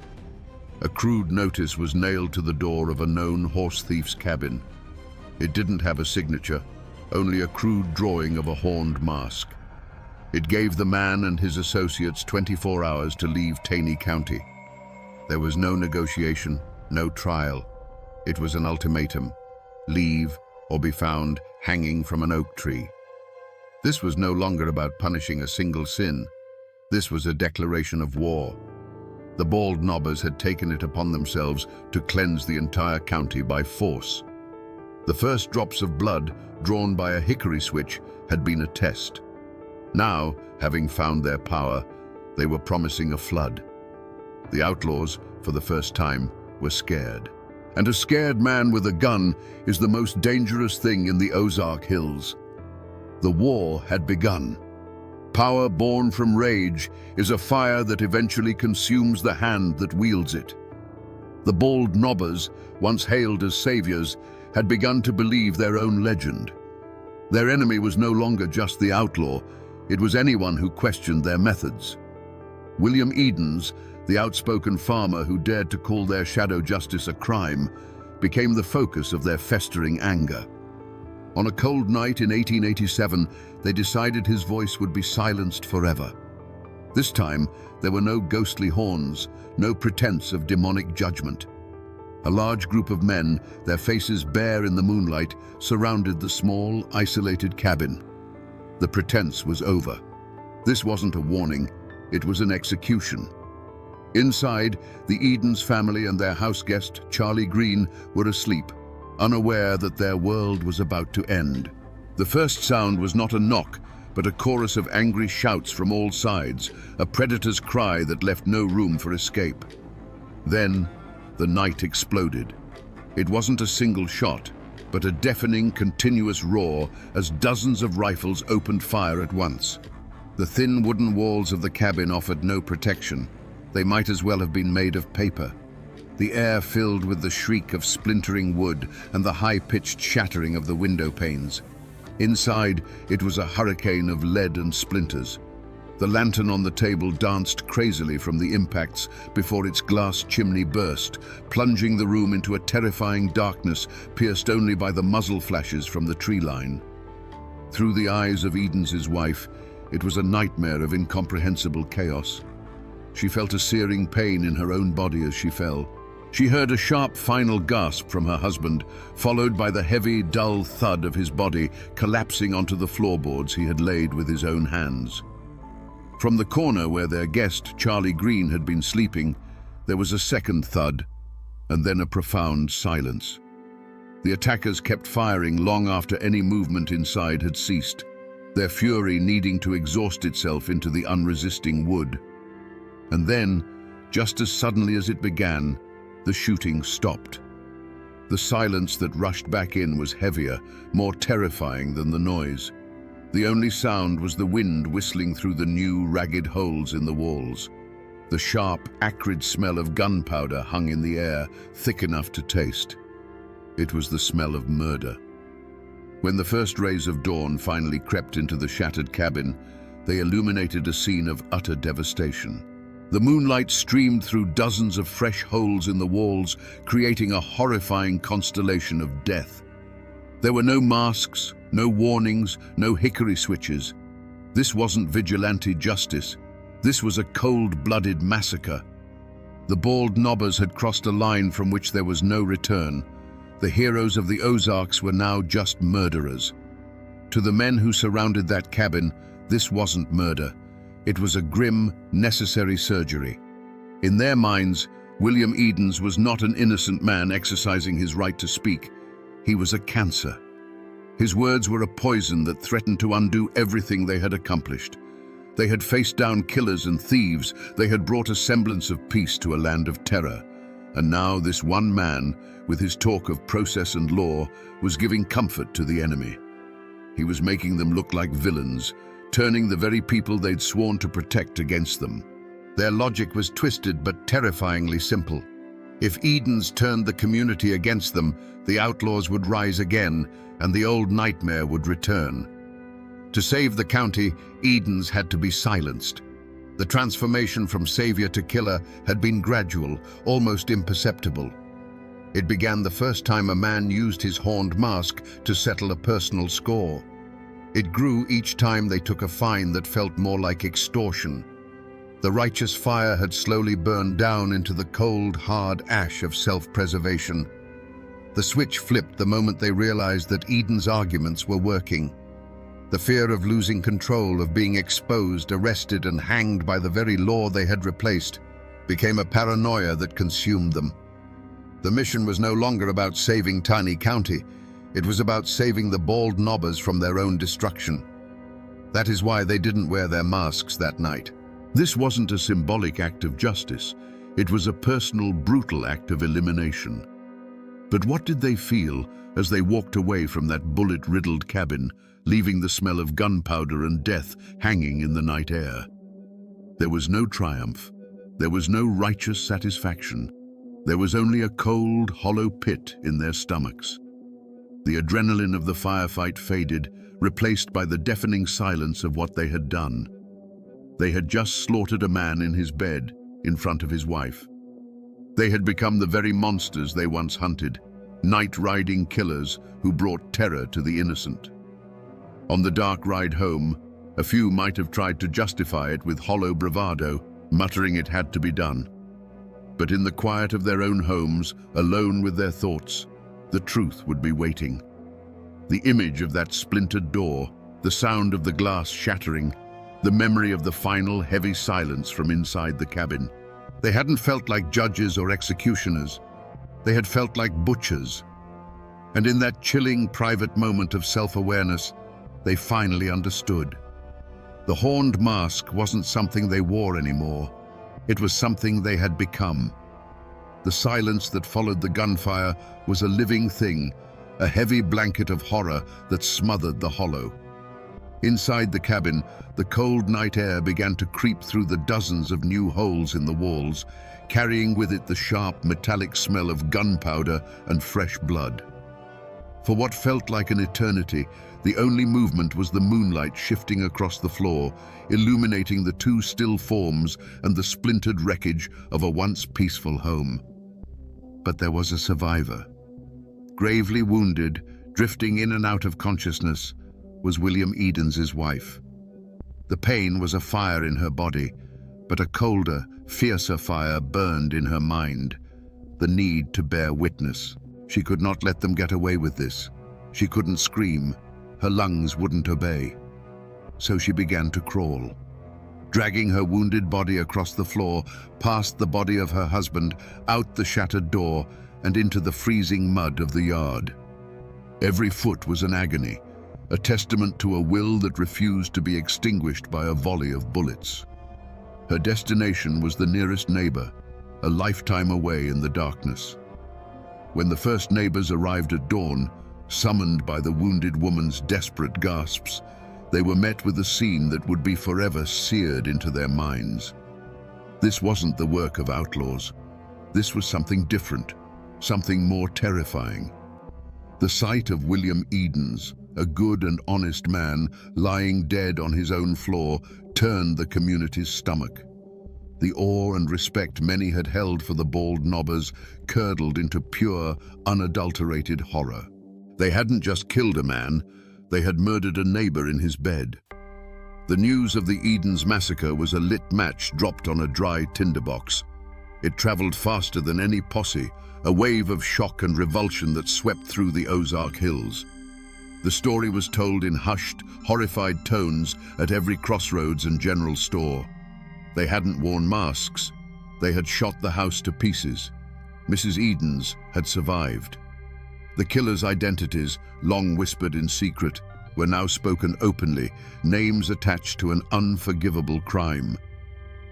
A crude notice was nailed to the door of a known horse thief's cabin. It didn't have a signature, only a crude drawing of a horned mask. It gave the man and his associates 24 hours to leave Taney County. There was no negotiation, no trial. It was an ultimatum: leave or be found hanging from an oak tree. This was no longer about punishing a single sin. This was a declaration of war. The Bald Knobbers had taken it upon themselves to cleanse the entire county by force. The first drops of blood, drawn by a hickory switch, had been a test. Now, having found their power, they were promising a flood. The outlaws, for the first time, were scared. And a scared man with a gun is the most dangerous thing in the Ozark Hills. The war had begun. Power born from rage is a fire that eventually consumes the hand that wields it. The Bald Knobbers, once hailed as saviors, had begun to believe their own legend. Their enemy was no longer just the outlaw, it was anyone who questioned their methods. William Edens, the outspoken farmer who dared to call their shadow justice a crime, became the focus of their festering anger. On a cold night in 1887, they decided his voice would be silenced forever. This time, there were no ghostly horns, no pretense of demonic judgment. A large group of men, their faces bare in the moonlight, surrounded the small, isolated cabin. The pretense was over. This wasn't a warning, it was an execution. Inside, the Edens family and their house guest, Charlie Green, were asleep, unaware that their world was about to end. The first sound was not a knock, but a chorus of angry shouts from all sides, a predator's cry that left no room for escape. Then, the night exploded. It wasn't a single shot, but a deafening, continuous roar as dozens of rifles opened fire at once. The thin wooden walls of the cabin offered no protection. They might as well have been made of paper. The air filled with the shriek of splintering wood and the high-pitched shattering of the window panes. Inside, it was a hurricane of lead and splinters. The lantern on the table danced crazily from the impacts before its glass chimney burst, plunging the room into a terrifying darkness pierced only by the muzzle flashes from the tree line. Through the eyes of Edens's wife, it was a nightmare of incomprehensible chaos. She felt a searing pain in her own body as she fell. She heard a sharp final gasp from her husband, followed by the heavy, dull thud of his body collapsing onto the floorboards he had laid with his own hands. From the corner where their guest, Charlie Green, had been sleeping, there was a second thud. and then a profound silence. The attackers kept firing long after any movement inside had ceased, their fury needing to exhaust itself into the unresisting wood. And then, just as suddenly as it began, the shooting stopped. The silence that rushed back in was heavier, more terrifying than the noise. The only sound was the wind whistling through the new, ragged holes in the walls. The sharp, acrid smell of gunpowder hung in the air, thick enough to taste. It was the smell of murder. When the first rays of dawn finally crept into the shattered cabin, they illuminated a scene of utter devastation. The moonlight streamed through dozens of fresh holes in the walls, creating a horrifying constellation of death. There were no masks, no warnings, no hickory switches. This wasn't vigilante justice. This was a cold-blooded massacre. The bald knobbers had crossed a line from which there was no return. The heroes of the Ozarks were now just murderers. To the men who surrounded that cabin, this wasn't murder. It was a grim, necessary surgery. In their minds, William Edens was not an innocent man exercising his right to speak. He was a cancer. His words were a poison that threatened to undo everything they had accomplished. They had faced down killers and thieves. They had brought a semblance of peace to a land of terror. And now this one man, with his talk of process and law, was giving comfort to the enemy. He was making them look like villains, turning the very people they'd sworn to protect against them. Their logic was twisted but terrifyingly simple. If Edens turned the community against them, the outlaws would rise again, and the old nightmare would return. To save the county, Edens had to be silenced. The transformation from savior to killer had been gradual, almost imperceptible. It began the first time a man used his horned mask to settle a personal score. It grew each time they took a fine that felt more like extortion. The righteous fire had slowly burned down into the cold, hard ash of self-preservation. The switch flipped the moment they realized that Edens' arguments were working. The fear of losing control, of being exposed, arrested, and hanged by the very law they had replaced, became a paranoia that consumed them. The mission was no longer about saving Tiny County. It was about saving the bald knobbers from their own destruction. That is why they didn't wear their masks that night. This wasn't a symbolic act of justice. It was a personal, brutal act of elimination. But what did they feel as they walked away from that bullet-riddled cabin, leaving the smell of gunpowder and death hanging in the night air? There was no triumph. There was no righteous satisfaction. There was only a cold, hollow pit in their stomachs. The adrenaline of the firefight faded, replaced by the deafening silence of what they had done. They had just slaughtered a man in his bed, in front of his wife. They had become the very monsters they once hunted, night-riding killers who brought terror to the innocent. On the dark ride home, a few might have tried to justify it with hollow bravado, muttering it had to be done. But in the quiet of their own homes, alone with their thoughts, the truth would be waiting. The image of that splintered door, the sound of the glass shattering, the memory of the final heavy silence from inside the cabin. They hadn't felt like judges or executioners. They had felt like butchers. And in that chilling, private moment of self-awareness, they finally understood. The horned mask wasn't something they wore anymore. It was something they had become. The silence that followed the gunfire was a living thing, a heavy blanket of horror that smothered the hollow. Inside the cabin, the cold night air began to creep through the dozens of new holes in the walls, carrying with it the sharp, metallic smell of gunpowder and fresh blood. For what felt like an eternity, the only movement was the moonlight shifting across the floor, illuminating the two still forms and the splintered wreckage of a once peaceful home. But there was a survivor. Gravely wounded, drifting in and out of consciousness, was William Edens' wife. The pain was a fire in her body, but a colder, fiercer fire burned in her mind, the need to bear witness. She could not let them get away with this. She couldn't scream. Her lungs wouldn't obey. So she began to crawl. dragging her wounded body across the floor, past the body of her husband, out the shattered door, and into the freezing mud of the yard. Every foot was an agony, a testament to a will that refused to be extinguished by a volley of bullets. Her destination was the nearest neighbor, a lifetime away in the darkness. When the first neighbors arrived at dawn, summoned by the wounded woman's desperate gasps, they were met with a scene that would be forever seared into their minds. This wasn't the work of outlaws. This was something different, something more terrifying. The sight of William Edens, a good and honest man, lying dead on his own floor, turned the community's stomach. The awe and respect many had held for the bald nobbers curdled into pure, unadulterated horror. They hadn't just killed a man, they had murdered a neighbor in his bed. The news of the Edens massacre was a lit match dropped on a dry tinderbox. It traveled faster than any posse, a wave of shock and revulsion that swept through the Ozark Hills. The story was told in hushed, horrified tones at every crossroads and general store. They hadn't worn masks. They had shot the house to pieces. Mrs. Edens had survived. The killers' identities, long whispered in secret, were now spoken openly, names attached to an unforgivable crime.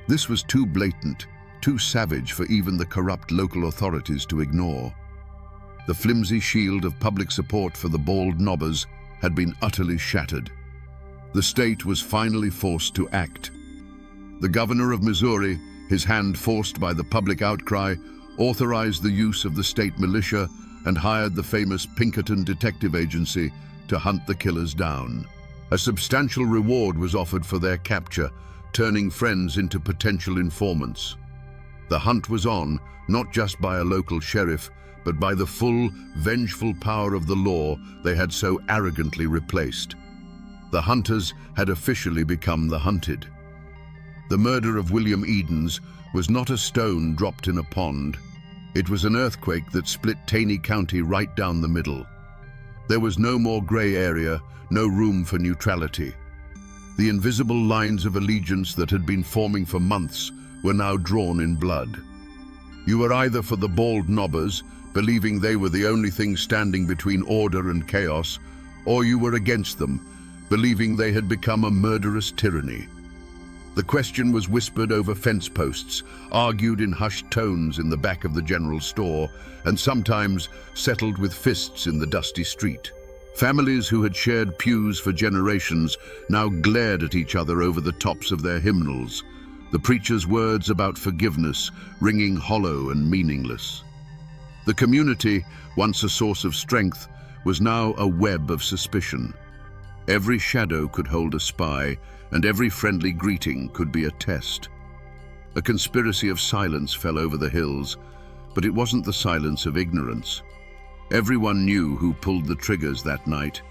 This was too blatant, too savage for even the corrupt local authorities to ignore. The flimsy shield of public support for the bald nobbers had been utterly shattered. The state was finally forced to act. The governor of Missouri, his hand forced by the public outcry, authorized the use of the state militia and hired the famous Pinkerton Detective Agency to hunt the killers down. A substantial reward was offered for their capture, turning friends into potential informants. The hunt was on, not just by a local sheriff, but by the full, vengeful power of the law they had so arrogantly replaced. The hunters had officially become the hunted. The murder of William Edens was not a stone dropped in a pond. It was an earthquake that split Taney County right down the middle. There was no more gray area, no room for neutrality. The invisible lines of allegiance that had been forming for months were now drawn in blood. You were either for the bald nobbers, believing they were the only thing standing between order and chaos, or you were against them, believing they had become a murderous tyranny. The question was whispered over fence posts, argued in hushed tones in the back of the general store, and sometimes settled with fists in the dusty street. Families who had shared pews for generations now glared at each other over the tops of their hymnals, the preacher's words about forgiveness ringing hollow and meaningless. The community, once a source of strength, was now a web of suspicion. Every shadow could hold a spy, and every friendly greeting could be a test. A conspiracy of silence fell over the hills, but it wasn't the silence of ignorance. Everyone knew who pulled the triggers that night.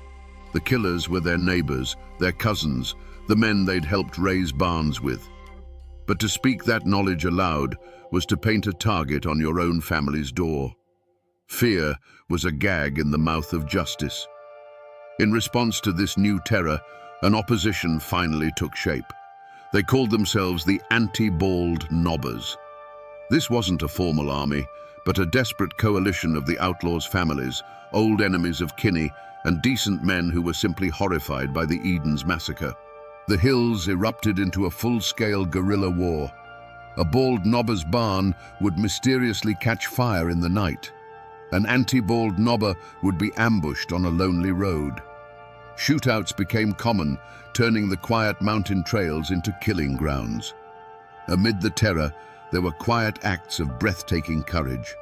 The killers were their neighbors, their cousins, the men they'd helped raise barns with. But to speak that knowledge aloud was to paint a target on your own family's door. Fear was a gag in the mouth of justice. In response to this new terror, an opposition finally took shape. They called themselves the Anti-Bald Nobbers. This wasn't a formal army, but a desperate coalition of the outlaws' families, old enemies of Kinney, and decent men who were simply horrified by the Edens massacre. The hills erupted into a full-scale guerrilla war. A bald nobber's barn would mysteriously catch fire in the night. An anti-bald nobber would be ambushed on a lonely road. Shootouts became common, turning the quiet mountain trails into killing grounds. Amid the terror, there were quiet acts of breathtaking courage.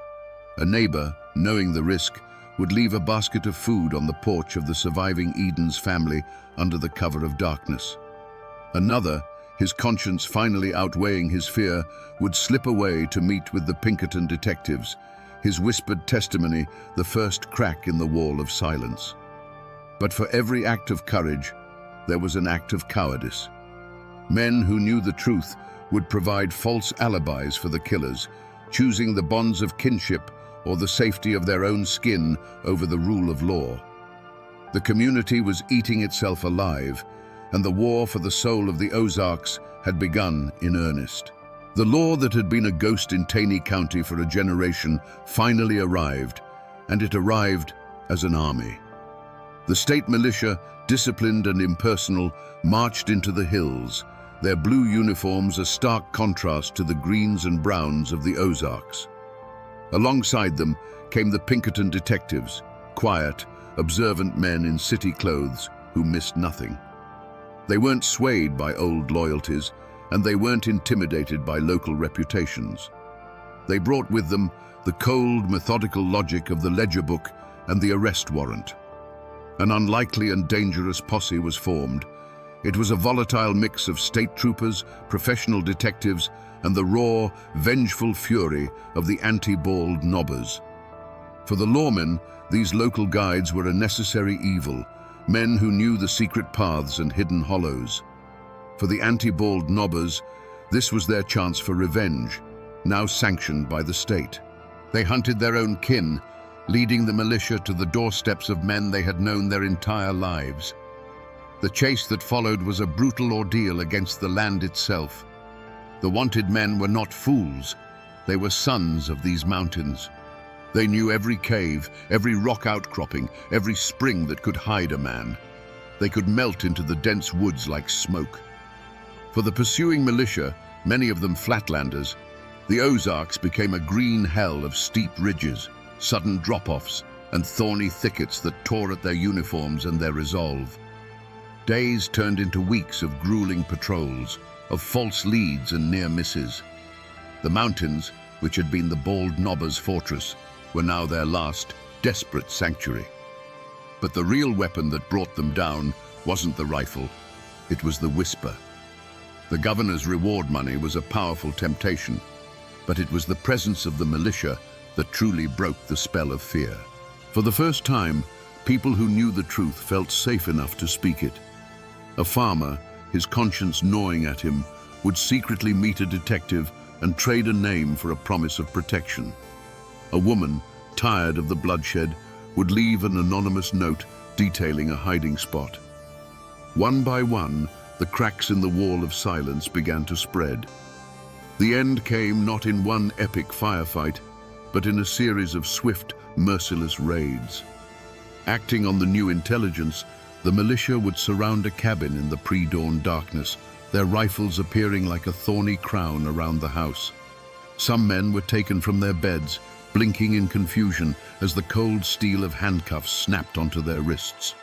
A neighbor, knowing the risk, would leave a basket of food on the porch of the surviving Edens family under the cover of darkness. Another, his conscience finally outweighing his fear, would slip away to meet with the Pinkerton detectives, his whispered testimony the first crack in the wall of silence. But for every act of courage, there was an act of cowardice. Men who knew the truth would provide false alibis for the killers, choosing the bonds of kinship or the safety of their own skin over the rule of law. The community was eating itself alive, and the war for the soul of the Ozarks had begun in earnest. The law that had been a ghost in Taney County for a generation finally arrived, and it arrived as an army. The state militia, disciplined and impersonal, marched into the hills, their blue uniforms a stark contrast to the greens and browns of the Ozarks. Alongside them came the Pinkerton detectives, quiet, observant men in city clothes who missed nothing. They weren't swayed by old loyalties, and they weren't intimidated by local reputations. They brought with them the cold, methodical logic of the ledger book and the arrest warrant. An unlikely and dangerous posse was formed. It was a volatile mix of state troopers, professional detectives, and the raw, vengeful fury of the anti-bald nobbers. For the lawmen, these local guides were a necessary evil, men who knew the secret paths and hidden hollows. For the anti-bald nobbers, this was their chance for revenge, now sanctioned by the state. They hunted their own kin, leading the militia to the doorsteps of men they had known their entire lives. The chase that followed was a brutal ordeal against the land itself. The wanted men were not fools. They were sons of these mountains. They knew every cave, every rock outcropping, every spring that could hide a man. They could melt into the dense woods like smoke. For the pursuing militia, many of them flatlanders, the Ozarks became a green hell of steep ridges, sudden drop-offs, and thorny thickets that tore at their uniforms and their resolve. Days turned into weeks of grueling patrols, of false leads and near misses. The mountains, which had been the bald nobbers' fortress, were now their last, desperate sanctuary. But the real weapon that brought them down wasn't the rifle, it was the whisper. The governor's reward money was a powerful temptation, but it was the presence of the militia that truly broke the spell of fear. For the first time, people who knew the truth felt safe enough to speak it. A farmer, his conscience gnawing at him, would secretly meet a detective and trade a name for a promise of protection. A woman, tired of the bloodshed, would leave an anonymous note detailing a hiding spot. One by one, the cracks in the wall of silence began to spread. The end came not in one epic firefight, but in a series of swift, merciless raids. Acting on the new intelligence, the militia would surround a cabin in the pre-dawn darkness, their rifles appearing like a thorny crown around the house. Some men were taken from their beds, blinking in confusion as the cold steel of handcuffs snapped onto their wrists.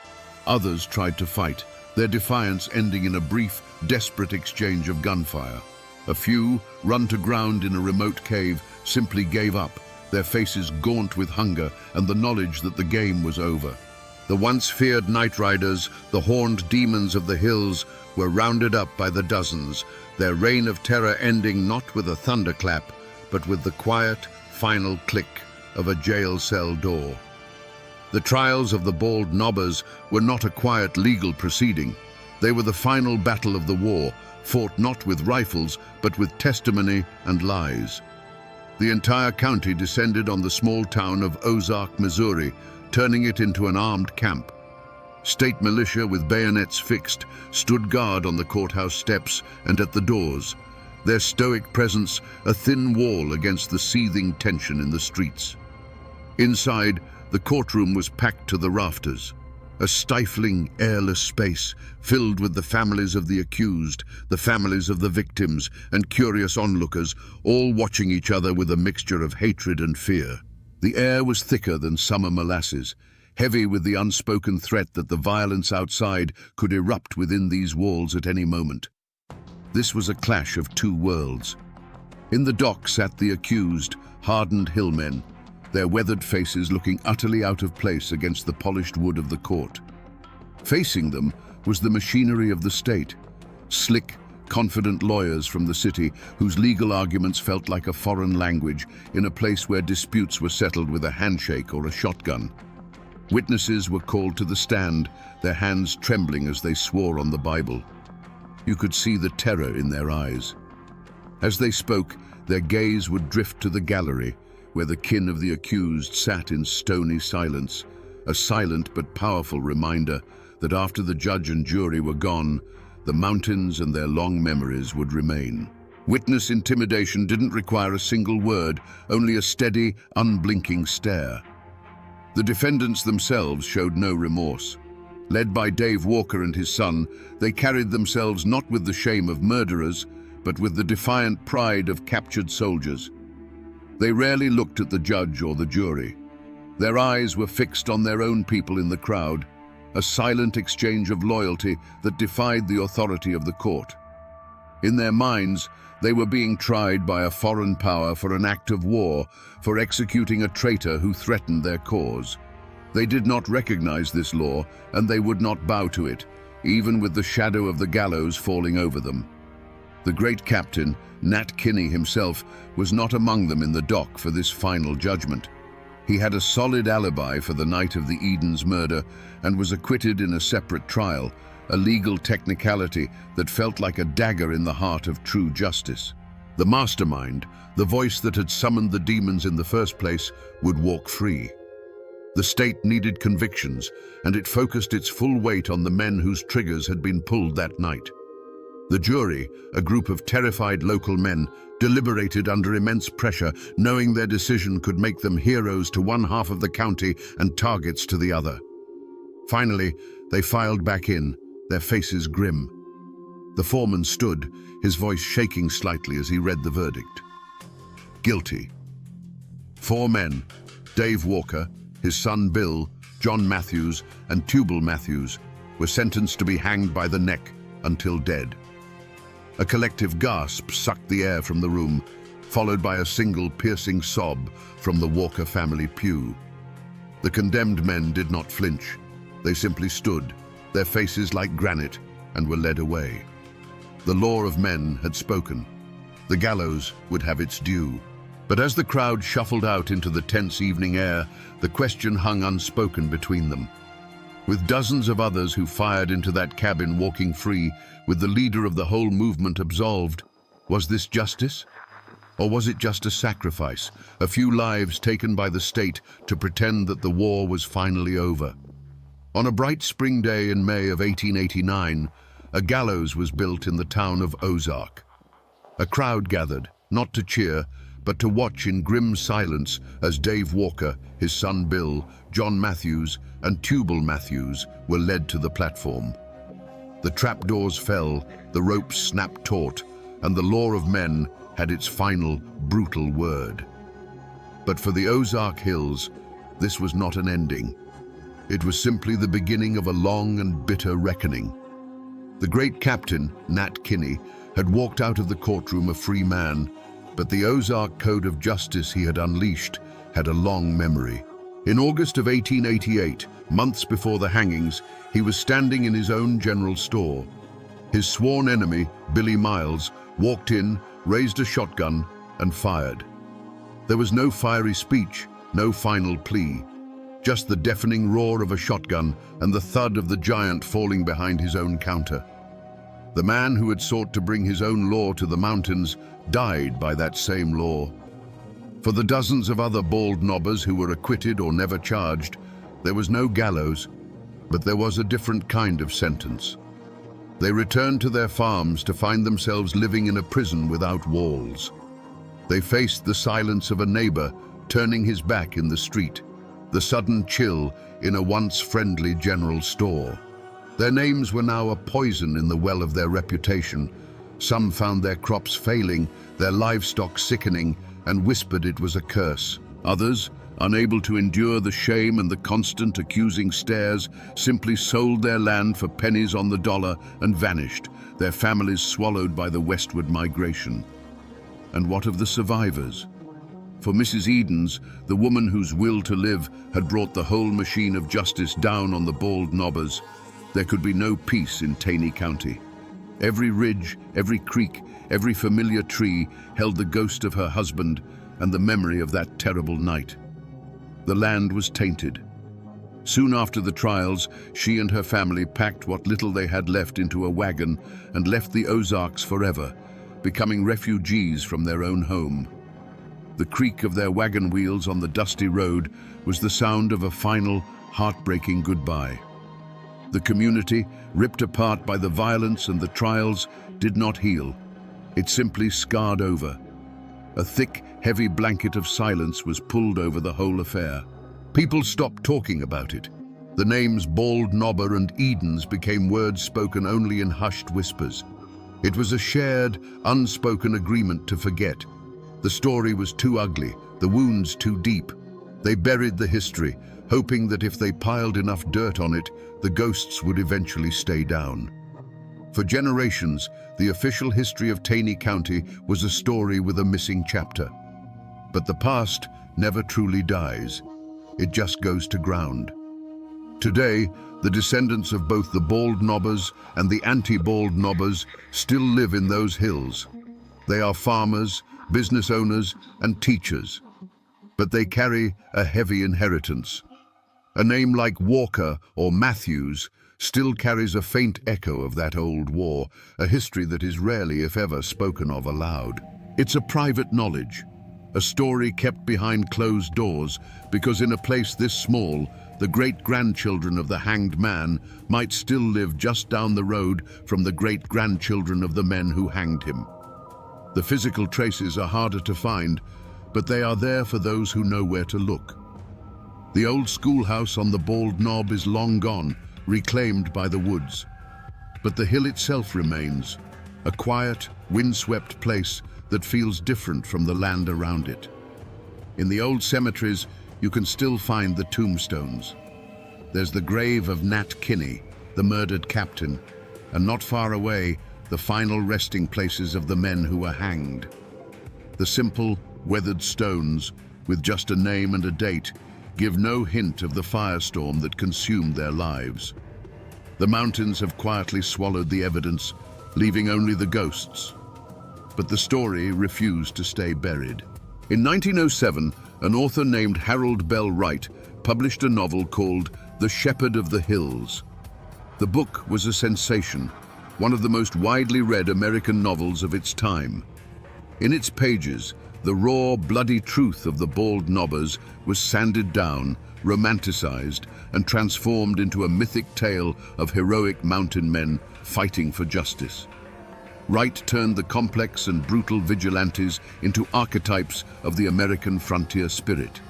Others tried to fight, their defiance ending in a brief, desperate exchange of gunfire. A few, run to ground in a remote cave, simply gave up, their faces gaunt with hunger and the knowledge that the game was over. The once feared night riders, the horned demons of the hills, were rounded up by the dozens, their reign of terror ending not with a thunderclap, but with the quiet, final click of a jail cell door. The trials of the bald nobbers were not a quiet legal proceeding. They were the final battle of the war, fought not with rifles, but with testimony and lies. The entire county descended on the small town of Ozark, Missouri, turning it into an armed camp. State militia with bayonets fixed stood guard on the courthouse steps and at the doors, their stoic presence a thin wall against the seething tension in the streets. Inside, the courtroom was packed to the rafters, a stifling, airless space filled with the families of the accused, the families of the victims, and curious onlookers, all watching each other with a mixture of hatred and fear. The air was thicker than summer molasses, heavy with the unspoken threat that the violence outside could erupt within these walls at any moment. This was a clash of two worlds. In the dock sat the accused, hardened hillmen, their weathered faces looking utterly out of place against the polished wood of the court. Facing them was the machinery of the state, slick, confident lawyers from the city whose legal arguments felt like a foreign language in a place where disputes were settled with a handshake or a shotgun. Witnesses were called to the stand, their hands trembling as they swore on the Bible. You could see the terror in their eyes. As they spoke, their gaze would drift to the gallery, where the kin of the accused sat in stony silence, a silent but powerful reminder that after the judge and jury were gone, the mountains and their long memories would remain. Witness intimidation didn't require a single word, only a steady, unblinking stare. The defendants themselves showed no remorse. Led by Dave Walker and his son, they carried themselves not with the shame of murderers, but with the defiant pride of captured soldiers. They rarely looked at the judge or the jury. Their eyes were fixed on their own people in the crowd, a silent exchange of loyalty that defied the authority of the court. In their minds, they were being tried by a foreign power for an act of war, for executing a traitor who threatened their cause. They did not recognize this law, and they would not bow to it, even with the shadow of the gallows falling over them. The great captain, Nat Kinney himself, was not among them in the dock for this final judgment. He had a solid alibi for the night of the Eden's murder and was acquitted in a separate trial, a legal technicality that felt like a dagger in the heart of true justice. The mastermind, the voice that had summoned the demons in the first place, would walk free. The state needed convictions, and it focused its full weight on the men whose triggers had been pulled that night. The jury, a group of terrified local men, deliberated under immense pressure, knowing their decision could make them heroes to one half of the county and targets to the other. Finally, they filed back in, their faces grim. The foreman stood, his voice shaking slightly as he read the verdict. Guilty. 4 men, Dave Walker, his son Bill, John Matthews, and Tubal Matthews, were sentenced to be hanged by the neck until dead. A collective gasp sucked the air from the room, followed by a single piercing sob from the Walker family pew. The condemned men did not flinch. They simply stood, their faces like granite, and were led away. The law of men had spoken. The gallows would have its due. But as the crowd shuffled out into the tense evening air, the question hung unspoken between them. With dozens of others who fired into that cabin walking free, with the leader of the whole movement absolved, was this justice? Or was it just a sacrifice, a few lives taken by the state to pretend that the war was finally over? On a bright spring day in May of 1889, a gallows was built in the town of Ozark. A crowd gathered, not to cheer, but to watch in grim silence as Dave Walker, his son Bill, John Matthews, and Tubal Matthews were led to the platform. The trapdoors fell, the ropes snapped taut, and the law of men had its final, brutal word. But for the Ozark Hills, this was not an ending. It was simply the beginning of a long and bitter reckoning. The great captain, Nat Kinney, had walked out of the courtroom a free man, but the Ozark Code of Justice he had unleashed had a long memory. In August of 1888, months before the hangings, he was standing in his own general store. His sworn enemy, Billy Miles, walked in, raised a shotgun, and fired. There was no fiery speech, no final plea, just the deafening roar of a shotgun and the thud of the giant falling behind his own counter. The man who had sought to bring his own law to the mountains died by that same law. For the dozens of other bald knobbers who were acquitted or never charged, there was no gallows, but there was a different kind of sentence. They returned to their farms to find themselves living in a prison without walls. They faced the silence of a neighbor turning his back in the street, the sudden chill in a once friendly general store. Their names were now a poison in the well of their reputation. Some found their crops failing, their livestock sickening, and whispered it was a curse. Others, unable to endure the shame and the constant accusing stares, simply sold their land for pennies on the dollar and vanished, their families swallowed by the westward migration. And what of the survivors? For Mrs. Edens, the woman whose will to live had brought the whole machine of justice down on the bald knobbers, there could be no peace in Taney County. Every ridge, every creek, every familiar tree held the ghost of her husband and the memory of that terrible night. The land was tainted. Soon after the trials, she and her family packed what little they had left into a wagon and left the Ozarks forever, becoming refugees from their own home. The creak of their wagon wheels on the dusty road was the sound of a final, heartbreaking goodbye. The community, ripped apart by the violence and the trials, did not heal. It simply scarred over. A thick, heavy blanket of silence was pulled over the whole affair. People stopped talking about it. The names Bald Knobber and Edens became words spoken only in hushed whispers. It was a shared, unspoken agreement to forget. The story was too ugly, the wounds too deep. They buried the history, hoping that if they piled enough dirt on it, the ghosts would eventually stay down. For generations, the official history of Taney County was a story with a missing chapter. But the past never truly dies. It just goes to ground. Today, the descendants of both the Bald Knobbers and the anti-Bald Knobbers still live in those hills. They are farmers, business owners, and teachers. But they carry a heavy inheritance. A name like Walker or Matthews still carries a faint echo of that old war, a history that is rarely, if ever, spoken of aloud. It's a private knowledge, a story kept behind closed doors, because in a place this small, the great-grandchildren of the hanged man might still live just down the road from the great-grandchildren of the men who hanged him. The physical traces are harder to find, but they are there for those who know where to look. The old schoolhouse on the Bald Knob is long gone, reclaimed by the woods. But the hill itself remains, a quiet, windswept place that feels different from the land around it. In the old cemeteries, you can still find the tombstones. There's the grave of Nat Kinney, the murdered captain, and not far away, the final resting places of the men who were hanged. The simple, weathered stones, with just a name and a date, give no hint of the firestorm that consumed their lives. The mountains have quietly swallowed the evidence, leaving only the ghosts. But the story refused to stay buried. In 1907, an author named Harold Bell Wright published a novel called The Shepherd of the Hills. The book was a sensation, one of the most widely read American novels of its time. In its pages, the raw, bloody truth of the Bald Knobbers was sanded down, romanticized, and transformed into a mythic tale of heroic mountain men fighting for justice. Wright turned the complex and brutal vigilantes into archetypes of the American frontier spirit.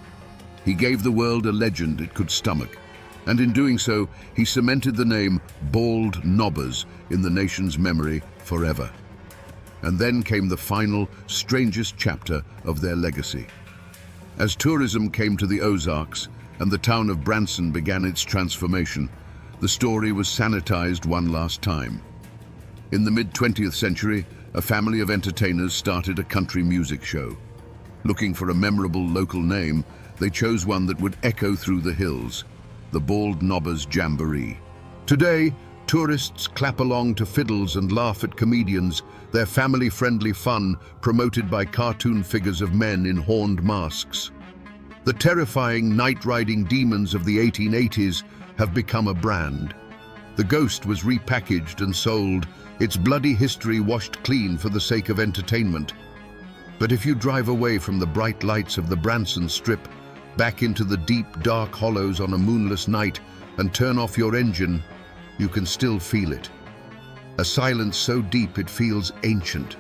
He gave the world a legend it could stomach, and in doing so, he cemented the name Bald Knobbers in the nation's memory forever. And then came the final, strangest chapter of their legacy. As tourism came to the Ozarks and the town of Branson began its transformation, the story was sanitized one last time. In the mid-20th century, a family of entertainers started a country music show. Looking for a memorable local name, they chose one that would echo through the hills, the Bald Knobbers Jamboree. Today, tourists clap along to fiddles and laugh at comedians, their family-friendly fun promoted by cartoon figures of men in horned masks. The terrifying night-riding demons of the 1880s have become a brand. The ghost was repackaged and sold, its bloody history washed clean for the sake of entertainment. But if you drive away from the bright lights of the Branson Strip, back into the deep, dark hollows on a moonless night, and turn off your engine, you can still feel it. A silence so deep it feels ancient.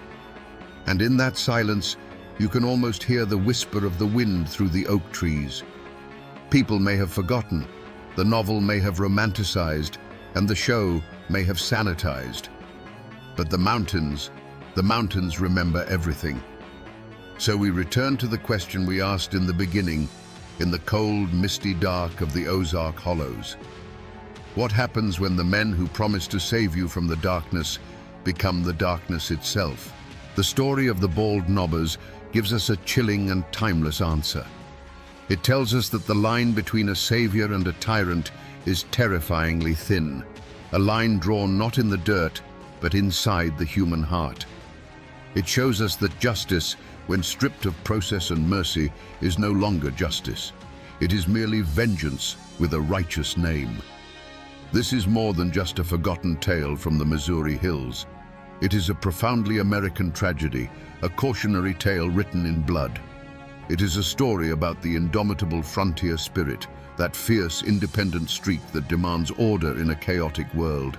And in that silence, you can almost hear the whisper of the wind through the oak trees. People may have forgotten, the novel may have romanticized, and the show may have sanitized. But the mountains remember everything. So we return to the question we asked in the beginning, in the cold, misty dark of the Ozark Hollows. What happens when the men who promise to save you from the darkness become the darkness itself? The story of the Bald Knobbers gives us a chilling and timeless answer. It tells us that the line between a savior and a tyrant is terrifyingly thin, a line drawn not in the dirt, but inside the human heart. It shows us that justice, when stripped of process and mercy, is no longer justice. It is merely vengeance with a righteous name. This is more than just a forgotten tale from the Missouri hills. It is a profoundly American tragedy, a cautionary tale written in blood. It is a story about the indomitable frontier spirit, that fierce, independent streak that demands order in a chaotic world.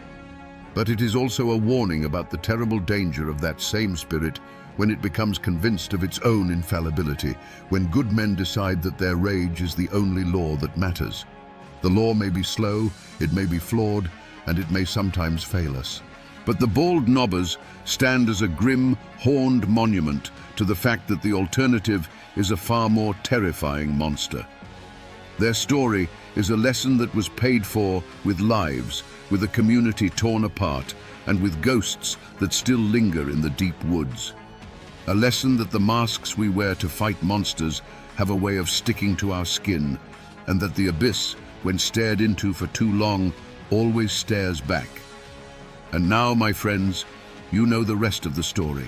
But it is also a warning about the terrible danger of that same spirit when it becomes convinced of its own infallibility, when good men decide that their rage is the only law that matters. The law may be slow, it may be flawed, and it may sometimes fail us. But the bald knobbers stand as a grim, horned monument to the fact that the alternative is a far more terrifying monster. Their story is a lesson that was paid for with lives, with a community torn apart, and with ghosts that still linger in the deep woods. A lesson that the masks we wear to fight monsters have a way of sticking to our skin, and that the abyss, when stared into for too long, always stares back. And now, my friends, you know the rest of the story.